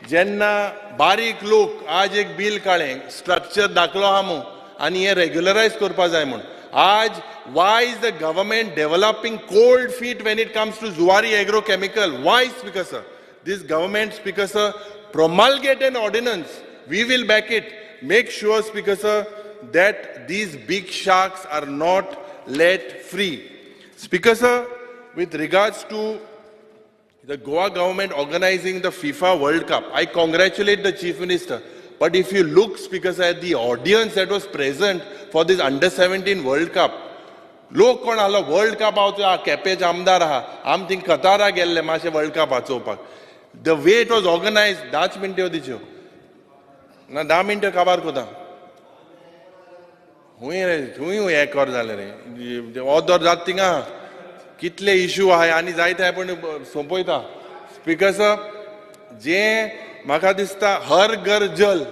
जेन्ना बारीक लोक आज एक बील काडलें, स्ट्रक्चर दाखलो आहा म्हणून आनी हे रेग्युलरायज करपा जाय म्हणून. why is the government developing cold feet when it comes to Zuari agrochemical? Why, Speaker sir? This government, Speaker sir, promulgate an ordinance. We will back it. Make sure, Speaker sir, that these big sharks are not let free. Speaker sir, with regards to the Goa government organizing the FIFA World Cup, I congratulate the Chief Minister. But if you look, Speaker sir, at the audience that was present for this Under-17 World Cup, लोक कोण आलो world cup केपेच आमदार आहा आम thing कतारा गेल्ले मातशे world cup वाचोवपाक the way it was organise 10 मिनटं दिच्यो ना 10 मिनटं काबार कोता हुंय हें कर जालें रे ऑदर जात थिंगा कितले इश्यू आहाय आनी जायते हांव पण सोंपयता स्पीकर सर जे म्हाका दिसता हर घर जल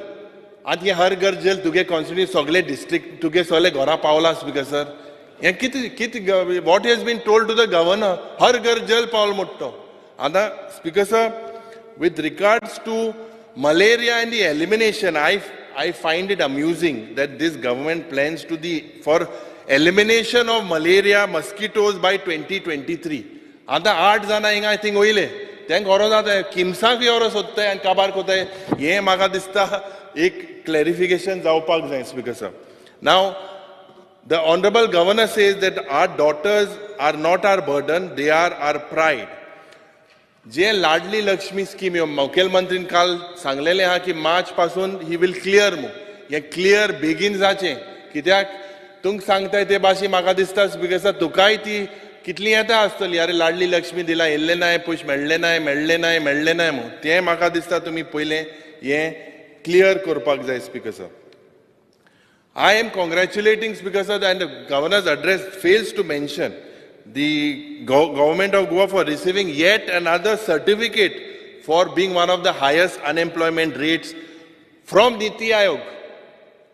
आतां हर घर जल तुगे कॉन्स्टिट्युएंसी सगळे डिस्ट्रिक्ट तुगे सगळे घरा पावला स्पीकर सर हें कितें what has been told to the governor Har Ghar Jal पावल म्हणटा आतां speaker sir with regards to malaria and the elimination, I find it amusing that this government plans to for elimination of malaria mosquitoes by 2023. आता 8 जाणां हिंगा I think वयले तेंक ओरो जाता किमसाक ओरो सोदताय आनी काबार कोताय हें म्हाका दिसता एक क्लॅरिफिकेशन जावपाक जाय speaker sir. Now the honorable governor says that our daughters are not our burden, they are our pride. जे लाडली लक्ष्मी स्कीम मुखेलमंत्रीन काल सांगलेले आहा की मार्च पासून ही विल क्लियर हे क्लियर बेगीन जाचें कित्याक तुमकां सांगताय ते भाशेन म्हाका दिसता स्पीकर तुकाय ती कितली येता आसतली अरे लाडली लक्ष्मी दिला येल्ले नाय पयशे मेळ्ळे नाय म्हणून तें म्हाका दिसता तुमी पयलें हें क्लियर करपाक जाय speaker sir. I am congratulating Speaker sir and the governor's address fails to mention the government of Goa for receiving yet another certificate for being one of the highest unemployment rates from Niti Aayog.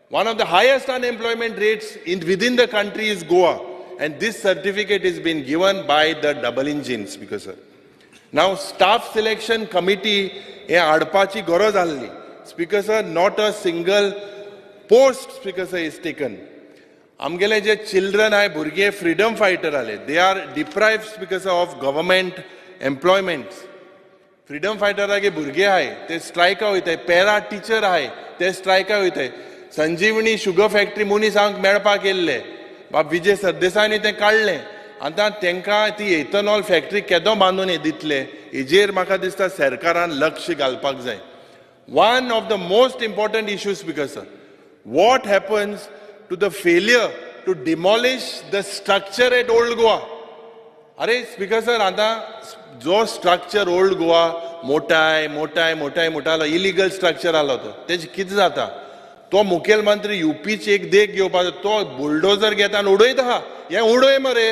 One of the highest unemployment rates within the country is Goa, and this certificate is been given by the double engine, Speaker sir. Now, staff selection committee he adpachi goroz alli. Speaker sir, not a single post, Speaker sir, is taken. आमगेले जे children आय भुरगे freedom fighter आले they are deprived because of government employment. Freedom फायटरागे भुरगे आहाय ते स्ट्रायका वयताय para teacher आहाय ते स्ट्रायका वयताय. संजीवनी शुगर फॅक्टरी मनीस हांव मेळपाक येल्ले बाब विजय सरदेसायनी तें काडलें आतां तांकां ती एथनॉल फॅक्टरी केदो बांदून दितले हेजेर म्हाका दिसता सरकारान लक्ष घालपाक जाय. One of the most important issues speaker sir, what happens to the failure to demolish the structure at Old Goa? अरे स्पीकर सर आता जो स्ट्रक्चर ओल्ड गोवा मोठाय इलिगल स्ट्रक्चर आलो तो तेजे कितें जाता तो मुखेलमंत्री यूपीचे एक देख घेवपाचो तो बुलडोजर घेता आनी उडयता हें उडय मरे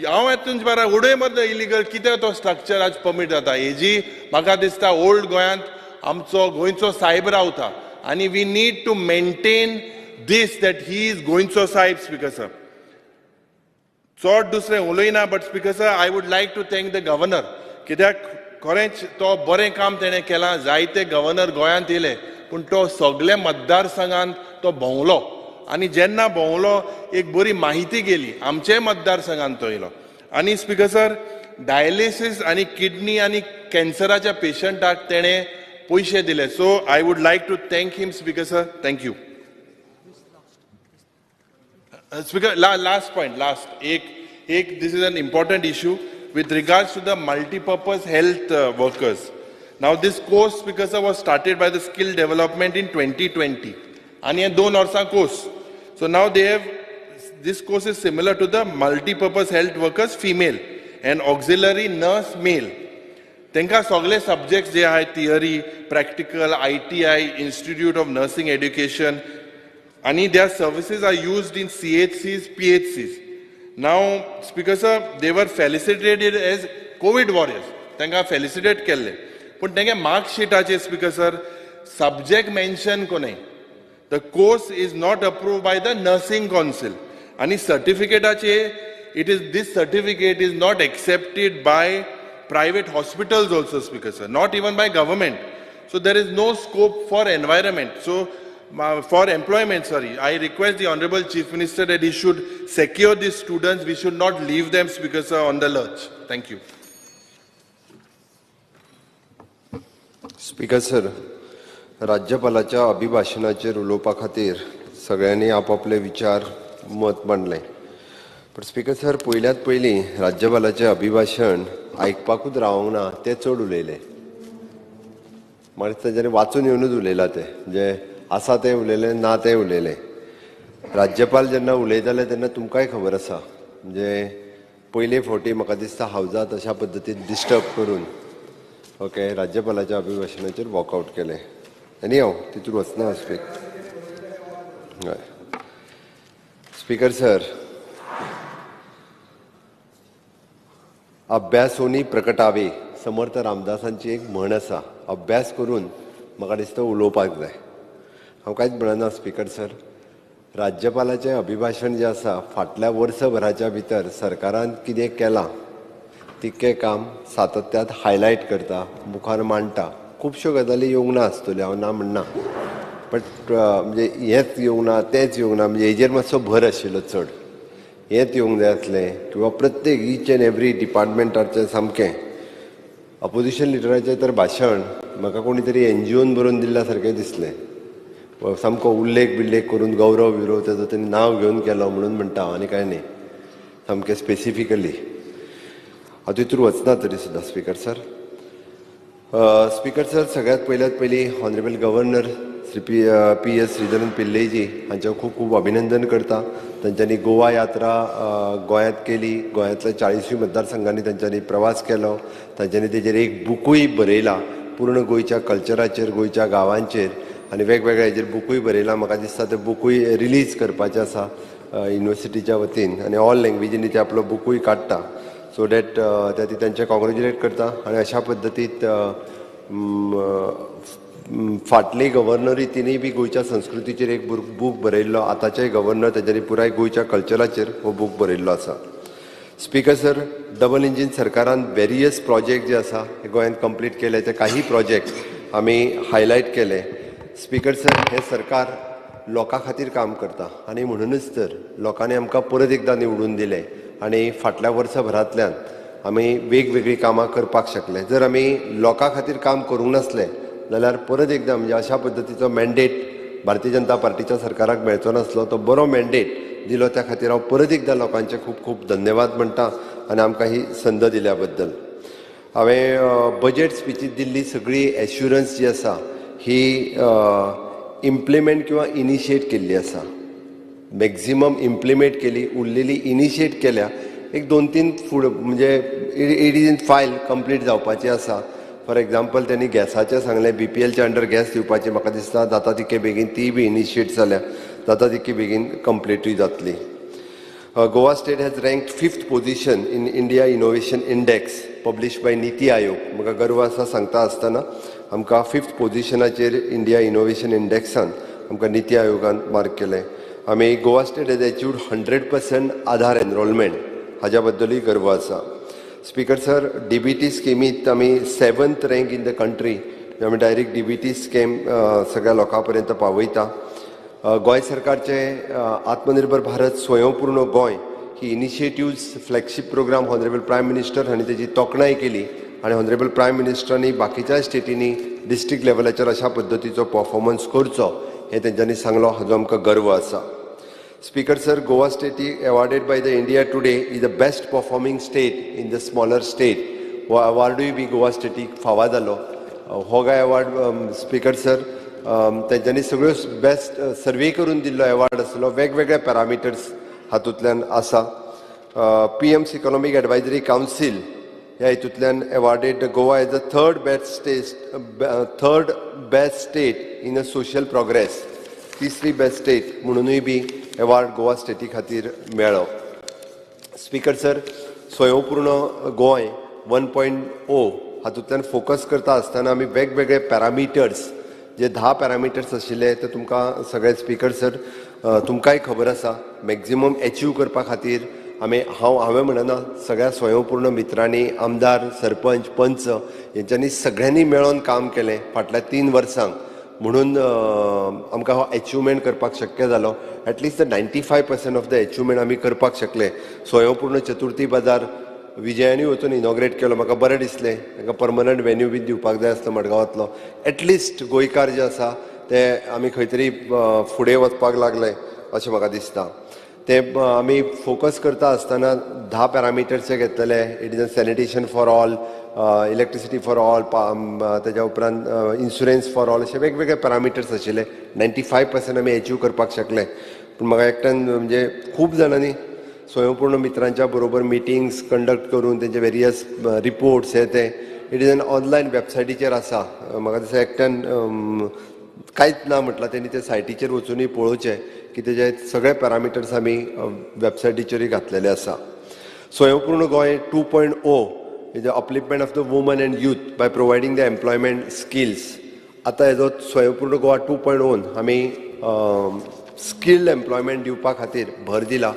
हांव येता तुमचे बारा उडय मरे इलिगल कितें तो स्ट्रक्चर आज परमीट जाता हेजी म्हाका दिसता ओल्ड गोंयांत आमचो गोंयचो साहेब रावता आनी we need to maintain this that he is going so side, Speaker sir. चोड दुसरें उलयना but speaker sir I would like to thank the governor कित्याक खरेंच तो बरें काम तेणें केलां. जायते गव्हर्नर गोंयांत येयले पूण तो सगळे मतदारसंघांत तो भोंवलो आनी जेन्ना भोंवलो एक बरी माहिती गेली आमचे मतदारसंघांत तो येयलो. आनी स्पीकर सर डायलिसीस आनी किडनी आनी कॅन्सराच्या पेशंटाक तेणें पयशे दिले. So I would like to thank him, Speaker sir. Thank you. Speaker, last point, this is an important issue with regards to the multi-purpose health workers. Now this course, Speaker sir, was started by the skill development in 2020. And here 2 orsa course. So now they have, this course is similar to the multi-purpose health workers female and auxiliary nurse male. Tenka sogle subjects they are theory, practical, ITI, Institute of Nursing Education, and their services are used in CHCs, PHCs. Now, Speaker sir, they were felicitated as COVID warriors. Tenga felicitate kelle. But tenga mark sheet ache, Speaker sir, subject mention ko nahi. The course is not approved by the Nursing Council. And certificate ache, this certificate is not accepted by private hospitals also, Speaker sir, not even by government. So there is no scope for environment. So for employment, sorry, I request the Honorable Chief Minister that he should secure these students. We should not leave them because on the lurch. Thank you. Speaker sir, राज्यपालाच्या अभिभाषणाचेर उलोवपा खातीर सगळ्यांनी आपापले विचार मत मांडले. पण स्पीकर सर, पयल्यात पयलीं राज्यपालाचें अभिभाशण आयकपाकूच रावंक ना ते चड उलयले. म्हाका तेंच्यांनी वाचून येवनूच उलयला ते, जे आसा ते उलयले, ना ते उलयले. राज्यपाल जेन्ना उलयताले तेन्ना तुमकांय खबर आसा, म्हणजे पयले फावटी म्हाका दिसता हावजात अशा पद्दतीन डिस्टर्ब करून ओके राज्यपालाच्या अभिभाशणाचेर वॉकआउट केलें. आनी हांव तितून वचना स्पीकर सर, अभ्यासोनी प्रकटावे समर्थ रामदासांची एक म्हण आसा, अभ्यास करून म्हाका दिसता उलोवपाक जाय. हांव कांयच म्हणना स्पीकर सर, राज्यपालाचें अभिभाशण जें आसा फाटल्या वर्सभराच्या भितर सरकारान कितें केलां तितकें काम सातत्यात हायलायट करता, मुखार मांडटा. खुबश्यो गजाली येवंक ना आसतल्यो, हांव ना म्हणना, बट म्हणजे हेंच येवंक ना तेंच येवंक ना, म्हणजे हेजेर मातसो भर आशिल्लो चड. हेंच येवंक जाय आसलें किंवा प्रत्येक ईच एंड एवरी डिपार्टमेंटाचें सामकें. अपोजिशन लिडराचें तर भाशण म्हाका कोणी तरी NGOन बरोवन दिल्ल्या सारकें दिसलें. सामको उल्लेख बिल्लेख करून गौरव विरव तेजो तेणी नांव घेवन केलो म्हणून म्हणटा, आनी कांय न्ही. सामकें स्पेसिफिकली हांव तितून वचना तरी सुद्दां स्पीकर सर. स्पीकर सर, सगळ्यात पयलीं honourable governor Shri PS Sreedharan पिल्लेजी हांचें खूब खूब अभिनंदन करता. तांच्यांनी गोवा यात्रा गोंयांत केली, गोंयांतल्या 40 मतदारसंघांनी तांच्यांनी प्रवास केलो. तांच्यांनी तेजेर एक बुकूय बरयला पूर्ण गोंयच्या कल्चराचेर, गोंयच्या गांवांचेर, आनी वेगवेगळ्या हेजेर बुकूय बरयला. म्हाका दिसता तें बुकूय रिलीज करपाचें आसा युनिवर्सिटीच्या वतीन, आनी ऑल लँग्वेजींनी ते आपलो बुकूय काडटा. सो डॅट ती तांचे कॉंग्रेच्युलेट करता. आनी अशा पद्दतीत फाटली गव्हर्नरी तिणेय बी गोंयच्या संस्कृतीचेर एक बूक बरयल्लो, आतांचेय गव्हर्नर तेच्यानी पुराय गोंयच्या कल्चराचेर हो बूक बरयल्लो आसा. स्पीकर सर, डबल इंजीन सरकारान वेरियस प्रोजेक्ट जे आसा हे गोंयांत कंप्लीट केले. ते काही प्रोजेक्ट आमी हायलायट केले. स्पीकर सर, हे सरकार लोकां खातीर काम करता, आनी म्हणूनच तर लोकांनी आमकां परत एकदां निवडून दिले आनी फाटल्या वर्सभरांतल्यान आमी वेगवेगळीं कामां करपाक शकले. जर आमी लोकां खातीर काम करूंक नासले जाल्यार परत एकदां म्हणजे अशा पद्दतीचो मॅन्डेट भारतीय जनता पार्टीच्या सरकाराक मेळचो नासलो. तो बरो मॅन्डेट दिलो, त्या खातीर हांव परत एकदां लोकांचे खूब खूब धन्यवाद म्हणटा आनी आमकां ही संद दिल्या बद्दल. हांवें बजेट स्पिचीत दिल्ली सगळी एश्युरन्स जी आसा ही इम्प्लिमेंट किंवा इनिशिएट केल्ली आसा. मॅक्झिमम इम्प्लिमेंट केली, उरलेली इनिशिएट केल्या. एक 2-3 म्हणजे it is in file complete जावपाची आसा. फॉर एग्जाम्पल त्यांनी गॅसाचें सांगलें, BPLच्या अंडर गॅस दिवपाची. म्हाका दिसता जाता तितके बेगीन ती बी इनिशिएट जाल्या, जाता तितके बेगीन कंप्लीटूय जातली. Goa state has ranked 5th position in India innovation index publish by NITI Aayog. म्हाका गर्व आसा सांगता आसतना आमकां 5th पोझिशनाचेर इंडिया इनोव्हेशन इंडेक्सान आमकां नीती आयोगान मार्क केलें. आमी Goa state has अचिव्ड 100% Aadhaar enrolment, हाज्या बद्दलूय गर्व आसा. स्पीकर सर, DBT स्किमीत आमी 7th rank in the country. आमी डायरेक्ट DBT स्कीम सगळ्या लोकां पर्यंत पावयता. गोंय सरकारचे आत्मनिर्भर भारत स्वयंपूर्ण गोंय ही initiatives flagship programme honourable prime minister हांणी तेजी तोखणाय केली आनी ऑनरेबल प्रायम मिनिस्टरांनी बाकीच्या स्टेटींनी डिस्ट्रिक्ट लेवलाचेर अशा पद्दतीचो परफॉर्मन्स करचो हें तेंच्यांनी सांगलो, हाजो आमकां गर्व आसा. Speaker sir, Goa state awarded by the India Today is the best performing state in the smaller state. हो अवॉर्डूय बी गोवा स्टेटीक फावो जालो. हो काय अवॉर्ड स्पीकर सर तेंच्यांनी सगळ्यो बेस्ट सर्वे करून दिल्लो अवॉर्ड आसलो. वेगवेगळे पॅरामिटर्स हातूंतल्यान आसा. PM's इकॉनॉमीक एडवायझरी कावन्सील ह्या हितूंतल्यान awarded Goa as the third best state in a social progress. तिसरी बेस्ट स्टेट म्हणूनय बी अवॉर्ड गोवा स्टेटी खातीर मेळ्ळो. स्पीकर सर, स्वयंपूर्ण गोंय 1.0 हातूंतल्यान फोकस करता आसतना आमी वेगवेगळे पॅरामिटर्स, जे 10 पॅरामिटर्स आशिल्ले ते तुमकां सगळे स्पीकर सर तुमकांय खबर आसा. मॅक्झिमम अचीव करपा खातीर हांवें म्हणना, सगळ्या स्वयंपूर्ण मित्रांनी, आमदार, सरपंच, पंच हेंच्यांनी सगळ्यांनी मेळोन काम केलें फाटल्या 3 वर्सांक. म्हणून आमकां हो अचिवमेंट करपाक शक्य जालो. एटलिस्ट 95% ऑफ द अचिवमेंट आमी करपाक शकले. स्वयंपूर्ण चतुर्थी बाजार विजयानी वचून इनॉग्रेट केलो. म्हाका बरें दिसलें. तांकां परमनंट वेन्यू बी दिवपाक जाय आसलो मडगांवांतलो. एटलिस्ट गोंयकार जे आसा ते आमी खंय तरी फुडें वचपाक लागले अशें म्हाका दिसता. ते आमी फोकस करता आसतना 10 पॅरामिटर्स घेतलेले. It is a sanitation for all, electricity for all, तेज्या उपरांत इन्शुरन्स फॉर ऑल, अशे वेगवेगळे पॅरामिटर्स आशिल्ले. 95% आमी अचीव करपाक शकले. पूण म्हाका एकट्यान म्हणजे खूब जाणांनी स्वयंपूर्ण मित्रांच्या बरोबर मिटिंग्स कंडक्ट करून तेंचे वेरियस रिपोर्ट्स हे ते इट इज एन ऑनलायन वेबसायटीचेर आसा. म्हाका दिसता एकट्यान कांयच ना म्हटलां तेणी ते सायटीचेर वचूनय पळोवचें की तेजे सगळे पॅरामिटर्स आमी वेबसायटीचेरूय घातलेले आसा. Swayampurna Goem 2.0 is the upliftment of the woman and youth by providing the employment skills. आतां हेजो स्वयंपूर्ण गोवा 2.0 आमी स्किल्ड एम्प्लॉयमेंट दिवपा खातीर भर दिला.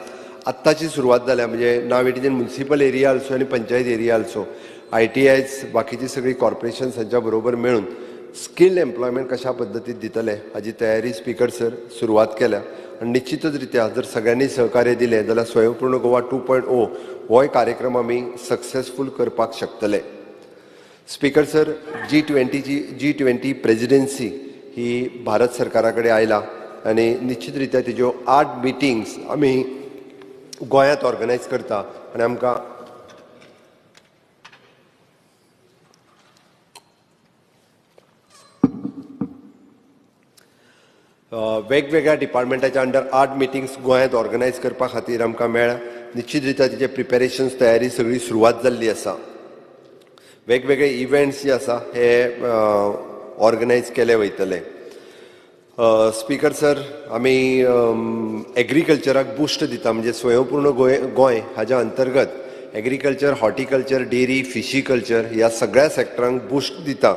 आत्ताची सुरवात जाल्या. म्हणजे now it is in municipal area also आनी पंचायत एरिया आल्सो. ITIs बाकीची सगळी कॉर्पोरेशन्स हांच्या बरोबर मेळून स्किल्ड एम्प्लॉयमेंट कशा पद्दतीन दितले हाची तयारी स्पीकर सर सुरवात केल्या. आनी निश्चितच रित्या जर सगळ्यांनी सहकार्य दिलें जाल्यार स्वयंपूर्ण गोवा 2.0 होय कार्यक्रम आमी सक्सेसफूल करपाक शकतले. स्पीकर सर, G20 प्रेजिडेन्सी ही भारत सरकारा कडेन आयला आनी निश्चित रित्या तेज्यो 8 मिटिंग्स आमी गोंयांत ऑर्गनायज करता. आनी आमकां वेगवेगळ्या डिपार्टमेंटाच्या अंडर 8 मिटिंग्स गोंयांत ऑर्गनायज करपा खातीर आमकां मेळ्ळा. निश्चित रित्या तेजे प्रिपेरेशन्स तयारी सगळी सुरवात जाल्ली आसा. वेगवेगळे इव्हेंट्स जे आसा हे ऑर्गनायज केले वयतले. स्पीकर सर, आमी एग्रीकल्चराक बुस्ट दिता. म्हणजे स्वयंपूर्ण गोंय हाज्या अंतर्गत agriculture, horticulture, dairy, fishy culture ह्या सगळ्या सॅक्टरांक बुस्ट दिता.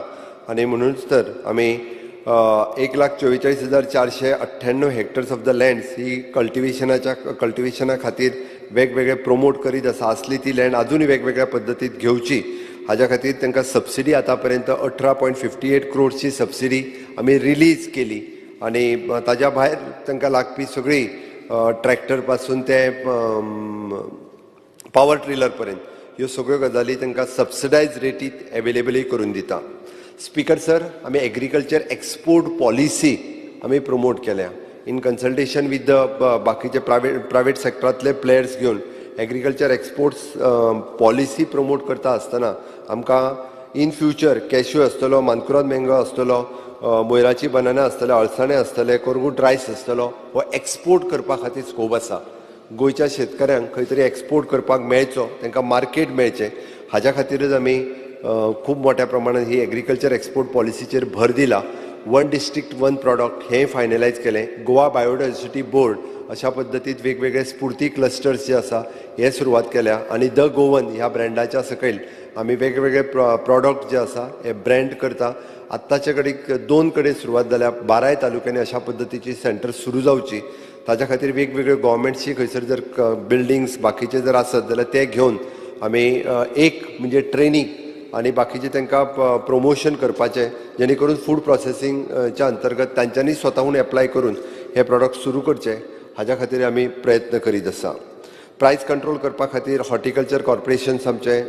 आनी म्हणूनच तर आमी 1,44,498 हेक्टर्स ऑफ द लँड्स ही कल्टिवेशना खातीर वेगवेगळे प्रमोट करीत आसा. असली ती लँड अजूनय वेगवेगळ्या पद्दतीत घेवची हाज्या खातीर तांकां सबसिडी आतां पर्यंत 18.58 crores सबसिडी आमी रिलीज केली. आनी ताज्या भायर तांकां लागपी सगळी ट्रॅक्टर पासून ते पावर ट्रेलर पर्यंत ह्यो सगळ्यो गजाली तांकां सबसिडायज रेटीत अवेलेबलूय करून दिता. स्पीकर सर, आमी एग्रीकल्चर एक्सपोर्ट पॉलिसी आमी प्रमोट केल्या. इन कन्सल्टेशन विथ द बाकीचे प्रायवेट सेक्टरांतले प्लेयर्स घेवन एग्रीकल्चर एक्सपोर्ट्स पॉलिसी प्रमोट करता आसतना आमकां इन फ्युचर कॅश्यू आसतलो, मानकुराद मँगो आसतलो, मोयराची बनाना आसतले, अळसाणे आसतले, कोरगूट रायस आसतलो, हो एक्सपोर्ट करपा खातीर स्कोप आसा. गोंयच्या शेतकऱ्यांक खंय तरी एक्सपोर्ट करपाक मेळचो, तांकां मार्केट मेळचें हाज्या खातीरच आमी खूब मोठ्या प्रमाणात ही एग्रीकल्चर एक्सपोर्ट पॉलिसीचेर भर दिला. 1 डिस्ट्रिक्ट 1 प्रॉडक्ट हें फायनलायज केलें. गोवा बायोडायवर्सिटी बोर्ड अशा पद्दतीत वेगवेगळे स्फूर्ती क्लस्टर्स जे आसा हे सुरवात केल्या. आनी द गोवन ह्या ब्रँडाच्या सकयल आमी वेगवेगळे प्रॉडक्ट जे आसा हे ब्रँड करता. आत्ताचे कडेन 2 कडेन सुरवात जाल्या. 12 तालुक्यांनी अशा पद्दतीची सेंटर सुरू जावची. ताच्या खातीर वेगवेगळे गव्हर्मेंटची खंयसर जर बिल्डिंग्स बाकीचे जर आसत जाल्यार ते घेवन आमी एक म्हणजे ट्रेनींग आनी बाकीचे तांकां प्रमोशन करपाचें, जेणे करून फूड प्रोसेसिंगच्या अंतर्गत तांच्यांनी स्वताहून एप्लाय करून हे प्रॉडक्ट सुरू करचे हाज्या खातीर आमी प्रयत्न करीत आसा. प्रायस कंट्रोल करपा खातीर हॉर्टिकल्चर कॉर्पोरेशन्स आमचे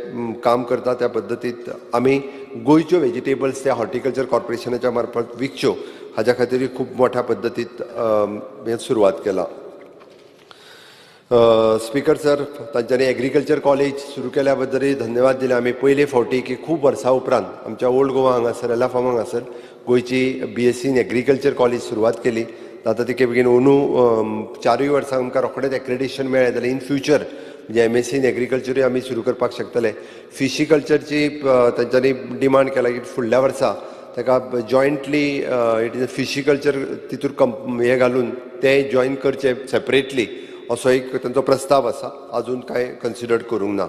काम करता. त्या पद्दतीत आमी गोंयच्यो व्हेजिटेबल्स त्या हॉर्टिकल्चर कॉर्पोरेशनाच्या मार्फत विकच्यो हाज्या खातीर खूब मोठ्या पद्दतीत सुरवात केला. स्पीकर सर, तांच्यांनी एग्रीकल्चर कॉलेज सुरू केल्या बद्दलय धन्यवाद दिले. आमी पयले फावटी की खूब वर्सां उपरांत आमच्या ओल्ड गोवा हांगासर एला फार्म हांगासर गोंयची BSc इन एग्रीकल्चर कॉलेज सुरवात केली. आतां तिके बेगीन अंदू 4 वर्सां आमकां रोखडेंच एक्रेडिटेशन मेळ्ळें जाल्यार इन फ्युचर म्हणजे MSc इन एग्रीकल्चरूय आमी सुरू करपाक शकतले. फिशी कल्चरची तांच्यांनी डिमांड केला की फुडल्या वर्सा ताका जॉयंटली इट इज फिशी कल्चर तितूर हे घालून ते जॉयन करचे सेपरेटली असो एक तांचो प्रस्ताव आसा. अजून कांय कन्सिडर करूंक ना.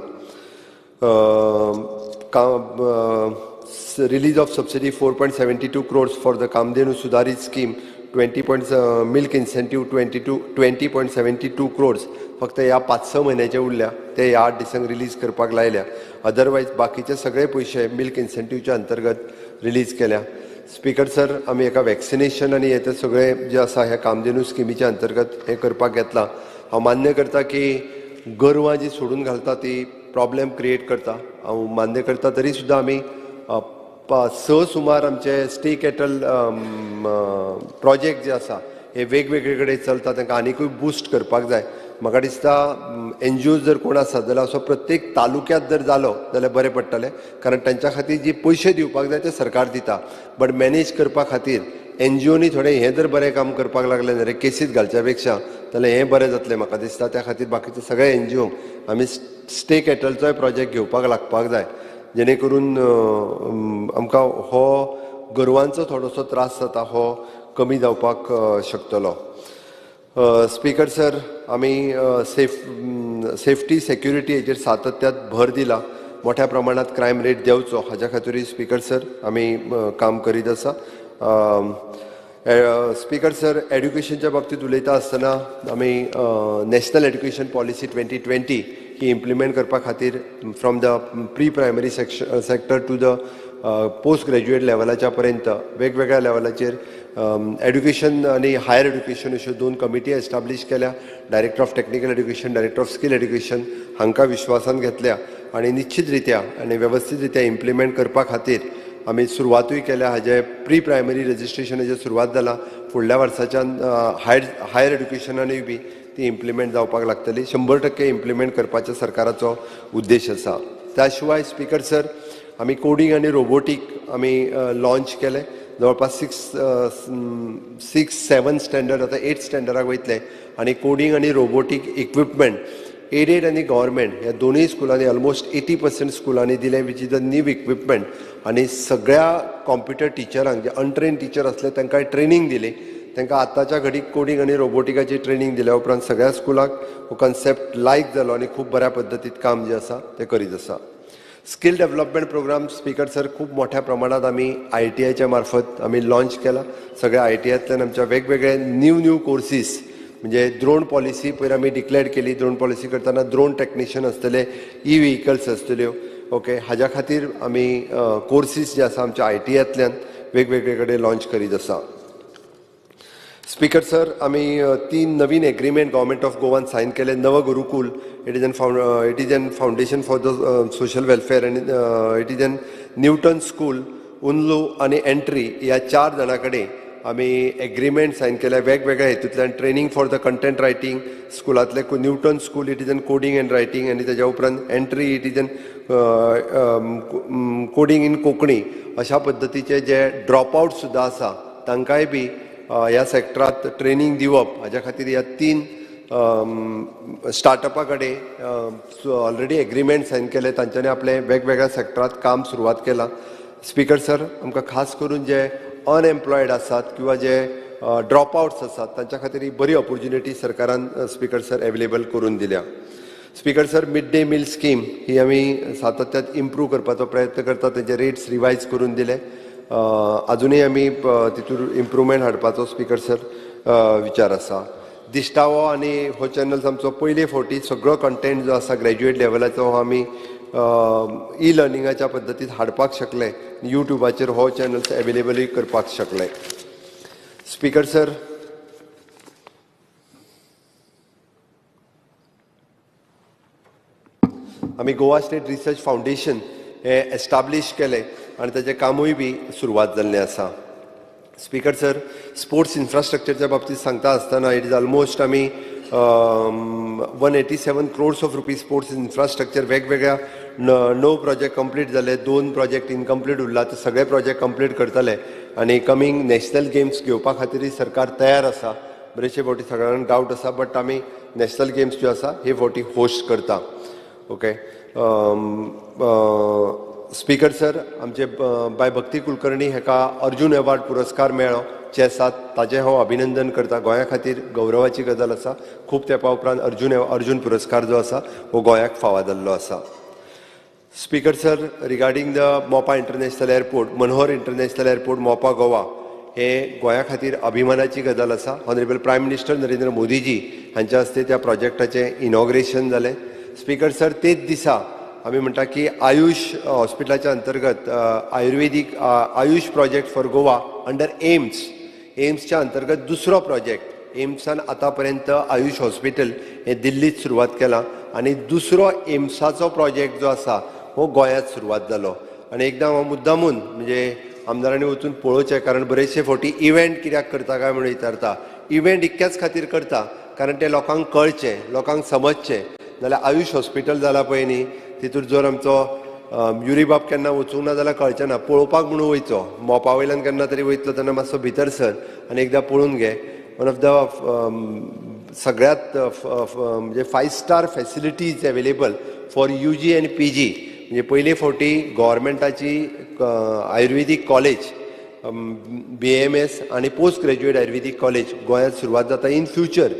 Release of subsidy 4.72 crores for the Kamdhenu सुधारीत स्कीम. 20 मिल्क इन्सेंटीव 20.72 crores फक्त ह्या 5-6 म्हयन्याचे उरल्या. ते ह्या 8 दिसांक रिलीज करपाक लायल्या. अदरवायज बाकीचे सगळे पयशे मिल्क इन्सेंटीवच्या अंतर्गत रिलीज केल्या. स्पीकर सर, आमी एका वॅक्सिनेशन आनी हे सगळे जे आसा ह्या कामधेनू स्किमीच्या अंतर्गत हे करपाक घेतला. हांव मान्य करता की गोरवां जी सोडून घालता ती प्रॉब्लेम क्रिएट करता. हांव मान्य करता तरी सुद्दां आमी सुमार आमचे स्टे कॅटल प्रोजेक्ट जे आसा हे वेगवेगळे कडेन चलता, तांकां आनीकूय बूस्ट करपाक जाय. म्हाका दिसता NGO जर कोण आसा जाल्यार असो प्रत्येक तालुक्यांत जर जालो जाल्यार बरें पडटलें, कारण तांच्या खातीर जी पयशे दिवपाक जाय ते सरकार दिता, बट मॅनेज करपा खातीर NGOनी थोडें हें जर बरें काम करपाक लागलें जाल्यार केसीत घालच्या पेक्षा जाल्यार हें बरें जातलें म्हाका दिसता. त्या खातीर बाकीचे सगळे NGO आमी स्टे कॅटलचोय प्रोजेक्ट घेवपाक लागपाक जाय, जेणे करून आमकां हो गोरवांचो थोडोसो त्रास जाता हो कमी जावपाक शकतलो. स्पीकर सर, आमी सेफ्टी सेक्युरिटी हेचेर सातत्यात भर दिला. मोठ्या प्रमाणात क्रायम रेट देंवचो हाच्या खातीरूय स्पीकर सर आमी काम करीत आसा. स्पीकर सर, एड्युकेशनच्या बाबतींत उलयता आसतना आमी नॅशनल एड्युकेशन पॉलिसी 2020 ही इम्प्लिमेंट करपा खातीर from the pre primary sector to the post graduate लेवलाच्या पर्यंत वेगवेगळ्या लेवलाचेर एड्युकेशन आनी हायर एड्युकेशन अश्यो 2 कमिटी एस्टाब्लीश केल्या. Director of technical education, director of skill education हांकां विश्वासान घेतल्या आनी निश्चित रित्या आनी वेवस्थीत रित्या इम्प्लिमेंट करपा खातीर आमी सुरवातूय केल्या. हाजे प्री प्रायमरी रजिस्ट्रेशनाची सुरवात जाला. फुडल्या वर्साच्यान हायर एड्युकेशनानूय बी ती इम्प्लिमेंट जावपाक लागतली. 100% इम्प्लिमेंट करपाचो सरकाराचो उद्देश आसा. त्या शिवाय स्पीकर सर, आमी कोडिंग आनी रोबोटीक आमी लॉन्च केले. जवळपास 6-7 स्टँडर्ड आतां 8 स्टँडर्डाक वयतले आनी कोडिंग आनी रोबोटीक इक्विपमेंट एडेड आनी गव्हर्मेंट ह्या दोनूय स्कुलांनी ऑलमोस्ट 80% स्कुलांनी दिले, which is the new equipment. आनी सगळ्या कॉम्प्युटर टिचरांक जे अनट्रेन टीचर आसले तांकां ट्रेनिंग दिली. तांकां आतांच्या घडीक कोडिंग आनी रोबोटिकाची ट्रेनिंग दिल्या उपरांत सगळ्या स्कुलाक हो कन्सेप्ट लायक जालो आनी खूब बऱ्या पद्दतीत काम जे आसा तें करीत आसा. Skill development programme speaker sir खूब मोठ्या प्रमाणात आमी ITIच्या मार्फत आमी लॉन्च केला. सगळ्या ITIंतल्यान आमच्या वेगवेगळे न्यू कोर्सीस, म्हणजे ड्रोन पॉलिसी पयर आमी डिक्लेअर केली. ड्रोन पॉलिसी करतना ड्रोन टेक्निशियन आसतले, व्हेहिकल्स आसतल्यो, ओके, हाज्या खातीर आमी कोर्सीस जे आसा आमच्या ITIंतल्यान वेगवेगळे कडेन लॉन्च करीत आसा. स्पीकर सर, आमी 3 नवीन एग्रीमेंट गव्हर्मेंट ऑफ गोवान सायन केले. Nav Gurukul, it is an foundation for the social welfare आनी it is an Newton school, उन्लू आनी एंट्री ह्या 4 जाणां कडेन आमी एग्रीमेंट सायन केल्या. वेगवेगळ्या हेतूंतल्यान training for the content writing स्कुलांतले Newton school it is an coding and writing आनी तेज्या उपरांत entry it is an coding in Konkani. अशा पद्दतीचे जे ड्रॉप आउट सुद्दां आसा तांकांय बी ह्या सॅक्टरांत ट्रेनिंग दिवप. हाज्या खातीर ह्या 3 स्टार्टअपा कडेन ऑलरेडी एग्रीमेंट सायन केले. तांच्यांनी आपले वेगवेगळ्या सॅक्टरांत काम सुरवात केलां. स्पीकर सर, आमकां खास करून जे अनएम्प्लॉयड आसात किंवा जे ड्रॉप आउट्स आसात तांच्या खातीर ही बरी ऑपॉर्च्युनिटी सरकारान स्पीकर सर अवेलेबल करून दिल्या. Speaker sir, mid day meal scheme ही आमी सातत्यात इम्प्रूव करपाचो प्रयत्न करता. तेजे रेट्स रिवायज करून दिले. अजुनूय आमी तितूर इम्प्रुवमेंट हाडपाचो स्पीकर सर विचार आसा. दिश्टावो आनी हो चॅनल्स आमचो पयले फावटी सगळो कंटेंट जो आसा ग्रॅज्युएट लेवलाचो हो आमी लर्निंगाच्या पद्दतीत हाडपाक शकले. युट्यूबाचेर हो चॅनल्स अवेलेबलूय करपाक शकले. स्पीकर सर, आमी गोवा स्टेट रिसर्च फाउंडेशन हे एस्टाब्लीश केले आनी ताचें कामूय बी सुरवात जाल्लें आसा. स्पीकर सर, स्पोर्ट्स इन्फ्रास्ट्रक्चरच्या बाबतींत सांगता आसतना इट इज ऑलमोस्ट आमी 187 crores of rupees sports infrastructure वेगवेगळ्या 9 प्रोजेक्ट कंप्लीट जाले. 2 प्रोजेक्ट इनकम्प्लीट उरला. ते सगळे प्रोजेक्ट कंप्लीट करतले आनी कमींग नॅशनल गेम्स घेवपा खातीरय सरकार तयार आसा. बरेचशे फावटी सगळ्यांक डावट आसा, बट आमी नॅशनल गेम्स ज्यो आसा हे फावटी होस्ट करता. ओके. स्पीकर सर, आमचे बाय भक्ती कुलकर्णी हेका अर्जून अवॉर्ड पुरस्कार मेळ्ळो चॅसांत. ताजें हांव अभिनंदन करता. गोंया खातीर गौरवाची गजाल आसा. खूब तेंपा उपरांत अर्जून पुरस्कार जो आसा हो गोंयाक फावो जाल्लो आसा. Speaker sir, regarding the Mopa international airport, Manohar international airport Mopa Goa हे गोंया खातीर अभिमानाची गजाल आसा. Honourable prime minister Narendra Modiji हांच्या हस्ते त्या प्रोजेक्टाचें इनॉग्रेशन जालें. स्पीकर सर, तेच दिसा आमी म्हणटा की आयुष हॉस्पिटलाच्या अंतर्गत आयुर्वेदीक AYUSH project for Goa under एम्सच्या अंतर्गत दुसरो प्रोजेक्ट एम्सान आतां पर्यंत आयुष हॉस्पिटल हे दिल्लीत सुरवात केला आनी दुसरो एम्साचो प्रोजेक्ट जो आसा हो गोंयांत सुरवात जालो आनी एकदां हांव मुद्दामून म्हणजे आमदारांनी वचून पळोवचें कारण बरेचशे फावटी इव्हेंट कित्याक करता काय म्हणून विचारता इव्हेंट इतक्याच खातीर करता कारण ते लोकांक कळचें लोकांक समजचें जाल्यार आयुष हॉस्पिटल जाला पळय न्ही तितूर जर आमचो युरीबाब केन्ना वचूंक ना जाल्यार कळचें ना पळोवपाक म्हणून वयचो मोपा वयल्यान केन्ना तरी वयतलो तेन्ना मातसो भितर सर आनी एकदां पळोवन घे वन ऑफ द सगळ्यात म्हणजे 5 star facilities available for UG आनी PG म्हणजे पयले फावटी गव्हर्मेंटाची आयुर्वेदीक कॉलेज BAMS आनी पोस्ट ग्रॅज्युएट आयुर्वेदीक कॉलेज गोंयांत सुरवात जाता इन फ्युचर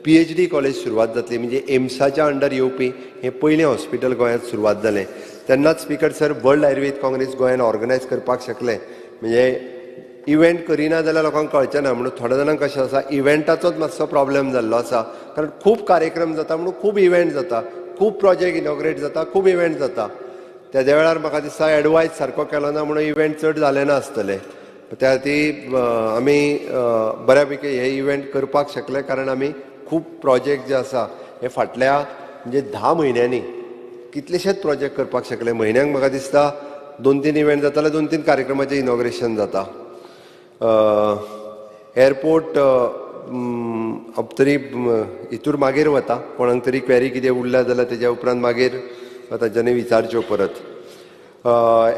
PhD कॉलेज सुरवात जातली म्हणजे एम्साच्या अंडर येवपी हें पयलें हॉस्पिटल गोंयांत सुरवात जालें तेन्नाच speaker sir world Ayurveda Congress गोंयांत ऑर्गनायज करपाक शकले म्हणजे इव्हेंट करिना जाल्यार लोकांक कळचें ना म्हणून थोड्या जाणांक कशें आसा इव्हेंटाचोच मातसो प्रॉब्लेम जाल्लो आसा कारण खूब कार्यक्रम जाता म्हणून खूब इव्हेंट जाता खूब प्रोजेक्ट इनॉग्रेट जाता खूब इव्हेंट जाता त्या वेळार म्हाका दिसता एडवायज सारको केलो ना म्हणून इव्हेंट चड जाले नासतले त्या खातीर आमी बऱ्यापैकी हे इव्हेंट करपाक शकले कारण आमी खूब प्रोजेक्ट जे आसा हे फाटल्या म्हणजे 10 म्हयन्यांनी कितलेशेच प्रोजेक्ट करपाक शकले म्हयन्याक म्हाका दिसता 2-3 इव्हेंट जाता जाल्यार 2-3 कार्यक्रमाचें इनॉग्रेशन जाता एअरपोर्ट तरी हितूर मागीर वता कोणाक तरी क्वेरी कितें उरल्या जाल्यार तेज्या उपरांत मागीर तांच्यांनी विचारच्यो परत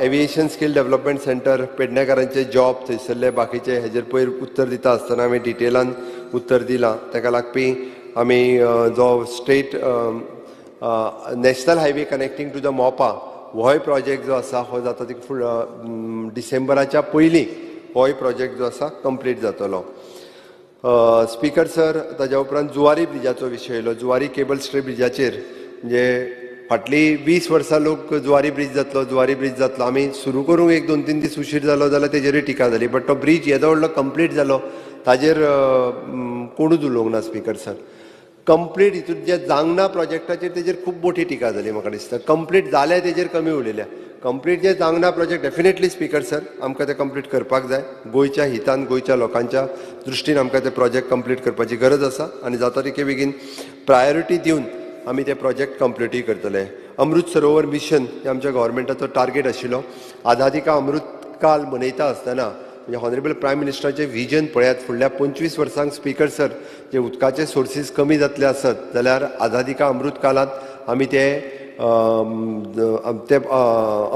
एविएशन स्कील डेव्हलपमेंट सेंटर पेडणेकारांचे जॉब थंयसरले बाकीचे हेजेर पयर उत्तर दिता आसतना आमी डिटेलान उत्तर दिलां ताका लागपी आमी जो state national highway connecting to the Mopa होय प्रोजेक्ट जो आसा हो जाता ती डिसेंबराच्या पयलीं होय प्रोजेक्ट जो आसा कंप्लीट जातलो स्पीकर सर ताज्या उपरांत जुवारी ब्रिजाचो विशय येयलो जुवारी केबल स्टे ब्रिजाचेर म्हणजे फाटलीं 20 वर्सां लोक जुवारी ब्रिज जातलो आमी सुरू करूंक 1-2-3 दीस उशीर जालो जाल्यार तेजेरूय टिका जाली बट तो ब्रिज येदो व्हडलो कंप्लीट जालो ताजेर कोणूच उलोवंक ना स्पीकर सर कंप्लीट हितून जे जांगना प्रोजेक्टाचेर तेजेर खूब मोठी टिका जाली म्हाका दिसता कंप्लीट जाले तेजेर कमी उलयल्या कंप्लीट जे जांगना प्रोजेक्ट डेफिनेटली स्पीकर सर आमकां ते कंप्लीट करपाक जाय गोंयच्या हितान गोंयच्या लोकांच्या दृश्टीन आमकां ते प्रोजेक्ट कंप्लीट करपाची गरज आसा आनी जाता तितके बेगीन प्रायोरिटी दिवन आमी ते प्रोजेक्ट कंप्लीटूय करतले अमृत सरोवर मिशन हे आमच्या गव्हर्मेंटाचो टार्गेट आशिल्लो आझादीका अमृत काल मनयता आसतना म्हणजे हॉनरेबल प्रायम मिनिस्टराचें विजन पळयात फुडल्या 25 वर्सांक स्पीकर सर जे उदकाचे सोर्सीस कमी जातले आसत जाल्यार आझादीका अमृत कालांत आमी ते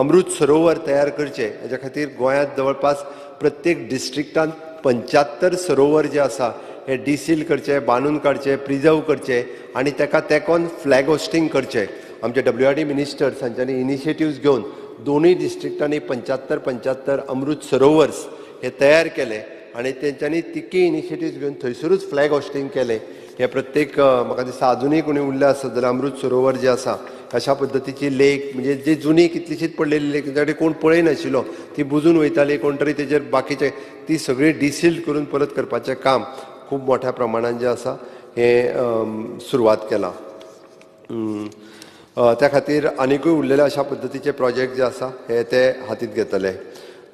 अमृत सरोवर तयार करचे हेच्या खातीर गोंयांत जवळपास प्रत्येक डिस्ट्रिक्टांत 75 सरोवर जे आसा हे डिसील करचे बांदून काडचे प्रिजर्व करचे आनी ताका तेकोन फ्लॅग होस्टींग करचे आमचे WRD मिनिस्टर्स हांच्यांनी इनिशिएटिव्स घेवन दोनूय डिस्ट्रिक्टांनी 75 अमृत सरोवर्स हे तयार केले आनी तेंच्यांनी तिकी इनिशिएटिव्स घेवन थंयसरूच फ्लॅग होस्टींग केले हे प्रत्येक म्हाका दिसता अजुनूय कोणी उरले आसत जाल्यार अमृत सरोवर जे आसा अशा पद्दतीची लेक म्हणजे जी जुनी कितलीशीच पडलेली लेक ताचे कोण पळयनाशिल्लो ती बुजून वयताली कोण तरी तेजेर बाकीचे ती सगळी डिसील्ड करून परत करपाचें काम खूब मोठ्या प्रमाणान जे आसा हे सुरवात केला त्या खातीर आनिकूय उरलेले अशा पद्दतीचे प्रोजेक्ट जे आसा हे ते हातींत घेतले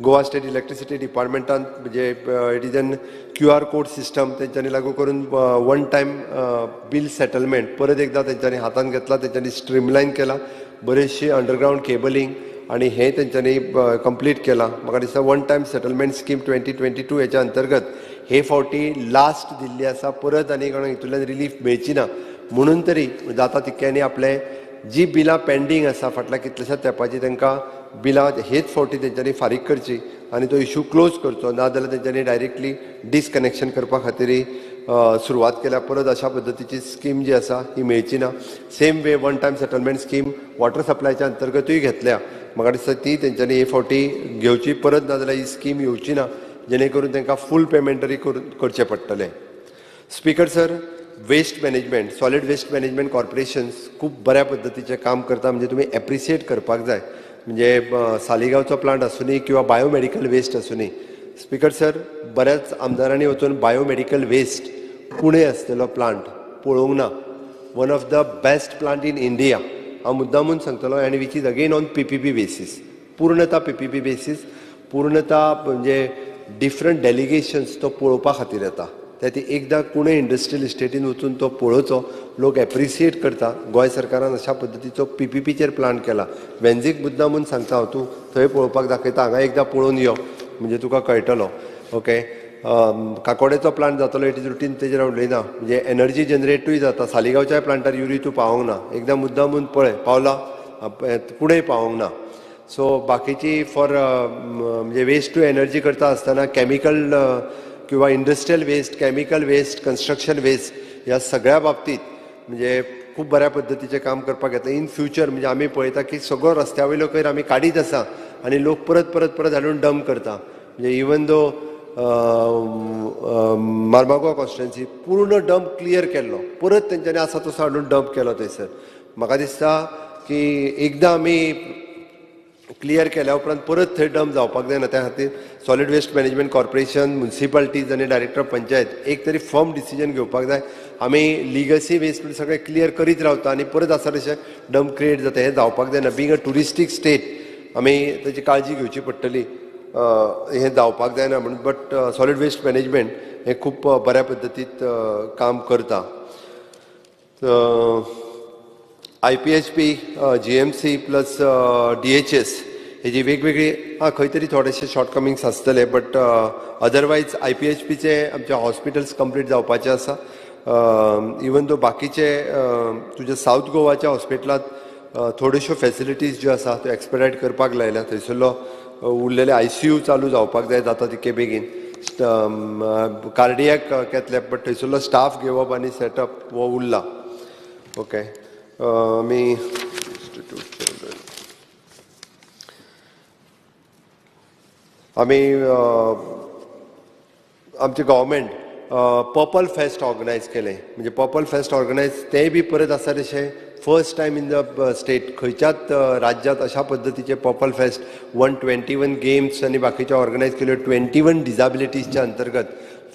गोवा स्टेट इलेक्ट्रिसिटी डिपार्टमेंटान म्हणजे it is N QR code system तेंच्यांनी लागू करून 1 टायम बिल सेटलमेंट परत एकदा तेंच्यांनी हातान घेतला तेंच्यांनी स्ट्रीमलायन केला बरेचशी अंडरग्रावंड केबलिंग आणि हे तेंच्यांनी कंप्लीट केला म्हाका दिसता 1 टायम सेटलमेंट स्कीम 2022 हेच्या अंतर्गत हे फावटी लास्ट दिल्ली आसा परत आनी कोणाक हितूंतल्यान रिलीफ मेळची ना म्हणून तरी जाता तितक्यांनी आपले जी बिलां पेंडींग आसा फाटल्या कितल्याशाच तेंपाची तांकां बिलां हेच फावटी तेंच्यांनी फारीक करची आनी तो इशू क्लोज करचो ना जाल्यार तेंच्यांनी डायरेक्टली डिसकनेक्शन करपा खातीर सुरवात केल्या परत अशा पद्दतीची स्कीम जी आसा ही मेळची ना same way 1 time settlement scheme water सप्लायच्या अंतर्गतूय घेतल्या म्हाका दिसता ती तेंच्यांनी हे फावटी घेवची परत ना जाल्यार ही स्कीम येवची ना जेणे करून तांकां फूल पेमेंटरी करचें पडटलें speaker sir waste management solid waste management corporations खूब बऱ्या पद्दतीचें काम करता म्हणजे तुमी एप्रिशिएट करपाक जाय म्हणजे सालिगांवचो प्लांट आसूनी किंवा बायोमेडिकल वेस्ट आसूनी स्पीकर सर बऱ्याच आमदारांनी वचून बायोमेडिकल वेस्ट पुणे आसलेलो प्लांट पळोवंक ना one of the best plant in India हांव मुद्दामून सांगतलो आनी which is again on PPP basis, पूर्णता PPP बेसीस, पूर्णता म्हणजे डिफरंट डेलिगेशन्स तो पळोवपा खातीर येता. ती एकदां कुणय इंडस्ट्रियल इस्टेटीन वचून तो पळोवचो, लोक एप्रिसिएट करता. गोंय सरकारान अशा पद्दतीचो PPPचेर प्लान केला. वेंझीक मुद्दामून सांगता हांव, तूं थंय पळोवपाक दाखयता, हांगा एकदां पळोवन यो म्हणजे तुका कळटलो. ओके, काकोडेचो प्लांट जातलो, इट इज रुटीन, तेजेर हांव उलयना. म्हणजे एनर्जी जनरेटूय जाता. सालिगांवच्या प्लांटार युरी तूं पावोंक ना, एकदां मुद्दामून पळय, पावला, पुणेय पावोंक ना. सो बाकीची फॉर म्हणजे वेस्ट टू एनर्जी करता आसतना कॅमिकल किंवा industrial waste, chemical waste, construction waste ह्या सगळ्या बाबतीत म्हणजे खूब बऱ्या पद्दतीचें काम करपाक येता. इन फ्युचर म्हणजे आमी पळयता की सगळो रस्त्या वयलो कोयर आमी काडीत आसा आनी लोक परत परत परत हाडून डंप करता. म्हणजे इवन दो मार्मागो कॉन्स्टिट्युएन्सी पूर्ण डंप क्लियर केल्लो, परत तेंच्यांनी आसा तसो हाडून डंप केलो थंयसर. म्हाका दिसता की एकदां आमी क्लियर केल्या उपरांत परत थंय डंप जावपाक जायना. त्या खातीर सॉलिड वेस्ट मॅनेजमेंट कॉर्पोरेशन, म्युन्सिपालिटीज आनी डायरेक्टर ऑफ पंचायत एक तरी फर्म डिसिजन घेवपाक जाय. आमी लिगसी वेस्ट सगळें क्लियर करीत रावता आनी परत आसा तशें डंप क्रिएट जाता, हें जावपाक जायना. बींग अ टुरिस्टीक स्टेट आमी तेजी काळजी घेवची पडटली, हें जावपाक जायना म्हणून. बट सॉलिड वेस्ट मॅनेजमेंट हें खूब बऱ्या पद्दतीत काम करता. IPHP, GMC प्लस DHS हेजी वेगवेगळी खंय तरी थोडेशे शॉर्टकमिंग्स आसतले, बट अदरवायज IPHPचे आमचे हॉस्पिटल्स कंप्लीट जावपाचे आसा. इवन दो बाकीचे तुज्या सावथ गोवाच्या हॉस्पिटलांत थोड्योश्यो फॅसिलिटीज ज्यो आसा त्यो एक्सपेडायट करपाक लायल्या. थंयसरलो उरलेले ICU चालू जावपाक जाय जाता तितके बेगीन. कार्डियॅक घेतले, बट थंयसरलो स्टाफ घेवप आनी सेटअप हो उरला. ओके, आमी आमचे गव्हर्मेंट पर्पल फेस्ट ऑर्गनायज केलें. म्हणजे पर्पल फेस्ट ऑर्गनायज तेंय बी परत आसा तशें first time in the state. खंयच्याच राज्यांत अशा पद्दतीचे पर्पल फेस्ट 121 गेम्स आनी बाकीचे ऑर्गनायज केल्यो 21 डिजाबिलिटीजच्या अंतर्गत.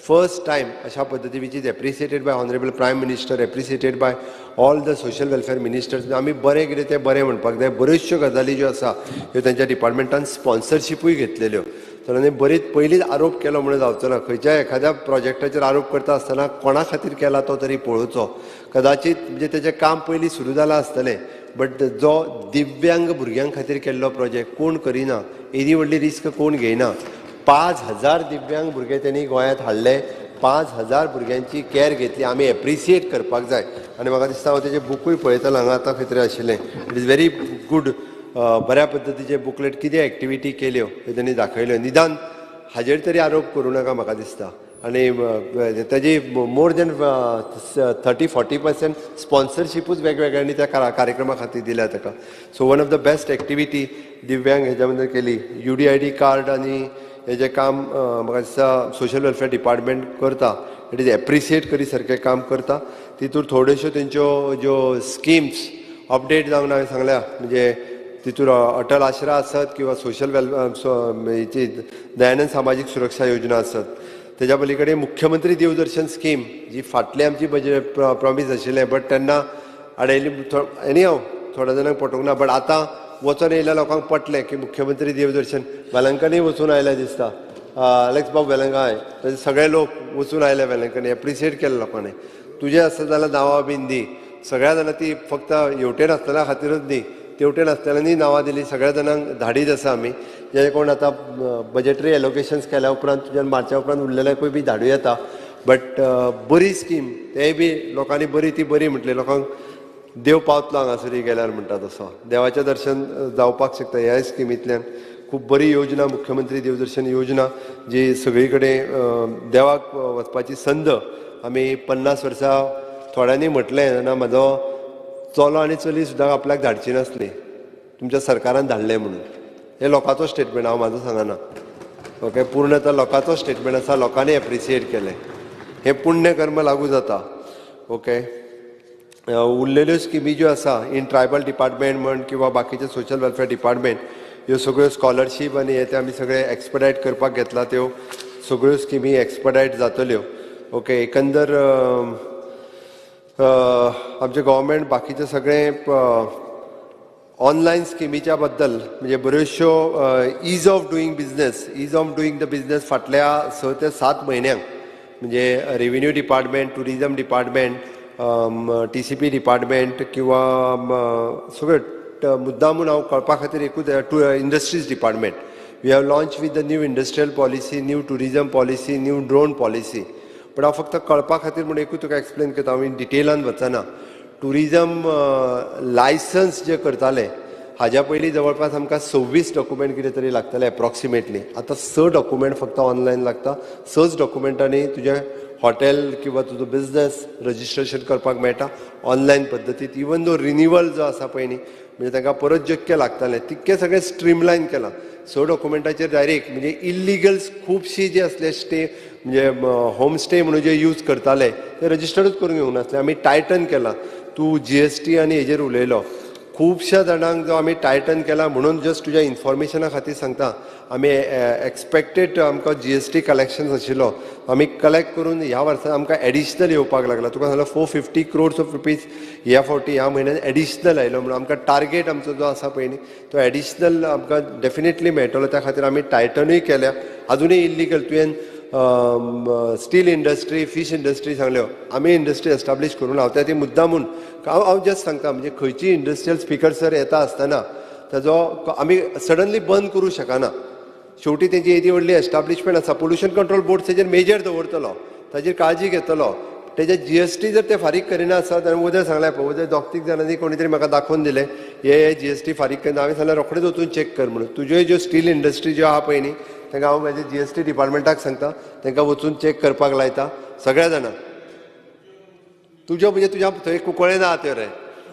फर्स्ट टायम अशा पद्दती which is appreciated by honourable prime minister, appreciated by all the social welfare ministers. आमी बरें कितें तें बरें म्हणपाक जाय. बऱ्योचश्यो गजाली ज्यो आसा ह्यो तेंच्या डिपार्टमेंटान स्पॉन्सरशीपूय घेतलेल्यो. तर बरीच पयलींच आरोप केलो म्हणून जावचो ना. खंयच्या एखाद्या प्रोजेक्टाचेर आरोप करता आसतना कोणा खातीर केला तो तरी पळोवचो. कदाचित म्हणजे तेजें काम पयलीं सुरू जालां आसतलें, बट जो दिव्यांग भुरग्यां खातीर केल्लो प्रोजेक्ट कोण करिना, एदी व्हडली रिस्क कोण घेयना. 5000 दिव्यांग भुरगे त्यांनी गोंयांत हाडले, 5000 भुरग्यांची कॅर घेतली. आमी एप्रिसिएट करपाक जाय. आनी म्हाका दिसता हांव तेजें बुकूय पळयतालो हांगा आतां खंय तरी आशिल्लें. It is very good. बऱ्या पद्दतीचे बुकलेट कितें एक्टिविटी केल्यो हे त्यांनी दाखयल्यो. निदान हाजेर तरी आरोप करूं नाका म्हाका दिसता. आनी तेजी मोर देन 30-40% स्पॉन्सरशीपूच वेगवेगळ्यांनी त्या कार्यक्रमा खातीर दिल्या ताका. So one of the best activity दिव्यांग हेज्या भितर केली. UDID कार्ड आनी हेजें काम म्हाका दिसता सोशल वेलफेअर डिपार्टमेंट करता. इट इज एप्रिसिएट करी सारकें काम करता. तितूर थोड्योश्यो तेंच्यो ज्यो स्किम्स अपडेट जावंक हांवें सांगल्या. म्हणजे तितूर अटल आश्रा आसत किंवा सोशल हेची दयानंद सामाजीक सुरक्षा योजना आसत. तेज्या पलीकडे मुख्यमंत्री देवदर्शन स्कीम जी फाटली आमची बजेट प्रॉमीस आशिल्लें, बट तेन्ना आडयली. एनी हांव थोड्या जाणांक पटोवंक ना, बट आतां वचून येयल्या लोकांक पटलें की मुख्यमंत्री देवदर्शन. वेलंकनी वचून आयल्या दिसता. अलेक्स बाब वेलंका हय, सगळे लोक वचून आयले वेलंकनी. एप्रिसिएट केलें लोकांनी. तुजें आसत जाल्यार नांवां बीन दी. सगळ्या जाणां ती फक्त हेवटेन नासतना खातीरच न्ही, तेवटेन नासतनांनी नांवां दिली. सगळ्या जाणांक धाडीत आसा आमी. जे कोण आतां बजेटरी एलोकेशन्स केल्या उपरांत तुज्यान मार्च्या उपरांत उरलेल्याकूय बी धाडूं येता. बट बरी स्कीम, तेय बी लोकांनी बरी ती बरी म्हटली. लोकांक देव पावतलो हांगासरी गेल्यार म्हणटा तसो. देवाचें दर्शन जावपाक शकता ह्या स्किमींतल्यान. खूब बरी योजना मुख्यमंत्री देवदर्शन योजना, जी सगळी कडेन देवाक वचपाची संद आमी 50 वर्सां थोड्यांनी म्हटलें तेन्ना म्हाजो चलो आनी चली सुद्दां आपल्याक धाडची नासली. तुमच्या सरकारान धाडलें म्हणून. हे लोकांचो स्टेटमेंट, हांव म्हाजो सांगना. ओके, पूर्ण तो लोकांचो स्टेटमेंट आसा. लोकांनी एप्रिसिएट केलें. हें पुण्य कर्म लागू जाता. ओके, उरलेल्यो स्किमी ज्यो आसा इन ट्रायबल डिपार्टमेंट म्हण किंवा बाकीचे सोशल वेलफेअर डिपार्टमेंट, ह्यो सगळ्यो स्कॉलरशीप आनी हे ते आमी सगळे एक्सपेडायट करपाक घेतला. त्यो सगळ्यो स्किमी एक्सपेडायट जातल्यो. ओके, एकंदर आमचें गव्हर्मेंट बाकीचें सगळें ऑनलायन स्किमीच्या बद्दल म्हणजे बऱ्योचश्यो ease of doing the business फाटल्या 6 ते 7 म्हयन्यांक म्हणजे revenue department, tourism department, TCP department किंवा सगळे मुद्दामून हांव कळपा खातीर एकूच industries department we have launch with the new industrial policy, new tourism policy, new drone policy. पण हांव फक्त कळपा खातीर म्हणून एकूच तुका एक्सप्लेन करता, हांव डिटेलान वचना. टुरिझम लायसन्स जे करताले हाज्या पयलीं जवळपास आमकां 26 डॉक्युमेंट कितें तरी लागताले एप्रॉक्सिमेटली. आतां 6 डॉक्युमेंट फक्त ऑनलायन लागता. 6 डॉक्युमेंटांनी तुजें हॉटेल किंवा तुजो बिझनेस रजिस्ट्रेशन करपाक मेळटा ऑनलायन पद्दतीत. इवन दो रिन्युवल जो आसा पळय न्ही म्हणजे तांकां परत जितकें लागतालें तितकें सगळें स्ट्रीमलायन केलां. 6 डॉक्युमेंटाचेर डायरेक्ट म्हणजे इल्लिगल्स खुबशी जे असले स्टे म्हणजे होम स्टे म्हणून जे यूज करताले ते रजिस्टरूच करून घेवंक नासले. आमी टायटन केलां. तूं GST आनी हेजेर उलयलो. खुबश्या जाणांक जो आमी टायटन केला म्हणून जस्ट तुज्या इन्फॉर्मेशना खातीर सांगता, आमी एक्सपेक्टेड आमकां GST कलेक्शन आशिल्लो आमी कलेक्ट करून ह्या वर्सा आमकां एडिशनल येवपाक लागला. तुका सांगला 450 crores ऑफ रुपीज ह्या म्हयन्यान एडिशनल आयलो म्हणून आमकां टार्गेट आमचो जो आसा पळय न्ही तो एडिशनल आमकां डेफिनेटली मेळटलो. त्या खातीर आमी टायटनूय केल्या. अजुनूय इल्लिगल तुवें स्टील इंडस्ट्री, फिश इंडस्ट्री सांगल्यो. आमी इंडस्ट्री एस्टाब्लीश करून हांव ती मुद्दामून हांव जस्ट सांगता म्हणजे खंयची इंडस्ट्रियल स्पिकर सर येता आसतना ताजो आमी सडनली बंद करूं शकना. शेवटी तेजी येदी व्हडली एस्टाब्लिशमेंट आसा. पोल्युशन कंट्रोल बोर्ड तेजेर मेजर दवरतलो, ताजेर काळजी घेतलो. तेजे GST जर ते फारीक करिना आसत आनी उदय सांगलें पळय उदय 2-3 जाणांनी कोणी तरी म्हाका दाखोवन दिलें हे GST फारीक करना. हांवें सांगलें रोखडेच वचून चॅक कर म्हणून. तुज्यो ज्यो स्टील इंडस्ट्री ज्यो आहा पळय न्ही तांकां हांव म्हाजे GST डिपार्टमेंटाक सांगता, तांकां वचून चॅक करपाक लायता सगळ्या जाणांक. तुज्यो म्हणजे तुज्या थंय कुंकळे ना त्यो रे,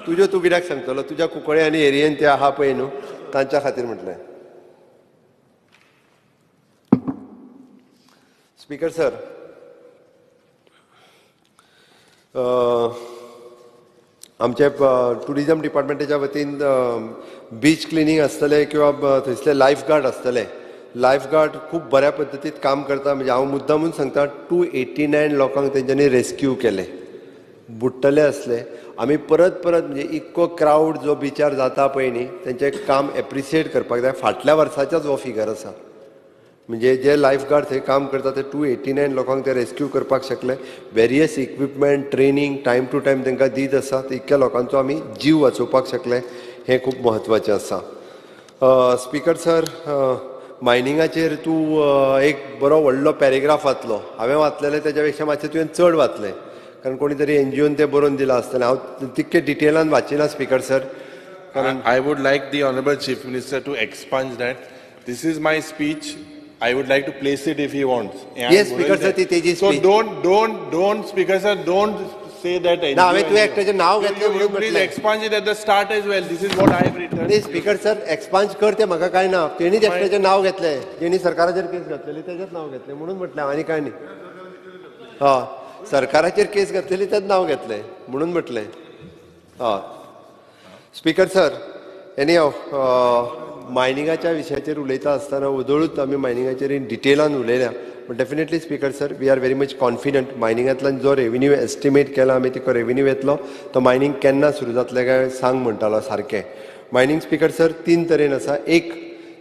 तुज्यो तूं कित्याक सांगतलो? तुज्या कुंकळे आनी एरियेन ते आहा पळय न्हू तांच्या खातीर म्हटलें. स्पिकर सर, आमचे टुरिझम डिपार्टमेंटाच्या वतीन बीच क्लिनींग आसतलें किंवा थंयसले लायफ गार्ड आसतले. लायफ गार्ड खूब बऱ्या पद्दतीत काम करता. म्हणजे हांव मुद्दामून सांगता 289 लोकांक तेंच्यांनी रेस्क्यू केले. बुडटले असले. आमी परत म्हणजे इतको क्रावड जो बिचार जाता पळय न्ही तेंचें काम एप्रिशिएट करपाक जाय. फाटल्या वर्साच्याच हो फिगर आसा. म्हणजे जे लायफ गार्ड थंय काम करता ते 289 लोकांक ते रेस्क्यू करपाक शकले. Various equipment, training time to time तांकां दीत आसा. इतक्या लोकांचो आमी जीव वाचोवपाक शकले. हें खूब म्हत्वाचें आसा. स्पिकर सर, मायनिंगाचेर तूं एक बरो व्हडलो पॅरेग्राफ वाचलो. हांवें वाचलेलें तेच्या पेक्षा मातशें तुवें चड वाचलें कारण कोणी तरी NGOन तें बरोवन दिलां आसतलें. हांव तितकें डिटेलान वाचिना speaker sir. I would like the Honorable Chief Minister to expunge that. This is my speech. I would like to place it if he wants. Yes, Speaker sir, तेजी speech. So don't, Speaker sir, don't say that. ना हांवें तुवें एकट्याचें नांव घेतलें You please expunge it at the start as well. This is what I have written. नाही speaker sir, XPeng कर तें म्हाका कांय ना. तेणीच एकट्याचें नांव घेतलें. जेणी सरकाराचेर केस घातलेली तेजेंच नांव घेतलें म्हणून म्हटलें, आनी कांय न्ही. हय, सरकाराचेर केस घातलेली तेच नांव घेतलें म्हणून म्हटलें. हय स्पिकर सर, एनी हांव मायनिंगाच्या विशयाचेर उलयता आसतना उदळूच आमी मायनिंगाचेर इन डिटेलान उलयल्या. But definitely speaker sir, we are very much confident. मायनिंगांतल्यान जो रेव्हेन्यू एस्टिमेट केला आमी तिका रेव्हेन्यू येतलो तो मायनिंग केन्ना सुरू जातलें काय सांग म्हणटालो सारकें. मायनिंग स्पिकर सर 3 तरेन आसा. एक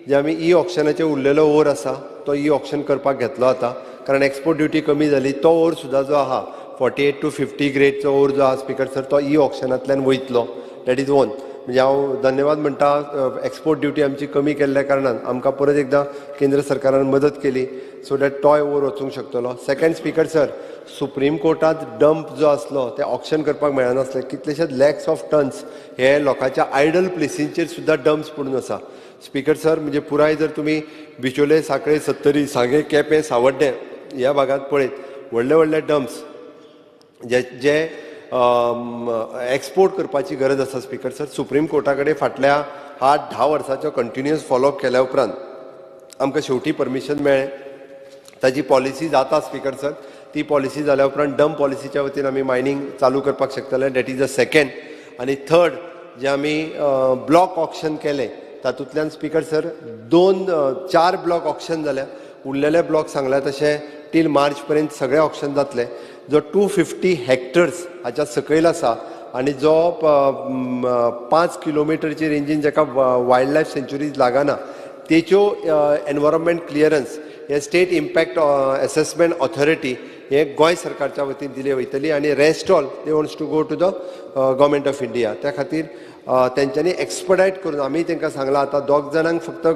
जे आमी ई ऑक्शनाचेर उरलेलो ओर आसा तो ई ऑक्शन करपाक घेतलो आतां कारण एक्सपोर्ट ड्युटी कमी जाली. तो ओर सुद्दां जो आहा 48 to 50 ग्रेडचो ओर जो आहा स्पिकर सर तो ई ऑक्शनांतल्यान वयतलो. That is one. म्हणजे हांव धन्यवाद म्हणटा एक्सपोर्ट ड्युटी आमची कमी केल्ल्या कारणान आमकां परत एकदां केंद्र सरकारान मदत केली सो दॅट तोय ओर वचूंक शकतलो. सेकंड स्पिकर सर, सुप्रीम कोर्टांत डंप जो आसलो ते ऑक्शन करपाक मेळनासले. कितलेशेच लॅक्स ऑफ टन्स हे लोकांच्या आयडल प्लेसींचेर सुद्दां डंप्स पडून आसा. स्पिकर सर, म्हणजे पुराय जर तुमी बिचोले, सांकळे, सत्तरी, सांगे, केपें, सावड्डें ह्या भागांत पळयत व्हडले व्हडले डंप्स जे एक्सपोर्ट करपाची गरज आसा स्पिकर सर. सुप्रीम कोर्टा कडेन फाटल्या 8-10 वर्सांचो कंटिन्युअस फॉलोअप केल्या उपरांत आमकां शेवटी परमिशन मेळ्ळें. ताजी पॉलिसी जाता स्पिकर सर. ती पॉलिसी जाल्या उपरांत डंप पॉलिसीच्या वतीन आमी मायनिंग चालू करपाक शकतले. That is the second. आनी थर्ड, जे आमी ब्लॉक ऑक्शन केलें तातूंतल्यान स्पिकर सर 4 ब्लॉक ऑक्शन जाल्या. उरलेले ब्लॉक सांगल्या तशें टील मार्च पर्यंत सगळे ऑक्शन जातले. जो 250 हेक्टर्स हाच्या सकयल आसा आनी जो 5 किलोमिटरची रेंजीन जाका वायल्ड लायफ सेंच्युरीज लागना तेच्यो एनवायरमेंट क्लियरन्स हे स्टेट इम्पॅक्ट असेसमेंट ऑथॉरिटी हे गोंय सरकारच्या वतीन दिले वयतली आनी rest all they wants to go to the government of India. त्या खातीर तेंच्यांनी एक्सपर्टायट करून आमी तांकां सांगलां आतां दोग जाणांक फक्त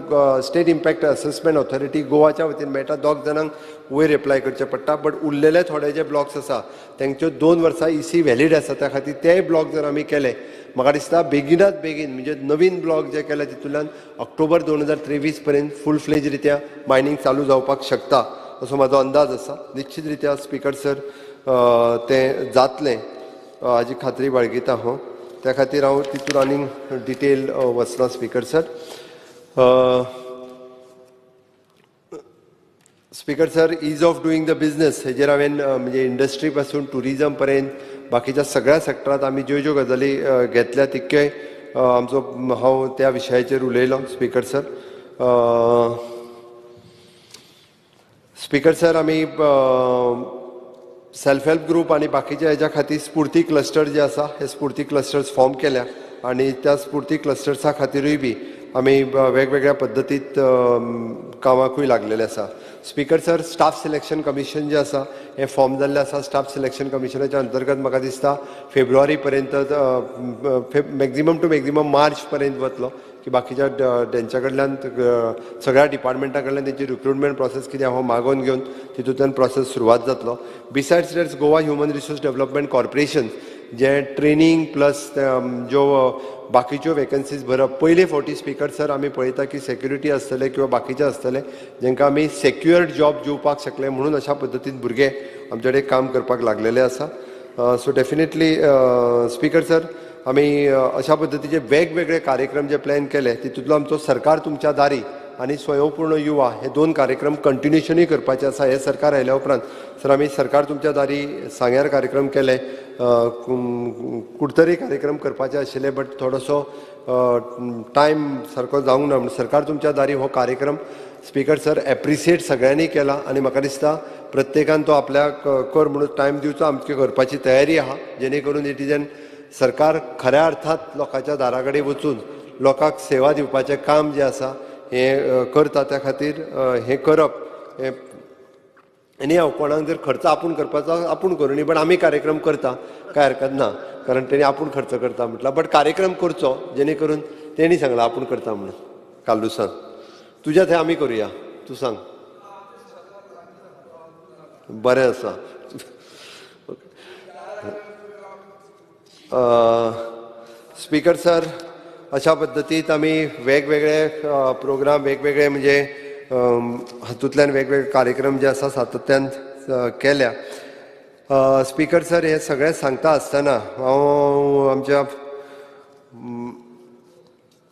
स्टेट इम्पॅक्ट असेसमेंट ऑथॉरिटी गोवाच्या वतीन मेळटा, दोग जाणांक वयर एप्लाय करचें पडटा. बट उरलेले थोडे जे ब्लॉक्स आसा तेंच्यो 2 वर्सां EC व्हॅलीड आसा, त्या खातीर तेय ब्लॉक जर आमी केले म्हाका दिसता बेगिनात बेगीन म्हणजे नवीन ब्लॉक जे केले तितूंतल्यान ऑक्टोबर 2023 पर्यंत फूल फ्लेज रित्या मायनींग चालू जावपाक शकता असो म्हाजो अंदाज आसा. निश्चित रित्या स्पीकर सर तें जातलें हाजी खात्री बाळगिता हांव. त्या खातीर हांव तितून आनीक डिटेल वचना speaker sir. Speaker sir, ease of doing the business हेजेर हांवें म्हणजे इंडस्ट्री पासून टुरिजम पर्यंत बाकीच्या सगळ्या सेक्टरांत आमी ज्यो ज्यो गजाली घेतल्या तितक्योय आमचो हांव त्या विशयाचेर उलयलो स्पीकर सर. स्पीकर सर, आमी सेल्फ हेल्प ग्रुप आनी बाकीच्या हेच्या खातीर स्फूर्ती क्लस्टर जे आसा हे स्फूर्ती क्लस्टर्स फॉर्म केल्या आनी त्या स्फूर्ती क्लस्टर्सा खातीरूय बी आमी वेगवेगळ्या पद्दतीत कामाकूय लागलेले आसा. Speaker sir, staff selection commission जे आसा हे फॉर्म जाल्ले आसा. स्टाफ सिलेक्शन कमिशनाच्या अंतर्गत म्हाका दिसता फेब्रुवारी पर्यंत मॅक्झिमम टू मॅक्झिमम मार्च पर्यंत वतलो की बाकीच्या तेंच्या कडल्यान सगळ्या डिपार्टमेंटा कडल्यान तेंची रिक्रुटमेंट प्रोसेस कितें हांव मागोवन घेवन तितूंतल्यान प्रोसेस सुरवात जातलो. Besides that's Goa human resource development corporation जे ट्रेनिंग प्लस ज्यो बाकीच्यो वेकन्सीज भरप पयले फावटी स्पीकर सर आमी पळयता की सेक्युरिटी आसतले किंवा बाकीचे आसतले जेंकां आमी सेक्युअर्ड जॉब दिवपाक शकले म्हणून अशा पद्दतीन भुरगे आमचे कडेन काम करपाक लागलेले आसा. सो डेफिनेटली स्पीकर सर, आमी अशा पद्दतीचे वेगवेगळे कार्यक्रम जे प्लॅन केले तितूंतलो आमचो सरकार तुमच्या दारी आनी स्वयंपूर्ण युवा हे 2 कार्यक्रम कंटिन्युशनूय करपाचे आसा. हे सरकार आयल्या उपरांत सर आमी सरकार तुमच्या दारी सांग्यार कार्यक्रम केले, कुडतरी कार्यक्रम करपाचे आशिल्ले बट थोडोसो टायम सारको जावंक ना म्हणून सरकार तुमच्या दारी हो कार्यक्रम स्पीकर सर एप्रिशिएट सगळ्यांनी केला आनी म्हाका दिसता प्रत्येकान तो आपल्याक कर म्हणून टायम दिवचो आमची करपाची तयारी आहा जेणे करून इट इज एन सरकार खऱ्या अर्थात लोकांच्या दारा कडेन वचून लोकांक सेवा दिवपाचें काम जें आसा हें करता. त्या खातीर हें करप हें आनी हांव कोणाक जर खर्च आपूण करपाचो आपूण करूं पण आमी कार्यक्रम करता कांय हरकत ना कारण तेणी आपूण खर्च करता म्हटला बट कार्यक्रम करचो जेणे करून तेणी सांगला आपूण करता म्हणून. कालुसान तुज्या थंय आमी करुया, तूं सांग. बरें आसा. स्पीकर सर, अशा पद्दतीत आमी वेगवेगळे प्रोग्राम वेगवेगळे म्हणजे हातूंतल्यान वेगवेगळे कार्यक्रम जे आसा सातत्यान केल्या. स्पीकर सर, हे सगळें सांगता आसतना हांव आमच्या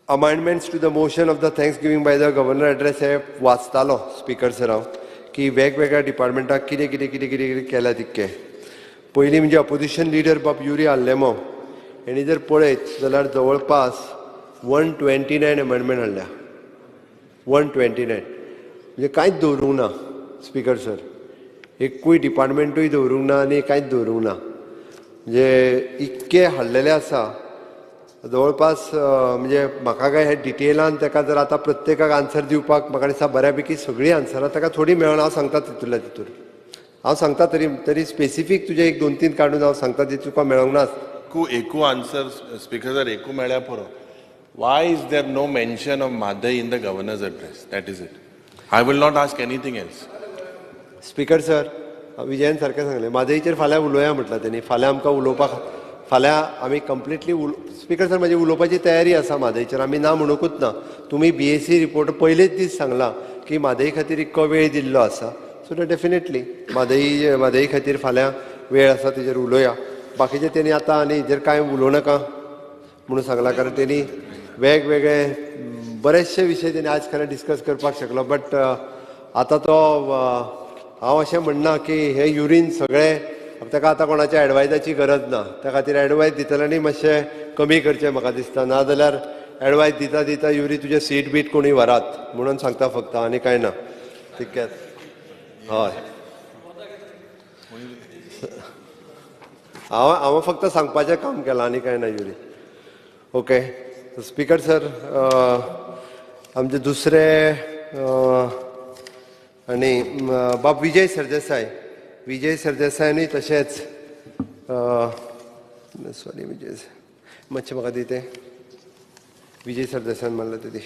amendments to the motion of the thanks giving by the governor address हे वाचतालो स्पीकर सर हांव की वेगवेगळ्या डिपार्टमेंटाक कितें कितें कितें कितें कितें केल्या तितकें. पयलीं म्हणजे अपोजिशन लिडर बाब युरी आल्लेमो हेणी जर पळयत जाल्यार जवळपास 129 अमेंडमेंट हाडल्या. 129 म्हणजे कांयच दवरूंक ना स्पीकर सर, एकूय डिपार्टमेंटूय दवरूंक ना आनी कांयच दवरूंक ना. म्हणजे इतके हाडलेले आसा जवळपास म्हणजे म्हाका काय हे डिटेलान ताका जर आतां प्रत्येकाक आन्सर दिवपाक म्हाका दिसता बऱ्यापैकी सगळीं आन्सरां ताका थोडी मेळना. हांव सांगता तितूंतल्या तितून हांव सांगता तरी स्पेसिफीक तुजे 1-2-3 काडून हांव सांगता ती तुका मेळोंक ना. एकू आन्सर स्पीकर सर एकू मेळ्ळ्या पुरो. Why is there no mention of Madai in the governor's address? That is it. I will not ask anything else. Speaker sir, Vijayan सारकें सांगलें मादईचेर फाल्यां उलोवया म्हटलां तेणी. फाल्यां आमकां उलोवपाक फाल्यां आमी कंप्लिटली स्पीकर सर म्हाजी उलोवपाची तयारी आसा मादईचेर. आमी ना म्हणूंकूच ना. तुमी BSc रिपोर्ट पयलेच दीस सांगला की मादई खातीर इतको वेळ दिल्लो आसा. सो डेफिनेटली मादई खातीर फाल्यां वेळ आसा तेजेर उलोवया. बाकीचे तेणी आतां आनी हेजेर कांय उलोवं नाका म्हणून सांगला कारण तेणी वेगवेगळे बरेचशे विशय तेणी आज खरें डिस्कस करपाक शकलो. बट आतां तो हांव अशें म्हणना की हे युरीन सगळें ताका आतां कोणाच्या एडवायजाची गरज ना. त्या खातीर एडवायज दितल्यांनी मातशें कमी करचें म्हाका दिसता. नाजाल्यार एडवायज दिता दिता युरी तुजें सीट बीट कोणी व्हरात म्हणून सांगता फक्त आनी कांय ना. ठीक आहे. हय हांव फक्त सांगपाचें काम केलां आनी कांय ना युरी. ओके स्पीकर सर, आमचे दुसरे आनी बाब विजय सरदेसायांनी तशेंच सॉरी विजय मातशें म्हाका दी तें विजय सरदेसायान मारलें तें दी.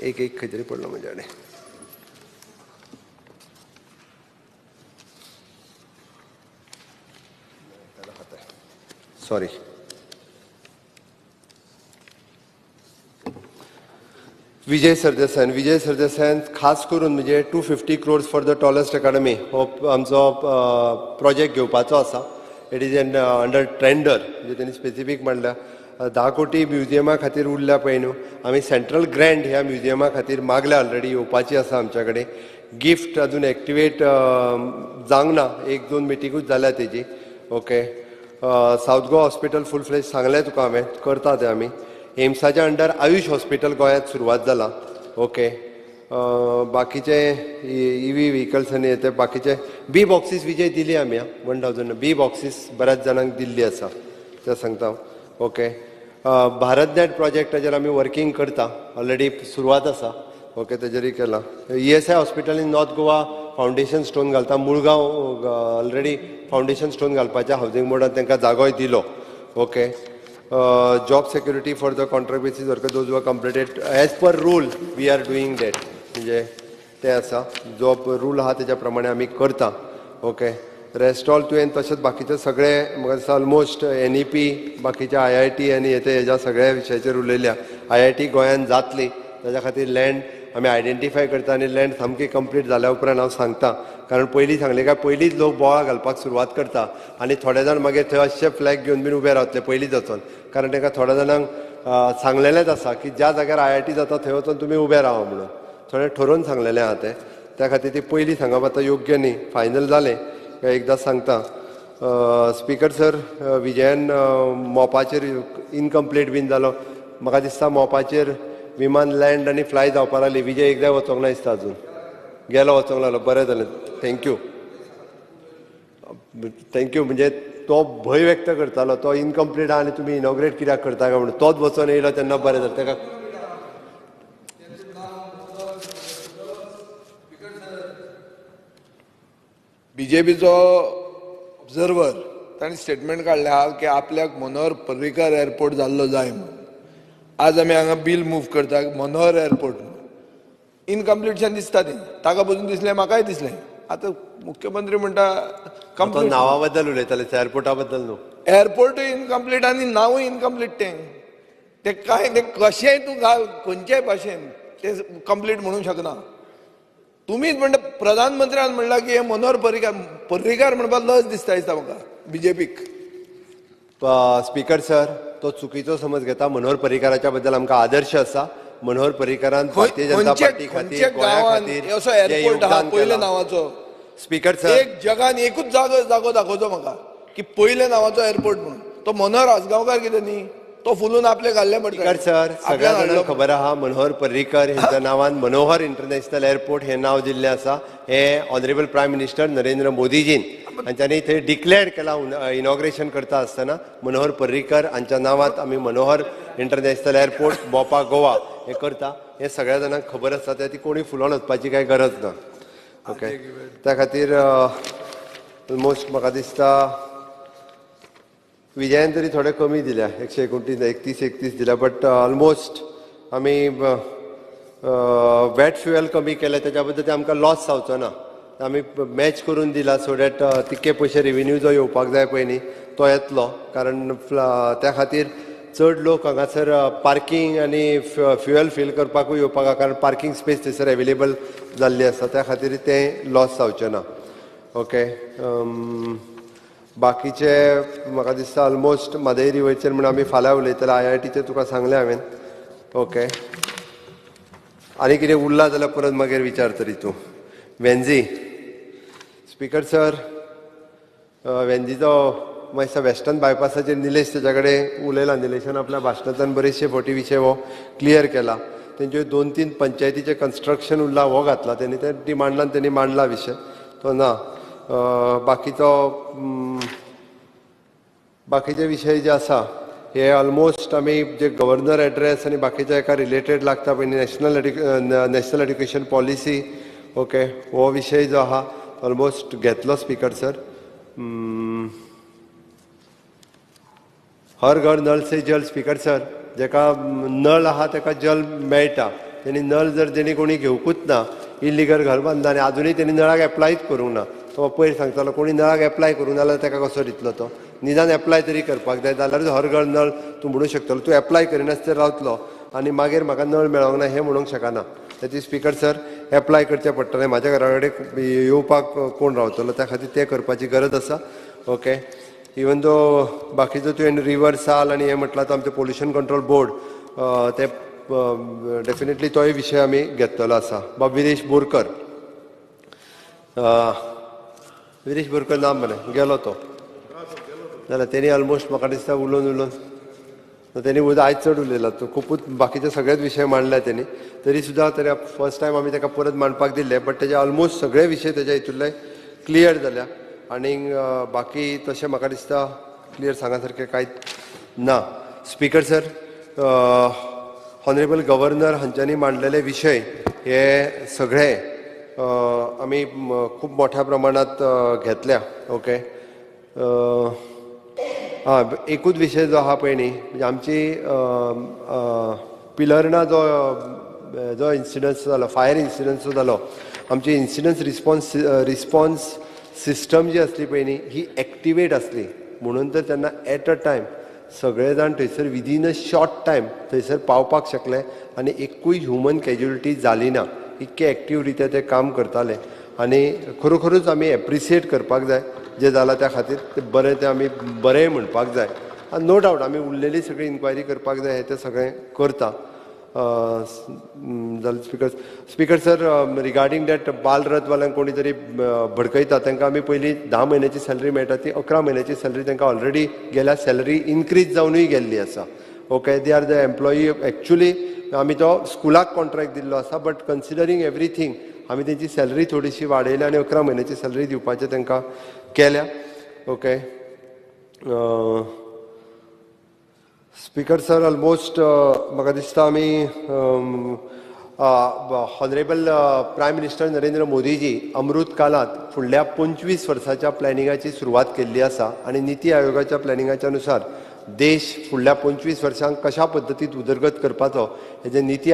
एक खंय तरी पडलो म्हज्या कडेन. सॉरी. विजय सरदेसायान खास करून म्हणजे 250 crores for the tallest academy हो आमचो प्रोजेक्ट घेवपाचो आसा. It is N under tender, म्हणजे त्यांनी स्पेसिफीक म्हणल्या 10 कोटी म्युझियमा खातीर उरल्या पळय न्हू. आमी सेंट्रल ग्रँट ह्या म्युझियमा खातीर मागल्या ऑलरेडी, येवपाची आसा आमच्या कडेन. गिफ्ट अजून एक्टिवेट जावंक ना, 1-2 मिटिंगूच जाल्या तेजी. ओके सावथ गोवा हॉस्पिटल फूल फ्लेज सांगलें तुका हांवें, करता तें आमी. एम्साच्या अंडर आयुष हॉस्पिटल गोंयांत सुरवात जाला. ओके बाकीचे EV व्हेकल्स आनी ते बाकीचे बी बॉक्सीस विजय दिली आमी 1000 बी बॉक्सीस बऱ्याच जाणांक दिल्ली आसा ते सांगता. ओके भारत नेट प्रोजेक्टाचेर आमी वर्किंग करता, ऑलरेडी सुरवात आसा. ओके तेजेरूय केलां. ESI hospital in north Goa foundation stone घालता. मुळगांव ऑलरेडी फावंडेशन स्टोन घालपाच्या हावजिंग बोर्डान तांकां जागोय दिलो. Okay job security for the contract basis worker those were completed as per rule we are doing that, म्हणजे ते आसा जो रूल आहा तेज्या प्रमाणे आमी करता. ओके रेस्ट ऑल तुवें तशेंच बाकीचे सगळे म्हाका दिसता ऑलमोस्ट NEP बाकीचे IIT आनी हेज्या सगळ्या विशयाचेर उलयल्या. IIT गोंयांत जातली, ताज्या खातीर लँड आमी आयडेंटिफाय करता आनी लँड सामकी कंप्लीट जाल्या उपरांत हांव सांगता. कारण पयलीं सांगलें काय पयलींच लोक बोवाळ घालपाक सुरवात करता आनी थोडे जाण मागीर थंय अशे फ्लॅग घेवन बीन उबे रावतले पयलींच वचोन. कारण तांकां थोड्या जाणांक सांगलेलेंच आसा की ज्या जाग्यार IIT जाता थंय वचोन तुमी उबे रावा म्हणून. थोडें ठरोवन सांगलेलें आहा तें, त्या खातीर ती पयलीं सांगप आतां योग्य न्ही. फायनल जालें काय एकदां सांगता. स्पीकर सर, विजयान मोपाचेर इनकम्प्लीट बीन जालो. म्हाका दिसता मोपाचेर विमान लँड आनी फ्लाय जावपाक लागली. विजय एकदां वचोंक ना दिसता अजून, गेलो वचोंक लागलो. बरें जालें, थँक्यू. म्हणजे तो भंय व्यक्त करतालो तो इनकम्प्लीट आहा आनी तुमी इनॉग्रेट कित्याक करता काय म्हणून. तोच वचोन येयलो तेन्ना बरें जालें. ताका BJPचो ऑब्झर्वर ताणें स्टेटमेंट काडलें आहा की आपल्याक मनोहर पर्रीकर एअरपोर्ट जाल्लो जाय म्हणून. आज आमी हांगा बिल मूव करता मनोहर एअरपोर्ट इनकम्प्लीटशन दिसता तें. ताका पसून दिसलें, म्हाकाय दिसलें. आतां मुख्यमंत्री म्हणटा कंप्लीट नांवा बद्दल उलयताले, एअरपोर्टा बद्दल न्हू. एअरपोर्टूय इनकम्प्लीट आनी नांवूय इनकम्प्लीट तें काय तें कशेंय तूं घाल खंयच्याय भाशेन तें कंप्लीट म्हणूंक शकना. तुमीच म्हणटा प्रधानमंत्र्यान म्हणलां की हे मनोहर पर्रीकार म्हणपाक लज दिसता म्हाका BJPक. स्पीकर सर, तो चुकीचो समज घेता. मनोहर पर्रीकाराच्या बद्दल आमकां आदर्श आसा. मनोहर पर्रीकारान भारतीय जनता पार्टी खातीर गोंया खातीर असो एअरपोर्ट आहा पयल्या नांवाचो. स्पीकर सर, एक जगान एकूच जागो दाखोवचो म्हाका की पयल्या नांवाचो एअरपोर्ट म्हणून. तो मनोहर आसगांवकार कितें न्ही, तो फुलून आपले घाल्ले पडटा. स्पीकर सर, सगळ्या जाणांक खबर आहा मनोहर पर्रीकर हेंच्या नांवान मनोहर इंटरनॅशनल एअरपोर्ट हें नांव दिल्लें आसा. हें ऑनरेबल प्रायम मिनिस्टर नरेंद्र मोदीजीन हांच्यांनी थंय डिक्लेअर केलां इनॉग्रेशन करता आसतना. मनोहर पर्रीकर हांच्या नांवांत आमी मनोहर इंटरनॅशनल एअरपोर्ट मोपा गोवा हें करता. हें सगळ्या जाणांक खबर आसा, ती कोणी फुलोवन वचपाची कांय गरज ना. ओके त्या खातीर ऑलमोस्ट म्हाका दिसता विजयान तरी थोडे कमी दिल्या, 129 दिल्या. बट ऑलमोस्ट आमी वॅट फ्युएल कमी केले त्याच्या बद्दल ते आमकां लॉस जावचो ना. आमी मॅच करून दिला सो दॅट तितके पयशे रेविन्यू जो येवपाक जाय पळय न्ही तो येतलो. कारण त्या खातीर चड लोक हांगासर पार्किंग आनी फ्युएल फील करपाकूय येवपाक, कारण पार्किंग स्पेस थंयसर एवेलेबल जाल्ली आसा, त्या खातीर तें लॉस जावचें ना. ओके बाकीचे म्हाका दिसता ऑलमोस्ट म्हादय वयचेर म्हणून आमी फाल्यां उलयतले. IITचें तुका सांगलें हांवें. ओके आनी कितें उरलां जाल्यार परत मागीर विचार तरी तूं. वेंझी स्पीकर सर, वेंझीचो मातसो वेस्टर्न बायपासाचेर निलेश तेच्या कडेन उलयला. निलेशान आपल्या भाशणांतल्यान बरेचशे फावटी विशय हो क्लियर केला. तेंच्यो 2-3 पंचायतीचें कन्स्ट्रक्शन उरलां हो घातला तेणी, त्या डिमांडान तेणी मांडला विशय. तो ना बाकीचे विषय जे आसा हे ऑलमोस्ट आमी जे गव्हर्नर एड्रेस आनी बाकीच्या एका रिलेटेड लागता पळय नॅशनल एड्युकेशन पॉलिसी ओके हो विषय जो आहा ऑलमोस्ट घेतलो स्पीकर सर. हर घर नल से जल स्पीकर सर जेका नळ आहा तेका जल मेळटा तेणी नळ जर जेणी कोणी घेवकूच ना इल्लिगल घर बांदला आनी आजुनूय तेणी नळाक एप्लायच करूंक ना तो पयर सांगतालो कोणी नळाक एप्लाय करूंक ना जाल्यार तेका कसो दितलो तो निदान एप्लाय तरी करपाक जाय जाल्यार हर घर नळ तूं म्हणूंक शकतलो तूं एप्लाय करिनासतना रावतलो आनी मागीर म्हाका नळ मेळोंक ना हें म्हणूंक शकना. तेची स्पीकर सर एप्लाय करचें पडटलें म्हाज्या घरा कडेन येवपाक कोण रावतलो त्या खातीर तें करपाची गरज आसा. ओके इवन दो बाकीचो तुवें रिवर साल आनी हें म्हटलां तो आमचो पोल्युशन कंट्रोल बोर्ड ते डेफिनेटली तोय विशय आमी घेतलेलो आसा. विरेश बोरकर ना मरे गेलो तो जाल्यार तेणी ऑलमोस्ट म्हाका दिसता उलोवन तेणी आयज चड उलयला तो खूबच बाकीचे सगळेच विशय मांडल्या तेणी तरी सुद्दां तरी फर्स्ट टायम आमी ताका परत मांडपाक दिल्ले बट तेजे ऑलमोस्ट सगळे विशय तेज्या हितूंतले क्लियर जाल्या आनी बाकी तशें म्हाका दिसता क्लियर सांगा सारकें कांयच ना. स्पीकर सर हॉनरेबल गव्हर्नर हांच्यांनी मांडलेले विशय हे सगळे आमी खूब मोठ्या प्रमाणांत घेतल्या. ओके एकूच विशय जो आहा पळय न्ही म्हणजे आमची पिलर्ना जो इन्सिडन्स जालो फायर इन्सिडन्स जो जालो आमची इन्सिडन्स रिस्पॉन्स सिस्टम जी आसली पळय न्ही ही एक्टिवेट आसली म्हणून तर तेन्ना एट अ टायम सगळे जाण थंयसर विदीन अ शॉर्ट टायम थंयसर पावपाक शकले आनी एकूय ह्युमन कॅज्युलिटी जाली ना इतके एक्टीव रित्या ते काम करताले आनी खरोखरूच आमी एप्रिसिएट करपाक जाय जे जालां त्या खातीर ते बरें ते आमी बरें म्हणपाक जाय. नो डावट आमी उरलेली सगळी इन्क्वायरी करपाक जाय हें तें सगळें करता. जाल्यार स्पीकर सर रिगार्डींग दॅट बालरथवाल्यांक कोणी तरी भडकयता तांकां आमी पयलीं 10 म्हयन्याची सॅलरी मेळटा ती 11 म्हयन्याची सॅलरी तांकां ऑलरेडी गेल्या सॅलरी इन्क्रीज जावनूय गेल्ली आसा. Okay they are the employee actually आमी तो स्कुलाक कॉन्ट्रॅक्ट दिल्लो आसा बट कन्सिडरींग एवरीथींग आमी तेंची सॅलरी थोडीशी वाडयल्या आनी 11 म्हयन्याची सॅलरी दिवपाचें तांकां केल्या. ओके स्पीकर सर ऑलमोस्ट म्हाका दिसता आमी honourable prime minister Narendra Modiji अमृत कालांत फुडल्या 25 वर्साच्या प्लॅनिंगाची सुरवात केल्ली आसा आनी निती आयोगाच्या प्लॅनिंगाच्या अनुसार देश फुडल्या 25 वर्सांक कशा पद्दतीत उदरगत करपाचो हेजें निती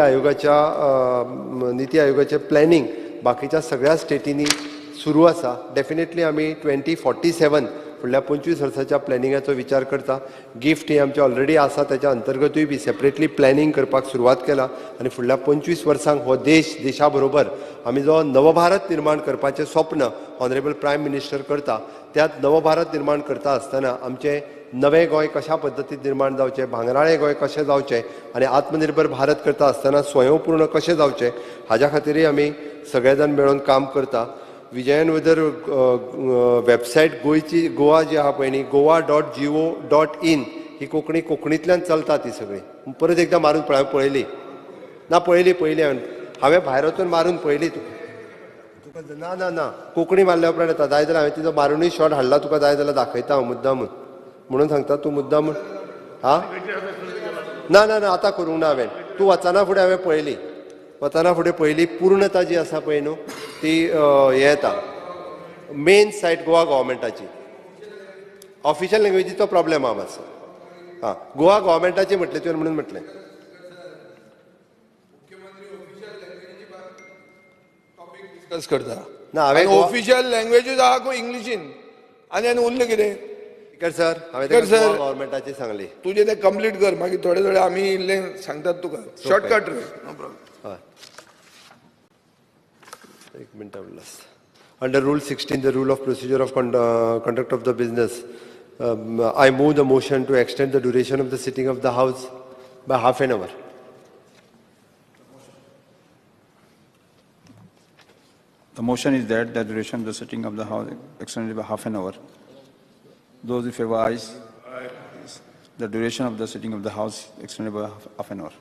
आयोगाचें प्लॅनिंग बाकीच्या सगळ्या स्टेटींनी सुरू आसा. डेफिनेटली आमी 2047 फुडल्या 25 वर्साच्या प्लॅनिंगाचो विचार करता. गिफ्ट ही आमची ऑलरेडी आसा त्याच्या अंतर्गतूय बी सेपरेटली प्लॅनिंग करपाक सुरवात केला आनी फुडल्या 25 वर्सांक हो देशा बरोबर आमी जो नवभारत निर्माण करपाचें स्वप्न ऑनरेबल प्रायम मिनिस्टर करता त्यात नवभारत निर्माण करता आसतना आमचें नवें गोंय कशा पद्दतीन निर्माण जावचें भांगराळें गोंय कशें जावचें आनी आत्मनिर्भर भारत करता आसतना स्वयंपूर्ण कशें जावचें हाज्या खातीरय आमी सगळे जाण मेळून काम करता. विजयन वेदर वेबसायट गोंयची गोवा जी आहा पळय न्ही goa.go.in ही कोंकणींतल्यान चलता ती सगळी. परत एकदां मारून पळयली ना पळयली हांवें भायर वचून मारून पळयली तुका ना कोंकणी मारल्या उपरांत येता जाय जाल्यार हांवें तिजो मारूनय शॉट हाडला तुका जाय जाल्यार दाखयता हांव मुद्दामून म्हणून सांगता तूं मुद्दामून हा ना आतां करूंक ना हांवें तूं वचना फुडें हांवें पळयली वचना फुडें पयली पूर्णता जी आसा पळय न्हू ती हे येता मेन सायट गोवा गव्हर्मेंटाची ऑफिशियल लँग्वेजीचो प्रॉब्लेम आहा मातसो. हां गोवा गव्हर्मेंटाची म्हटलें तुवें म्हणून म्हटलें डिस्कस करता ना हांवें ऑफिशियल लँग्वेजीस आहा गो इंग्लिशीन आनी उरलें कितें. स्पीकर सर हांवें गोवा गव्हर्मेंटाची सांगली तुजें तें कंप्लीट कर मागीर थोडे आमी इल्लें सांगतात तुका शॉर्टकट रे नो प्रॉब्लेम. एक मिनट उरलां. Under Rule 16, the rule of procedure of conduct of the business, I move the motion to extend the duration of the sitting of the House by half an hour. The motion is that the duration of the sitting of the House extended by half an hour. Those in favor, ayes. The duration of the sitting of the House extended by half an hour.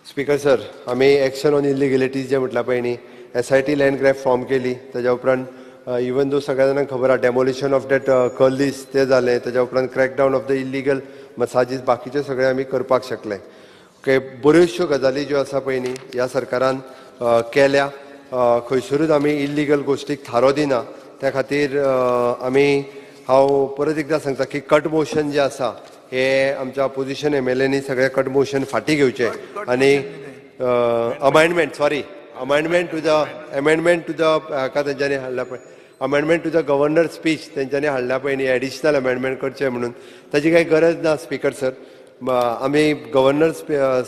Speaker sir, आम्ही action on इलिगॅलिटीज जे म्हटलं पळय न्ही SIT land grab form केली ताच्या उपरांत even though सगळ्या जाणांक खबर आहा डेमोलिशन ऑफ दॅट कर्लीस ते जालें, तेज्या उपरांत क्रॅकडावन ऑफ द इलिगल मसाजीस बाकीचे सगळे आमी करपाक शकले. ओके, बऱ्योचश्यो गजाली ज्यो आसा पळय न्ही ह्या सरकारान केल्या. खंयसरूच आमी इल्लिगल गोश्टीक थारो दिना. त्या खातीर हांव परत एकदां सांगता की कट मोशन जे आसा हे आमच्या अपोजिशन MLAंनी सगळे कट मोशन फाटीं घेवचे आनी अमेंडमेंट टू द हाका तेंच्यांनी हाडला पळय, amendment to the governor speech तेंच्यांनी हाडला पळय न्ही, एडिशनल अमेंडमेंट करचे म्हणून, ताची काही गरज ना स्पीकर सर. आमी गव्हर्नर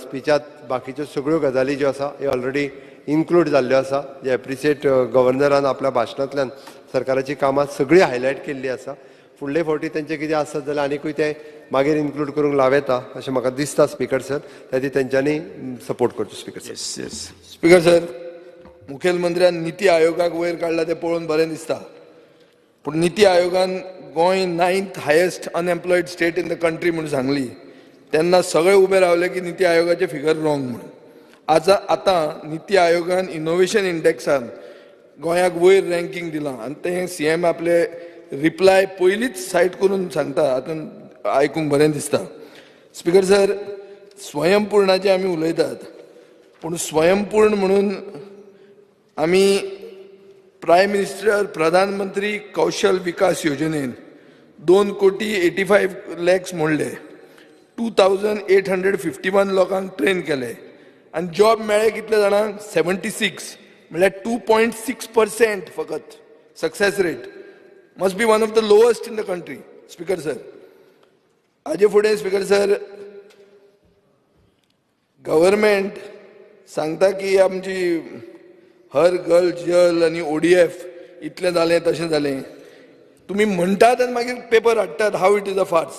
स्पीचात बाकीच्यो सगळ्यो गजाली ज्यो आसा हे ऑलरेडी इन्क्लूड जाल्ल्यो आसा, जे एप्रिसिएट गव्हर्नरान आपल्या भाशणांतल्यान सरकाराची कामां सगळीं हायलायट केल्ली आसा. फुडले फावटी तेंचे कितें आसत जाल्यार आनीकूय ते मागीर इन्क्लूड करूंक लावता अशें म्हाका दिसता स्पीकर सर. ताची तेंच्यांनी सपोर्ट करचो स्पीकर सर. स्पीकर सर, मुखेलमंत्र्यान निती आयोगाक वयर काडला ते पळोवन बरें दिसता. पूण निती आयोगान Goa 9th highest unemployed state in the country म्हणून सांगली तेन्ना सगळे उबे रावले की निती आयोगाचे फिगर रॉंग म्हणून. आतां निती आयोगान इनोव्हेशन इंडेक्सान गोंयाक वयर रँकींग दिलां आनी तें CM आपले रिप्लाय पयलींच सायट करून सांगता. हातूंत आयकूंक बरें दिसता. स्पीकर सर, स्वयंपूर्णाचे आमी उलयतात, पूण स्वयंपूर्ण म्हणून आमी प्रायम मिनिस्टर प्रधानमंत्री कौशल विकास योजनेन 2,85 लाख मोडले, 2,851 लोकांक ट्रेन केले आनी जॉब मेळ्ळे कितले जाणांक 76, म्हळ्यार 2.6% फकत success rate. Must be one of the lowest in the country. Speaker sir, हाजे फुडें स्पीकर सर गव्हर्मेंट सांगता की आमची हर घर जल आनी ODF इतलें जालें तशें जालें. तुमी म्हणटात आनी मागीर पेपर हाडटात हाव it is a farce.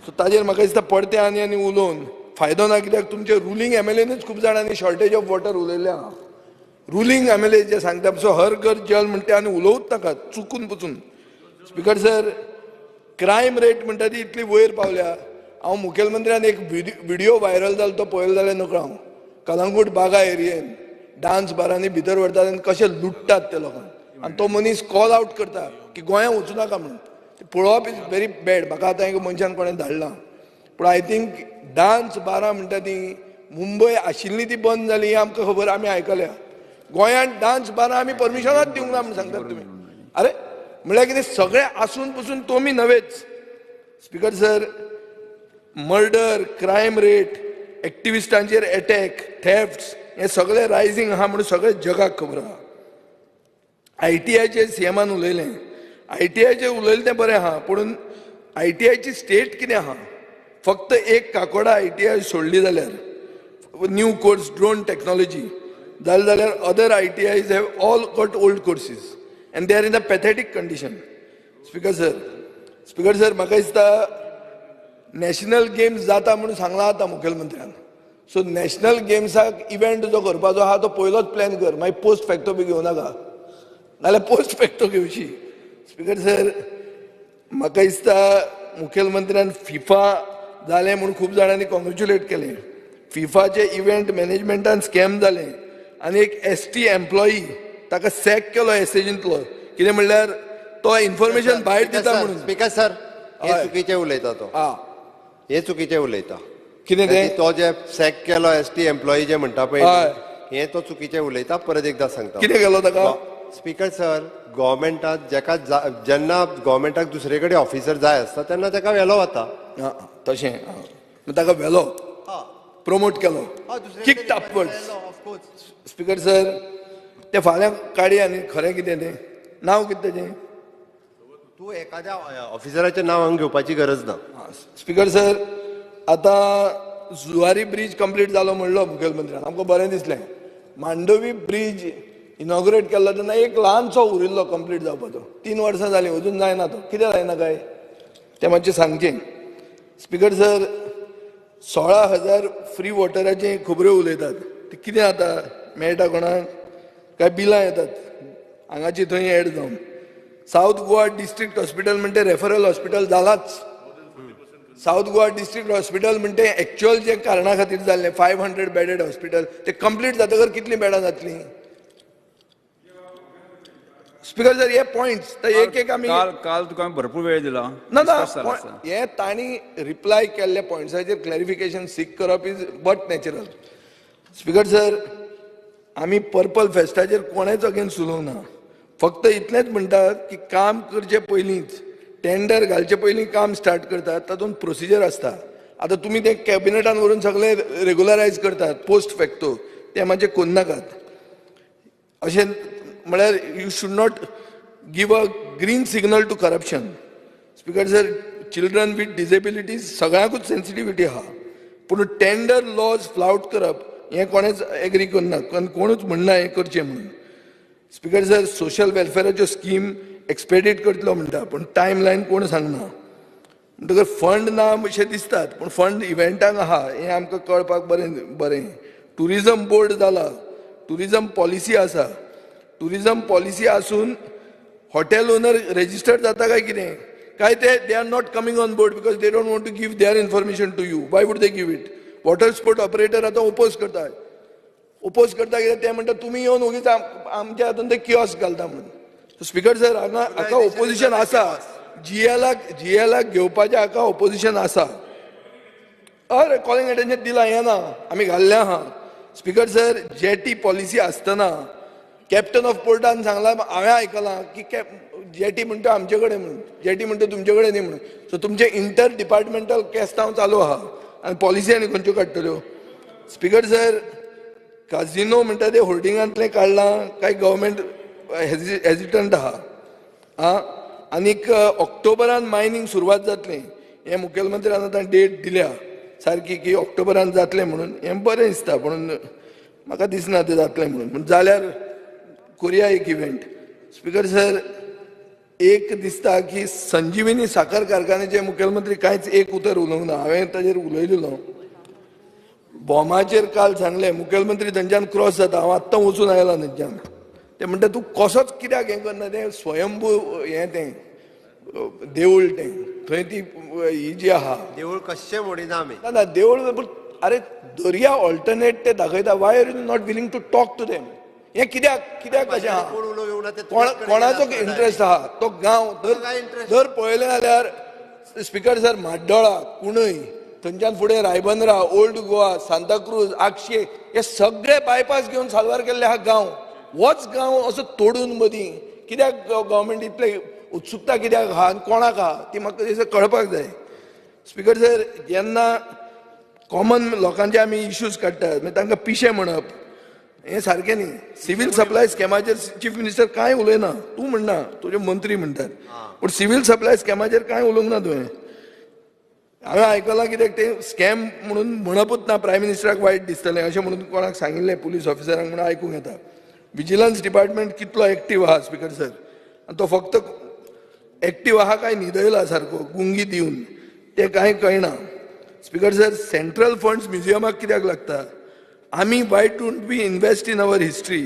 So ताजेर म्हाका दिसता पडते आनी उलोवन फायदो ना, कित्याक तुमचे रुलींग MLAनूच खूब जाणांनी शॉर्टेज ऑफ वॉटर उलयले आहा. रुलींग MLA जे सांगता सो हर घर जल म्हणटा आनी उलोवूच नाका चुकून पुचून. स्पीकर सर, क्रायम रेट म्हणटा ती इतली वयर पावल्या. हांव मुखेलमंत्र्यान एक व्हिडिओ व्हायरल जालो तो पळयलो जाल्यार नकळो हांव. कलंगूट बागा एरियेन डान्स बारांनी भितर व्हरतात आनी कशे लुट्टात ते लोकांक आनी तो मनीस कॉल आवट करता की गोंयांत वचूं नाका म्हणून. पळोवप इज व्हेरी बॅड. म्हाका आतां एक मनशान कोणें धाडलां. पूण आय थिंक डान्स बारां म्हणटा ती मुंबय आशिल्ली ती बंद जाली ही आमकां खबर, आमी आयकल्या. गोंयांत डान्स बारां आमी परमिशनाच दिवंक ना म्हणून सांगतात तुमी. अरे म्हळ्यार कितें सगळें आसून पसून तुमी नवेच. Speaker sir, murder, crime rate, एक्टिविस्टांचेर अटॅक, थेफ्ट्स हे सगळे रायझींग आहा म्हणून सगळे जगाक खबर आहा. ITIचेर CMान उलयलें. ITIचेर उलयलें तें बरें आहा, पूण ITIची स्टेट कितें आहा? फक्त एक काकोडा ITI सोडली जाल्यार न्यू कोर्स ड्रोन टेक्नॉलॉजी जाल्यार other ITIs have all got old courses and they are in a pathetic condition. Speaker sir, म्हाका दिसता नॅशनल गेम्स जाता म्हणून सांगलां आतां मुखेलमंत्र्यान. सो नॅशनल गेम्साक इव्हेंट जो करपाचो आहा तो पयलोच प्लॅन कर, मागीर पोस्ट फॅक्टो बी घेवं नाका, नाल्यार पोस्ट फॅक्टो घेवची. स्पीकर सर, म्हाका दिसता मुखेलमंत्र्यान FIFA जालें म्हणून खूब जाणांनी कॉंग्रॅच्युलेट केलें. FIFAचे इव्हेंट मॅनेजमेंटान स्कॅम जालें आनी एक ST एम्प्लॉई ताका सॅक केलो एसएजींतलो. कितें म्हणल्यार तो इन्फॉर्मेशन भायर दिता म्हणून. स्पीकर सर, हे चुकीचे उलयता तो. हे चुकीचे उलयता. कितें तें? तो जे सॅक केलो ST एम्प्लॉई जे म्हणटा पळय हे तो चुकीचे उलयता. परत एकदां सांगता. कितें केलो ताका? स्पीकर सर, गव्हर्मेंटात जेन्ना गव्हर्मेंटाक दुसरे कडेन ऑफिसर जाय आसता तेन्ना ताका व्हेलो वता. तशें ताका व्हेलो प्रमोट केलो, किक्ड अपवर्ड्स. स्पीकर सर, ते फाल्यां काडी आनी खरें कितें तें नांव कितें तेजें? तूं एखाद्या ऑफिसराचें नांव हांगा घेवपाची गरज ना. स्पीकर सर, आतां जुवारी ब्रीज कंप्लीट जालो म्हणलो मुखेलमंत्र्यान, आमकां बरें दिसलें. मांडवी ब्रीज इनॉग्रेट केल्लो तेन्ना एक ल्हानसो उरिल्लो कंप्लीट जावपाचो. 3 वर्सां जालीं अजून जायना. तो कितें जायना काय तें मातशें सांगचें. स्पीकर सर, 16,000 फ्री वॉटराचे खबऱ्यो उलयतात. ते कितें जाता? मेळटा कोणाक काय बिलां येतात हांगाची थंय एड जावन. साऊथ गोवा डिस्ट्रिक्ट हॉस्पिटल म्हणटे रेफरल हॉस्पिटल जालाच. साऊथ गोवा डिस्ट्रिक्ट हॉस्पिटल म्हणटे एक्च्युअल जे कारणा खातीर जाल्लें 500 बेडेड हॉस्पिटल ते कंप्लीट जातकर कितलीं बेडां जातलीं? स्पीकर सर हे पॉइंट्स एक एक आम्ही काल तुका हांवें भरपूर वेळ दिला. ना Discuss जाला, sir. हे तांणी रिप्लाय केल्ल्या पॉइंट्साचेर क्लॅरिफिकेशन सीक करप is but natural. Speaker sir, आमी पर्पल फेस्टाचेर कोणेच अगेन्स्ट उलोवंक ना. फक्त इतलेंच म्हणटात की काम करचे पयलींच टेंडर घालचे पयलीं काम स्टार्ट करतात, तातूंत प्रोसिजर आसता. आतां तुमी ते कॅबिनेटान व्हरून सगळे रेग्युलरायज करतात पोस्ट फॅक्टो, ते मातशें कोन्न नाकात. अशें म्हळ्यार you should not give a green signal to corruption. Speaker sir, children with disabilities सगळ्यांकूच सेन्सिटिविटी आहा, पूण टेंडर लॉज फ्लावट करप हें कोणेच एग्री करना, कोणूच म्हणना हें करचें म्हणून. स्पीकर सर, सोशल वेलफेराच्यो स्कीम एक्सपेडीट करतलो म्हणटा, पूण टायम लायन कोण सांगना. म्हणटकर फंड ना अशें दिसतात, पूण फंड इव्हेंटांक आहा हें आमकां कळपाक बरें. टुरिजम बोर्ड जाला, टुरिजम पॉलिसी आसा. टुरिजम पॉलिसी आसून हॉटेल ओनर रेजिस्टर्ड जाता काय कितें? काय they are not coming on board because they don't want to give their information to you. Why would they give it? Water sport operator आतां oppose करता कित्याक ते म्हणटा तुमी येवन ओगीच आमच्या हातून ते किओस्क घालता म्हणून. स्पीकर सर, हाका ओपोजिशन आसा. जीएलाक घेवपाचें हाका ओपोजिशन आसा. हय, कॉलिंग अटेन्शन दिलां हें ना, आमी घाल्लें आहा. स्पीकर सर, जेटी पॉलिसी आसतना कॅप्टन ऑफ पोर्टान सांगलां, हांवें आयकलां की जेटी म्हणटा आमचे कडेन म्हणून, जेटी म्हणटा तुमचे कडेन न्ही म्हणून. सो तुमचे इंटर डिपार्टमेंटल केस्तांव चालू आहा आनी पॉलिसी आनी खंयच्यो काडटल्यो? स्पीकर सर, काजिनो म्हणटा ते होर्डिंगांतलें काडलां काय गव्हर्मेंट हेजिटंट आहा? आनीक ऑक्टोबरान मायनींग सुरवात जातली. हें मुखेलमंत्र्यान आतां डेट दिल्या सारकी की ऑक्टोबरान जातलें म्हणून. हें बरें दिसता, पूण म्हाका दिसना तें जातलें म्हणून. पूण जाल्यार कोरिया एक इव्हेंट. स्पीकर सर, एक दिसता की संजीवनी साखर कारखान्याचे मुखेलमंत्री कांयच एक उतर उलोवंक ना. हांवें ताचेर उलयलेलो. बॉमाचेर काल सांगलें मुखेलमंत्री थंयच्यान क्रॉस जाता, हांव आत्तां वचून आयला थंयच्यान. ते म्हणटा तूं कसोच कित्याक हें करना? तें स्वयंभू हें तें देवूळ तें थंय ती ही जी आहा देवूळ कशें मोडिना आमी. ना देवूळ, अरे दर्या ऑल्टरनेट ते दाखयता. Why are you not willing to talk to them? हें कित्याक कशें आहा? कोणाचो इंट्रस्ट आहा? तो गांव दर पळयलें जाल्यार स्पीकर सर, म्हाड्डोळा, कुणय, थंयच्यान फुडें रायबंद्रा, ओल्ड गोवा, सांताक्रूज, आक्षे, हे सगळे बायपास घेवन साल्वार केल्ले आहा गांव. होच गांव असो तोडून मदीं कित्याक गव्हर्मेंट इतले उत्सुकता कित्याक आहा आनी कोणाक आहा ती म्हाका दिसता कळपाक जाय. स्पीकर सर, जेन्ना कॉमन लोकांचे आमी इश्यूज काडटात मागीर तांकां पिशे म्हणप हें सारकें न्ही. सिव्हील सप्लाय स्कॅमाचेर चीफ मिनिस्टर कांय उलयना. तूं म्हणना, तुजे मंत्री म्हणटात, पूण सिव्हील सप्लाय स्कॅमाचेर कांय उलोवंक ना तुवें. हांवें आयकलां कित्याक ते स्कॅम म्हणून म्हणपूच ना, प्रायम मिनिस्टराक वायट दिसतलें अशें म्हणून कोणाक सांगिल्लें पुलीस ऑफिसरांक म्हणून आयकूंक येता. विजिलन्स डिपार्टमेंट कितलो एक्टीव आहा स्पीकर सर, आनी तो फक्त एक्टीव आहा काय न्हिदयला सारको गुंगी दिवन तें कांय कळना. स्पीकर सर, सेंट्रल फंड्स म्युजियमाक कित्याक लागता? आमी why don't we invest in our history?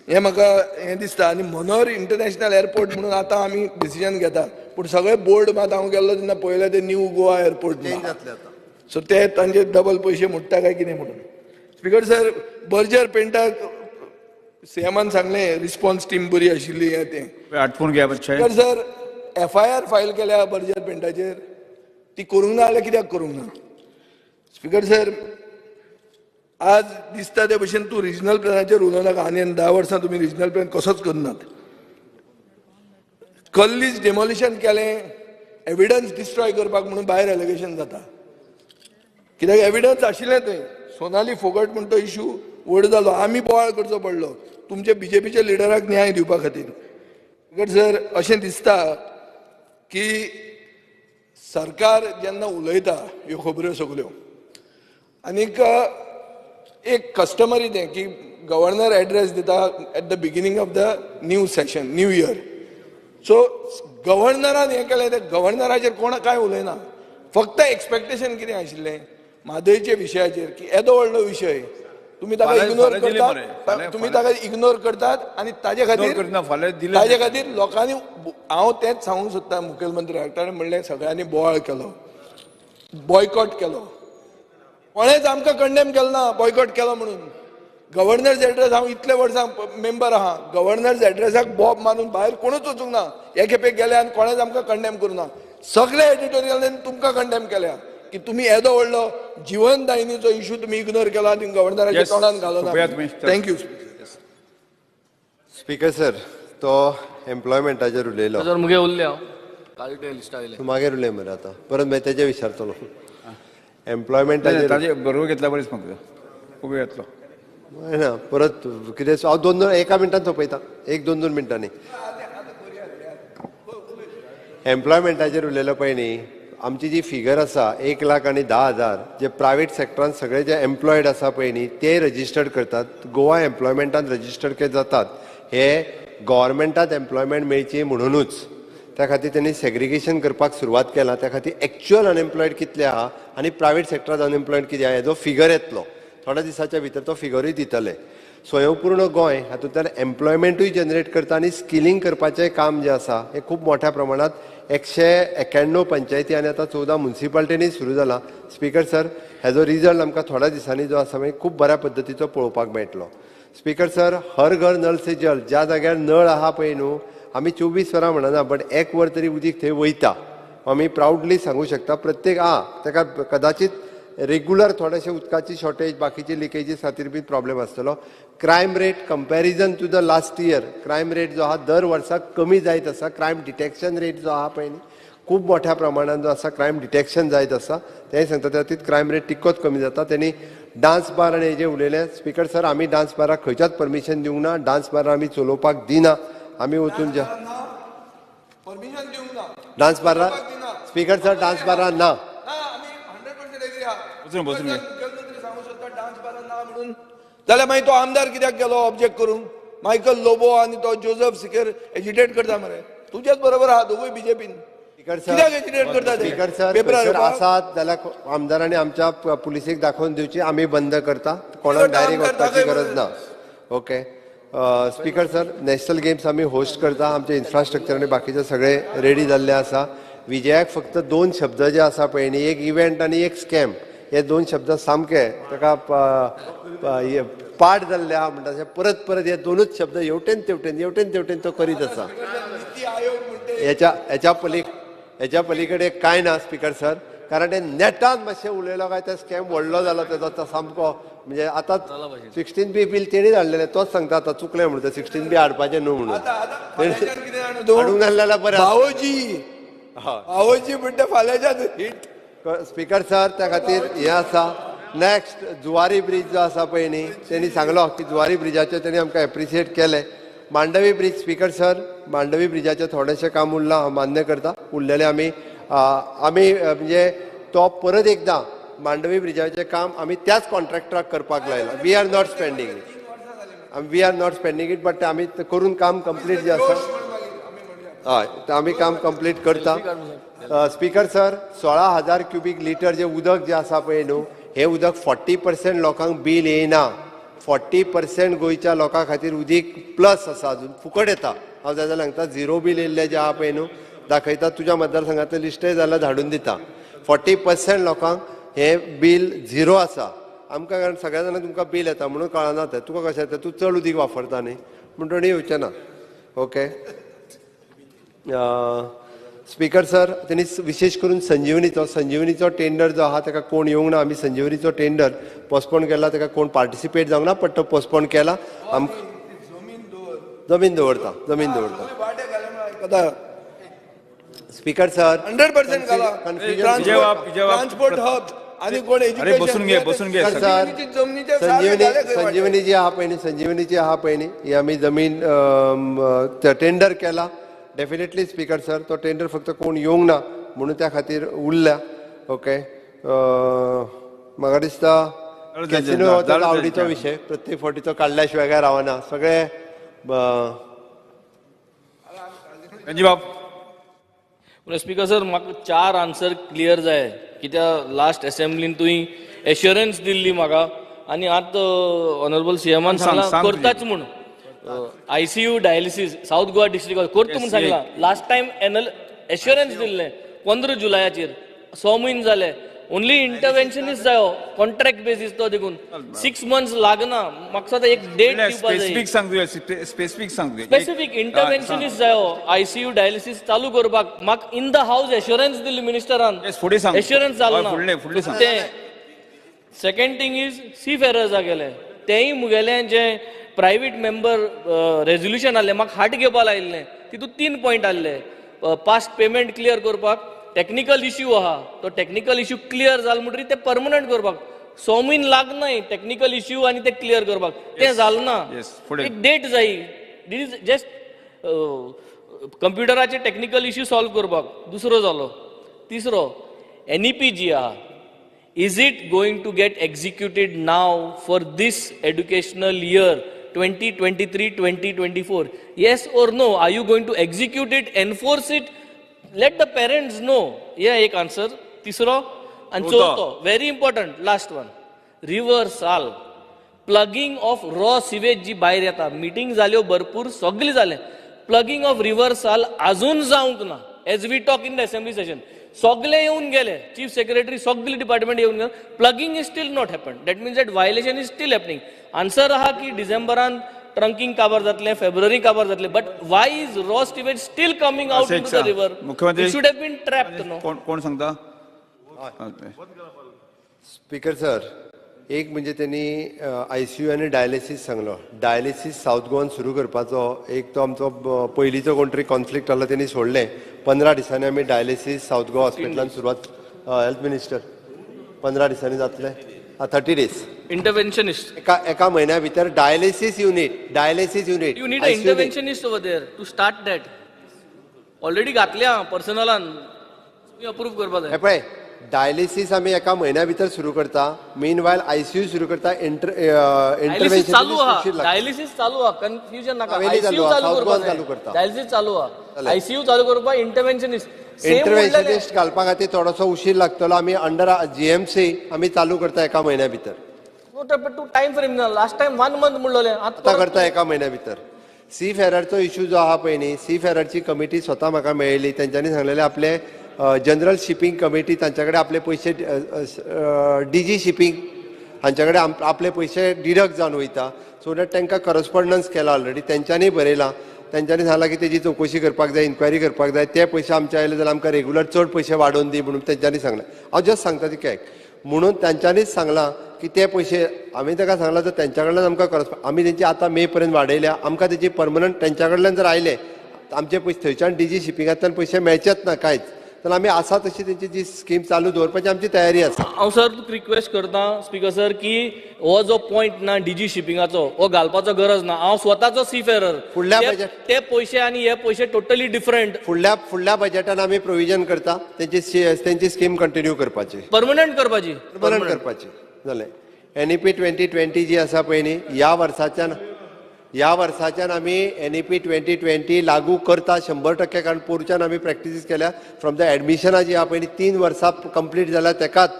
हें म्हाका हें दिसता. आनी मनोहर इंटरनॅशनल एअरपोर्ट म्हणून आतां आमी डिसिजन घेता, पूण सगळे बोर्ड मात हांव गेल्लो तेन्ना पळयलें ते न्यू गोवा एअरपोर्ट. सो ते तांचे डबल पयशे मोडटा काय कितें म्हणून. स्पीकर सर, बर्जर पेंटाक सीएमान सांगलें रिस्पॉन्स टीम बरी आशिल्ली हें तें आटपून घ्या. स्पीकर सर, FIR फायल केल्या बर्जर पेंटाचेर, ती करूंक ना जाल्यार कित्याक करूंक ना? स्पीकर सर, आज दिसता ते भशेन तूं रिजनल प्लॅनाचेर उलोवनाका आनी 10 वर्सां तुमी रिजनल प्लॅन कसोच करनात. कल्लीच डेमोलिशन केलें एविडन्स डिस्ट्रॉय करपाक म्हणून भायर एलिगेशन जाता. कित्याक एविडन्स आशिल्लें थंय. सोनाली फोगट म्हणून तो इशू व्हड जालो, आमी बोवाळ करचो पडलो तुमचे BJPचे लिडराक न्याय दिवपा खातीर. स्पीकर सर, अशें दिसता की सरकार जेन्ना उलयता ह्यो खबऱ्यो सगल्यो आनीक एक कस्टमरी तें की गव्हर्नर एड्रेस दिता at the beginning of the new session, new year. So गव्हर्नरान हें केलें, ते गव्हर्नराचेर कोण कांय उलयना. फक्त एक्सपेक्टेशन कितें आशिल्लें म्हादयचे विशयाचेर की येदो व्हडलो विशय तुमी ताका इग्नोर करतात आनी ताजे खातीर लोकांनी, हांव तेंच सांगूंक सोदतां मुखेलमंत्र्याक. ताणें म्हणलें सगळ्यांनी बोवाळ केलो, बॉयकॉट केलो. कोणेच आमकां कंडेम केलो ना बॉयकॉट केलो म्हणून. गव्हर्नर्स एड्रेस हांव इतले वर्सां मेंबर आहा, गव्हर्नर्स एड्रेसाक बॉब मारून भायर कोणूच वचूंक ना. हे खेपे गेले आनी कोणेच आमकां कंडेम करूं ना. सगळे एडिटोरियलांनी तुमकां कंडेम केल्या की तुम्ही येदो व्हडलो जीवनदायिनीचो इशू तुम्ही इग्नोर केला आनी गव्हर्नराच्या तोंडान घालना. थँक्यू. स्पीकर सर, तो एम्प्लॉयमेंटाचेर उलयलो. सर मुगे उरले हांव काल लिस्टा वयले. मागीर उलय मरे आतां परत मागीर तेजे विचारतलो. एम्प्लॉयमेंटाचेर ताजे बरोबर घेतल्या बरेच म्हाका उबे येतलो ना परत कितें हांव 2 एका मिनटान सोंपयता. 1-2 मिनटांनी एम्प्लॉयमेंटाचेर उलयलो पळय न्ही. आमची जी फिगर आसा 1,10,000 जे प्रायवेट सेक्टरान सगळे जे एम्प्लॉयड आसा पळय न्ही ते रजिस्टर्ड करतात. गोवा एम्प्लॉयमेंटान रजिस्टर्ड केले जातात. हे गव्हर्मेंटात एम्प्लॉयमेंट मेळची म्हणूनच त्या खातीर त्यांनी सेग्रिगेशन करपाक सुरवात केला. त्या खातीर एक्च्युअल अनएम्प्लॉयड कितले आहा आनी प्रायवेट सेक्टरात अनएम्प्लॉयड कितें आहा हेजो फिगर येतलो. थोड्या दिसाच्या भितर तो फिगरूय दितले. स्वयंपूर्ण गोंय हातूंतल्यान एम्प्लॉयमेंटूय जनरेट करता आनी स्किलिंग करपाचें काम जें आसा हें खूब मोठ्या प्रमाणात 191 पंचायती आनी आतां 14 म्युनिसिपालिटींनी सुरू जाला. स्पीकर सर, हेजो रिजल्ट आमकां थोड्या दिसांनी जो आसा मागीर खूब बऱ्या पद्दतीचो पळोवपाक मेळटलो. स्पीकर सर, हर घर नल से जल, ज्या जाग्यार नळ आहा पळय न्हू, आमी 24 वरां म्हणना बट 1 वर तरी उदीक थंय वयता. आमी प्रावडली सांगू शकता. प्रत्येक ताका कदाचित रेग्युलर थोडेशे उदकाची शॉर्टेज बाकीचे लिकेजीस खातीर बी प्रॉब्लेम आसतलो. Crime rate comparison to the last year crime rate जो आहा दर वर्साक कमी जायत आसा. क्रायम डिटेक्शन रेट जो आहा पळय न्ही खूब मोठ्या प्रमाणात जो आसा क्रायम डिटेक्शन जायत आसा. तेंय सांगता त्या खातीर क्रायम रेट तितकोच कमी जाता. त्यांनी डान्स बार आनी हेजें उलयलें. स्पीकर सर, आमी डान्स बाराक खंयच्याच परमिशन दिवंक ना. डान्स बाराक आमी चलोवपाक दिना. आमी वचून जे परमिशन दिवंक ना डान्स बाराक स्पीकर सर डान्स बाराक ना. जाल्यार मागीर तो आमदार कित्याक गेलो ऑब्जेक्ट करूंक? मायकल लोबो आनी तो जोझफ सिकेर एजिटेट करता मरे. तुजेच बरोबर आहा दोगूय बीजेपीन. कित्याक एजिटेट करता ते? स्पीकर सर आसात जाल्यार आमदारांनी आमच्या पुलिसेक दाखोवन दिवची. आमी बंद करता. कोणाक डायरेक्ट वचपाची गरज ना. Okay. Speaker sir, national games आमी होस्ट करता. आमचे इन्फ्रास्ट्रक्चर आनी बाकीचे सगळे रेडी जाल्ले आसा. विजयाक फक्त 2 शब्द जे आसा पळय न्ही, एक इव्हेंट आनी एक स्कॅम, हे 2 शब्द सामके ताका पाठ जाल्ले आहा म्हणटा. परत परत हे 2च शब्द हेवटेन तेवटेन तो करीत आसा. हेच्या पलीकडे कांय ना स्पीकर सर. कारण ते नेटान मातशें उलयलो काय ते स्कॅम व्हडलो जालो तेजो तो सामको. म्हणजे आतां 16B बील तेणीच हाडलेलें. तोच सांगता आतां चुकलें म्हणून. 16B हाडपाचें न्हू म्हणून हाडूंक नासलें बरें. आवयची म्हणटा फाल्यांच्या हिट. स्पीकर सर, त्या खातीर हें आसा. नेक्स्ट जुवारी ब्रीज जो आसा पळय न्ही तेणी सांगलो की जुवारी ब्रिजाचें तेणी आमकां एप्रिशिएट केलें. Mandovi bridge speaker sir, Mandovi ब्रिजाचें थोडेंशें काम उरलां हांव मान्य करता. उरलेलें आमी म्हणजे तो परत एकदां मांडवी ब्रिजाचें काम आमी त्याच कॉन्ट्रॅक्टराक करपाक लायला. We are not spending it but आमी करून काम कंप्लीट जें आसा हय तें आमी काम कंप्लीट करता. स्पीकर सर, 16,000 क्युबीक लिटर जे उदक जे आसा पळय न्हू हे उदक 40% लोकांक बील येयना. 40% गोंयच्या लोकां खातीर उदीक प्लस आसा, अजून फुकट येता. हांव जाल्यार सांगता 0 बील येयल्ले जे आहा पळय न्हू दाखयता. तुज्या मतदारसंघातलें लिस्टय जाल्यार धाडून दिता. 40% लोकांक हे बील 0 आसा. आमकां कारण सगळ्या जाणांक तुमकां बील येता म्हणून कळना तें. तुका कशें येता? तूं चड उदीक वापरता न्ही म्हूण थोडी येवचें ना. ओके. स्पीकर सर, त्यांनी विशेष करून संजीवनीचो टेंडर जो आहा ताका कोण येवंक ना. आमी संजीवनीचो टेंडर पोस्टपोन केला. ताका कोण पार्टिसिपेट जावंक ना बट तो पोस्टपोन केला. जमीन दवरता. स्पीकर सर, 100% घाला. ट्रान्सपोर्ट हब आनी कोण बसून घे संजीवनी जी आहा पळय न्ही ही आमी जमीन टेंडर केला. डेफिनेटली स्पीकर सर, तो टेंडर फक्त कोण येवंक ना म्हणून त्या खातीर उरल्या. ओके. म्हाका दिसता कॅसिनो हो ताका आवडीचो विशय. प्रत्येक फावटी तो काडल्या शिवाय काय रावना. सगळे स्पीकर सर, म्हाका 4 आन्सर क्लियर जाय. कित्याक लास्ट असेंब्लीन तुवें एश्युरन्स दिल्ली म्हाका आनी आतां ऑनरेबल सीएमान सांगला करताच म्हूण. ICU dialysis south Goa district करता म्हणून सांगला. लास्ट टायम एश्युरन्स दिल्लें 15 जुलयाचेर 6 म्हयने जाले ओनली इंटरव्हेन्शनिस्ट जायो कॉन्ट्रॅक्ट बेसिस तो देखून 6 months लागना म्हाका सद्या एक डेट दिवपाक जाय स्पेसिफिक सांगूया स्पेसिफिक सांगूया स्पेसिफिक इंटरव्हेन्शनिस्ट जायो आयसीयू डायलिसीस चालू करपाक म्हाका इन द हाऊस एश्युरन्स दिली मिनिस्टरान फुडें सांग एश्युरन्स जालो फुडलें सांग ते second thing is seafarers गेले तेय मुगेले जे प्रायव्हेट मेंबर रेझोल्युशन आसलें म्हाका हार्ट घेवपा लायिल्लें तितून 3 पॉयंट आसले पास्ट पेमेंट क्लियर करपाक टेक्निकल इश्यू आहा तो टेक्निकल इश्यू क्लियर जाल म्हणटरी ते परमनंट करपाक 6 म्हयने लागनाय टेक्निकल इश्यू आनी ते क्लियर करपाक ते जालें ना एक डेट जाय दीस इज जस्ट कंप्युटराचे टेक्निकल इश्यू सॉल्व करपाक दुसरो जालो तिसरो NEP जी आहा is it going to get executed now for this educational year 2023-2024 yes or no are you going to execute it enforce it let the parents know एक answer तिसरो आणि चौथो very important last one reversal plugging of raw sewage जी भायर येता meeting जाल्यो भरपूर सगळी जालें प्लगिंग ऑफ रिव्हर्सल अजून जावंक ना as we talk in the assembly session सगळे येऊन गेले चीफ सेक्रेटरी सगळी डिपार्टमेंट येऊन गेले plugging is still not happen that means that violation is still happening answer आहा की डिसेंबरान ट्रंकिंग काबार जातले फेब्रुवारी काबार जातले but why is raw sewage still coming out in the river it should have been trapped no कोण सांगता स्पीकर सर एक म्हणजे त्यांनी आयसीयू आणि डायलिसीस सांगलो डायलिसीस साऊथ गोवान सुरू करपाचो एक तो आमचो पयलींचो कोण तरी कॉन्फ्लिक्ट आसलो त्यांनी सोडलें 15 दिसांनी आमी डायलिसीस साऊथ गोवा हॉस्पिटलान सुरवात हेल्थ मिनिस्टर 15 दिसांनी जातले 30 days इंटरव्हेन्शनिस्ट एका म्हयन्या भितर dialysis unit you need a interventionist over there to start that already घातल्या पर्सनलान अप्रूव्ह करपाक जाय पळय डायलिसीस आमी एका म्हयन्या भितर सुरू करता मेन वायल आयसीयू सुरू करता डायलिसीस चालू आहा डायलिसीस चालू आहा कन्फ्युजन नाका आयसीयू चालू करता डायलिसीस चालू आहा आयसीयू चालू करपाक इंटरव्हेन्शनिस्ट घालपा खातीर थोडोसो उशीर लागतलो आमी अंडर GMC आमी चालू करता एका म्हयन्या भितर टू टाइम फ्रेम ना लास्ट टाइम 1 month म्हणलोले आतां करता एका म्हयन्या भितर सी फेररचो इश्यू जो आहा पळय न्ही सी फेररची कमिटी स्वता म्हाका मेळिल्ली तेंच्यांनी सांगलेलें आपले जनरल शिपिंग कमिटी तांचे कडेन आपले पयशे DG शिपिंग हांचे कडेन आपले पयशे डिडक्ट जावन वयता सो दॅट तांकां करस्पॉन्डन्स केला ऑलरेडी तेंच्यांनी बरयलां तेंच्यांनी सांगलां की तेजी चवकशी करपाक जाय इन्क्वायरी करपाक जाय ते पयशे आमचे आयले जाल्यार आमकां रेगुलर चड पयशे वाडोवन दी म्हणून तेंच्यांनी सांगलें हांव जस्ट सांगता ती कॅक म्हणून तांच्यांनीच सांगलां की ते पयशे आमी ताका सांगलां जर तेंच्या कडल्यान आमकां आमी तेंची आतां मे पर्यंत वाडयल्या आमकां तेची परमनंट तेंच्या कडल्यान जर आयले आमचे पयशे थंयच्यान DG शिपिंगांतल्यान पयशे मेळचेच ना कांयच तर आमी आसा तशी तेंची जी स्कीम चालू दवरपाची आमची तयारी आसा हांव सर रिक्वेस्ट करता स्पीकर सर की हो जो पॉयंट ना DG शिपिंगाचो हो घालपाचो गरज ना हांव स्वताचो सी फेरर फुडल्या बजेट ते पयशे आनी हे पयशे टोटली डिफरंट फुडल्या बजेटान आमी प्रोविजन करता तेंची स्कीम कंटिन्यू करपाची परमनंट करपाची जालें NEP 2020 जी आसा पळय न्ही ह्या वर्साच्यान आमी NEP 2020 लागू करता 100% कारण पोरच्यान आमी प्रॅक्टीस केल्या फ्रॉम द एडमिशनां जी आहा पळय न्ही 3 वर्सां कंप्लीट जाल्या तेकाच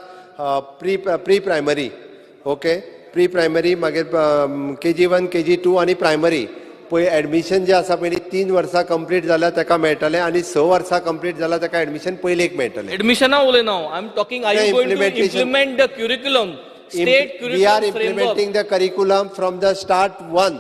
pre primary okay pre primary मागीर KG1 KG2 आनी प्रायमरी पळय एडमिशन जे आसा पळय न्ही 3 वर्सां कंप्लीट जाल्या तेका मेळटलें आनी 6 वर्सां कंप्लीट जाल्या तेका एडमिशन पयलेक मेळटलें एडमिशना उलयना हांव I am talking are you going to implement the curriculum state we are implementing the curriculum from the start 1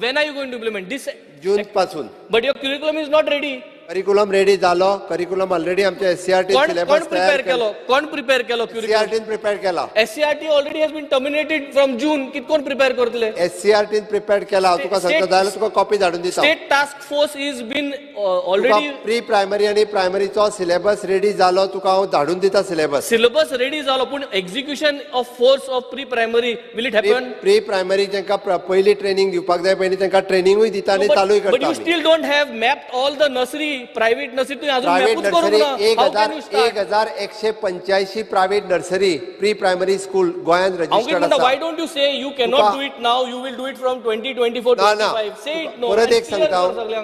when are you going to implement this जून पासून but your curriculum is not ready curriculum ready जालो curriculum already आमच्या SCRT syllabus तयार केलो कोण prepare केलो SCRT prepare केला SCRT already has been terminated from June कोण प्रिपेअर करतले SCRT प्रिपेअर केला हांव तुका सांगता जाल्यार तुका कॉपी धाडून दिता state task force is been already pre primary आणि प्रायमरीचो सिलेबस रेडी जालो तुका हांव धाडून दिता सिलेबस रेडी जालो पूण execution of force of pre primary will it happen pre primary जेंका पयली ट्रेनिंग दिवपाक जाय पळय तेंका ट्रेनिंगूय दिता आनी चालूय करता but you still don't have mapped all the nursery private nursery तुम्ही अजून मॅपच करू ना 1185 private nursery pre primary school गोंयांत रजिस्टर्ड आसा why don't you say you cannot do it now you will do it from 2024-25 say it no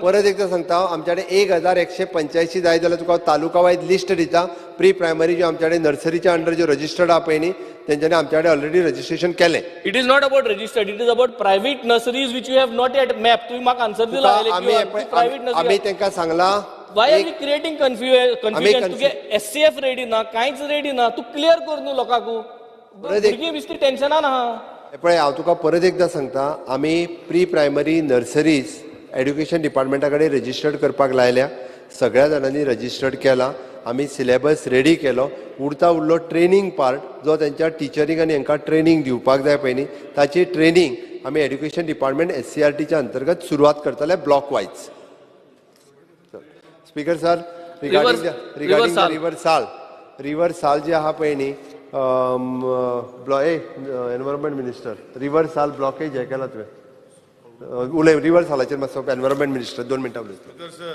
परत एकदा सांगता आमच्याकडे 1185 जाय जाल्यार तुका तालुका वायज लिस्ट दिता प्री प्रायमरी जो आमच्याकडे नर्सरीच्या अंडर जो रजिस्टर्ड आहा पळय न्ही तेंच्यांनी आमच्याकडे ऑलरेडी रजिस्ट्रेशन केलें it is not about registered it is about private nurseries which you have not yet map तुम्ही म्हाका आन्सर दिला आमी तेंका सांगला why are we creating confusion तुगे SCF रेडी ना कांयच रेडी ना तू क्लियर कर न्हू लोकांकू भुरगीं बिस्ती टेन्शनान आहा पळय हांव तुका परत एकदां सांगता आमी प्री प्रायमरी नर्सरीज एड्युकेशन डिपार्टमेंटा कडेन रजिस्टर्ड करपाक लायल्या सगळ्या जाणांनी रजिस्टर्ड केला आमी सिलेबस रेडी केलो उरलो ट्रेनींग पार्ट जो तेंच्या टिचरींक आनी हांकां ट्रेनींग दिवपाक जाय पळय न्ही ताची ट्रेनींग आमी एड्युकेशन डिपार्टमेंट SCRTच्या अंतर्गत सुरवात करतले block wise. Speaker sir regarding river साल जे आहा पळय न्ही एनवायरमेंट मिनिस्टर रिवर साल ब्लॉकेज हे केला तुवें उलय रिवर सालाचेर मातसो एनवायरमेंट मिनिस्टर 2 मिनटां उलयता. सर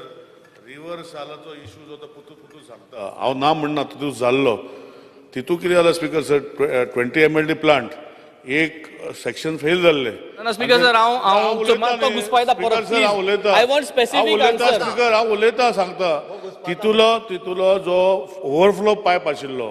रिवर सालाचो इशू जो तो पुतू सांगता हांव ना म्हणना तितू जाल्लो तितू कितें जालें स्पीकर सर 20 MLD प्लांट एक सेक्शन फेल जाल्ले. स्पीकर सर हांव घुसपायता परत I want specific answer. Speaker हांव उलयता सांगता तितूलो जो ओव्हरफ्लो पायप आशिल्लो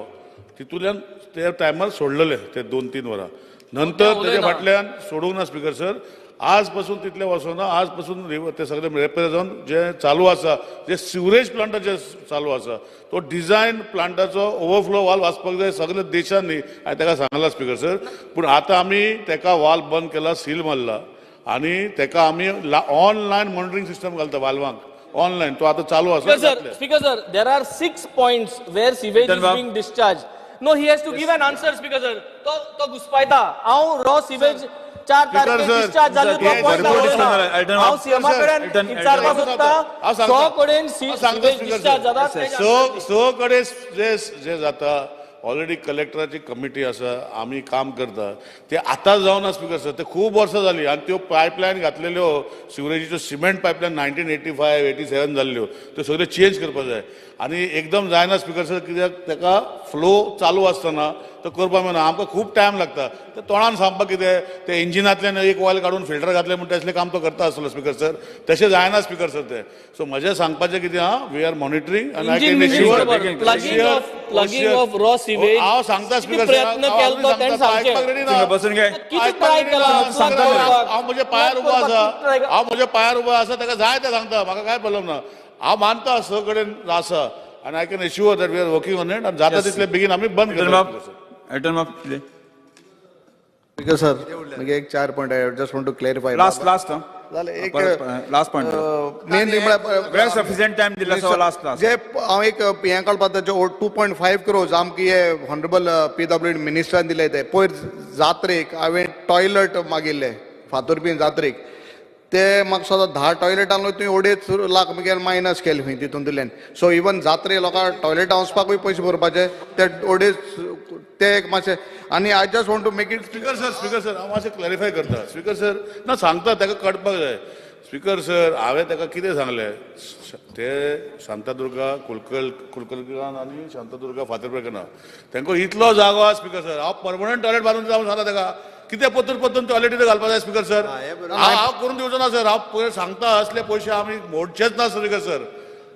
तितूंतल्यान ते टायमार सोडलेले ते 2-3 वरां नंतर तेजे फाटल्यान सोडूंक ना स्पीकर सर आज पासून तितले वचोना आज पासून ते सगळे रिपेर जावन जे चालू आसा जे सिवरेज प्लांट जे चालू आसा तो डिझायन प्लांटाचो ओव्हरफ्लो वाल वाचपाक जाय सगळ्या देशांनी हांवें ताका सांगला स्पीकर सर पूण आतां आमी तेका वाल बंद केला सील मारला आनी तेका आमी ऑनलायन मॉनिटरींग सिस्टम घालता वाल्वांक ऑनलायन तो आतां चालू आसा. Speaker sir there are 6 points where sewage is being discharged. No, he has to give an answer, Speaker sir. तो घुसपायता हांव रॉ सिवेज 4 तारखेक डिस्चार्ज जाले तो पॉइंट दाखयना हांव सीएमा कडेन विचारपाक सोदता 100 कडेन सिवेज डिस्चार्ज जाता 100 कडेन जे जाता ऑलरेडी कलेक्टराची कमिटी आसा आमी काम करता ते आतां जावना स्पीकर सर ते खूब वर्सां जाली आनी त्यो पायपलायन घातलेल्यो सिवरेजीच्यो सिमेंट पायपलायन 1985-87 जाल्ल्यो त्यो सगळ्यो चेंज करपाक जाय आनी एकदम जायना स्पीकर सर कित्याक ताका फ्लो चालू आसतना तो करपाक मेळना आमकां खूब टायम लागता ते तोंडान सांगपाक कितें ते इंजिनांतल्यान एक ऑयल काडून फिल्टर घातले म्हणटा तसलें काम तो करता आसलो स्पीकर सर तशें जायना स्पीकर सर ते सो म्हजें सांगपाचें कितें आहा we are monitoring plugging of raw sewage हांव सांगता स्पीकर प्रयत्न केलो तें सांगचें बसून घे हांव म्हज्या पांयार उबो आसा ताका जाय तें सांगता म्हाका काय प्रॉब्लम ना हांव मानता स कडेन आसा आनी I can assure that we are working on it आनी जाता तितले बेगीन आमी बंद करता. स्पीकर सर मागे एक 4 point I just want to clarify last जाले एक लास्ट पॉइंट मेन वेळ सफिशियंट टाइम दिला सो लास्ट जे हांव एक हें काडपाक 2.5 crores आमकां हे हॉनरेबल PWD मिनिस्टरान दिले ते पयर जात्रेक हांवें टॉयलेट मागिल्ले फातोरपीन जात्रेक ते म्हाका सदां 10 टॉयलेटांक तुवें ओडेच लाख मुगेल मायनस केले खंय तितूंतल्यान सो इवन जात्रे लोकांक टॉयलेटां वचपाकूय पयशे भरपाचे ते ओडेच ते एक मातशें आनी I just want to make it speaker sir हांव मातशें क्लॅरिफाय करता स्पीकर सर ना सांगता ताका कळपाक जाय स्पीकर सर हांवें ताका कितें सांगलें ते शांतादुर्गा कुलकर्णीकान आनी शांतादुर्गा फातर्पेकान तांकां इतलो जागो आसा स्पीकर सर हांव परमनंट टॉयलेट बांदून जावन सांगता ताका कितें परतून टॉयलेटीत घालपाक जाय स्पीकर सर हांव करून दिवचो ना सर हांव पयर सांगता असले पयशे आमी मोडचेच ना स्पीकर सर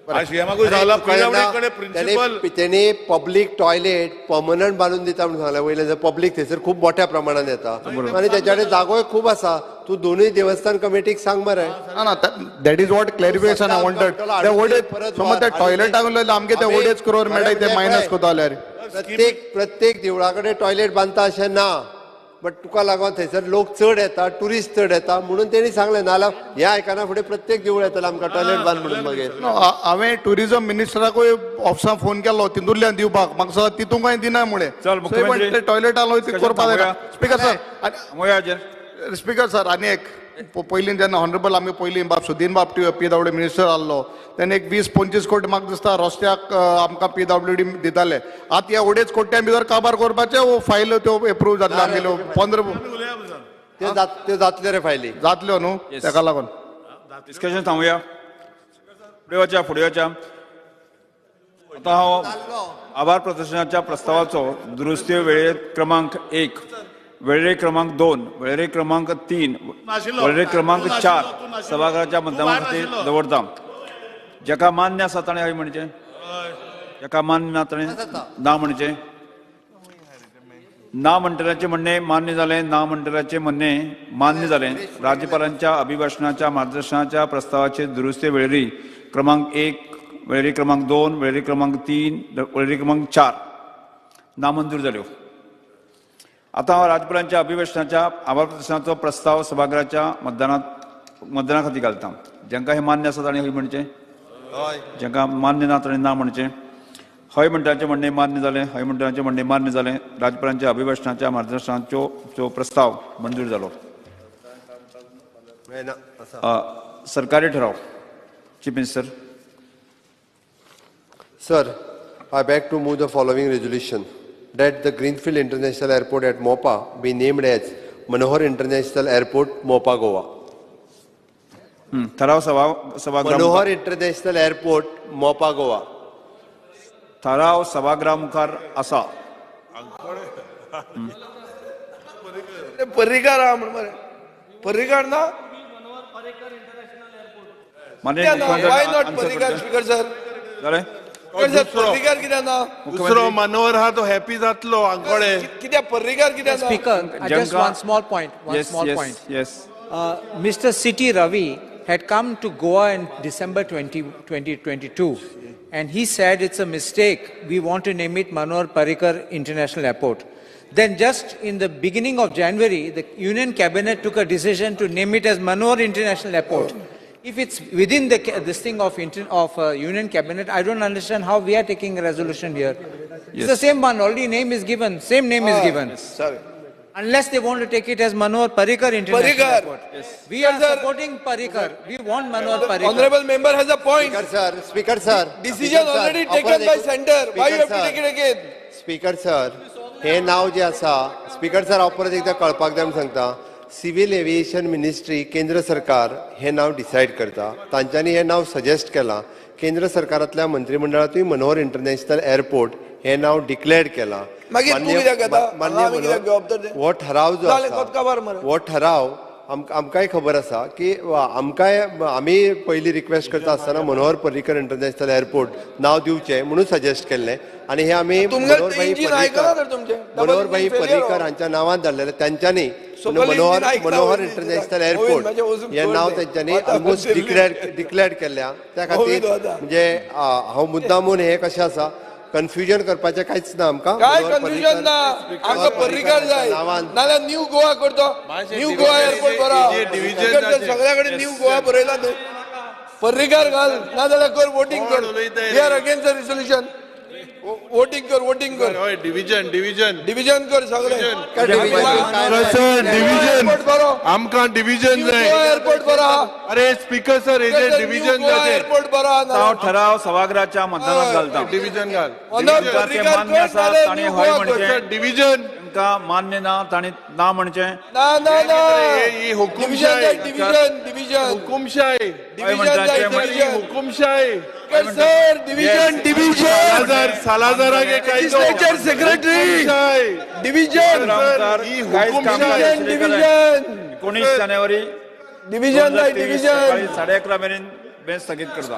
सीएमाकूय सांगला प्रिन्सिपल तेणी पब्लीक टॉयलेट परमनंट बांदून दिता म्हणून सांगलें वयले जर पब्लीक थंयसर खूब मोठ्या प्रमाणात येता आनी तेच्या कडेन जागोय खूब आसा तूं दोनूय देवस्थान कमिटीक सांग मरे ना that is what clarification I wanted ते ओडेच समज त्या टॉयलेटाक आमगे ते ओडेच करोर मेळटाय ते मायनस कोता जाल्यार प्रत्येक देवळा कडेन टॉयलेट बांदता अशें ना बट तुका लागून थंयसर लोक चड येता टुरिस्ट चड येता म्हणून तेणी सांगलें नाल्यार ह्या आयकना फुडें प्रत्येक देवूळ येतलें आमकां टॉयलेट बांद म्हणून मागीर हांवें ट्युरिजम मिनिस्टराकूय ऑफिसां फोन केलो तितूंतल्यान दिवपाक म्हाका सगळं तितूंक कांय दिना मुळे टॉयलेटां करपाक जाय स्पीकर सर आनी एक पयलीं जेन्ना हॉनरेबल आमी पयलीं सुदीन बाब PWD मिनिस्टर आहलो तेन्ना एक 20-25 कोटी म्हाका दिसता रस्त्याक आमकां PWD दिताले आतां ह्या उडेच कोट्यां भितर काबार करपाचे फायल त्यो एप्रूव जातल्यो आमगेल्यो 15 त्यो जातल्यो रे फायली जातल्यो न्हू तेका लागून डिस्कशन थांबुया फुडें वचा आतां हांव आभार प्रदर्शनाच्या प्रस्तावाचो दुरुस्ती वेळे क्रमांक 1 वेळरे क्रमांक 2 वेळरे क्रमांक 3 वेळरे क्रमांक 4 सभागृहाच्या मतदाना खातीर दवरता जेका मान्य आसा ताणें हय म्हणचें जेका मान्य ना ताणें ना म्हणचें ना म्हणटल्याचें म्हणणें मान्य जालें ना म्हणटल्याचें म्हणणें मान्य जालें राज्यपालांच्या अभिभाशणाच्या मार्गदर्शनाच्या प्रस्तावाचे दुरुस्ती वेळेरी क्रमांक 1 वळेरी क्रमांक 2, वळेरी क्रमांक 3, वळेरी क्रमांक 4 नामंजूर जाल्यो. आता हांव राज्यपालांच्या अभिभाशणाच्या आभार प्रदर्शनाचो प्रस्ताव सभागृहाच्या मतदाना खातीर घालता. जांकां हे मान्य आसा ताणें हय म्हणचें, जांकां मान्य ना ताणें ना म्हणचें. हय म्हणटाचें म्हणणें मान्य जालें, हय म्हणटाचें म्हणणें मान्य जालें. राज्यपालांच्या अभिभाशणाच्या मार्गदर्शनाचो प्रस्ताव मंजूर जालो. सरकारी ठराव. Chief minister. Sir, I beg to move the following resolution that the Greenfield International Airport at Mopa be named as Manohar International Airport, Mopa, Goa. ठराव सभागृह Manohar International Airport, Mopa, Goa. ठराव सभागृहा मुखार आसा. पर्रीकार पर्रीकार ना why not Parrikar speaker sir जालें. पर्रीकार कित्याक ना दुसरो मनोहर हा तो हॅपी जातलो आंकोडे कित्याक पर्रीकार कित्याक ना. Speaker, just one small point. Yes. Mr. C.T. Ravi had come to Goa in December 2022, and he said it's a mistake. We want to name it Manohar Parrikar International Airport. Then just in the beginning of January, the Union Cabinet took a decision to name it as Manohar International Airport. If it's within this thing of Union Cabinet, I don't understand how we are taking a resolution here. It's the same one, already name is given, same name is given. Sorry. Unless they want to take it as Manohar Parrikar International Airport. We are supporting Parrikar. We want Manohar Parrikar. Honorable member has a point. Speaker sir. Decision already taken by center. Why you have to take it again? Speaker sir, हे नाव जे आसा, speaker sir हांव परत एकदा कळपाक जाय म्हूण सांगता. सिव्हिल एव्हिएशन मिनिस्ट्री, केंद्र सरकार हे नाव डिसायड करता. तांच्यांनी हे नाव सजेस्ट केलां. केंद्र सरकारांतल्या मंत्रिमंडळांतूय मनोहर इंटरनॅशनल एअरपोर्ट हे नाव डिक्लेअर केलां. हो ठराव जो आसा, हो ठराव आमकांय खबर आसा की आमी पयलीं रिक्वेस्ट करता आसतना मनोहर पर्रीकर इंटरनॅशनल एअरपोर्ट नाव दिवचें म्हणून सजेस्ट केल्लें आणि हे आमी मनोहरभाई पर्रीकर हांच्या नांवान धाडलेलें. त्यांच्यांनी मनोहर इंटरनॅशनल एअरपोर्ट हे नाव त्यांच्यांनी ऑलमोस्ट डिक्लेअर केल्ल्या. त्या खातीर म्हणजे हांव मुद्दामून हे कशें आसा कन्फ्युजन करपाचें कांयच ना. आमकां काय कन्फ्युजन ना, आमकां पर्रीकार जाय नाल्यार न्यू गोवा करतो. न्यू गोवा एअरपोर्ट बरा सगळ्या कडेन न्यू गोवा बरयला न्हू. पर्रीकार घाल नाजाल्यार कर वोटिंग कर. We are against the resolution. Voting कर डिव्हिजन कर सगळे आमकां डिव्हिजन जाय एअरपोर्ट बरा. अरे स्पीकर सर हे डिव्हिजन एअरपोर्ट बरा ठराव सभागृहाच्या मतदानात घालता. डिव्हिजन घाल. मान्य आसा ताणें हय म्हणचें. डिव्हिजन तांकां मान्य ना ताणें ना म्हणचें. ही हुकुमशाही हुकुमशाही सर डिव्हिजन सालाजारागे लेजिस्लेचर सेक्रेटरी डिव्हिजन 19 जानेवारी डिव्हिजन 11:30 मेरेन बेंच स्थगीत करता.